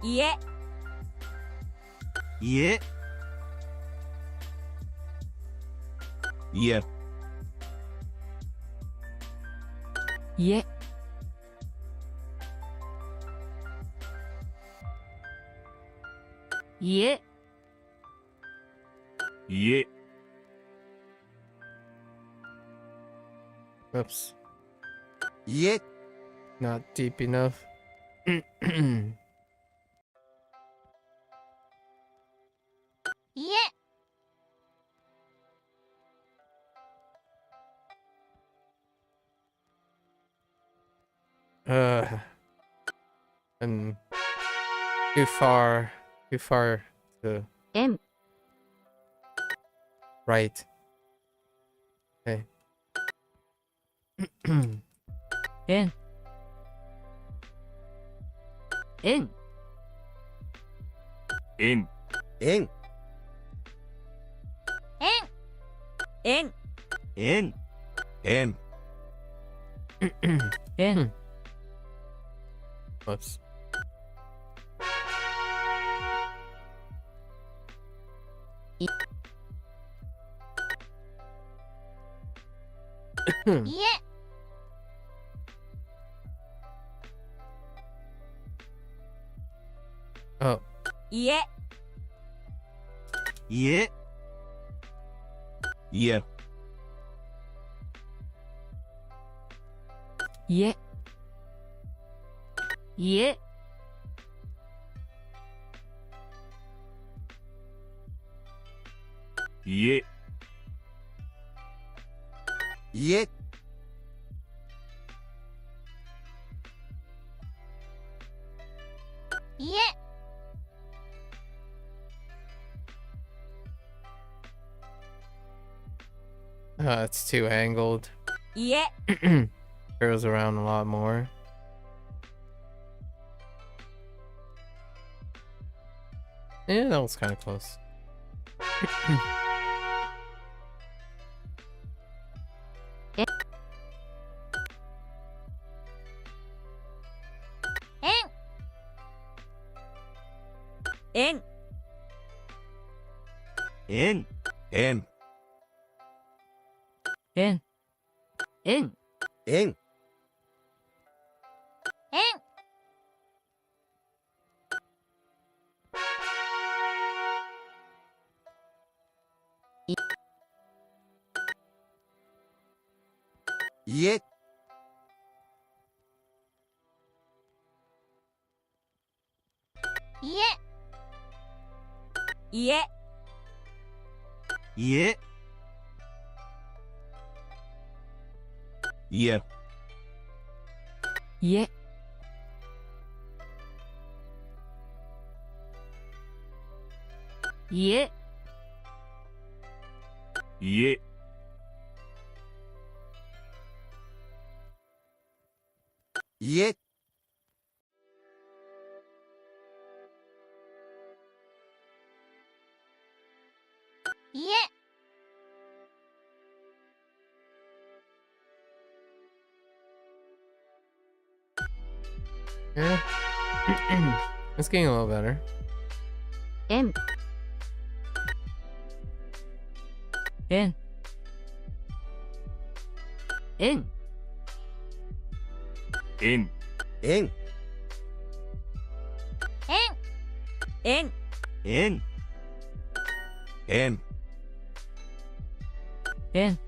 家家、 Yeah. 家 家家、 Oops. 家、 Not deep enough. I'm too far to M. right. Okay. N. N. 円、円、円、円、円、円、 Whoops. Oh, 家、家、家、家、家、家、家、 it's too angled. 家、 Curls around a lot more. Yeah, that was kind of close. 円、円、円、円、円、円、家、家、家、家、家、家、家、家、 Yeah. It's getting a little better. 円、円、円、円、円、円、円、円、円、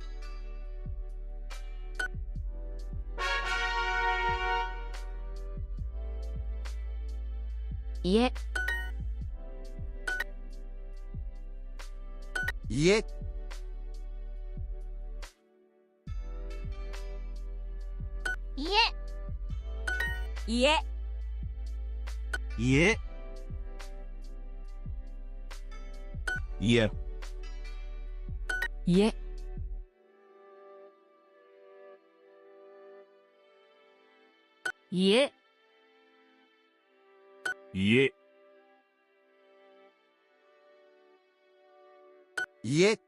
家、家、家、家、家、家、家、家、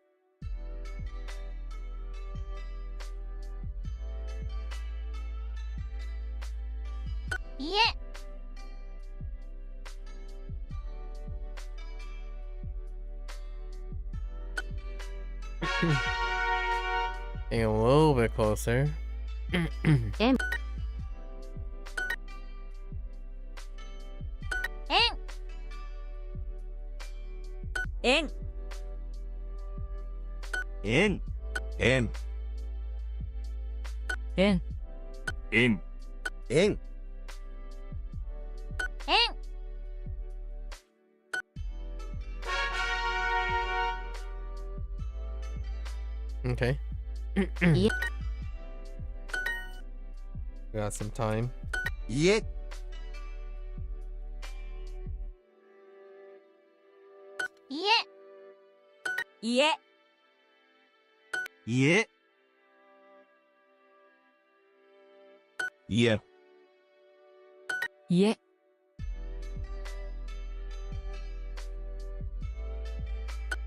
家、 Getting a little bit closer. 円、円、円、円、円、円、円、 Okay. Yeah. We got some time. 家、家、家、家、家、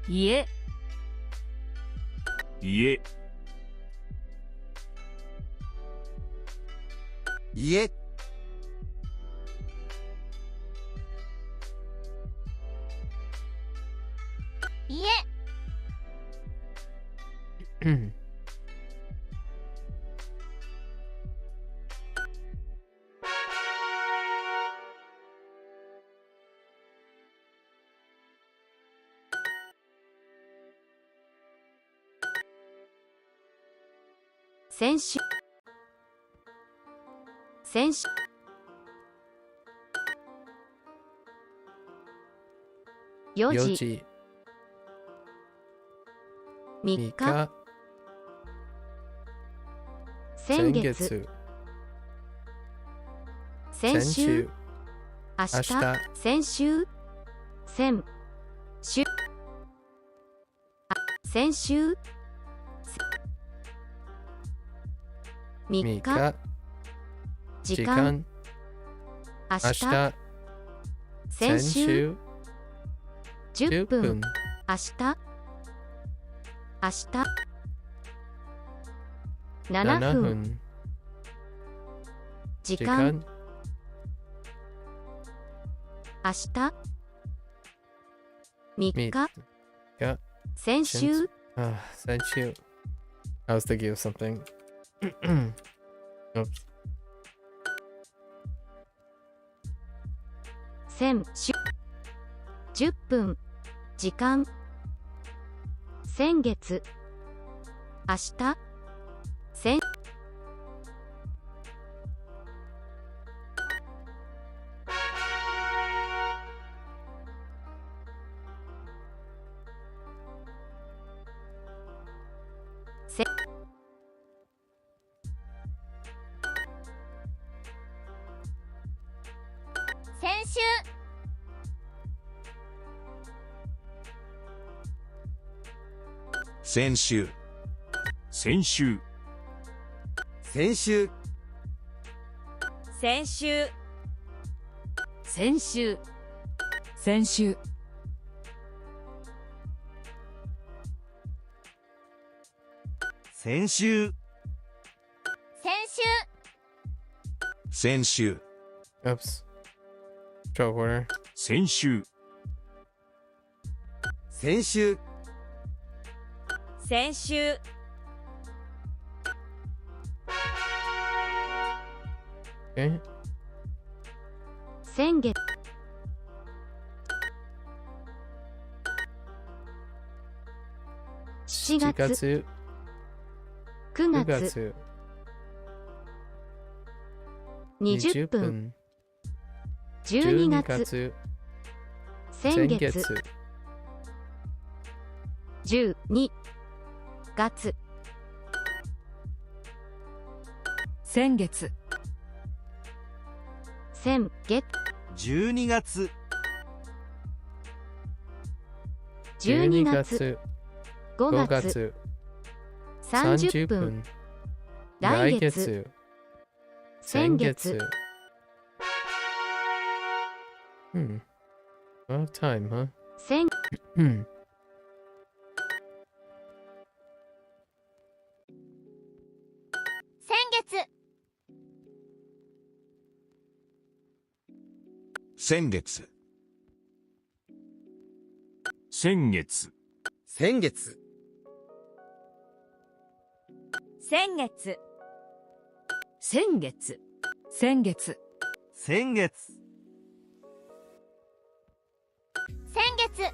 家、家、家、家、先週先週4 4時時3 3日日先月先週明日明日先週先週先週3 3日日時間時間明明日日先先週週10 10分分明日明日7 7分分時時間間明日3 3日日先週先週 I was thinking of something. Oops. 先週10分時間先月明日先せ先週、先週、先週、先週、先週、先週、先週、先週、先週、先週、 Oops. Control corner. 先週、先週、先週、Okay. 先月7 7月月9 9月月20 20分分12 12月月先先月月12月先月、先月12月、 12 12月月5 5月月30 30分分来来月月先先月月 A lot of time, huh? 先 先月、先月、先月、先月、先月、先月、先月、先月、先月、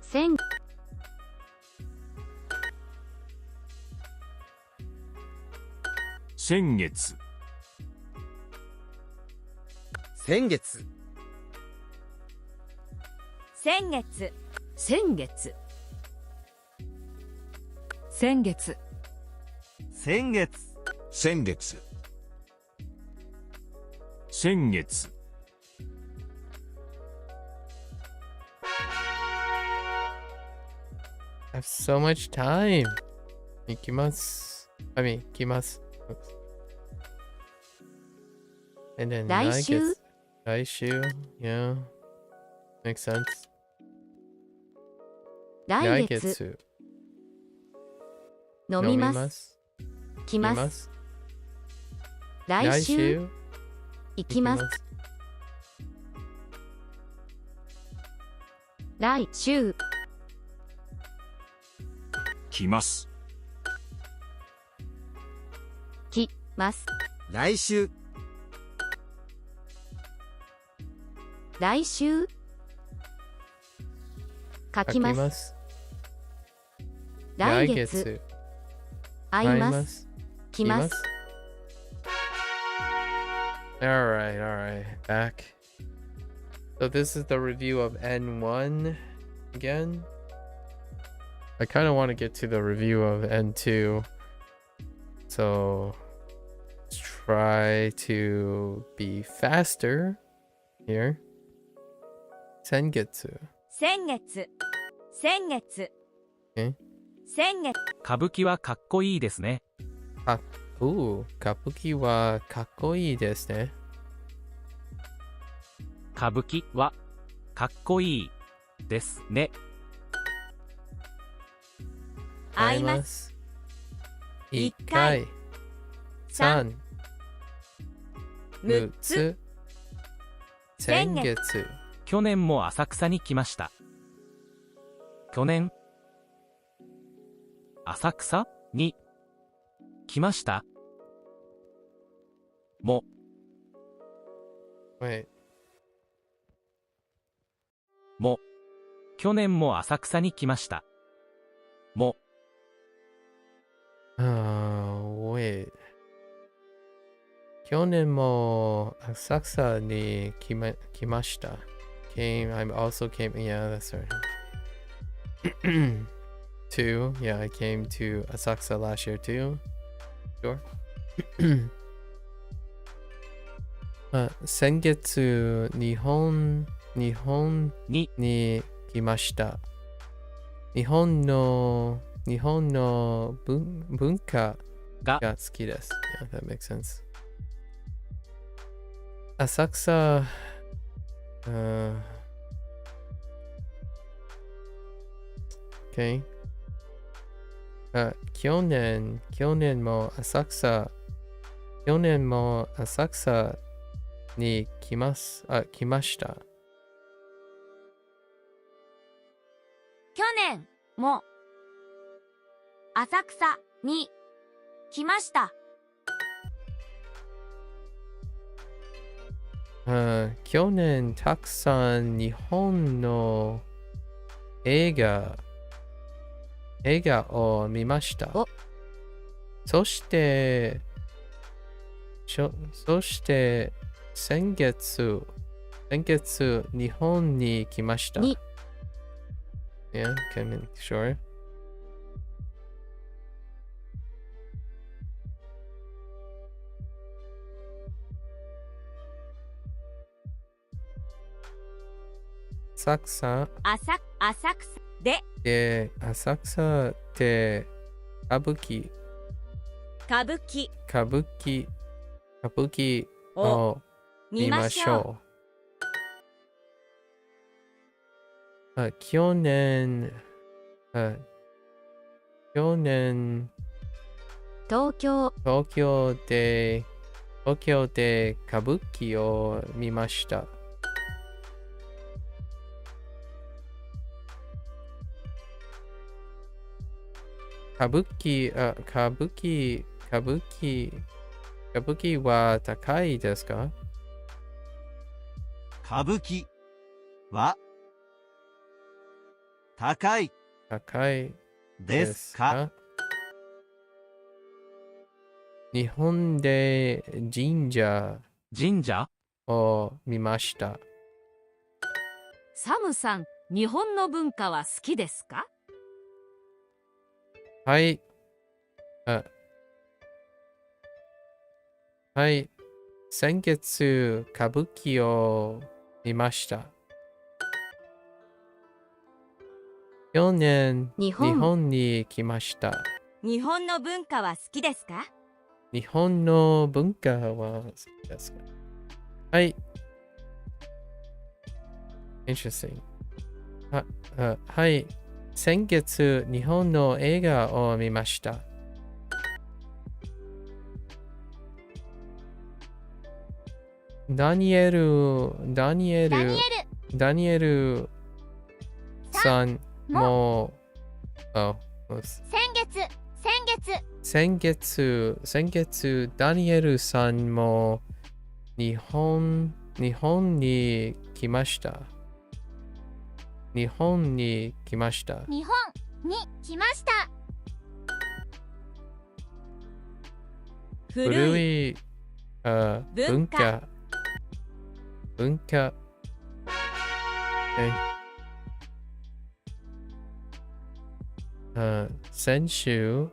先先月、先月、先月、先月、先月、先月、先月、先月、 I have so much time. 行きます。I mean, 来ます。And then 来週 来週 Yeah. Makes sense. 来月飲みます来ます来週行きます来週来ます。来ます来週来週書きま書きますす。来月会います来ます Alright, back. So this is the review of N1 again. I kind of want to get to the review of N2. So let's try to be faster here. Sengetsu. 先月先月え先月歌舞伎はかっこいいですね。Kabuki wa kakkoi desu ne. 歌舞伎はかっこいいですね。会います一回三六つ先月去年も浅草に来ました。去年浅草に来ましたも Wait. も去年も浅草に来ましたも Wait. 去年も浅草に来ました。I also came. Yeah, that's right. Two. Yeah, I came to Asakusa last year too. Sure. 先月日本に来ました。日本の文化が好きです。Yeah, that makes sense. 浅草Okay. 去年も浅草に来ました。去年も浅草に来ました。去年たくさん日本の映画を見ました。そして先月日本に来ました。Yeah, can sure. 浅草で浅草って歌舞伎を見ましょう。去年東京で歌舞伎を見ました。歌舞伎は高いですか？歌舞伎は高いですか？日本で神社を見ました。サムさん、日本の文化は好きですか？はい。先月歌舞伎を見ました。去年日本に来ました。日本の文化は好きですか？日本の文化は好きですか？はい。Interesting. はい。先月、日本の映画を見ました。ダニエルさんも、先月、ダニエルさんも日本に来ました。日本に来ました。古い文化。先週。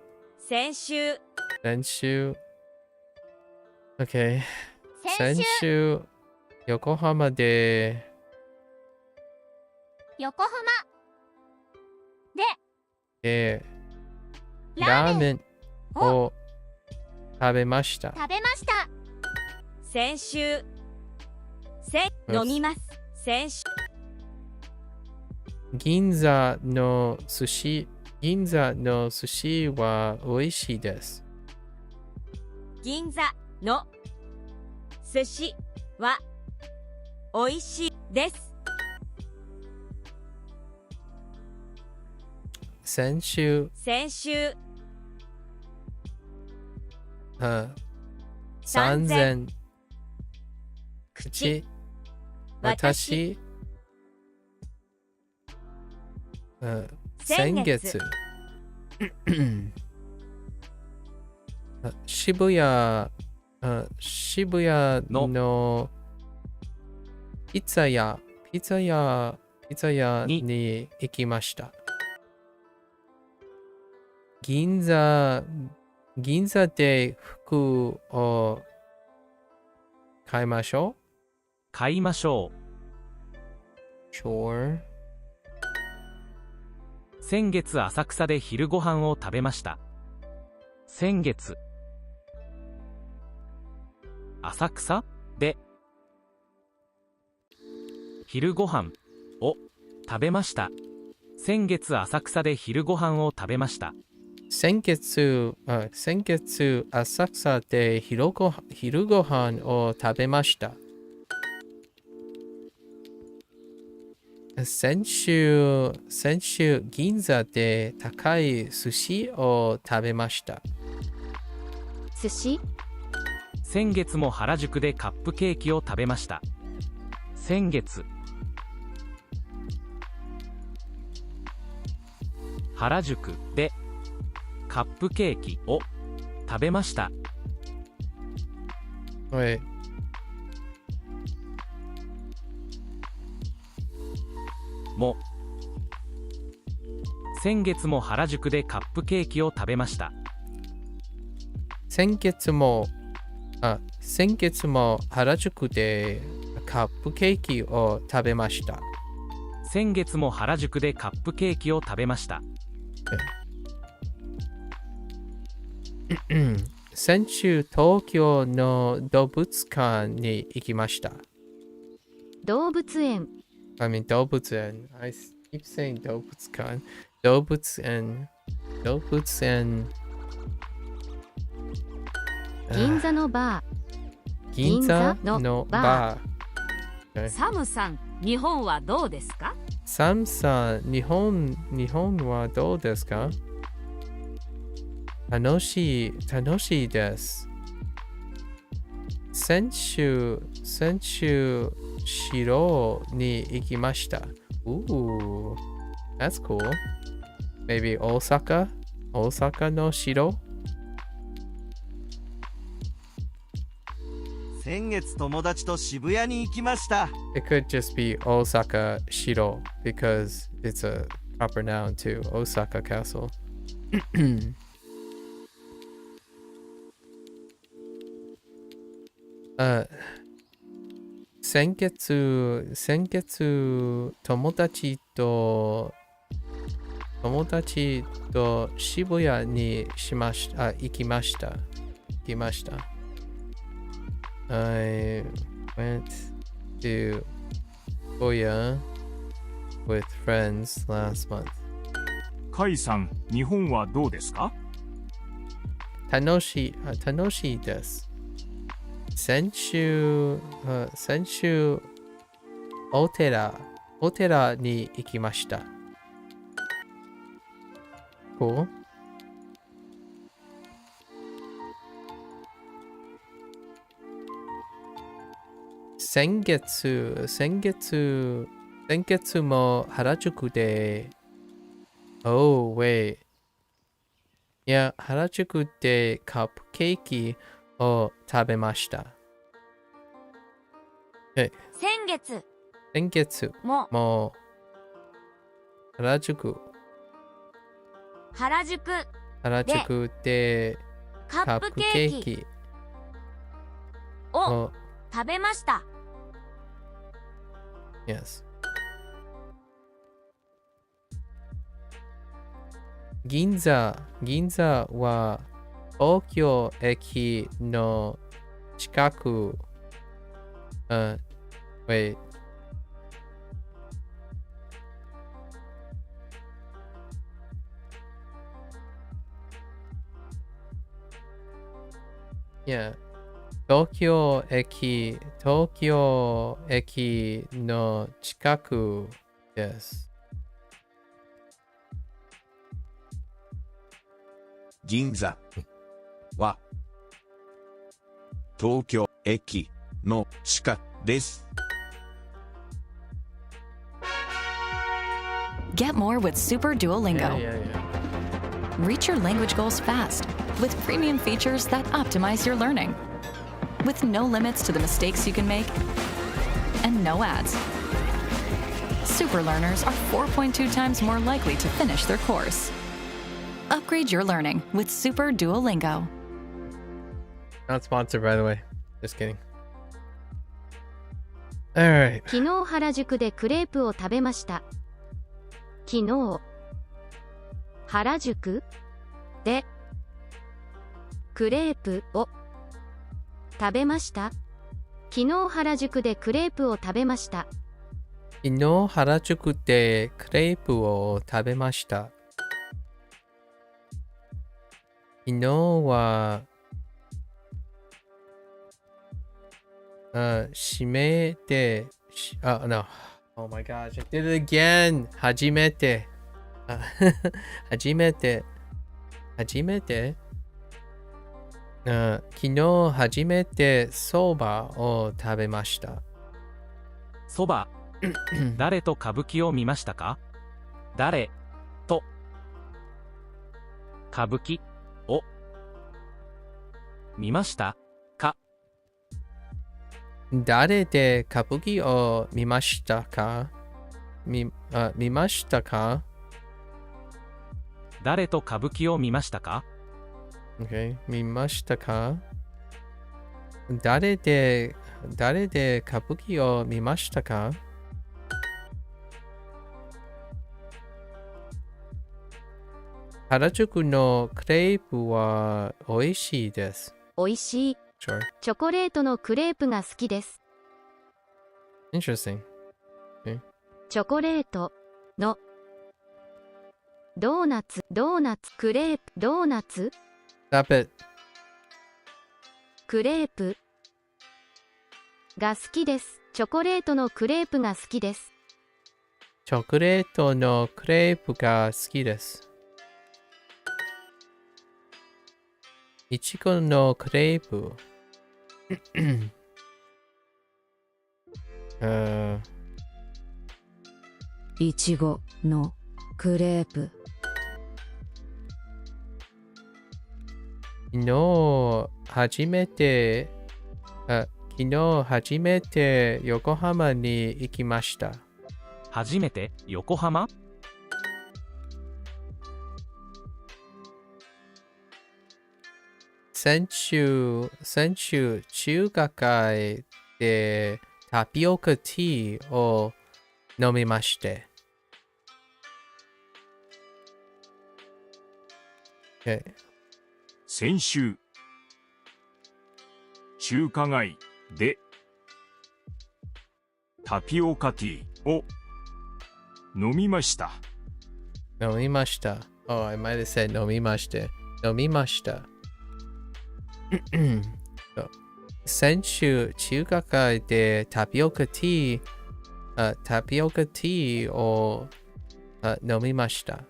OK。先週、横浜でラーメンを食べました。先週飲みます。先週銀座の寿司は美味しいです。銀座の寿司は美味しいです。先週3000口私先月渋谷のピザ屋に行きました。銀座で服を買いましょう。Sure。先月浅草で昼ご飯を食べました。先月浅草で昼ご飯を食べました。先月浅草で昼ご飯を食べました。先月浅草で昼ご飯を食べました。先週銀座で高い寿司を食べました。寿司？先月も原宿でカップケーキを食べました。先月原宿でカップケーキを食べました。先月も原宿でカップケーキを食べました。先月も原宿でカップケーキを食べました。先月も原宿でカップケーキを食べました。先週東京の動物館に行きました。動物園。動物園。I keep saying 動物館。動物園。銀座のバー。銀座のバー。サムさん、日本はどうですか？サムさん、日本はどうですか？楽しいです。先週城に行きました。Ooh, that's cool. Maybe 大阪の城？先月友達と渋谷に行きました。It could just be Osaka Shiro because it's a proper noun to Osaka Castle. 先月友達と渋谷に行きました。Went to Koya with friends last month. カイさん、日本はどうですか？楽しいです。先週お寺に行きました。Cool. 先月も原宿で、Oh, wait. いや、原宿でカップケーキを食べました。先月も原宿でカップケーキを食べました。Yes. 銀座は東京駅の近く。Wait. Yeah. 東京駅の近くです。銀座は東京駅の近くです。Get more with Super Duolingo. Yeah. Reach your language goals fast with premium features that optimize your learning. With no limits to the mistakes you can make and no ads. Super learners are 4.2 times more likely to finish their course. Upgrade your learning with Super Duolingo. Not sponsored, by the way. Just kidding. Alright. 昨日原宿でクレープを食べました。昨日原宿でクレープを食べました。昨日原宿でクレープを食べました。昨日原宿でクレープを食べました。昨日は閉めてno. Oh my gosh, I did it again. 初めて昨日初めてそばを食べました。そば誰と歌舞伎を見ましたか？誰と歌舞伎を見ましたか？誰で歌舞伎を見ましたか？見ましたか？誰と歌舞伎を見ましたか？ Okay. 見ましたか？誰で歌舞伎を見ましたか？原宿のクレープは美味しいです。美味しい。Sure. チョコレートのクレープが好きです。Interesting. チョコレートのドーナツクレープドーナツ Stop it. クレープが好きです。チョコレートのクレープが好きです。チョコレートのクレープが好きです。いちごのクレープいちごのクレープ。昨日初めて横浜に行きました。初めて横浜？先週中華街でタピオカティーを飲みまして。Okay. 先週中華街でタピオカティーを飲みました。飲みました。Oh, I might have said 飲みまして。飲みました。先週、中華街でタピオカティーを飲みました。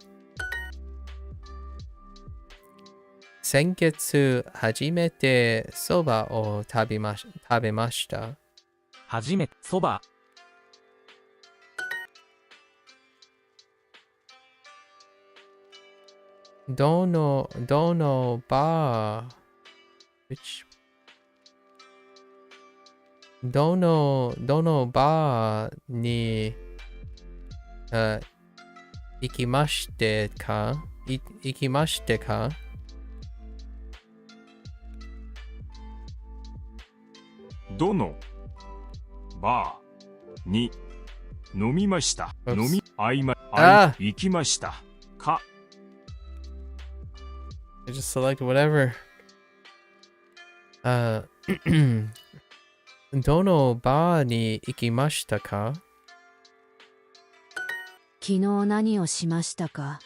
先月、初めてそばを食べました。初めてそば。どのバー、どのバーに行きましてか？どのバーに飲みました。行きましたか。I just select whatever. どのバーに行きましたか？昨日何をしましたか？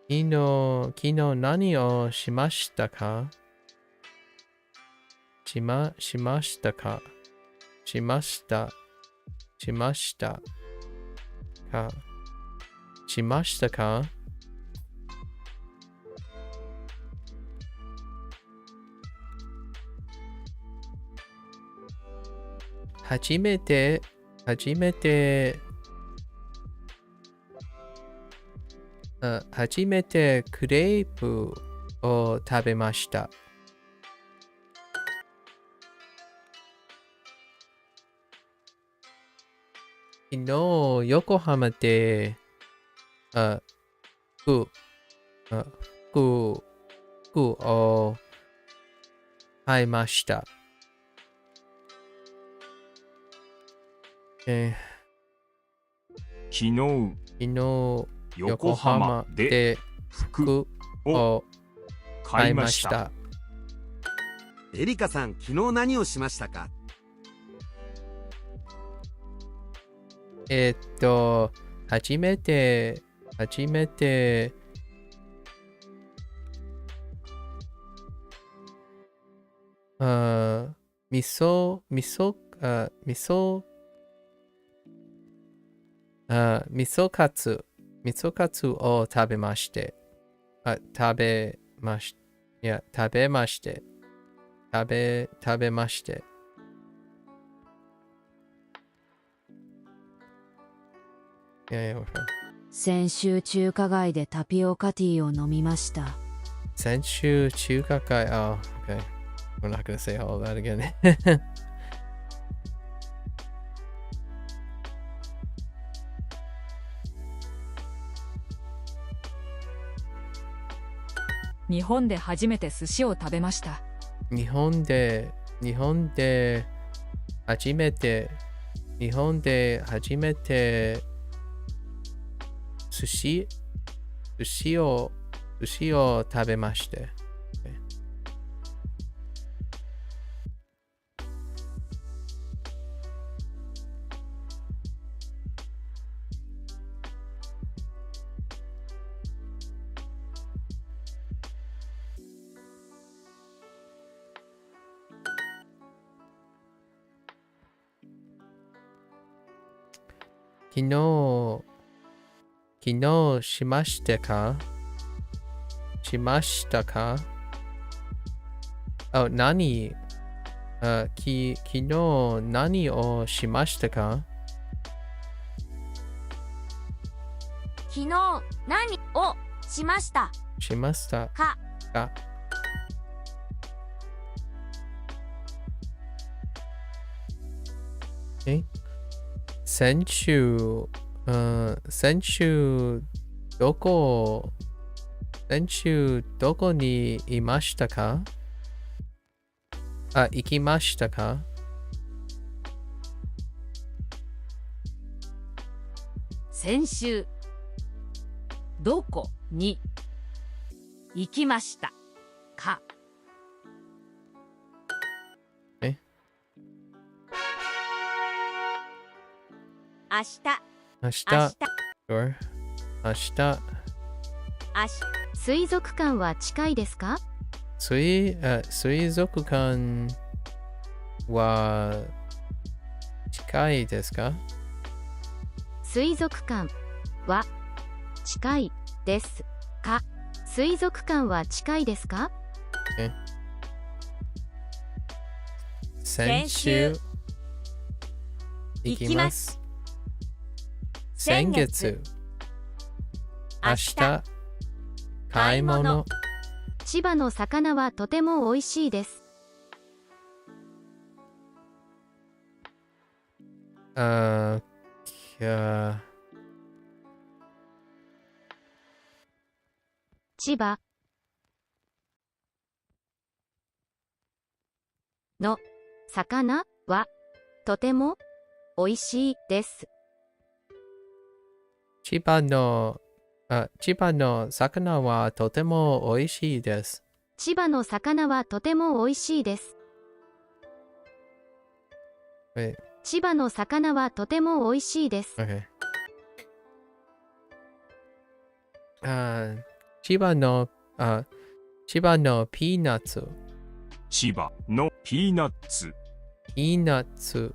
昨日何をしましたか？しましたか？しましたか？しましたか？初めてクレープを食べました。昨日横浜で服を買いました。昨日横浜で服を買いました。エリカさん、昨日何をしましたか？初めて味噌カツを食べまして。食べまして。先週中華街でタピオカティーを飲みました。先週中華街、oh, okay. We're not gonna say all that again. 日本で初めて寿司を食べました。日本で初めて寿司を食べまして。昨日しましたか？昨日何をしましたか？昨日何をしましたか？先週どこにいましたか？行きましたか？先週どこに行きましたか？明日。明日。Sure. 明日。水族館は近いですか？水族館は近いですか？水族館は近いですか？水族館は近いですか？先週行きます。先月。明日買い物。千葉の魚はとても美味しいです。千葉の魚はとても美味しいです。千葉の魚はとても美味しいです。千葉の魚はとても美味しいです。千葉の魚はとても美味しいです。Okay. 千葉のピーナッツ。千葉のピーナッツ。ピーナッツ。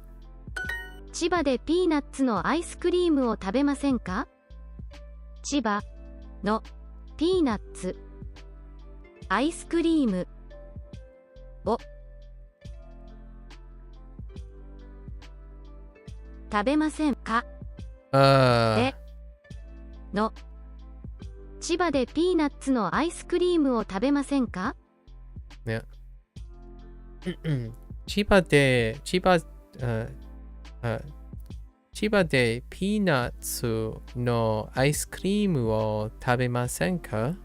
千葉でピーナッツのアイスクリームを食べませんか？千葉のピーナッツアイスクリームを食べませんか？での千葉でピーナッツのアイスクリームを食べませんか？ね。千葉でピーナッツのアイスクリームを食べませんか？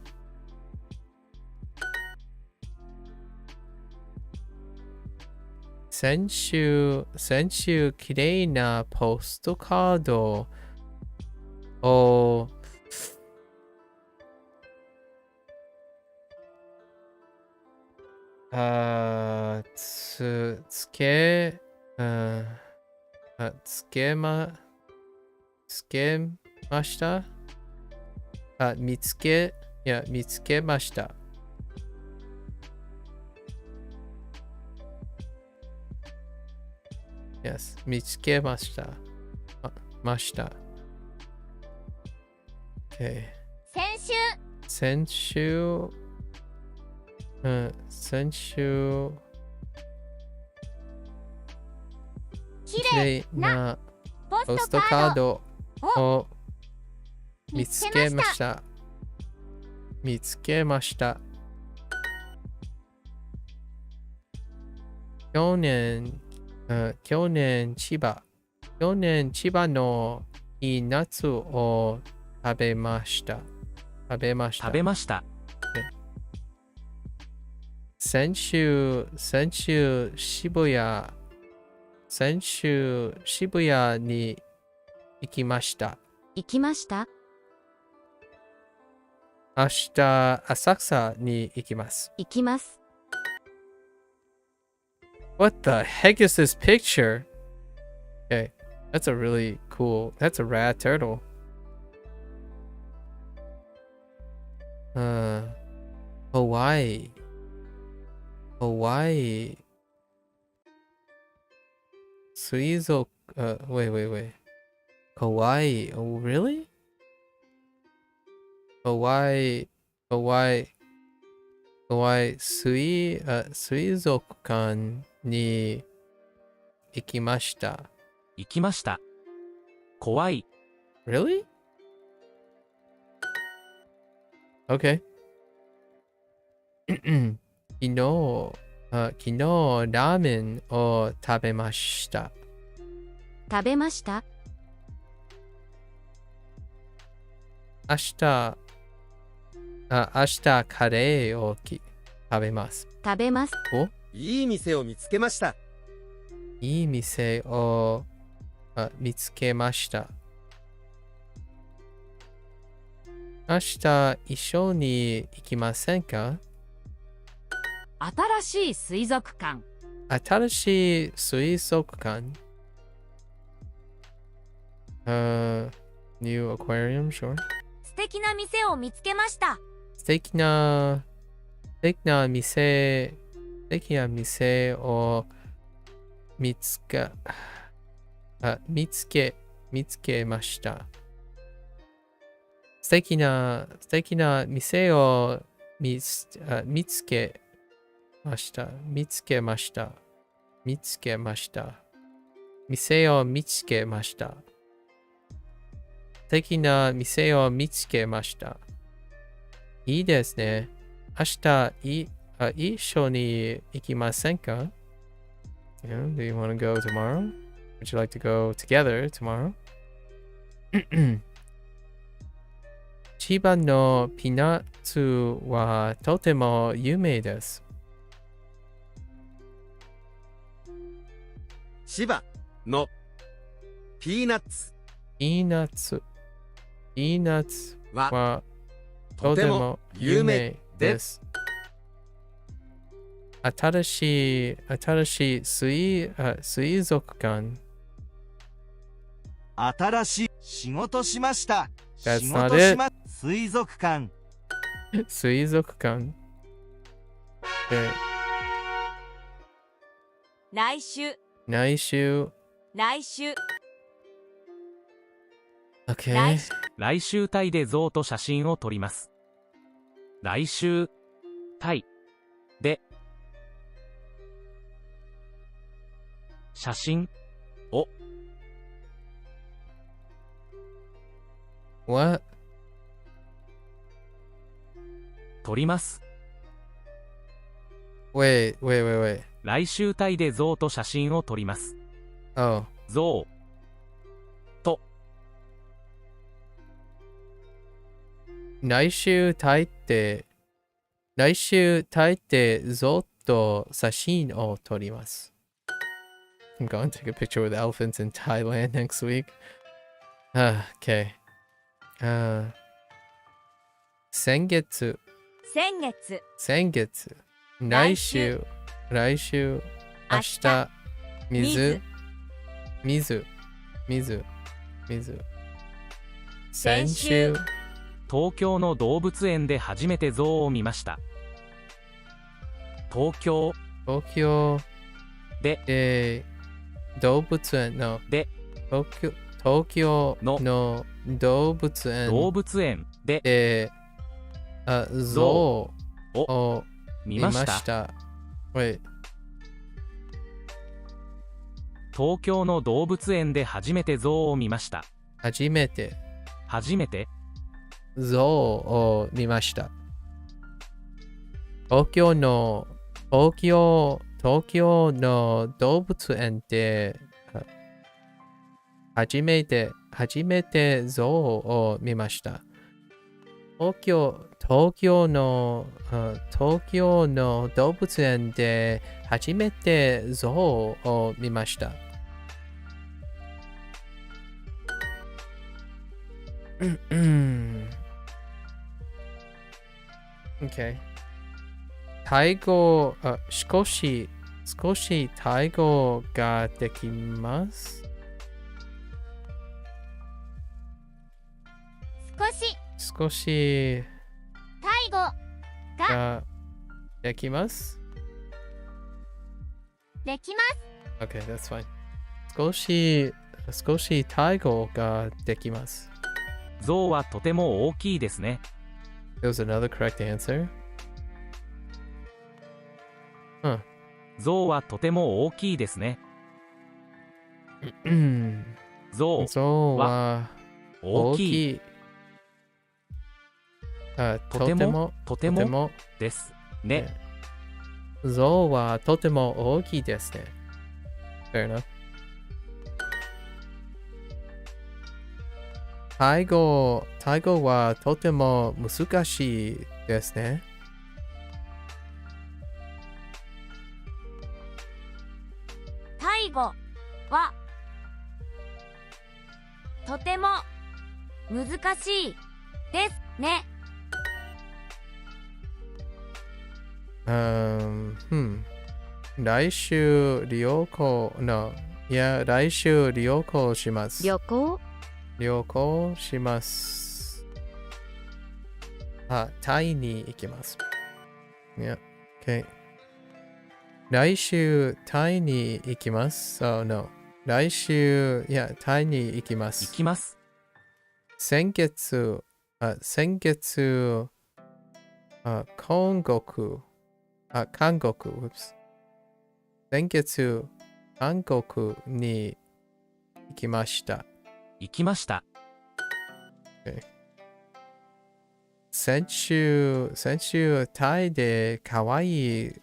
先週きれいなポストカードをつけました見つけました。Yes, 見つけました。Okay. 先週きれいなポストカードを見つけました。去年千葉のいい夏を食べました。先週渋谷に行きました。明日浅草に行きます。What the heck is this picture? Okay, that's a really cool. That's a rad turtle. Hawaii. Wait. Hawaii. Oh, really? Hawaii. 水族館に行きました。怖い。Really? Okay. 昨日ラーメンを食べました。明日カレーを食べます。お？いい店を見つけました。いい店を見つけました。明日一緒に行きませんか？新しい水族館。New aquarium, sure. 素敵な店を見つけました。素敵な店を見つけました。素敵な店を見つけました。店を見つけました。素敵な店を見つけました。いいですね。明日一緒に行きませんか？ Do you want to go tomorrow? Would you like to go together tomorrow? 千葉のピーナッツはとても有名です。千葉のピーナッツはとても有名です。新しい水族館。新しい仕事しました。 That's not it. 水族館。水族館。Okay. 来週。Okay. 来週タイで象と写真を撮ります。来週タイで写真を What? 撮ります。Wait. 来週タイで象と写真を撮ります。Oh. 象と来週タイって象と写真を撮ります。I'm going to take a picture with elephants in Thailand next week. Okay. 先月。来週。明日。水。先週。東京の動物園で初めて象を見ました。東京で、動物園ので東京の動物園で、象を見ました。Wait. 東京の動物園で初めて象を見ました。初めて象を見ました。東京の動物園で初めて象を見ました。東京の動物園で初めて象を見ました。Okay. タイ語、少しタイ語ができます。少しタイ語ができます。Okay, that's fine. 少しタイ語ができます。象はとても大きいですね。There was another correct answer. 象はとても大きいですね。象は大きい。とてもですね。象はとても大きいですね。Fair enough. タイ語はとても難しいですね。タイ語はとても難しいですね。来週旅行します。旅行旅行します。タイに行きます。Yeah, okay. 来週、タイに行きます。Oh, no. 来週、タイに行きます。行きます。先月、韓国、whoops. 先月、韓国に行きました。行きました。Okay. 先週、タイでかわいい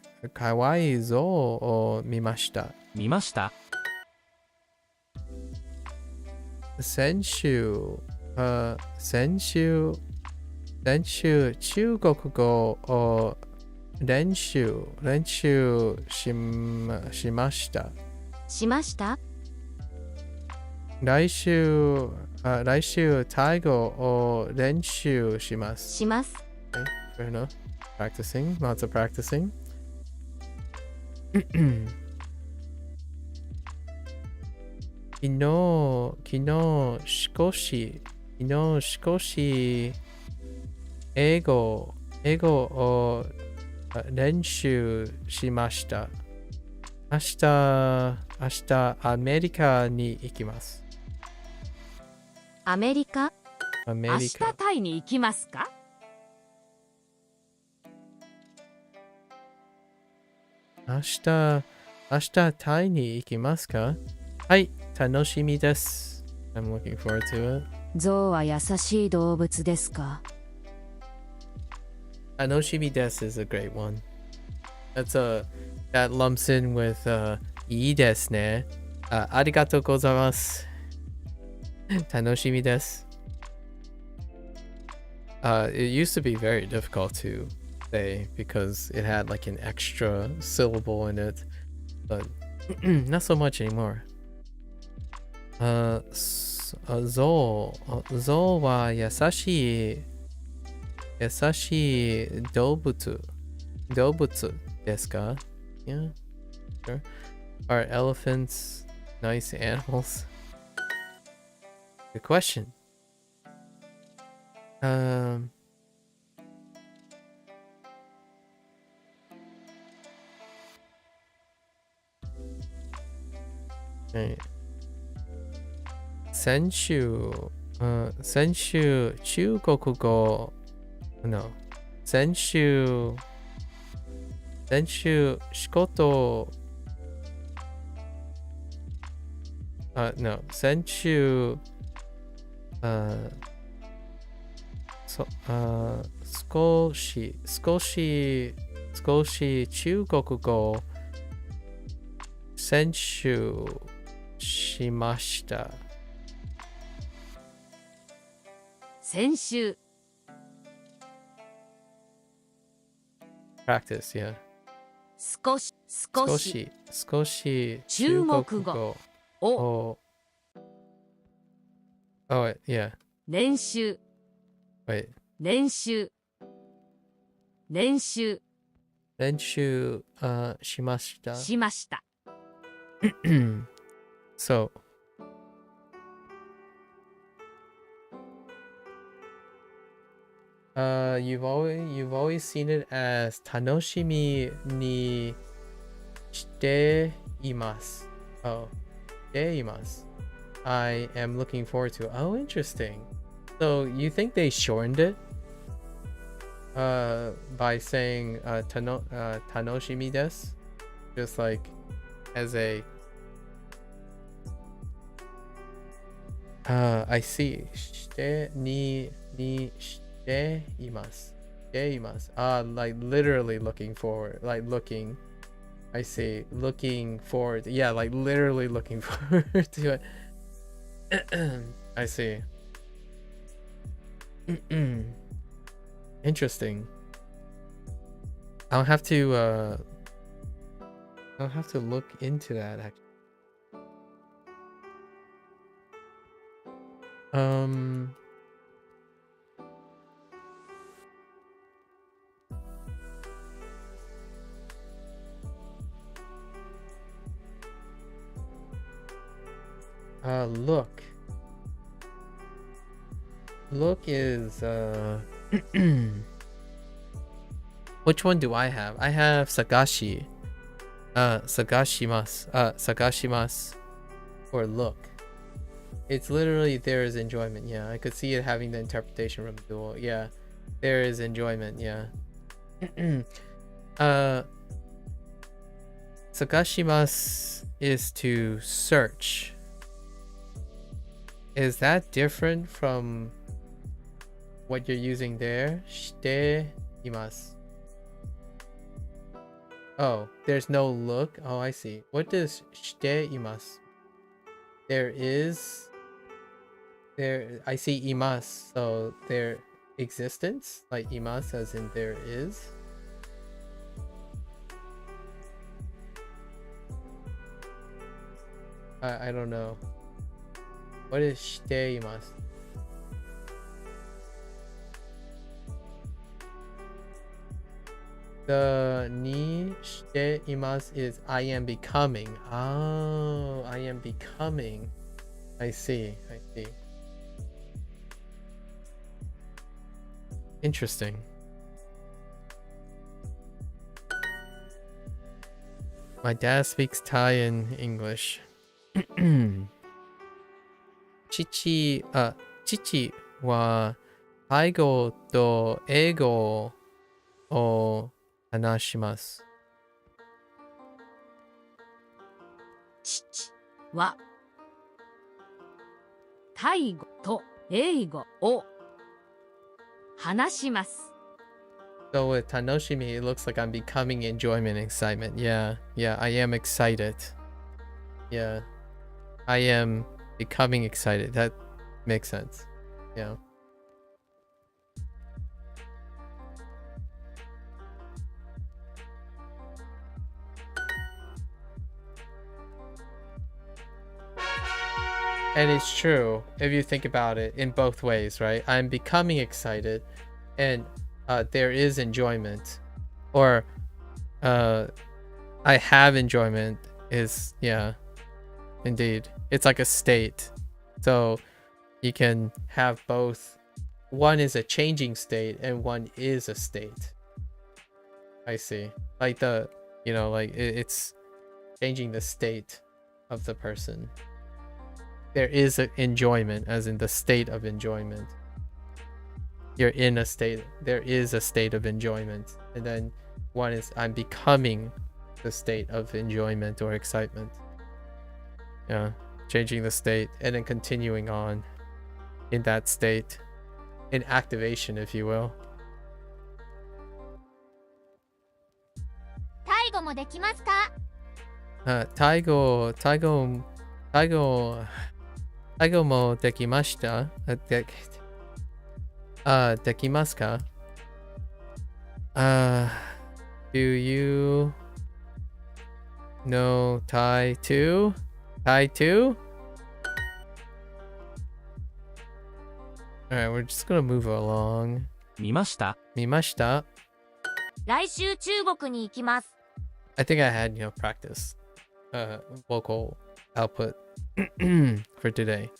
像を見ました。見ました。先週、中国語を練習しました。しました。来週、タイ語を練習します。します。Okay, fair enough. Practicing, lots of practicing. 昨日少し英語を練習しました。明日アメリカに行きます。アメリカ？明日タイに行きますか？明日タイに行きますか？はい、楽しみです。I'm looking forward to it. 象は優しい動物ですか？楽しみです is a great one. That lumps in with いいですね。ありがとうございます。楽しみです。It used to be very difficult to say because it had like an extra syllable in it, but not so much anymore. 象は優しい動物ですか？ Yeah, sure. Are elephants nice animals? Good question. Okay. 先週中国語 No 先週仕事No 先週少し中国語先週しました。先週 Practice, yeah. 少し中国語をOh, yeah. 練習 Wait. 練習しました。So, you've always seen it as 楽しみにしています。Oh, しています。I am looking forward to. Oh, interesting. So you think they shortened it by saying 楽しみです? Just like as a I see. しています。Like literally looking forward. Like looking. I see. Looking forward. Yeah, like literally looking forward to it. I see. Interesting. I'll have to look into that actually. Look. Look is which one do I have? I have Sagashi. Sagashimasu. Or look. It's literally there is enjoyment. Yeah, I could see it having the interpretation from dual. Yeah, there is enjoyment. Yeah. Sagashimasu is to search. Is that different from what you're using there? Shite imasu. Oh, there's no look. Oh, I see. What does shite imasu? There is. There. I see imasu. So their existence, like imasu, as in there is. I don't know. What is shite imasu? The ni shite imasu is I am becoming. Oh, I am becoming. I see. Interesting. My dad speaks Thai and English. Chichi wa Taigo to Eigo o hanashimasu. 父はタイ語と英語を話します。 So with Tanoshimi, it looks like I'm becoming enjoyment, excitement. Yeah, I am excited. Yeah, I am becoming excited. That makes sense. Yeah. And it's true if you think about it in both ways, right? I'm becoming excited and there is enjoyment, or I have enjoyment is, yeah, indeed. It's like a state. So you can have both. One is a changing state and one is a state. I see. Like the, you know, like it's changing the state of the person. There is an enjoyment, as in the state of enjoyment. You're in a state, there is a state of enjoyment. And then one is I'm becoming the state of enjoyment or excitement. Yeah, changing the state and then continuing on in that state, in activation, if you will. タイ語もできますか？ Taigo mo dekimashita. Dekimasu ka? Do you know Thai too? Thai too? Alright, we're just gonna move along. 見ました Mimashita. 来週中国に行きます。 I think I had, practice vocal output for today.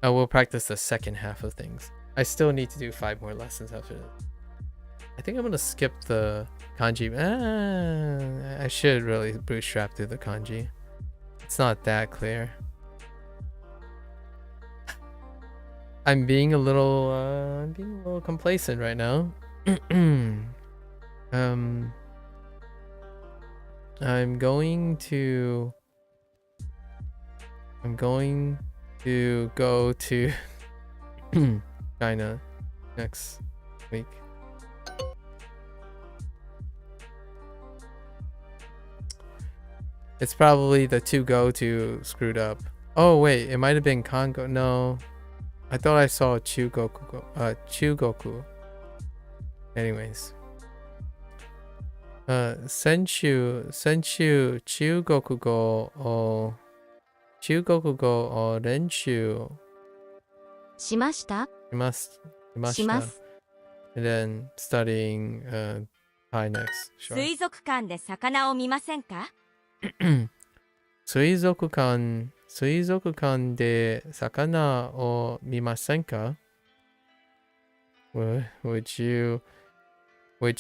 We'll practice the second half of things. I still need to do 5 more lessons after that. I think I'm gonna skip the kanji. I should really bootstrap through the kanji. It's not that clear. I'm being a little complacent right now. I'm going to go to China next week. It's probably the to go to screwed up. Oh wait, it might have been Congo. No, I thought I saw Chugoku. Anyways. Senshu Chugoku go o Renshu しました Shimashita. And then studying Thai next. Sure. 水族館で魚を見ませんか？ 水族館で魚を見ませんか? Would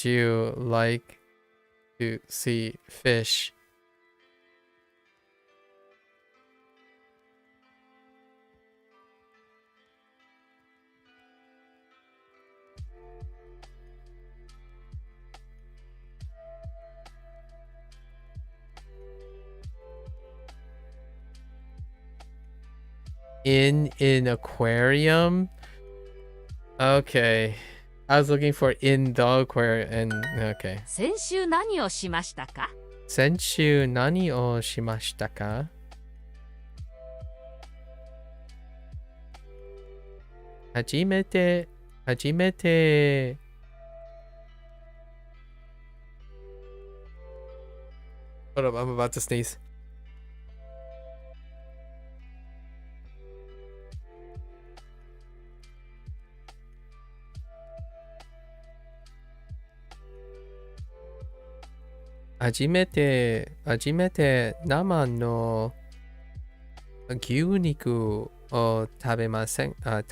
you like to see fish? In an aquarium? Okay. I was looking for in the aquarium and okay. 先週何をしましたか？先週何をしましたか？初めて Hold up, I'm about to sneeze. Hajimete nama no gyuniku o tabemashita.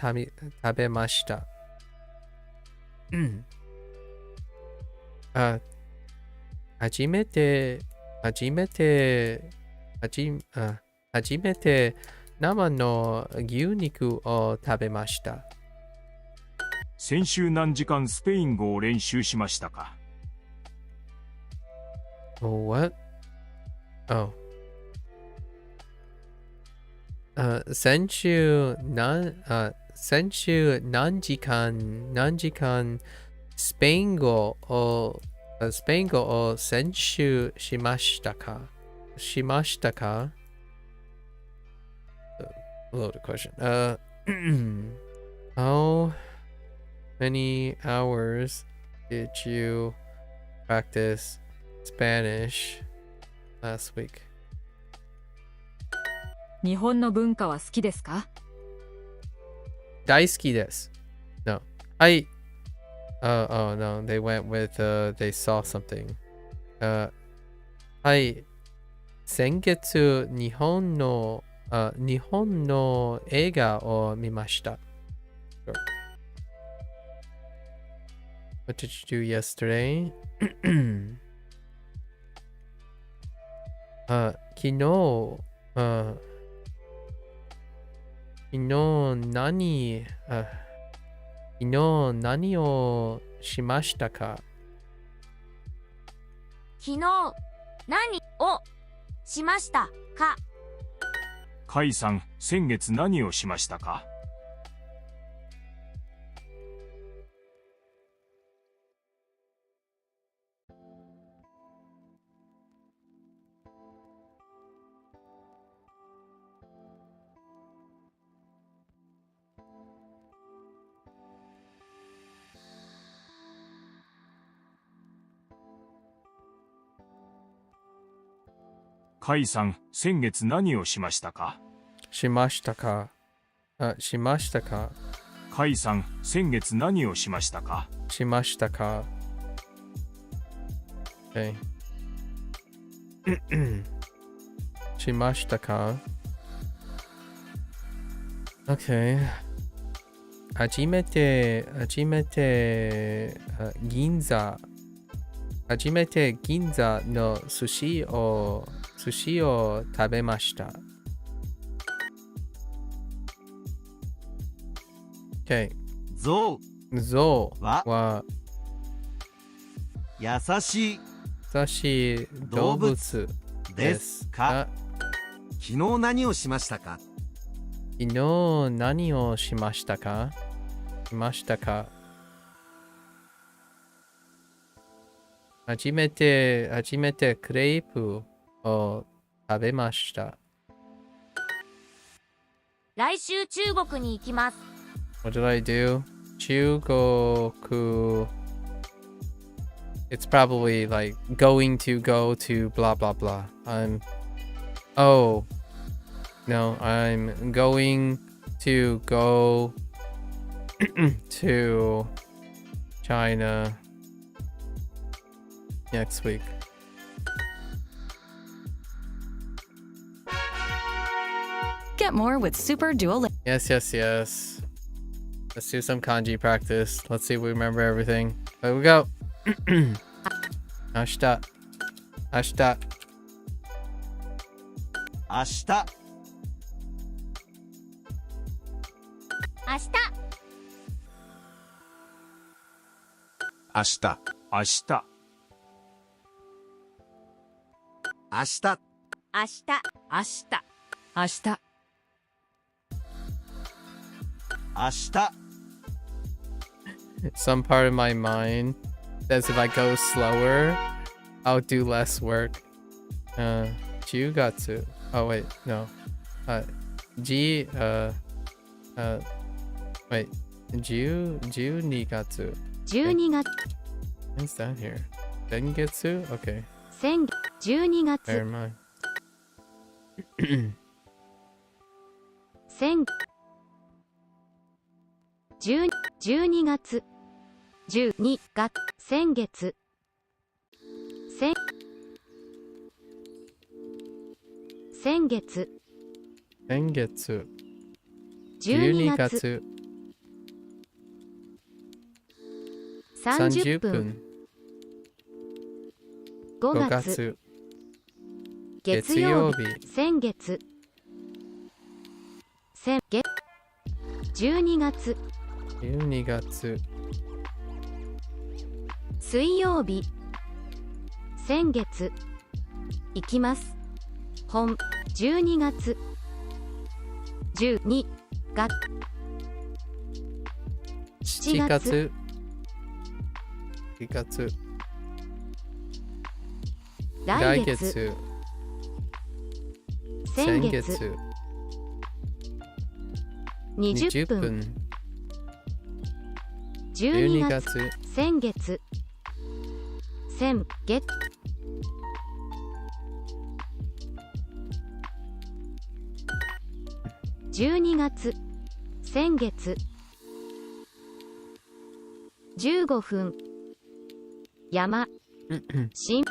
初めて生の牛肉を食べました。先週何時間スペイン語を練習しましたか？ What? Oh. 先週何時間スペイン語を練習しましたか？ Loaded question. How many hours did you practice Spanish last week? 日本の文化は好きですか？大好きです。No. I oh no, they went with they saw something. はい。先月日本の映画を見ました。Sure. What did you do yesterday? 昨日何をしましたか？昨日何をしましたか？カイさん、先月何をしましたか？カイさん、先月何をしましたか？しましたか？しましたか？カイさん、先月何をしましたか？しましたか？ Okay. しましたか？ Okay. 初めて銀座の寿司を食べました。Okay. 象は優しい動物ですか？昨日何をしましたか？昨日何をしましたか？初めてクレープを食べました。来週中国に行きます。What did I do? 中国 It's probably like going to go to blah blah blah. I'm going to go to China next week. Get more with Super Duolingo. Yes. Let's do some kanji practice. Let's see if we remember everything. There we go. Ashita. Ashita. Ashita. 明日明日明日明日明日明日明日明日 Some part of my mind says if I go slower, I'll do less work. Jiugatsu. Oh wait, no. Ji wait. Nigatsu. 12月 What's that here? Dengetsu? Okay. 先12 Never 月 mind. 先10 12月12月先月先先月Dengetsu. 12月30分5月月曜日先月先月12月12月水曜日先月行きます本12月12月7月7月来月先月20分12月先月先月12月先月15分山新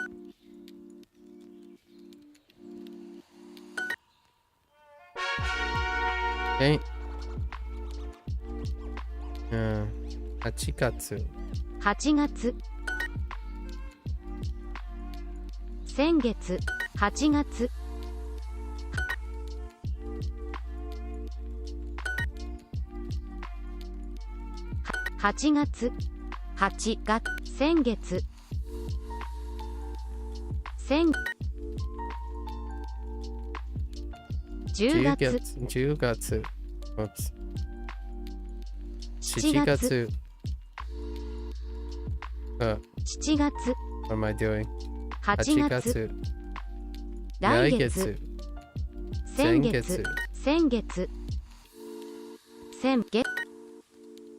8月8月先月8月8月8月先月先10月10月 Whoops 7 7月月7月 What am I doing? 8月来月先月先月先月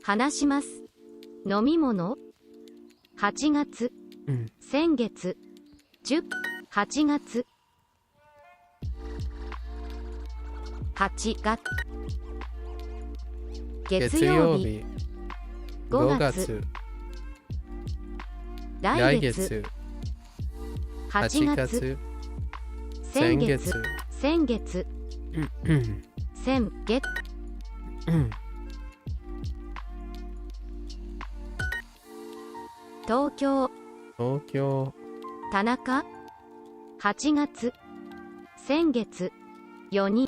話します飲み物8月先月10 8月8月月曜日5月来月8月先月先月先月東京東京田中8月先月4人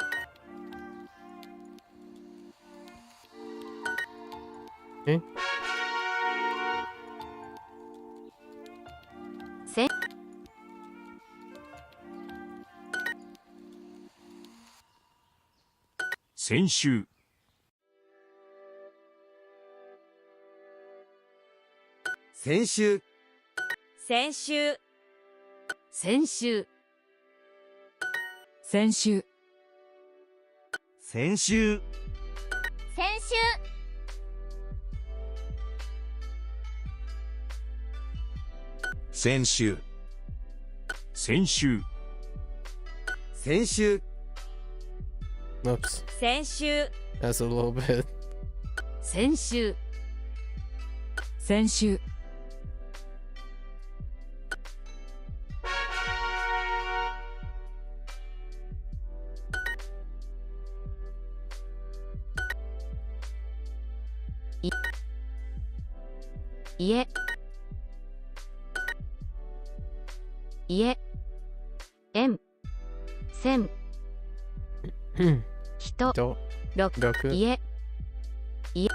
せ先週先週先週先週先週先週先週先週先週先週 Whoops 先週 That's a little bit 先週先週家家円線人と六六家家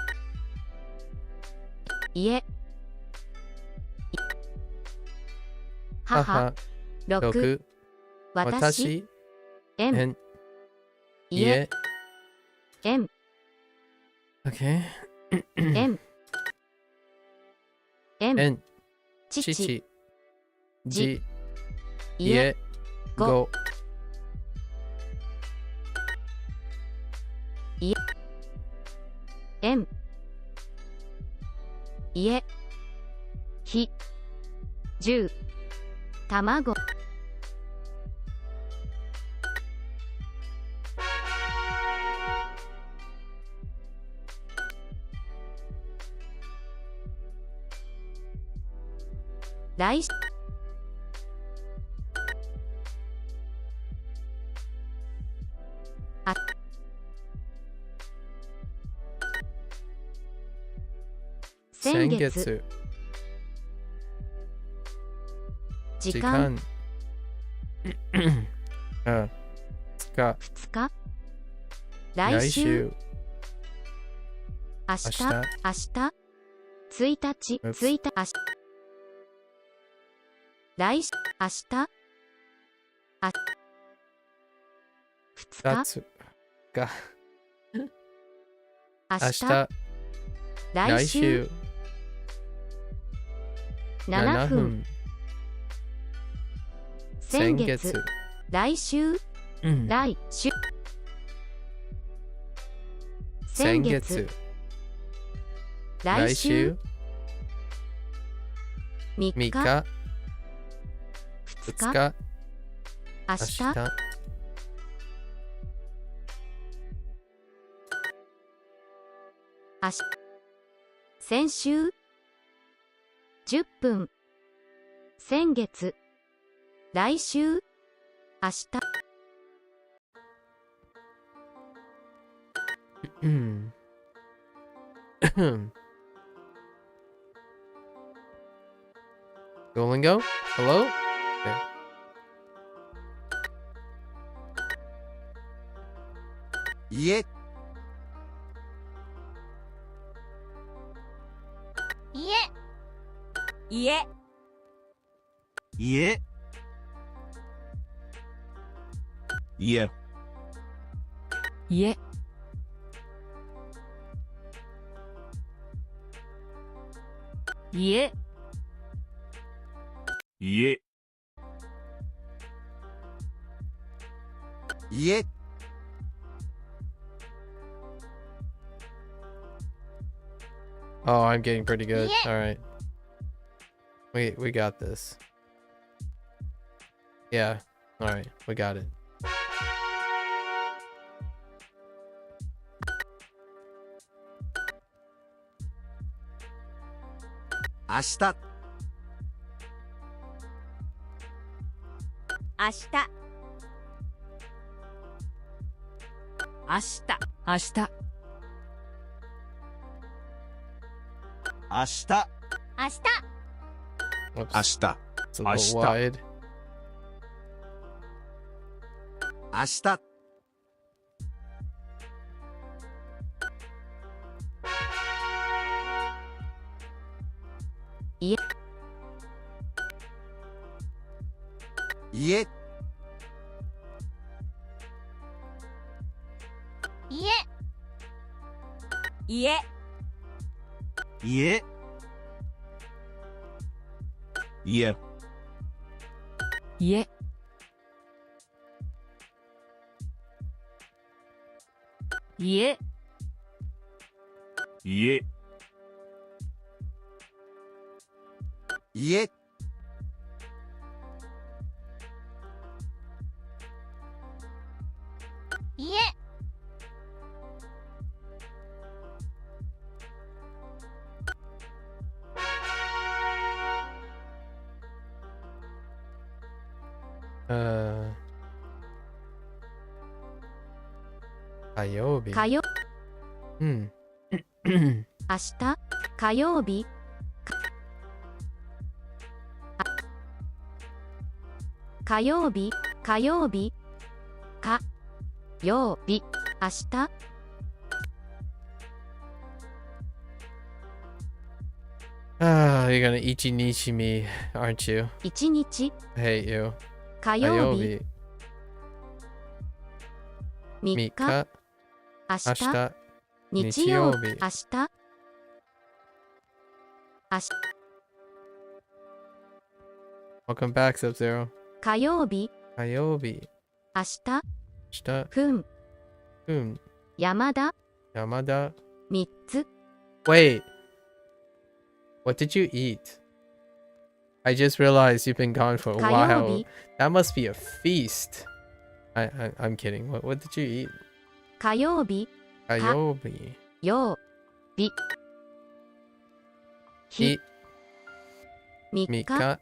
家母母六六私円円家家円 OK 円円円父父じじ家家ごご円家ひ十卵来あ先先月月時間あ2 2日日来週明日明日明日1日うっ1日明日来週明日あ2 2日つが明明日日来週7 7分分先月来週うん来週先月来週来週3 3日日2 2日日明明日日明日先週10分先月来週明日うん Duolingo? Hello? Okay. 家家家家家家家家家 Oh, I'm getting pretty good. Yeah. All right. We got this. Yeah. All right. We got it. 明日明日明日明日明日明日 Whoops. 明日 It's a little Ashita. wide. 明日家家家家家家家家家家家 火曜日。火曜うん。明日火曜日火曜日、火曜日、火曜日、明日、Ah, you're gonna ichi nichi me, aren't you? 一日、 I hate you. 火曜日、 3日、 Mika, 明日、 ashita, 日曜日、日曜日、明日、明日、 Welcome back, Sub-Zero. 火曜日、 Ayobi, 明日、 ashita, ふん、 kun, 山田、 yamada. 3つ、 Wait, what did you eat? I just realized you've been gone for a 火曜 while. 日、 That must be a feast. I'm kidding. What did you eat? 火曜日、 Ayobi. 曜日、日、 3日、 Mika,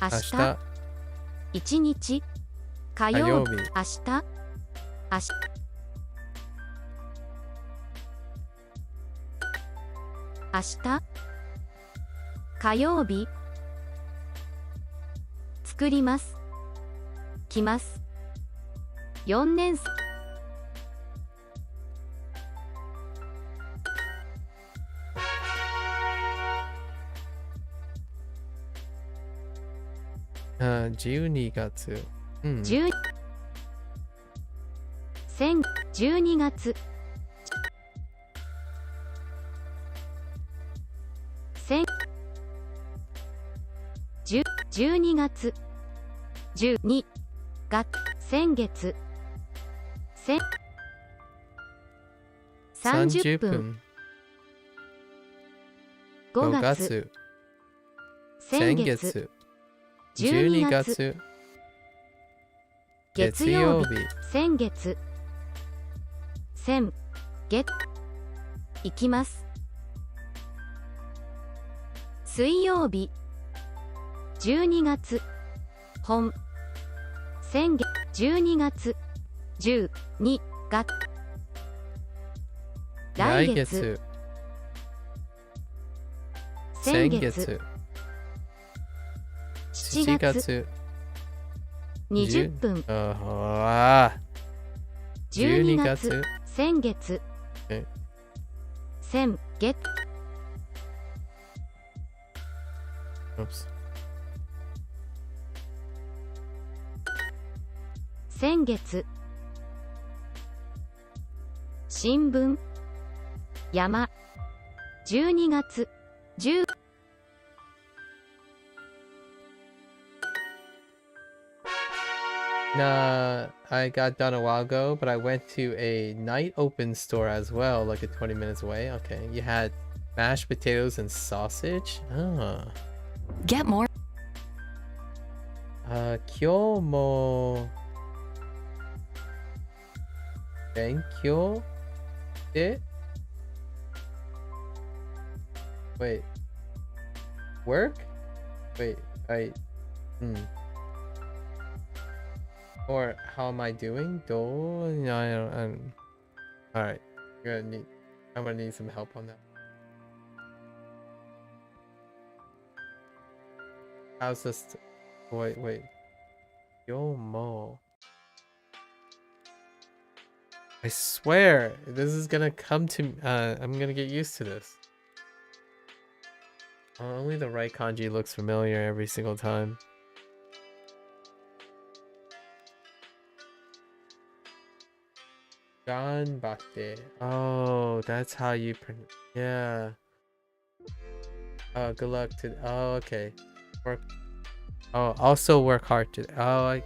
明日、 ashita, 1日、火曜日、火曜日、明日、明日、明日、火曜日、作ります、来ます、4年生、12月。うん。 10 12月、12月、12月、先月、30分、5月、先月、12月、月曜日、先月、月、行きます。水曜日、12月、本、先月、12月、12月、来月、先月、7月、20分、12月、先月、先月、Oops. 先月、新聞、山、12月、10、Nah, I got done a while ago, but I went to a night open store as well, like 20 minutes away. Okay, you had mashed potatoes and sausage. Ah. Get more. 今日も勉強で Wait. Work? Wait, Or how am I doing? No, I don't. Alright. I'm gonna need some help on that. How's this? Wait. Yomo. I swear, this is gonna come to I'm gonna get used to this. Only the right kanji looks familiar every single time. Ganbatte. Oh, that's how you pronounce. Yeah. Oh, good luck to. Oh, okay. Work. Oh, also work hard to. Oh,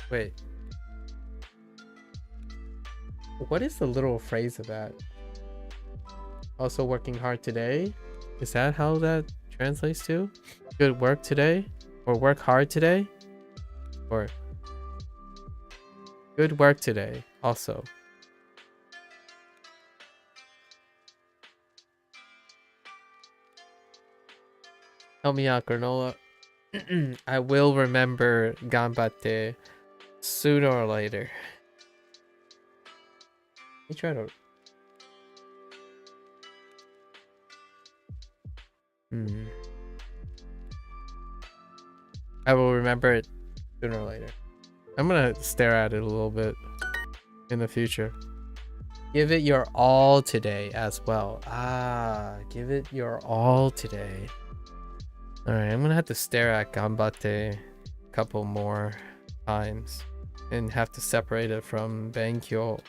wait. What is the literal phrase of that? Also working hard today? Is that how that translates to? Good work today? Or work hard today? Or good work today also. Help me out, Granola. I will remember Ganbatte sooner or later. Let me try to... I will remember it Sooner or later. I'm gonna stare at it a little bit in the future. Give it your all today as well. Ah, give it your all today. Alright, I'm gonna have to stare at Ganbatte a couple more times and have to separate it from Benkyo.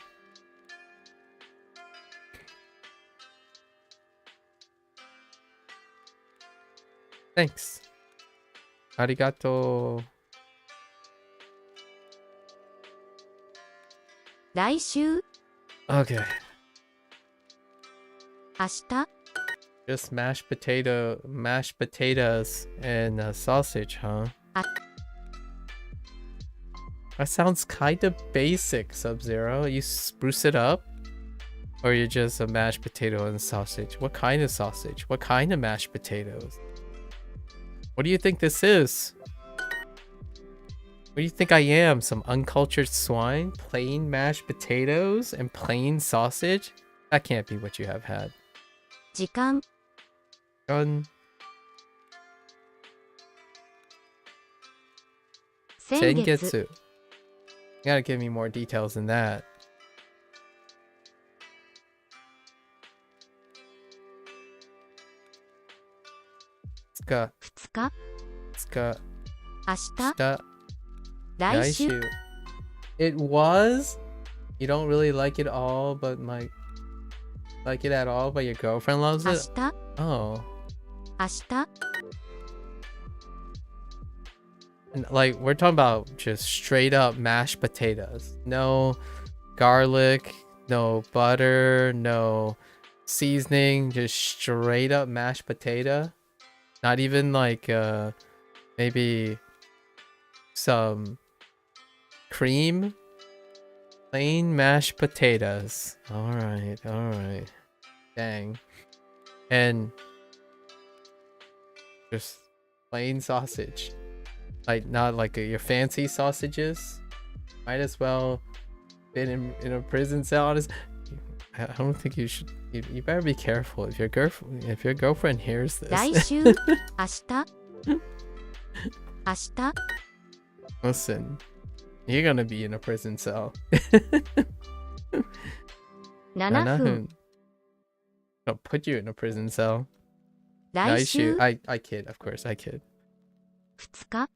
Thanks. Arigato. 来週 Okay. 明日 Just mashed potatoes and sausage, huh? That sounds kind of basic, Sub-Zero. You spruce it up? Or you're just a mashed potato and sausage? What kind of sausage? What kind of mashed potatoes? What do you think this is? What do you think I am? Some uncultured swine? Plain mashed potatoes and plain sausage? That can't be what you have had. 時間 Gun. 先月 Sengetsu. You gotta give me more details than that. Tsuka. 2日 Tsuka. 明日 Shita. 来週 Yaishu. It was? You don't really like it all, but like it at all, but your girlfriend loves 明 it? 日 Oh. 明日 And, like, we're talking about just straight up mashed potatoes. No garlic, no butter, no seasoning, just straight up mashed potato. Not even like maybe some cream. Plain mashed potatoes. Alright, alright. Dang. And just plain sausage. Like, not like your fancy sausages. Might as well been in a prison cell. I don't think you should. You better be careful if your girlfriend hears this. 来週明日明日 Listen, you're gonna be in a prison cell. 7分 I'll put you in a prison cell. 来週 I kid, of course, I kid. 2日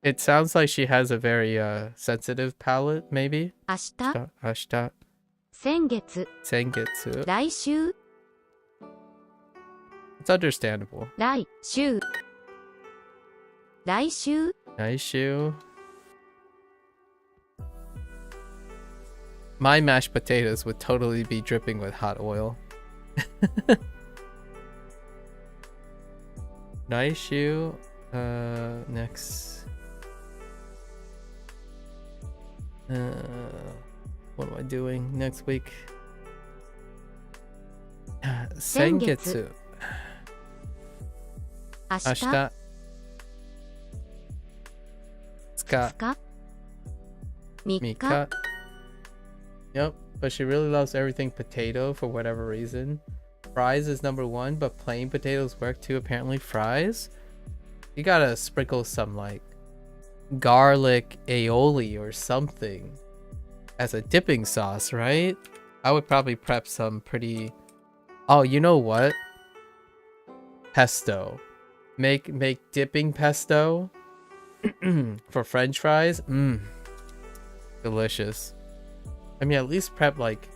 It sounds like she has a very sensitive palate, maybe. 明日 Ashita, 先月 sengetsu. 来週 It's understandable. 来週来週 Naishu. My mashed potatoes would totally be dripping with hot oil. Naishu. Next. What am I doing next week? Sengetsu. 明日 Ashita. 2日3日 Mika. Yep, but she really loves everything potato for whatever reason. Fries is number one, but plain potatoes work too, apparently. Fries? You gotta sprinkle some, like, garlic aioli or something as a dipping sauce, right? I would probably prep some pretty... Oh, you know what? Pesto. Make dipping pesto for french fries. Delicious. I mean, at least prep like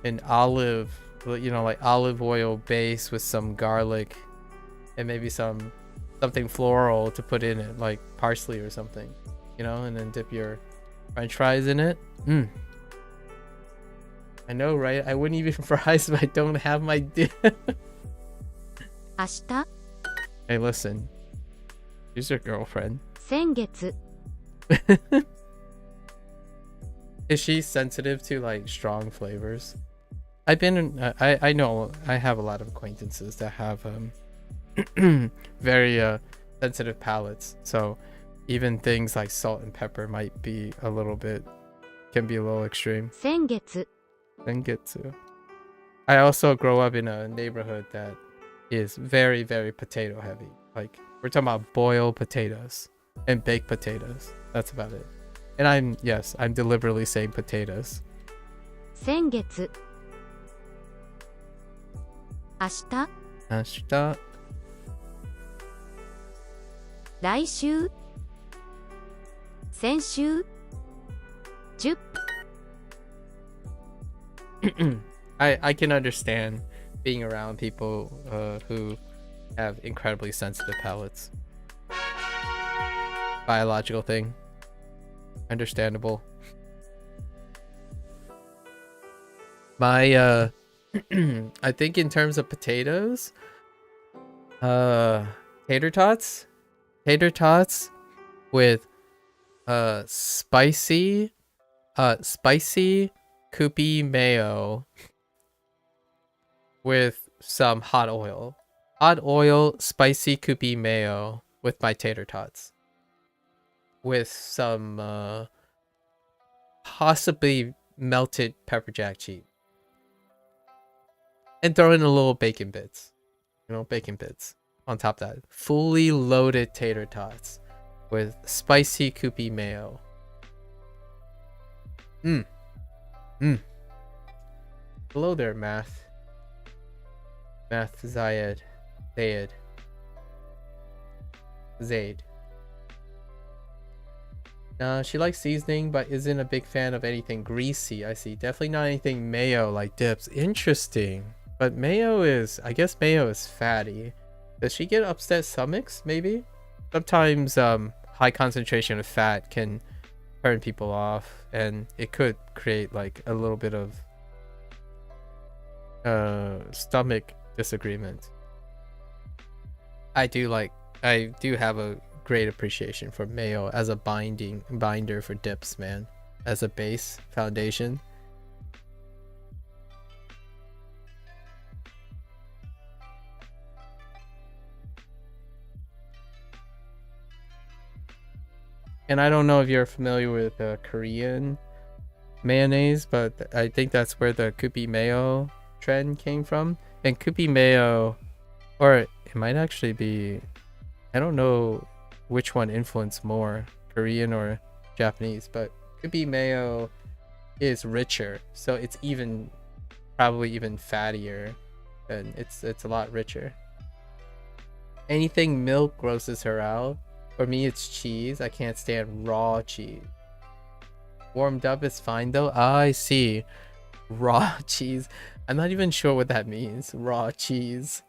an olive, like olive oil base with some garlic and maybe something floral to put in it, like parsley or something, and then dip your french fries in it. I know, right? I wouldn't even fries if I don't have my dip. 明日 Hey, listen. She's your girlfriend. 先月 Is she sensitive to like strong flavors? I know I have a lot of acquaintances that have very sensitive palates. So even things like salt and pepper might be can be a little extreme. 先月 Sengetsu. I also grow up in a neighborhood that is very, very potato heavy. Like, we're talking about boiled potatoes. and baked potatoes. That's about it. And I'm deliberately saying potatoes. 先月明日明日来週先週10 I can understand being around people who have incredibly sensitive palates. Biological thing. Understandable. My I think in terms of potatoes, tater tots with spicy Koopy mayo with some hot oil, spicy Koopy mayo with my tater tots with some possibly melted pepper jack cheese, and throw in a little bacon bits, bacon bits on top of that. Fully loaded tater tots with spicy Koopy mayo. Hello there, Math Zayed. She likes seasoning, but isn't a big fan of anything greasy. I see. Definitely not anything mayo like dips. Interesting. But I guess mayo is fatty. Does she get upset stomachs, maybe? Sometimes high concentration of fat can turn people off, and it could create like a little bit of stomach disagreement. I do have a great appreciation for mayo as a binder for dips, man. As a base foundation. And I don't know if you're familiar with Korean mayonnaise, but I think that's where the Koopy mayo trend came from. And Koopy mayo, or it might actually be, I don't know which one influenced more, Korean or Japanese, but Koopy mayo is richer, so it's probably even fattier, and it's a lot richer. Anything milk grosses her out. For me, it's cheese. I can't stand raw cheese. Warmed up is fine though. I see. Raw cheese. I'm not even sure what that means. Raw cheese.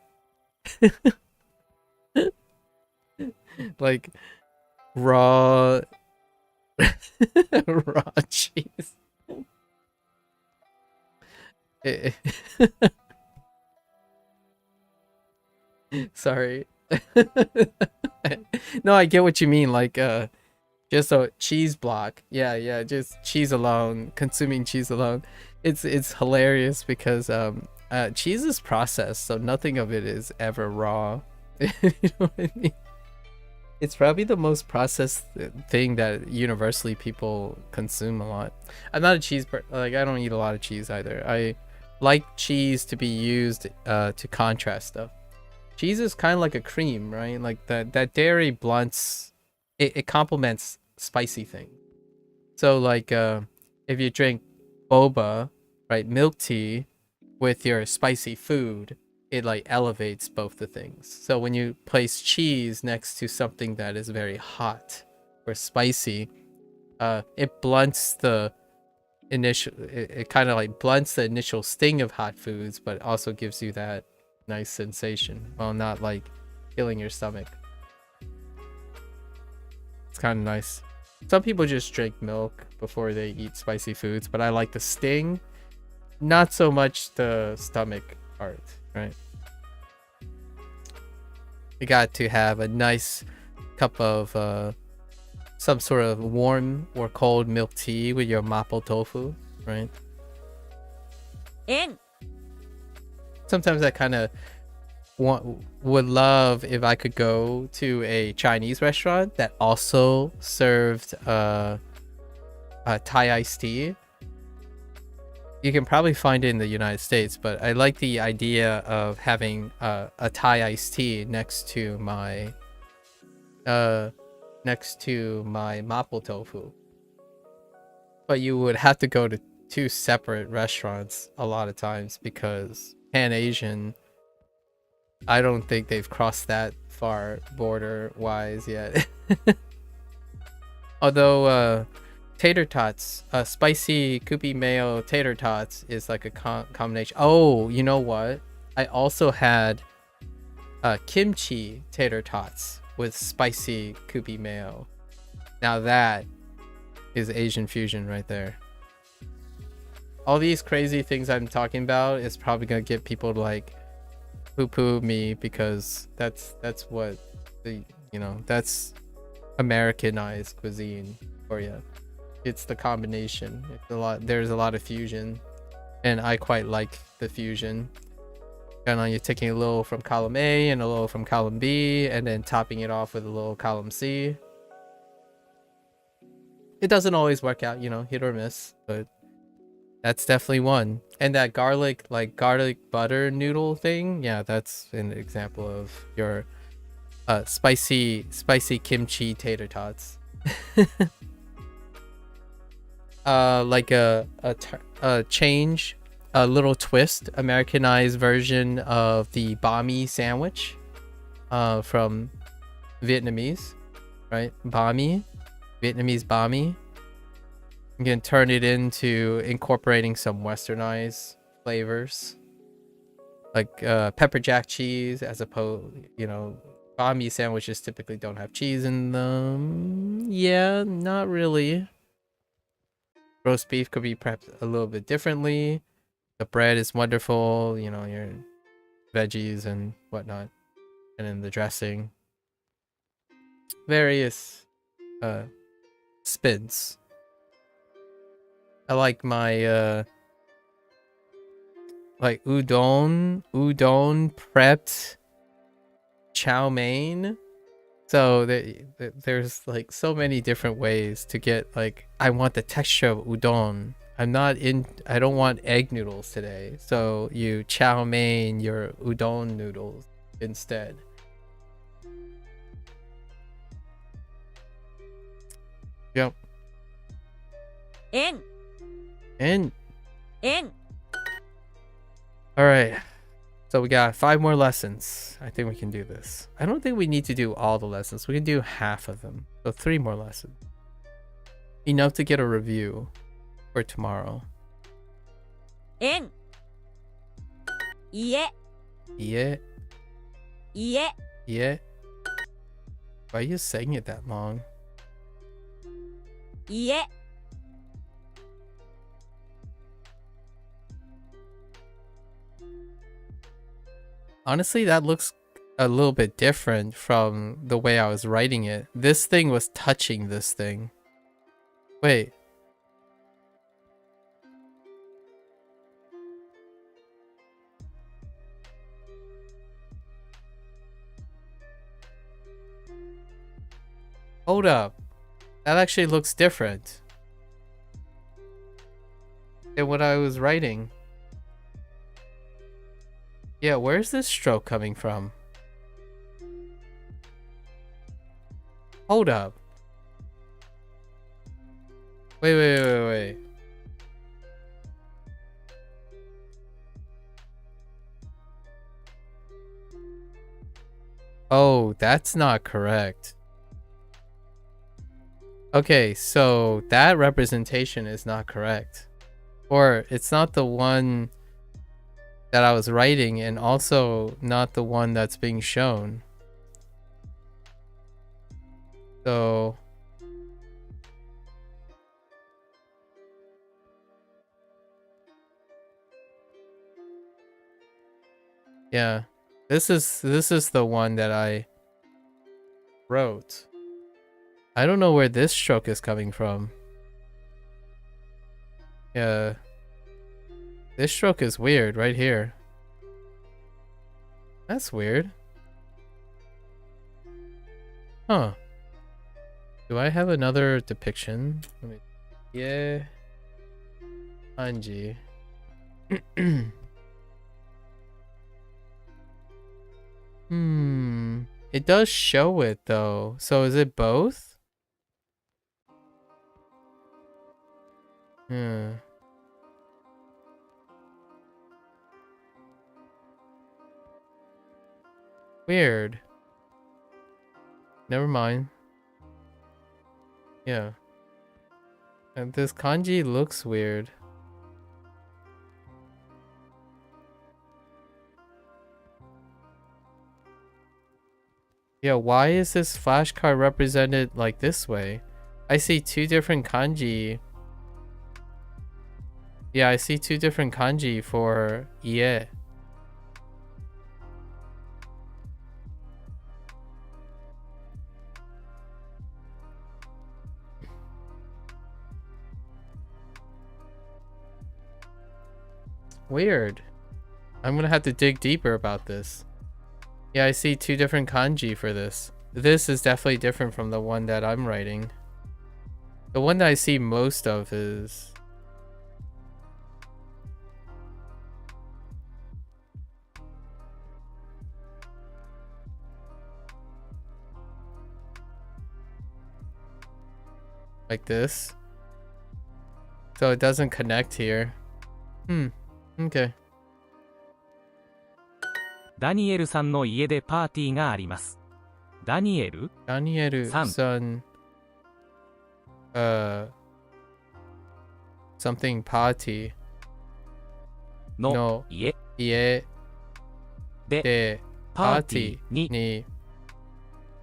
Like raw raw cheese. Sorry. No, I get what you mean. Like just a cheese block. Yeah, just cheese alone, consuming cheese alone. It's hilarious because cheese is processed, so nothing of it is ever raw. You know what I mean? It's probably the most processed thing that universally people consume a lot. I'm not a cheese like I don't eat a lot of cheese either. I like cheese to be used to contrast stuff. Cheese is kind of like a cream, right? Like that dairy blunts, it complements spicy things. So like if you drink boba, right, milk tea with your spicy food, it like elevates both the things. So when you place cheese next to something that is very hot or spicy, it blunts the initial, it kind of like blunts the initial sting of hot foods, but also gives you that nice sensation while not like killing your stomach. It's kind of nice. Some people just drink milk before they eat spicy foods, but I like the sting, not so much the stomach part, right? You got to have a nice cup of some sort of warm or cold milk tea with your mapo tofu, right? Sometimes I kind of would love if I could go to a Chinese restaurant that also served Thai iced tea. You can probably find it in the United States, but I like the idea of having a Thai iced tea next to my next to my mapo tofu. But you would have to go to 2 separate restaurants a lot of times because Pan-Asian, I don't think they've crossed that far border-wise yet. Although tater tots, spicy Kewpie mayo tater tots is like a combination. Oh, you know what? I also had kimchi tater tots with spicy Kewpie mayo. Now that is Asian fusion right there. All these crazy things I'm talking about is probably gonna get people to like poo-poo me because that's what the, you know, that's Americanized cuisine for you. It's the combination. It's a lot. There's a lot of fusion, and I quite like the fusion. Kind of, you're taking a little from column A and a little from column B, and then topping it off with a little column C. It doesn't always work out, you know, hit or miss, but that's definitely one. And that garlic, like garlic butter noodle thing, yeah, that's an example of your spicy kimchi tater tots. Like a change, a little twist, Americanized version of the banh sandwich from Vietnamese, right? Banh, Vietnamese banh. You can turn it into incorporating some westernized flavors, like pepper jack cheese, as opposed, you know, banh sandwiches typically don't have cheese in them. Yeah, not really. Roast beef could be prepped a little bit differently. The bread is wonderful, you know, your veggies and whatnot, and then the dressing. Various spins. I like my like udon prepped chow mein. So there's like so many different ways to get, like, I want the texture of udon. I don't want egg noodles today. So you chow mein your udon noodles instead. Yep. In. All right. So we got 5 more lessons. I think we can do this. I don't think we need to do all the lessons. We can do half of them. So 3 more lessons. Enough to get a review for tomorrow. In. Yeah. Yeah. Yeah. Yeah. Why are you saying it that long? Yeah. Honestly, that looks a little bit different from the way I was writing it. This thing was touching this thing. Wait. Hold up. That actually looks different than what I was writing. Yeah, where's this stroke coming from? Hold up. Wait. Oh, that's not correct. Okay, so that representation is not correct. Or it's not the one that I was writing, and also not the one that's being shown. So yeah, this is the one that I wrote. I don't know where this stroke is coming from. Yeah. This stroke is weird right here. That's weird. Huh. Do I have another depiction? Let me... Yeah. Anji. It does show it though. So is it both? Hmm. Weird. Never mind. Yeah. And this kanji looks weird. Yeah, why is this flashcard represented like this way? I see two different kanji. Yeah, I see two different kanji for ie. Weird. I'm gonna have to dig deeper about this. Yeah, I see two different kanji for this. This is definitely different from the one that I'm writing. The one that I see most of is... like this. So it doesn't connect here. Okay. ダニエルさんの家でパーティーがあります。ダニエル son. Something party. の家 家でパーティーに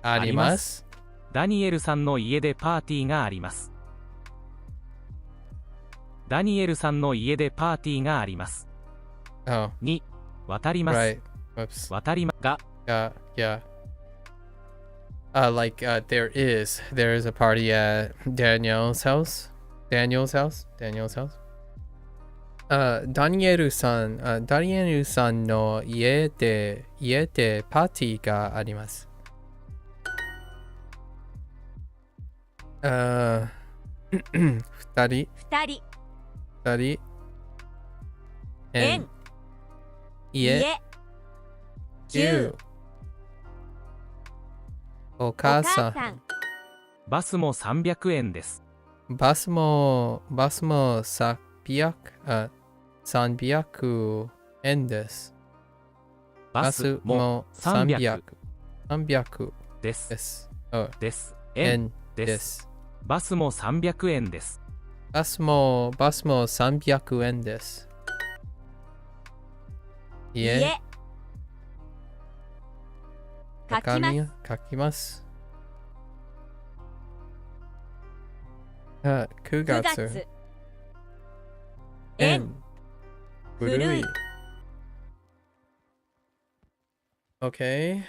あります。ダニエルさんの家でパーティーがあります。ダニエルさんの家でパーティーがあります。Oh. に渡ります。Right. Whoops. 渡りまが Yeah. There is a party at Daniel's house. Daniel さんの家でパーティーがあります。二人 円家9お母さんバスも300円です。バスも300円です。バスも300です。です。円でです。バスも300円です。バスも300円です。家書きます。9月円古い。Okay.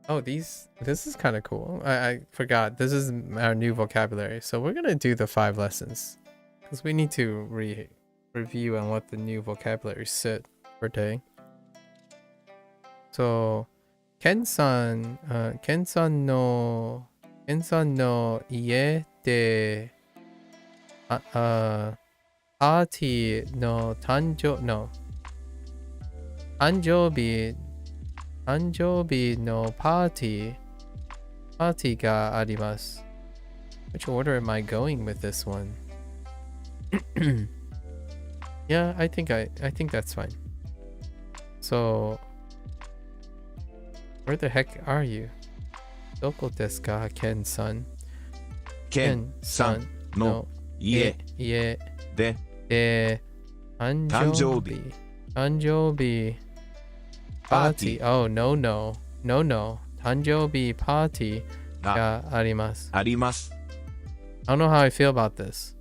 Oh, this is kind of cool. I forgot. This is our new vocabulary. So we're gonna do the 5 lessons because we need to review on what the new vocabulary said per day. So, Ken-san no ie de party no tanjo no party ga arimasu. Which order am I going with this one? Yeah, I think that's fine. So, where the heck are you? Doko desu ka, Ken-san? Ken-san no ie de tanjoubi party. Oh, no. Tanjoubi party ga arimasu. I don't know how I feel about this.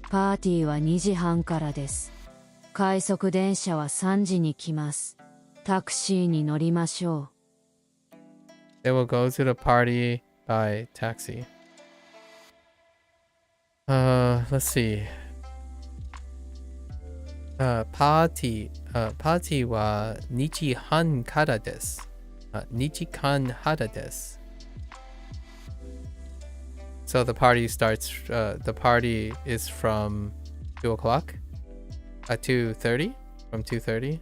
パーティーは2時半からです。快速電車は3時に来ます。タクシーに乗りましょう。They will go to the party by taxi. Let's see. Party wa 2時半からです。2時間半です。So the party is from 2 o'clock at 2:30 from 2:30.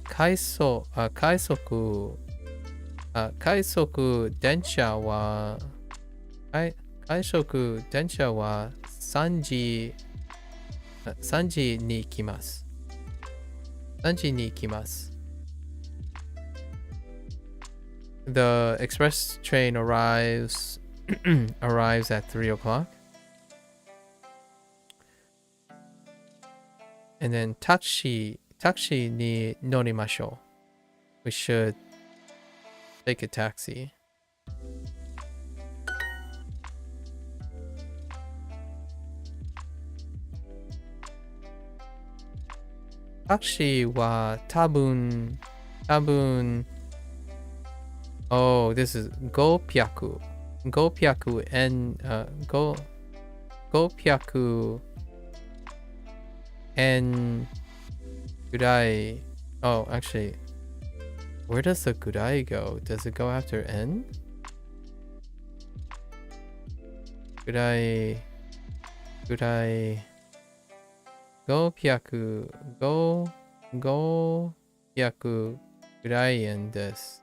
快速電車は快速電車は3時に来ます。3時に来ます。The express train arrives at 3 o'clock. And then タクシーに乗りましょう。We should take a taxi. Taxi wa tabun. Oh, this is gopyaku and gopyaku and gurai. Oh, actually, where does the gurai go? Does it go after n? Gurai. Gopyaku gurai and this.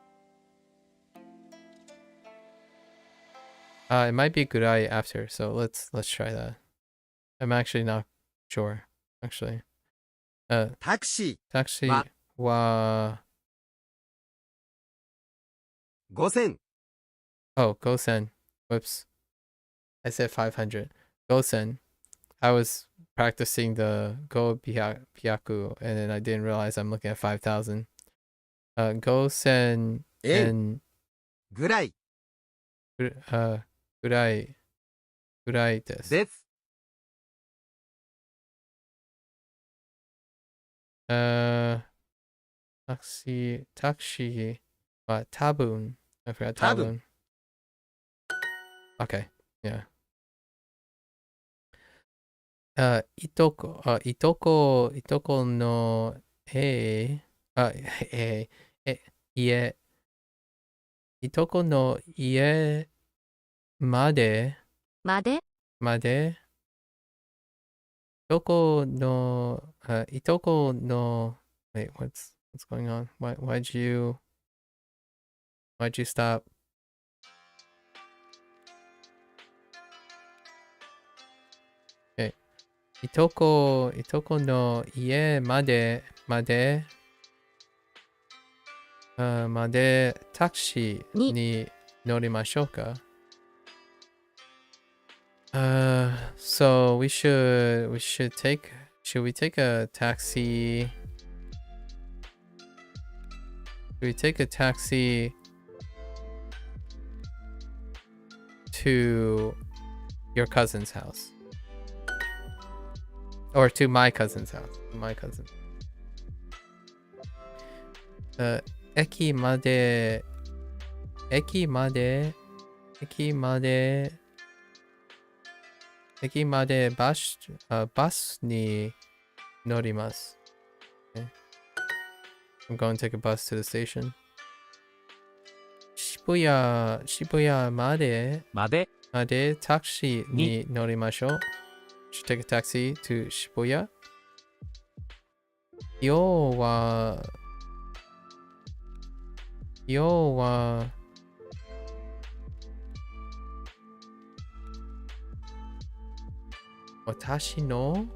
It might be gurai after, so let's try that. I'm actually not sure. Actually. Taxi wa 5000. Oh, gosen. Whoops. I said 500. Gosen. I was practicing the go byaku and then I didn't realize I'm looking at 5,000. Gosen and gurai. Gurai desu. Taxi tabun. I forgot tabun. Okay, yeah. Itoko no ie. Itoko no ie made. Itoko no wait, what's going on? Why'd you stop? Okay. Itoko no ie made taxi ni norimashou ka? So we should take a taxi? Should we take a taxi to your cousin's house? Or to my cousin's house? My cousin. Eki made bus ni norimasu. Okay. I'm going to take a bus to the station. Shibuya made taxi ni norimashou. Should take a taxi to Shibuya. Yo wa watashi no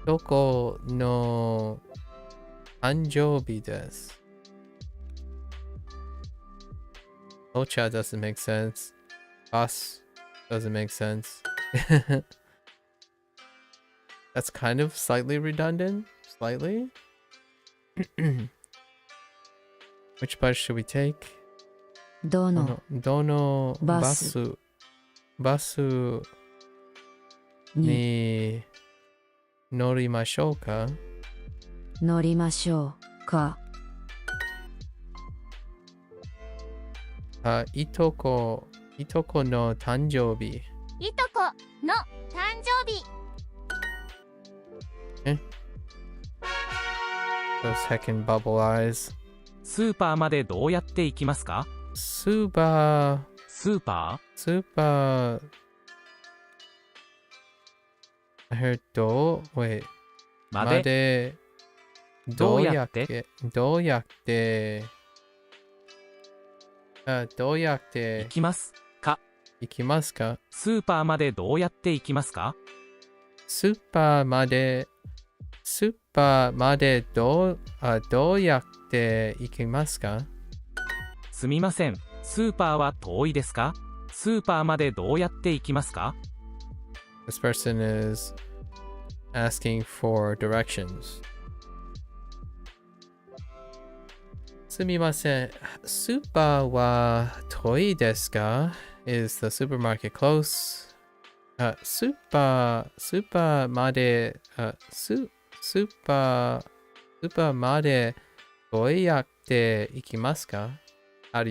doko no tanjoubi desu. Ocha doesn't make sense. Bus doesn't make sense. That's kind of slightly redundant. Slightly. Which bus should we take? Dono basu ni norimashou ka? Itoko no tanjoubi. Itoko no tanjoubi. Okay. Those heckin' bubble eyes. スーパーまでどうやって行きますか？スーパー I heard wait までどうやってどうやって行きますか行きますか？スーパーまでどうやって行きますか？スーパーまでどうやって行きますか？すみません、スーパーは遠いですか？スーパーまでどうやって行きますか？ This person is asking for directions. すみません、スーパーは遠いですか？ Is the supermarket close? スーパーまで、スーパーまでどうやって行きますか？ How do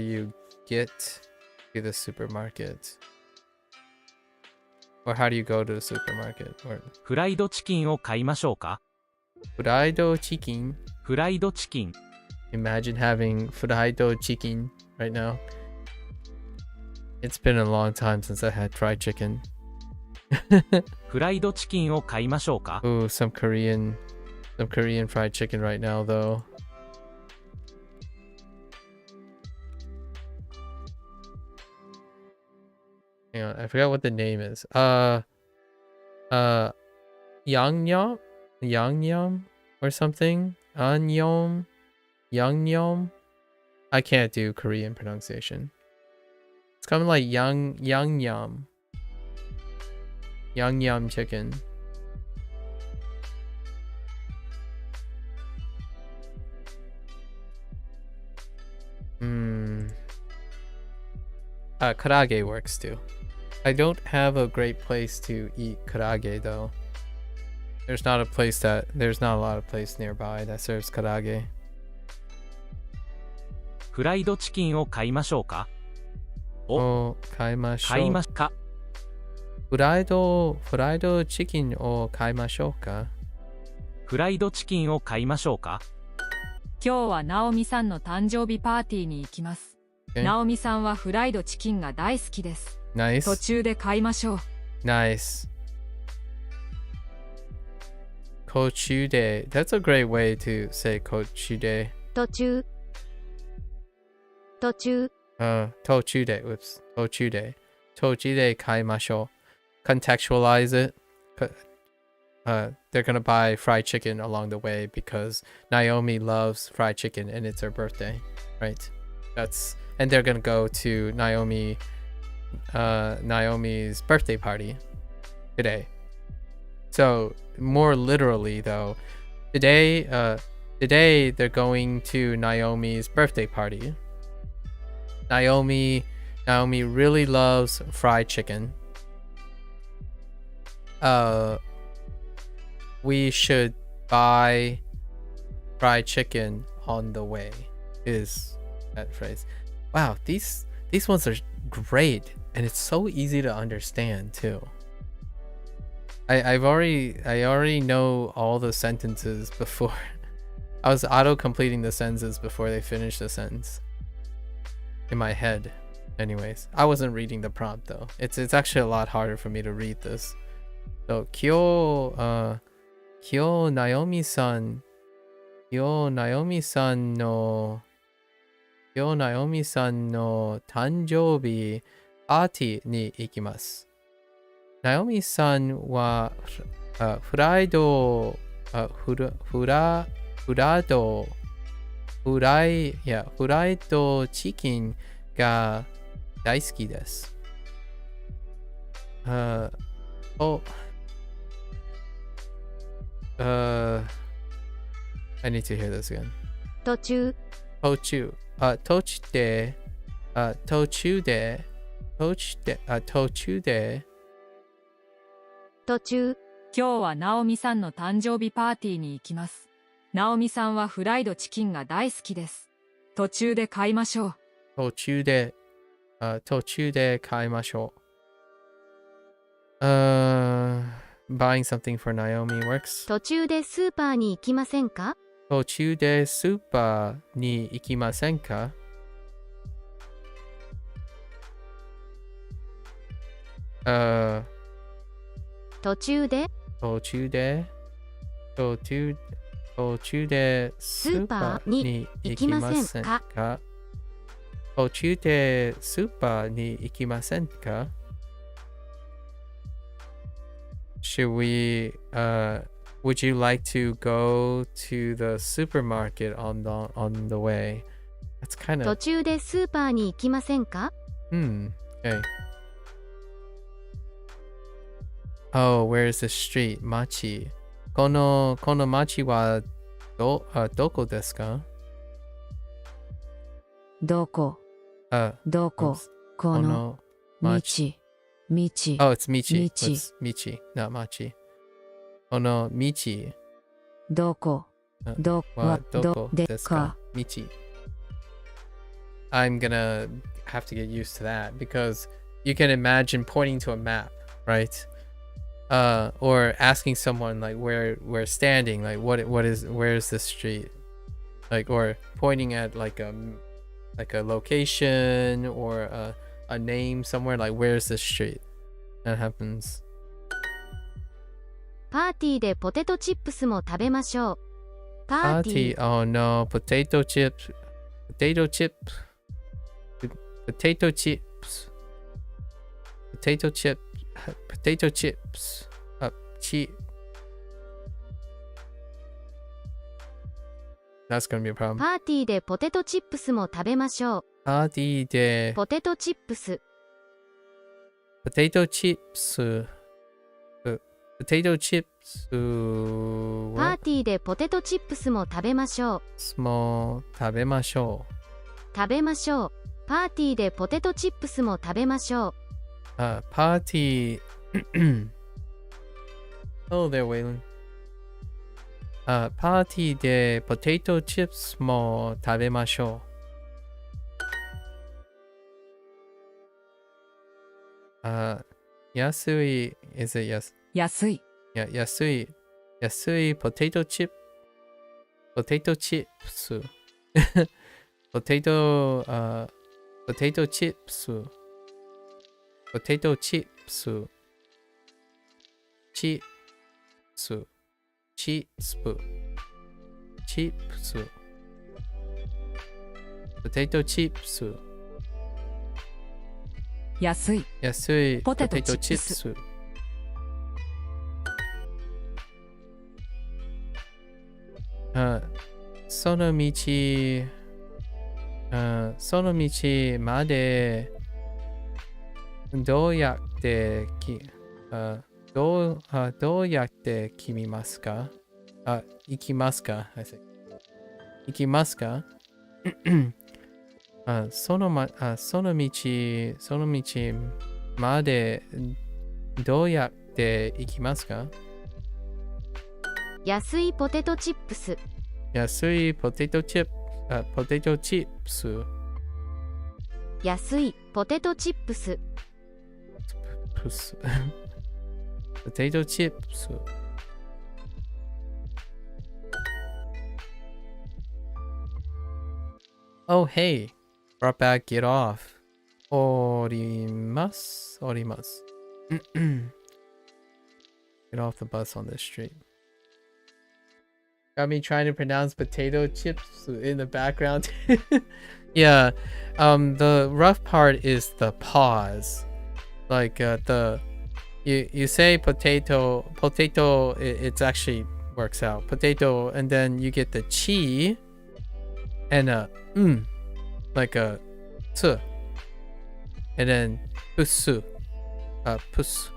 you get to the supermarket? Or how do you go to the supermarket? Or フライドチキンを買いましょうか？フライドチキン フライドチキン Imagine having fried chicken right now. It's been a long time since I had fried chicken. フライドチキンを買いましょうか？ Ooh, some Korean fried chicken right now though. Hang on, I forgot what the name is. Yangnyeom or something? Yangnyeom? I can't do Korean pronunciation. It's kind of like Yangnyeom chicken. Karage works too. I don't have a great place to eat karage though. There's not a lot of place nearby that serves karage. フライドチキンを買いましょうか？買いましょう。買いますか？フライドチキンを買いましょうか？フライドチキンを買いましょうか？今日はナオミさんの誕生日パーティーに行きます。ナオミさんはフライドチキンが大好きです。Nice. 途中で買いましょう。Nice. 途中で That's a great way to say 途中で。途中途中で Oops. 途中で買いましょう。Contextualize it. They're gonna buy fried chicken along the way because Naomi loves fried chicken and it's her birthday, right? And they're gonna go to Naomi's birthday party today. So more literally though, today they're going to Naomi's birthday party. Naomi really loves fried chicken. We should buy fried chicken on the way is that phrase. Wow, these ones are great and it's so easy to understand too. I already know all the sentences before. I was auto-completing the sentences before they finished the sentence. In my head. Anyways, I wasn't reading the prompt though. It's actually a lot harder for me to read this. So, Kyo Naomi-san no 誕生日パーティーに行きます。ナオミさんはフライドチキンが大好きです。I need to hear this again. 途中今日はナオミさんの誕生日パーティーに行きます。ナオミさんはフライドチキンが大好きです。途中で買いましょう。途中で買いましょう。Buying something for Naomi works. 途中でスーパーに行きませんか？途中でスーパーに行きませんか？途中でスーパーに行きませんか？途中でスーパーに行きませんか? Should we, would you like to go to the supermarket on the way? That's kind 途 of, 中でスーパーに行きませんか? okay. Oh, where is the street? Machi. この町はどこですか? どこどここの道 Oh, it's Michi. Michi. It's Michi, not Machi. この道どこどはどここでですか? Michi. I'm gonna have to get used to that because you can imagine pointing to a map, right? Or asking someone like where we're standing, like where's the street, like, or pointing at like a location or a name somewhere, like where's the street. That happens. パーティーでポテトチップスも食べましょう。パーティー Oh no, potato chips. Potato chips. That's gonna be a problem. パーティーでポテトチップスも食べましょう。パーティーでポテトチップス。ポテトチップス。Potato chips. パーティーでポテトチップスも食べましょう。食べましょう。食べましょう。パーティーでポテトチップスも食べましょう。パーティー。Oh, there, Waylon. パーティーでポテトチップスも食べましょう。安い is it yes? 安い。安いポテトチップス。ポテトチップス。ポテトチップス。チップス。チップス。ポテトチップス。安い。ポテトチップス。その道までどうやって行きますか? 行きますか? I say. 行きますか? その道までどうやって行きますか? 安いポテトチップス。安いポテトチップス。安いポテトチップス。ポテトチップス。Oh, hey. Brought back Get Off. おります。Get off the bus on this street. Got me trying to pronounce potato chips in the background. Yeah. The rough part is the pause. Like you say potato, it's actually works out. Potato, and then you get the chi and a like a t, and then pusu, pus.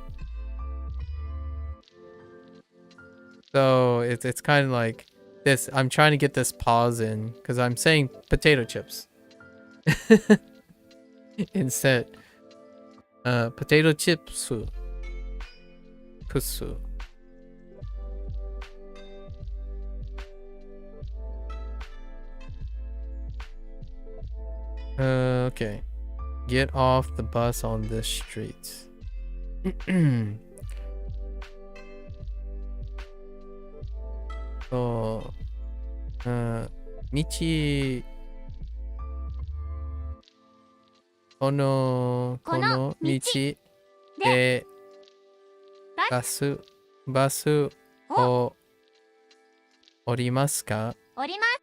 So it's kind of like this. I'm trying to get this pause in because I'm saying potato chips instead. Potato chips. Pusu. Okay. Get off the bus on this street. So, この道でバスを降りますか? 降ります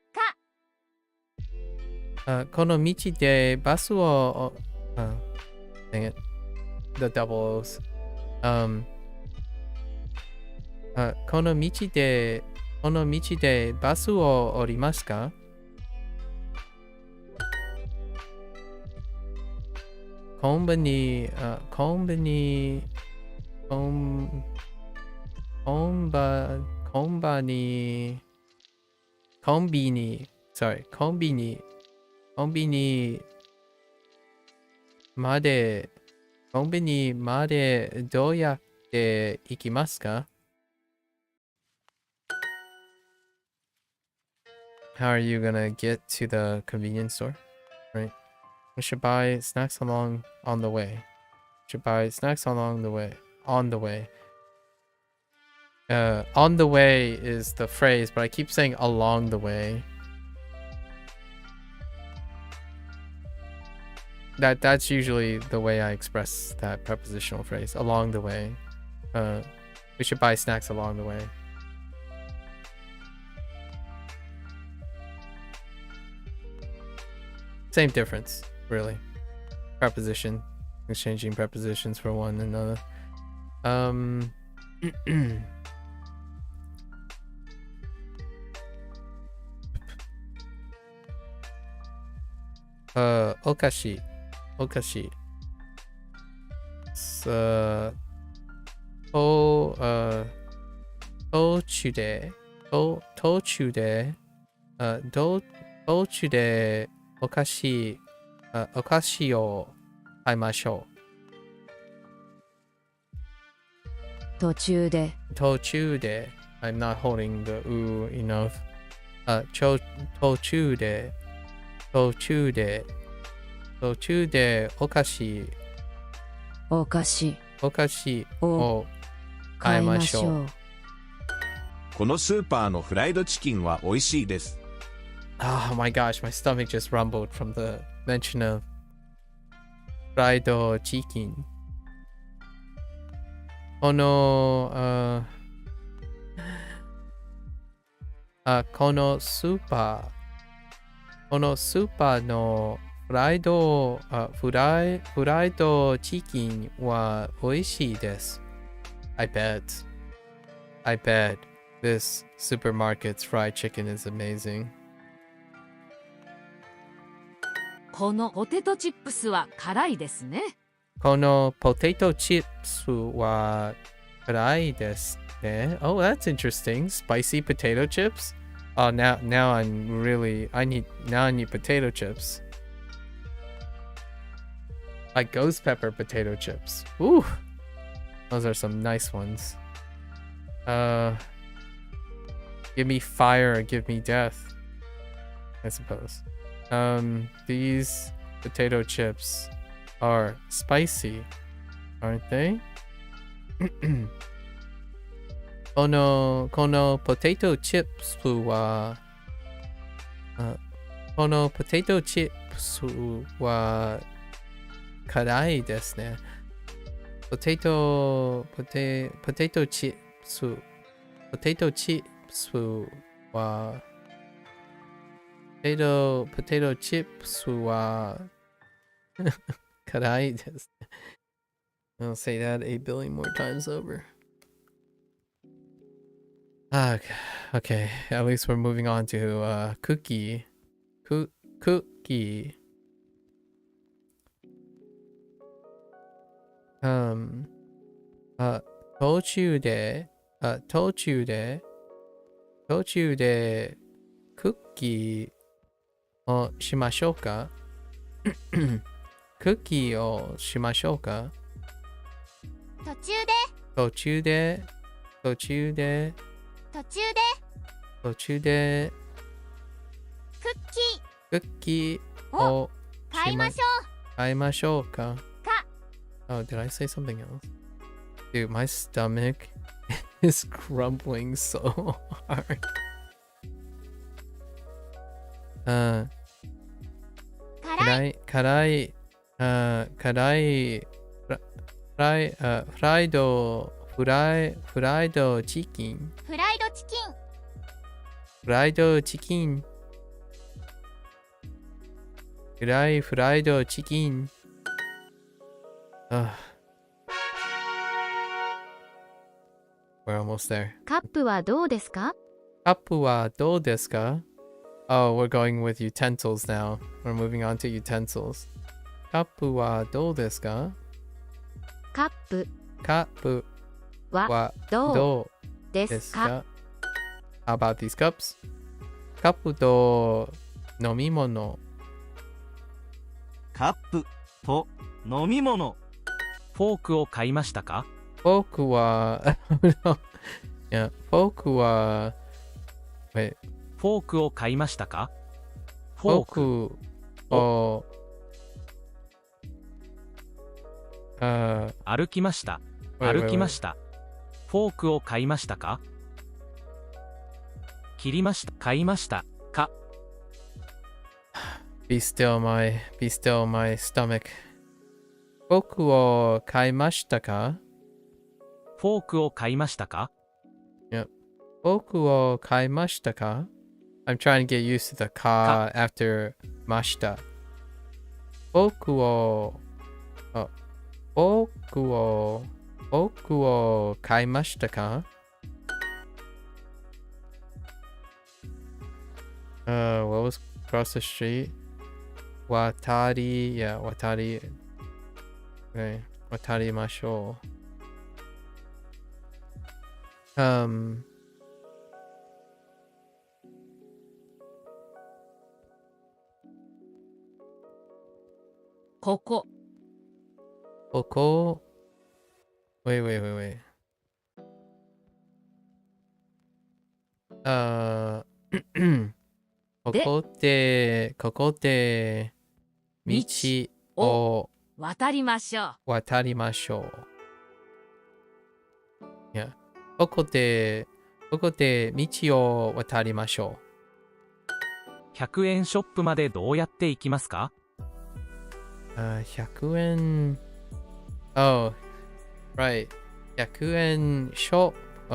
か?この道でバスを、dang it. The double O's. この道でバスを降りますか？コンビニ、sorry、コンビニまでどうやって行きますか？ How are you gonna get to the convenience store? Right? We should buy snacks on the way. On the way. On the way is the phrase, but I keep saying along the way. That's usually the way I express that prepositional phrase. Along the way. We should buy snacks along the way. Same difference, really. Preposition. Exchanging prepositions for one another. Okashi. Tochude お菓子を買いましょう。途中で I'm not holding the u enough. 途中でお菓子を買いましょう。このスーパーのフライドチキンは美味しいです。Oh my gosh, my stomach just rumbled from the mention of fried chicken. このスーパーのフライドチキンは美味しいです。I bet this supermarket's fried chicken is amazing. このポテトチップスは辛いですね。このポテトチップスは辛いですね。Oh, that's interesting. Spicy potato chips? Oh, now I need potato chips. Like ghost pepper potato chips. Ooh. Those are some nice ones. Give me fire or give me death, I suppose. These potato chips are spicy, aren't they? このポテトチップスは辛いですね。ポテトチップスは辛いですね。I'll say that 8 billion more times over. Okay, at least we're moving on to cookie. Cookie. 途中でクッキーをしましょうか？クッキーをしましょうか？途中でクッキーを買いましょうか？ Oh, did I say something else? Dude, my stomach is grumbling so hard. 辛いフライドチキンフライドチキン。We're almost there. カップはどうですか？カップはどうですか? Oh, we're going with utensils now. We're moving on to utensils. カップはどうですか? カップカップはどうですか? How about these cups? カップと飲み物。カップと飲み物。フォークを買いましたか？フォークはいや、フォークはフォークを買いましたか？フォークを歩きました。歩きました。フォークを買いましたか？切りました。買いましたか？ Be still my stomach. フォークを買いましたか？フォークを買いましたか？ Yep. フォークを買いましたか？ I'm trying to get used to the ka after ました。フォークを買いましたか？ What was across the street? 渡りましょう。ここ。Wait. ここで道を渡りましょう。いや、ここで道を渡りましょう。100円ショップまでどうやって行きますか？100円。Oh, right. 100円ショップ。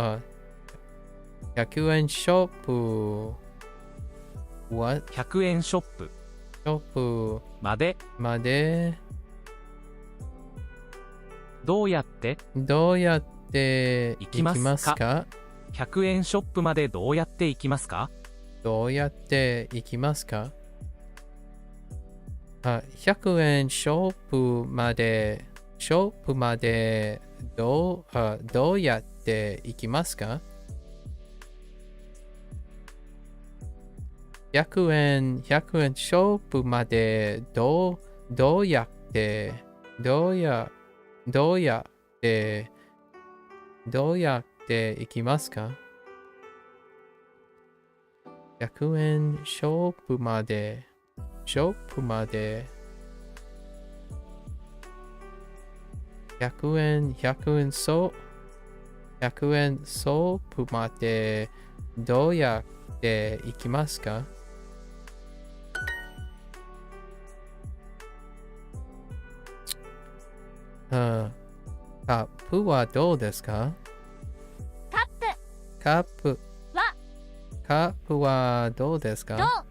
100円ショップ。What? 100円ショップまでどうやって行きますか？ 100円ショップまでどうやって行きますか？ 100円ショップまでどうやって行きますか？100円ショップまでどうやって行きますか？ 100円ショップまで100円ショップまでどうやって行きますか？カップはどうですか？カップはどうですか？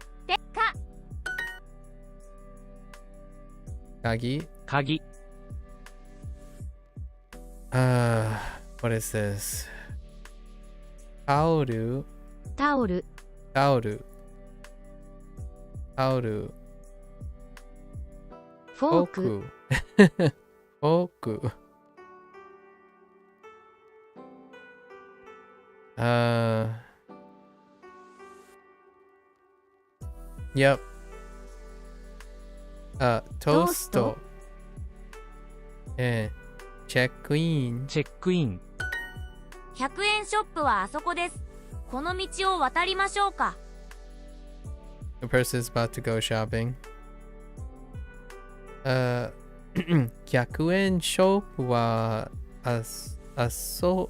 鍵。What is this? タオル。フォーク。Yep. トースト。チェックイン。100円ショップはあそこです。この道を渡りましょうか。 The person is about to go shopping. 100円ショップはあそ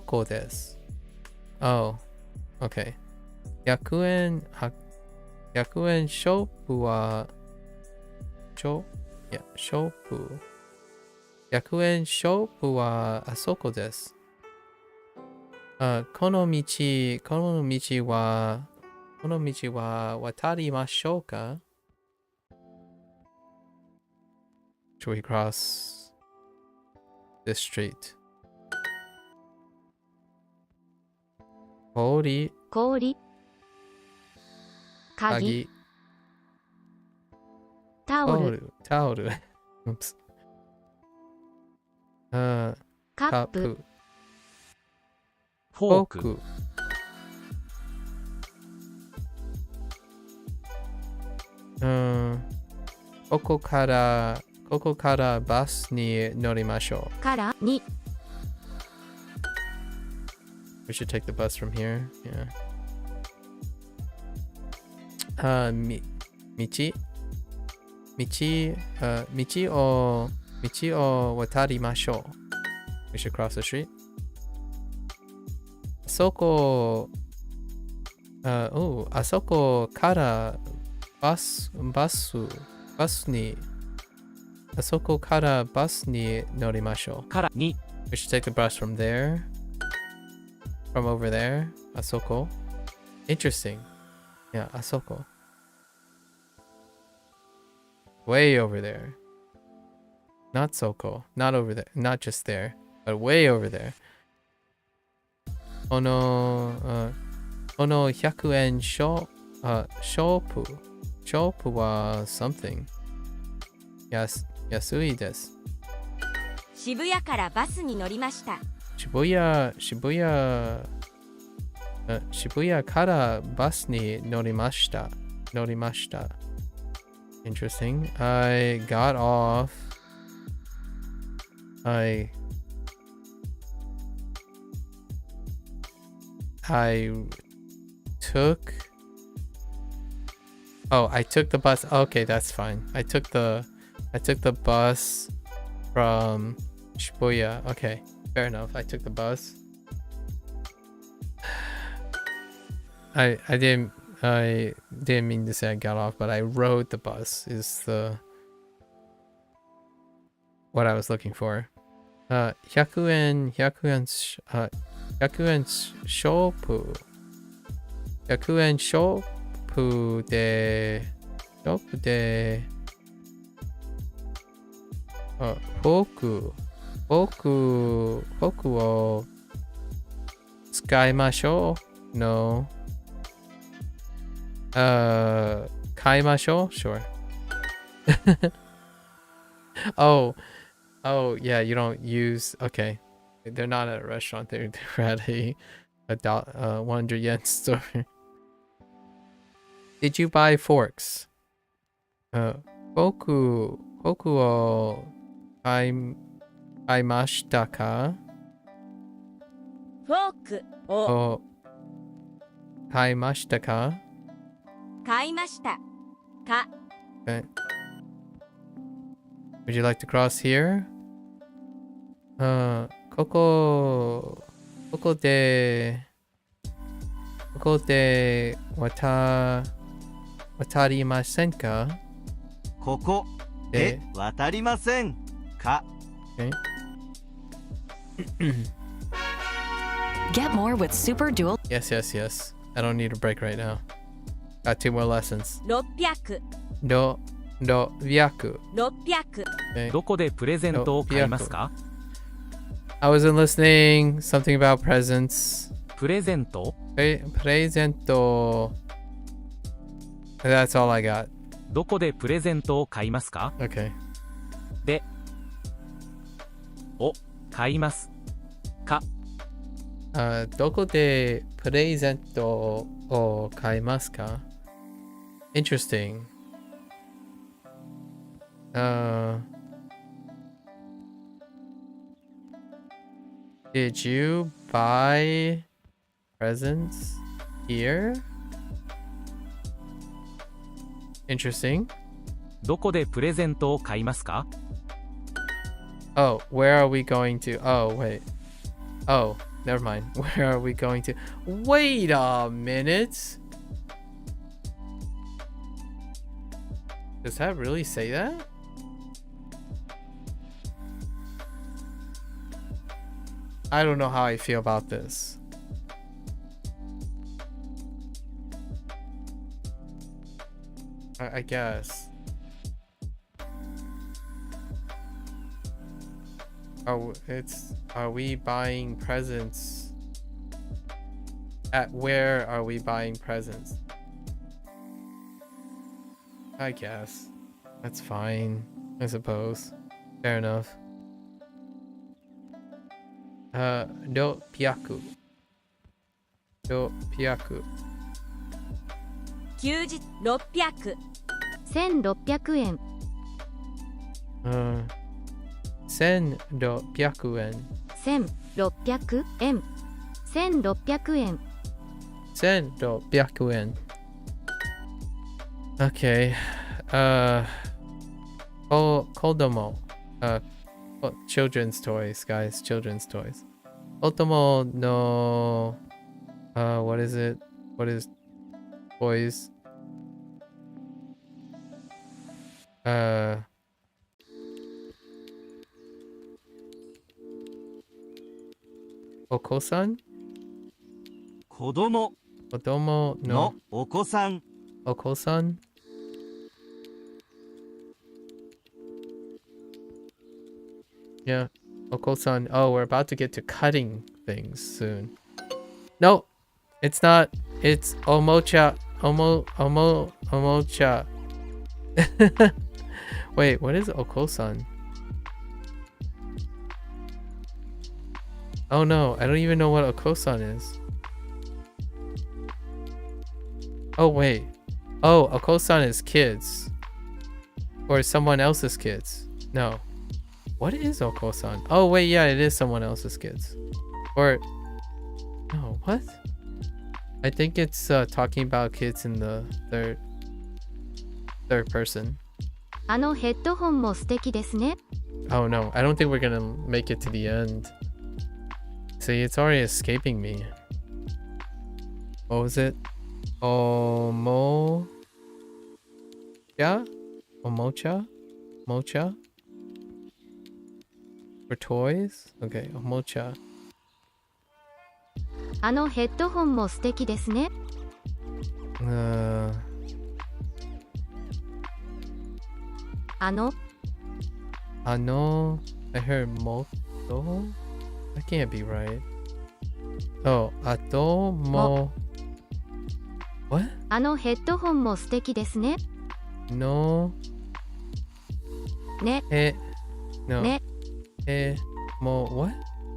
こです。Oh, okay. 100円ショップはショップ。100円ショップはあそこです。この道は渡りましょうか？ Should we cross this street? 氷氷鍵タオルタオルOops. カップフォークここからバスに乗りましょう。からに We should take the bus from here. Yeah. 道を渡りましょう。We should cross the street. あそこからバスにあそこからバスに乗りましょう。からに We should take the bus from there. From over there. あそこ Interesting. Yeah, あそこ Way over there. Not so cool. Not over there. Not just there. But way over there. この100円ショップは something. 安いです。渋谷からバスに乗りました。渋谷からバスに乗りました。Interesting. I got off. I took the bus. Okay, that's fine. I took the bus from Shibuya. Okay, fair enough. I took the bus. I didn't mean to say I got off, but I rode the bus is what I was looking for. 100円ショップでフォークを使いましょう No. 買いましょう Sure. Oh, yeah, you don't use... Okay. They're not at a restaurant. They're at a 100 yen store. Did you buy forks? フォークを買いましたか？フォークを買いましたか？買いましたか。Okay. Would you like to cross here? ここで渡りませんか？ここで渡りませんか？ Okay. Get more with Super Dual. Yes. I don't need a break right now. Got 2 more lessons. 600 Okay. どこでプレゼントを買いますか？ I wasn't listening. Something about presents. プレゼント Presento. That's all I got. どこでプレゼントを買いますか？ Okay. でを買いますか？どこでプレゼントを買いますか？ Interesting. Did you buy presents here? Interesting. どこでプレゼントを買いますか？ Oh, where are we going to? Oh, wait. Oh, never mind. Where are we going to? Wait a minute. Does that really say that? I don't know how I feel about this. I guess. Are we buying presents? At where are we buying presents? I guess. That's fine, I suppose. Fair enough. 600。600。休日600。1600円。1600円。1600円。1600円。1600円。Okay. Kodomo. Children's toys, guys. Children's toys. Kodomo no. What is it? What is toys? Oko-san? 子供 Kodomo の no お子さん Oko-san? Yeah, Oko-san. Oh, we're about to get to cutting things soon. No, it's not. It's omocha. Omocha. Wait, what is Oko-san? Oh no, I don't even know what Oko-san is. Oh wait. Oh, Oko-san is kids. Or someone else's kids. No. What is Oko-san? Oh wait, yeah, it is someone else's kids. Or no, what? I think it's talking about kids in the third person. あのヘッドホンも素敵ですね。 Oh no, I don't think we're gonna make it to the end. See, it's already escaping me. What was it? Omocha? Omocha? Mocha? For toys? Okay, omocha. あのヘッドホンも素敵ですね。あの I heard moto? That can't be right. Oh, atomo. What? あのヘッドホンも素敵ですね。 No. ね。No. ね。What?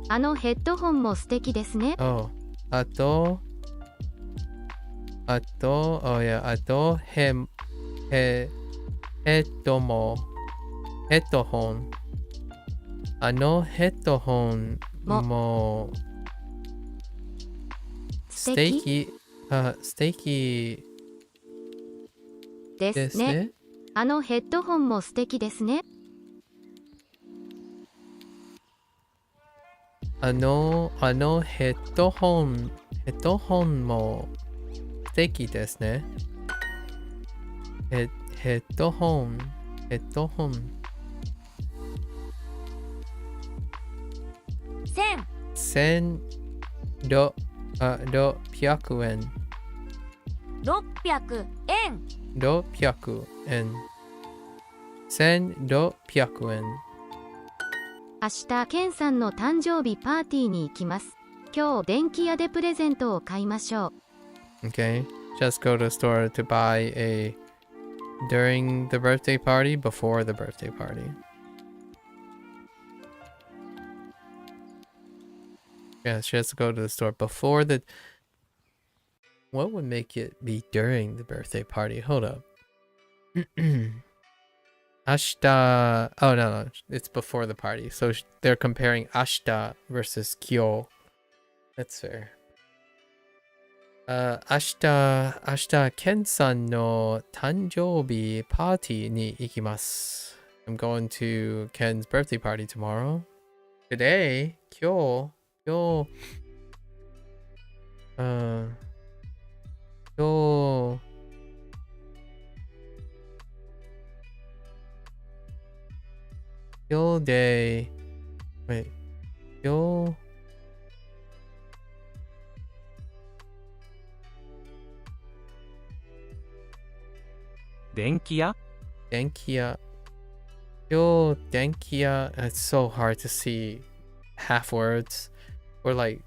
あのヘッドホンも素敵ですね。 Oh. Oh yeah, headphone. あのヘッドホンも素敵ですね。あのヘッドホンも素敵ですね。あのヘッドホンも素敵ですね。ヘッドホン。1600円。600円。600円。1600円。明日ケンさんの誕生日パーティーに行きます。今日電気屋でプレゼントを買いましょう。 Okay, just go to the store to buy a during the birthday party, before the birthday party. Yeah, she has to go to the store before the... What would make it be during the birthday party? Hold up. Ashita... Oh, no. It's before the party. So they're comparing Ashita versus Kyo. That's fair. 明日、ケンさんの誕生日パーティーに行きます。I'm going to Ken's birthday party tomorrow. Today? 今日 day. Wait. 電気屋 Yo denkia. It's so hard to see half words or like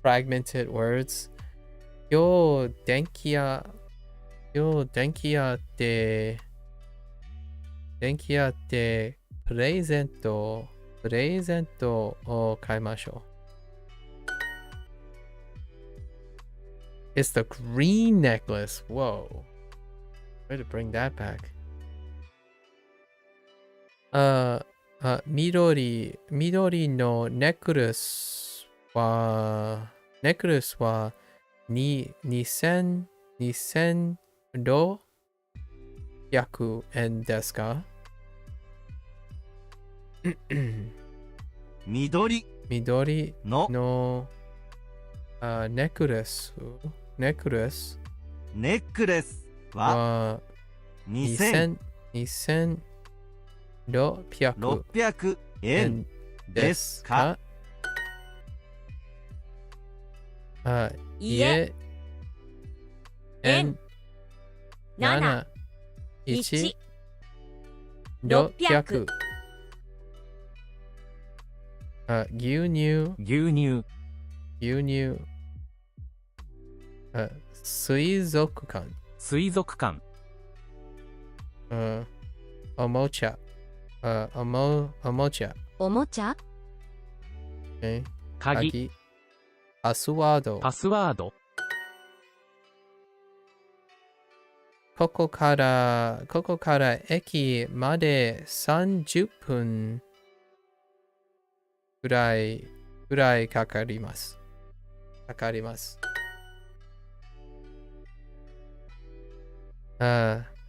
fragmented words. Yo denkia. Yo denkia de. Denkia de presento. Presento o kaimashou. It's the green necklace. Whoa. Way to bring that back. Midori no necklace wa 2600円ですか？緑のネックレスは2600円ですか？いえ、7、1、600。牛乳、水族館、おもちゃ、おもちゃ、鍵、パスワード、ここから駅まで30分ぐらいかかります。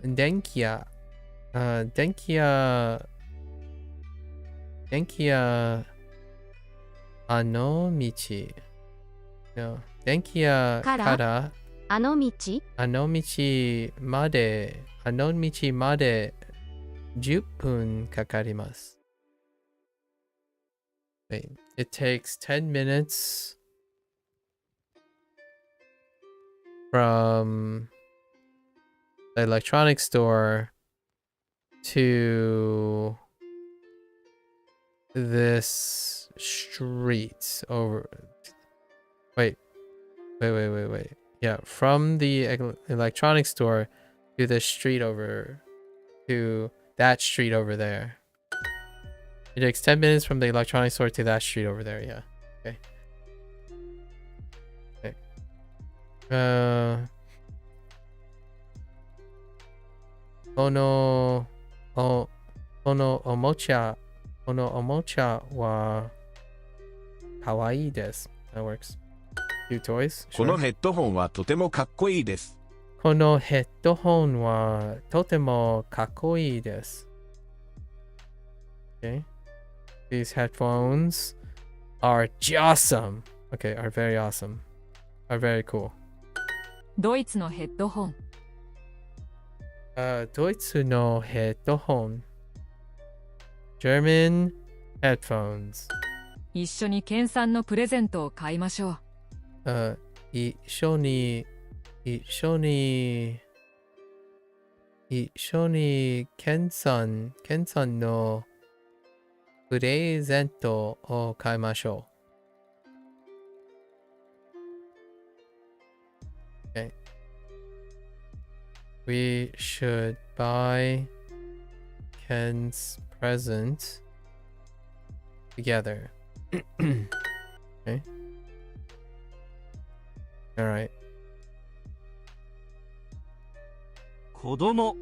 電気屋、あの道、電気屋からあの道まで10分かかります。Wait, it takes 10 minutes from the electronics store to this street over. Wait. Yeah, from the electronics store to the street over to that street over there. It takes 10 minutes from the electronics store to that street over there. Yeah. Okay. このおもちゃはかわいいです。That works. Cute toys. このヘッドホンはとてもかっこいいです。このヘッドホンはとてもかっこいいです。Okay. These headphones are awesome. Okay, are very awesome. Are very cool. ドイツのヘッドホン。ドイツのヘッドホン。German headphones. 一緒に研鑽のプレゼントを買いましょう。一緒に研鑽のプレゼントを買いましょう。Okay. We should buy Ken's present together. Okay. Alright. 子供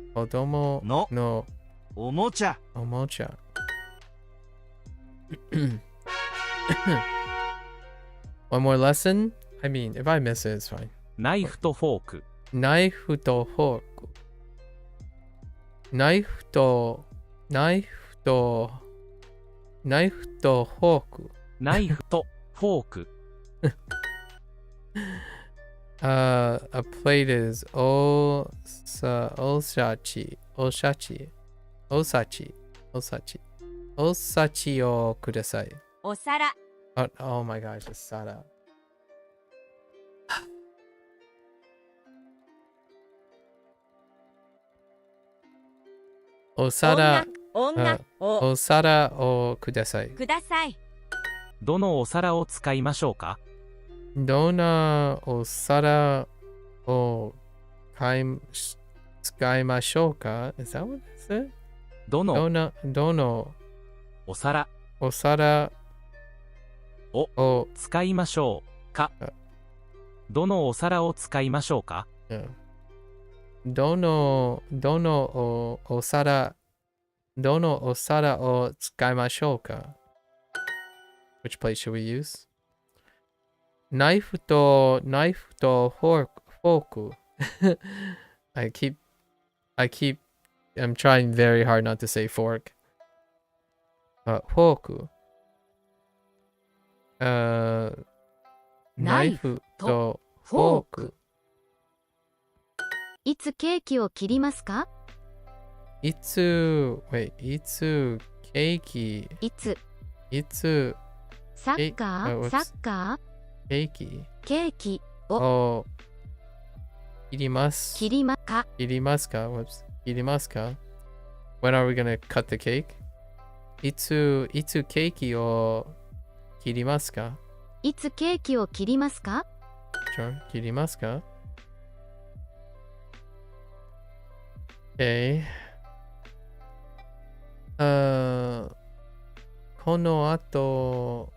のおもちゃ。One more lesson? I mean, if I miss it, it's fine. ナイフとフォーク。ナイフとフォーク。ナイフとフォーク。A plate is osachiをください。お皿。Oh my gosh, it's Sara. お皿。女をお皿をください。ください。どのお皿を使いましょうか？どのお皿を使いましょうか？ Is that what it said? どのおお皿を使いましょうか？どのお皿を使いましょうか？どのお皿を使いましょうか？ Which plate should we use? ナイフとフォーク。I'm trying very hard not to say fork. フォーク。ナイフとフォーク。いつケーキを切りますか？いつケーキ。いつサッカーケーキケーキを切りますか？ When are we gonna cut the cake? いつケーキを切りますか？ Sure 切りますか？ Okay. この後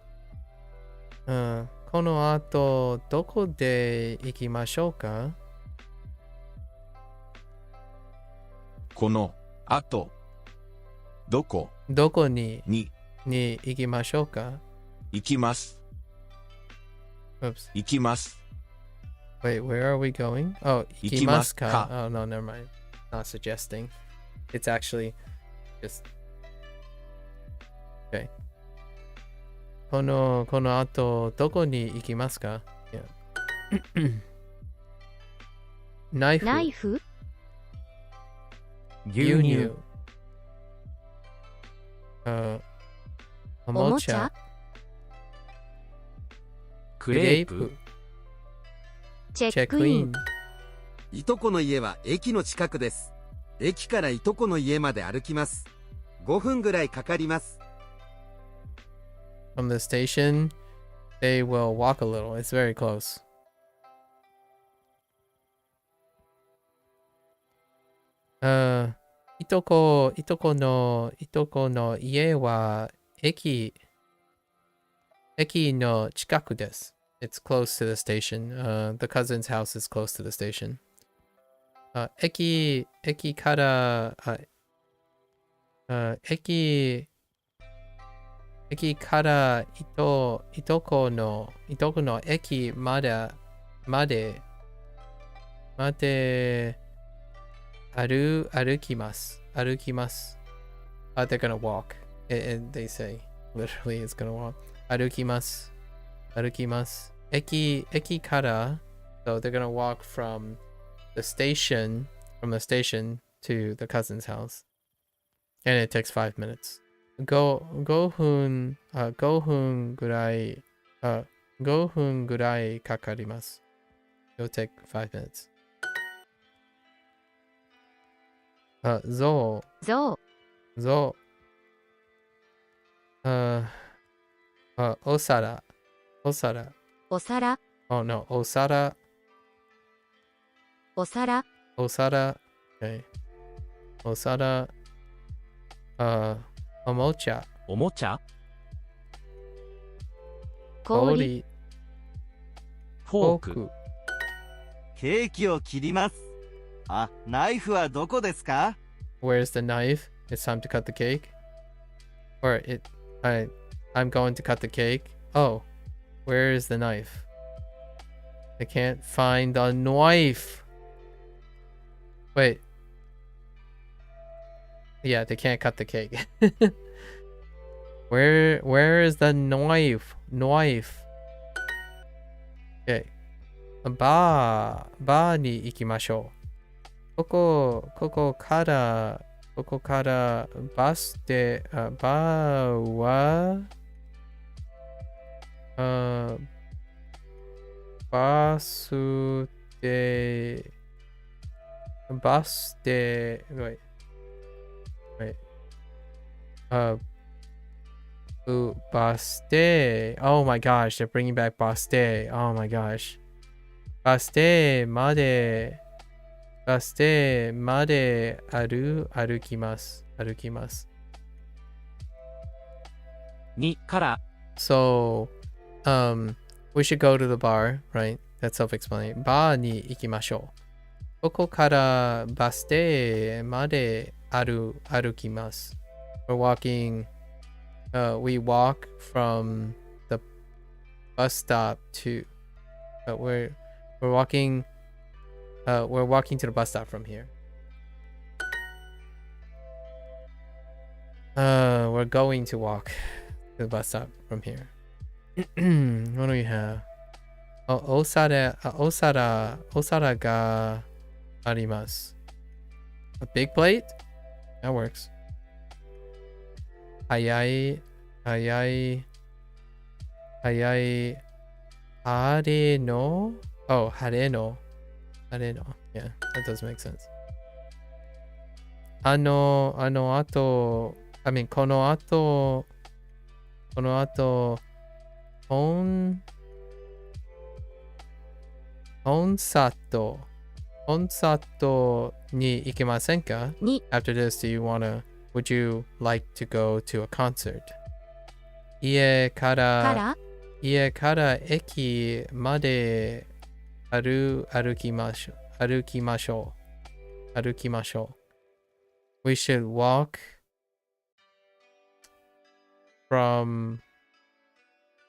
どこで行きましょうか？この後どこに行きましょうか？行きます。Oops. 行きます。 Wait, where are we going? Oh, 行きますか。 Oh, no, never mind. Not suggesting. It's actually just... Okay. この後、どこに行きますか？ Yeah. ナイフ牛乳おもちゃクレープチェックイン。いとこの家は駅の近くです。駅からいとこの家まで歩きます。5分ぐらいかかります。From the station, they will walk a little. It's very close. いとこの家は駅の近くです。It's close to the station. The cousin's house is close to the station. 駅からいとこの駅まで歩きます。They're gonna walk. And they say, literally, it's gonna walk. 歩きます。駅から、so they're gonna walk from the station to the cousin's house. And it takes 5 minutes. 5分ぐらいかかります。It'll take 5 minutes. 象お皿 Oh no, お皿 Okay. お皿おもちゃ氷フォークケーキを切ります。あ、ナイフはどこですか？ Where's the knife? It's time to cut the cake. I'm going to cut the cake. Oh, where is the knife? I can't find the knife. Wait. Yeah, they can't cut the cake. Where is the knife? Okay. バーに行きましょう。ここからバス停、バーはバス停、wait. Uh, Baste. Oh my gosh, they're bringing back Baste. Oh my gosh. Baste made. Baste made arukimasu. Arukimasu. にから So, we should go to the bar, right? That's self-explanatory. Bar に行きましょう。ここからバス停まで歩きます。We're walking, we walk from the bus stop to, we're walking to the bus stop from here. We're going to walk to the bus stop from here. What do we have? Oh, お皿があります。A big plate? That works. 早い。晴れの Oh, 晴れの。Yeah, that does make sense. この後、コンサートに行きませんか？ After this, would you like to go to a concert? 家から駅まで歩きましょう。We should walk from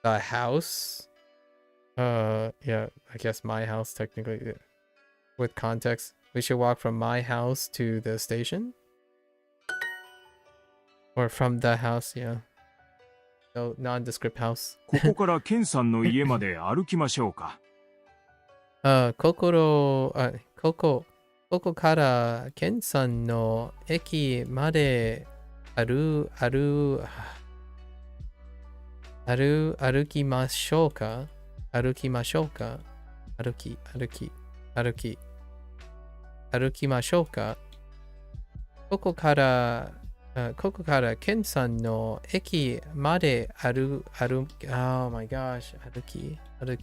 the house. Yeah, I guess my house technically. With context, we should walk from my house to the station? Or from the house, yeah. No, nondescript house. ここからケンさんの家まで歩きましょうか。ここからケンさんの駅まで歩きましょうか。歩きましょうか。ここからケンさんの駅までOh my gosh 歩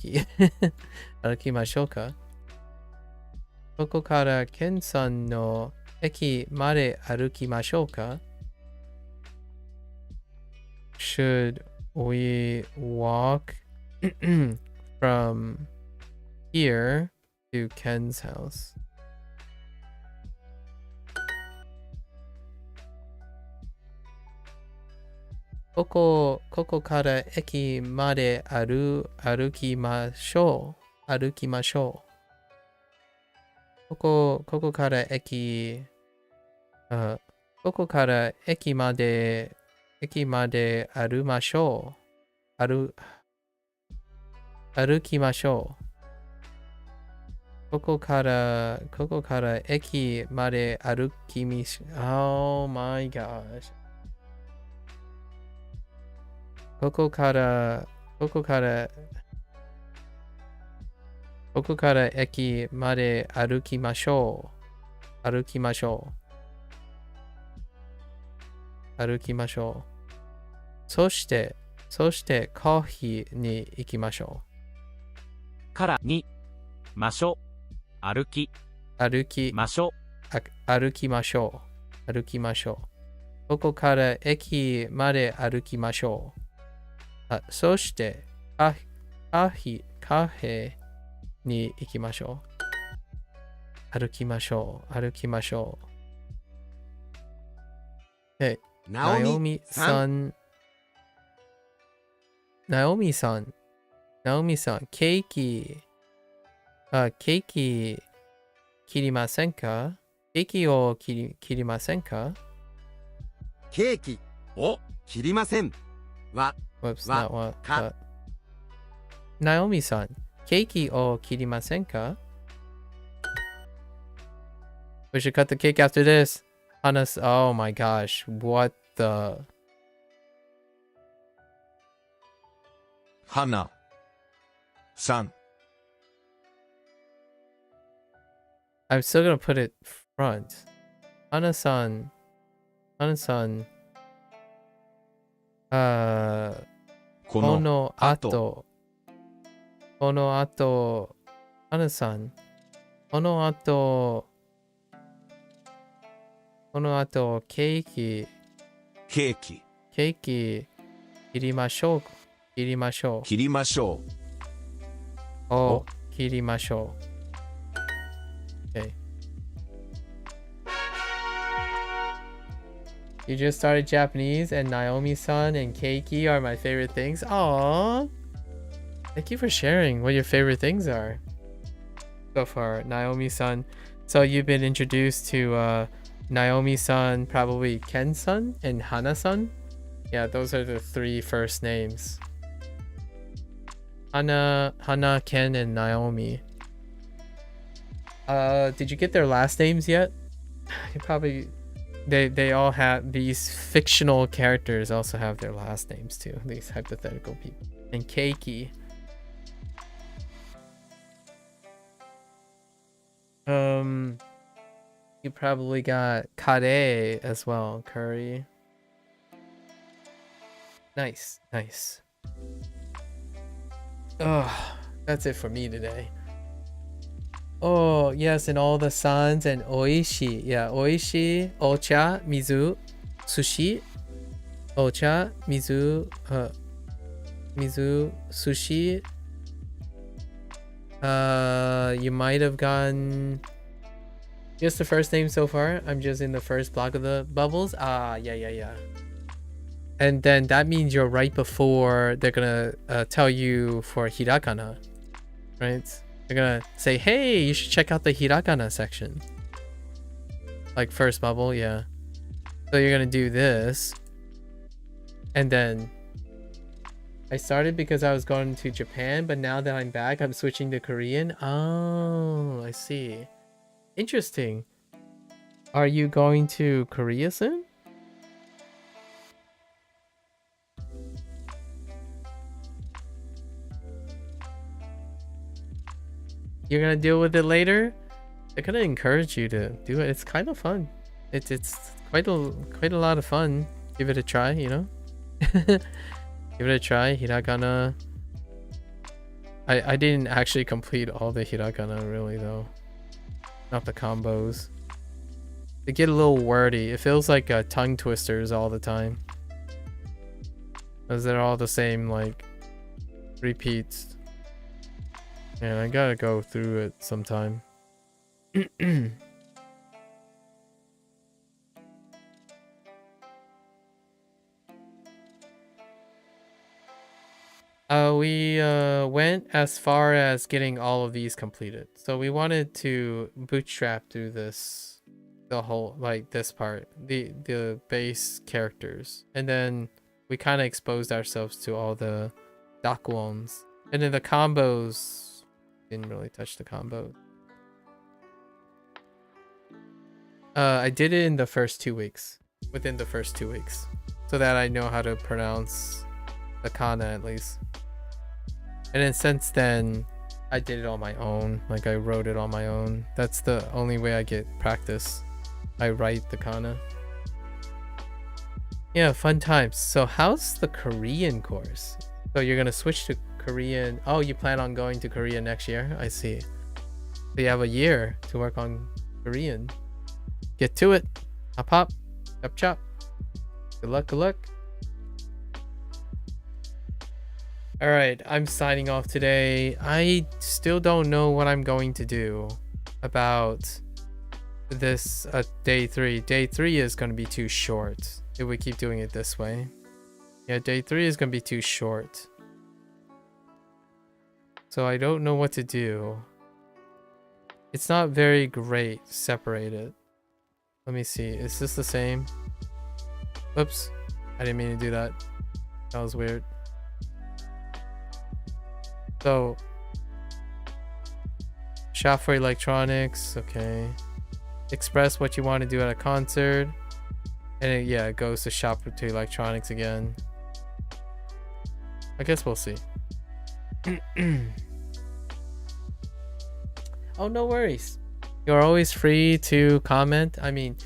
きましょうか。ここからケンさんの駅まで歩きましょうか。Should we walk from here to Ken's house?ここから駅まで歩きましょう。ここから駅まで歩きましょう。ここから駅まで歩きみし Oh my gosh. ここから駅まで歩きましょう。そしてコーヒーに行きましょう。からにましょ歩きましょう。ここから駅まで歩きましょう。そしてカフェに行きましょう。歩きましょう。ナオミさん、ケーキ切りませんか？ケーキを切りませんか？ケーキを切りません。Whoops, not what. Naomi さん、ケーキを切りませんか？ We should cut the cake after this. Oh my gosh, what the... Hana san. I'm still gonna put it front. Hana-san. この後。この後。Hana-san。この後。この後、ケーキ。ケーキ。ケーキ。切りましょう。切りましょう。切りましょう。を切りましょう。Okay. You just started Japanese, and Naomi-san and Keiki are my favorite things. Aww. Thank you for sharing what your favorite things are so far, Naomi-san. So you've been introduced to Naomi-san, probably Ken-san, and Hana-san. Yeah, those are the 3 first names. Hana, Ken, and Naomi. Did you get their last names yet? You probably... They all have... These fictional characters also have their last names too. These hypothetical people. And Keiki. You probably got Kare as well. Curry. Nice. Nice. Oh, that's it for me today. Oh, yes, and all the sans and oishi. Yeah, oishi, ocha, mizu, sushi. Ocha, mizu, sushi. You might have gotten just the first name so far. I'm just in the first block of the bubbles. Yeah. And then that means you're right before they're gonna tell you for hiragana, right? They're gonna say, hey, you should check out the hiragana section. Like first bubble, yeah. So you're gonna do this. And then I started because I was going to Japan, but now that I'm back, I'm switching to Korean. Oh, I see. Interesting. Are you going to Korea soon? You're gonna deal with it later? They're gonna encourage you to do it. It's kind of fun. It's quite a lot of fun. Give it a try, you know? Give it a try. Hiragana. I didn't actually complete all the hiragana really though. Not the combos. They get a little wordy. It feels like tongue twisters all the time. Because they're all the same like repeats. Man, I gotta go through it sometime. We went as far as getting all of these completed. So we wanted to bootstrap through this, the whole, like this part, the base characters. And then we kind of exposed ourselves to all the dakuons. And then the combos, didn't really touch the combo. I did it in the first 2 weeks. Within the first 2 weeks. So that I know how to pronounce the kana at least. And then since then, I did it on my own. Like I wrote it on my own. That's the only way I get practice. I write the kana. Yeah, fun times. So how's the Korean course? So you're gonna switch to Korean. Oh, you plan on going to Korea next year? I see. So you have a year to work on Korean. Get to it. Hop hop. Chop chop. Good luck, good luck. Alright, I'm signing off today. I still don't know what I'm going to do about this day 3. Day 3 is going to be too short if we keep doing it this way. Yeah, day 3 is going to be too short. So I don't know what to do. It's not very great separated. Let me see. Is this the same? Oops. I didn't mean to do that. That was weird. So, shop for electronics. Okay. Express what you want to do at a concert. And it goes to shop to electronics again. I guess we'll see. Oh, no worries. You're always free to comment. I mean,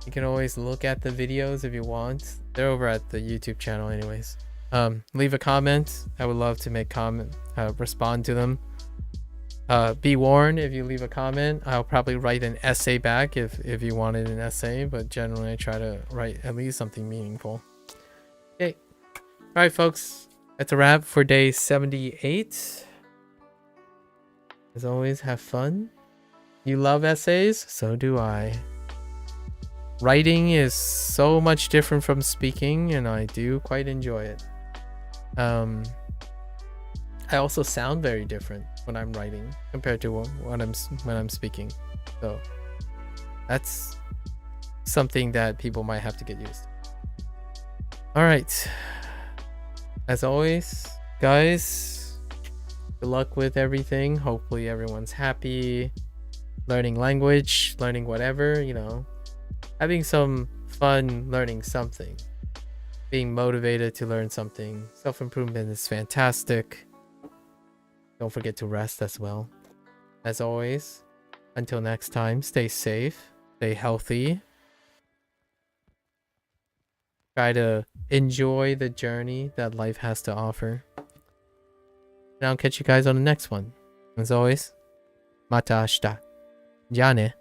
you can always look at the videos if you want. They're over at the YouTube channel anyways. Leave a comment. I would love to make respond to them. Be warned, if you leave a comment, I'll probably write an essay back if you wanted an essay, but generally I try to write at least something meaningful. Okay. Alright folks, that's a wrap for day 78. As always, have fun. You love essays? So do I. Writing is so much different from speaking, and I do quite enjoy it. I also sound very different when I'm writing compared to when I'm speaking. So that's something that people might have to get used to. All right. As always, guys, good luck with everything. Hopefully everyone's happy, learning language, learning whatever, you know, having some fun learning something, being motivated to learn something. Self-improvement is fantastic. Don't forget to rest as well. As always, until next time, stay safe, stay healthy. Try to enjoy the journey that life has to offer. And I'll catch you guys on the next one. As always, mata ashita. Ja ne.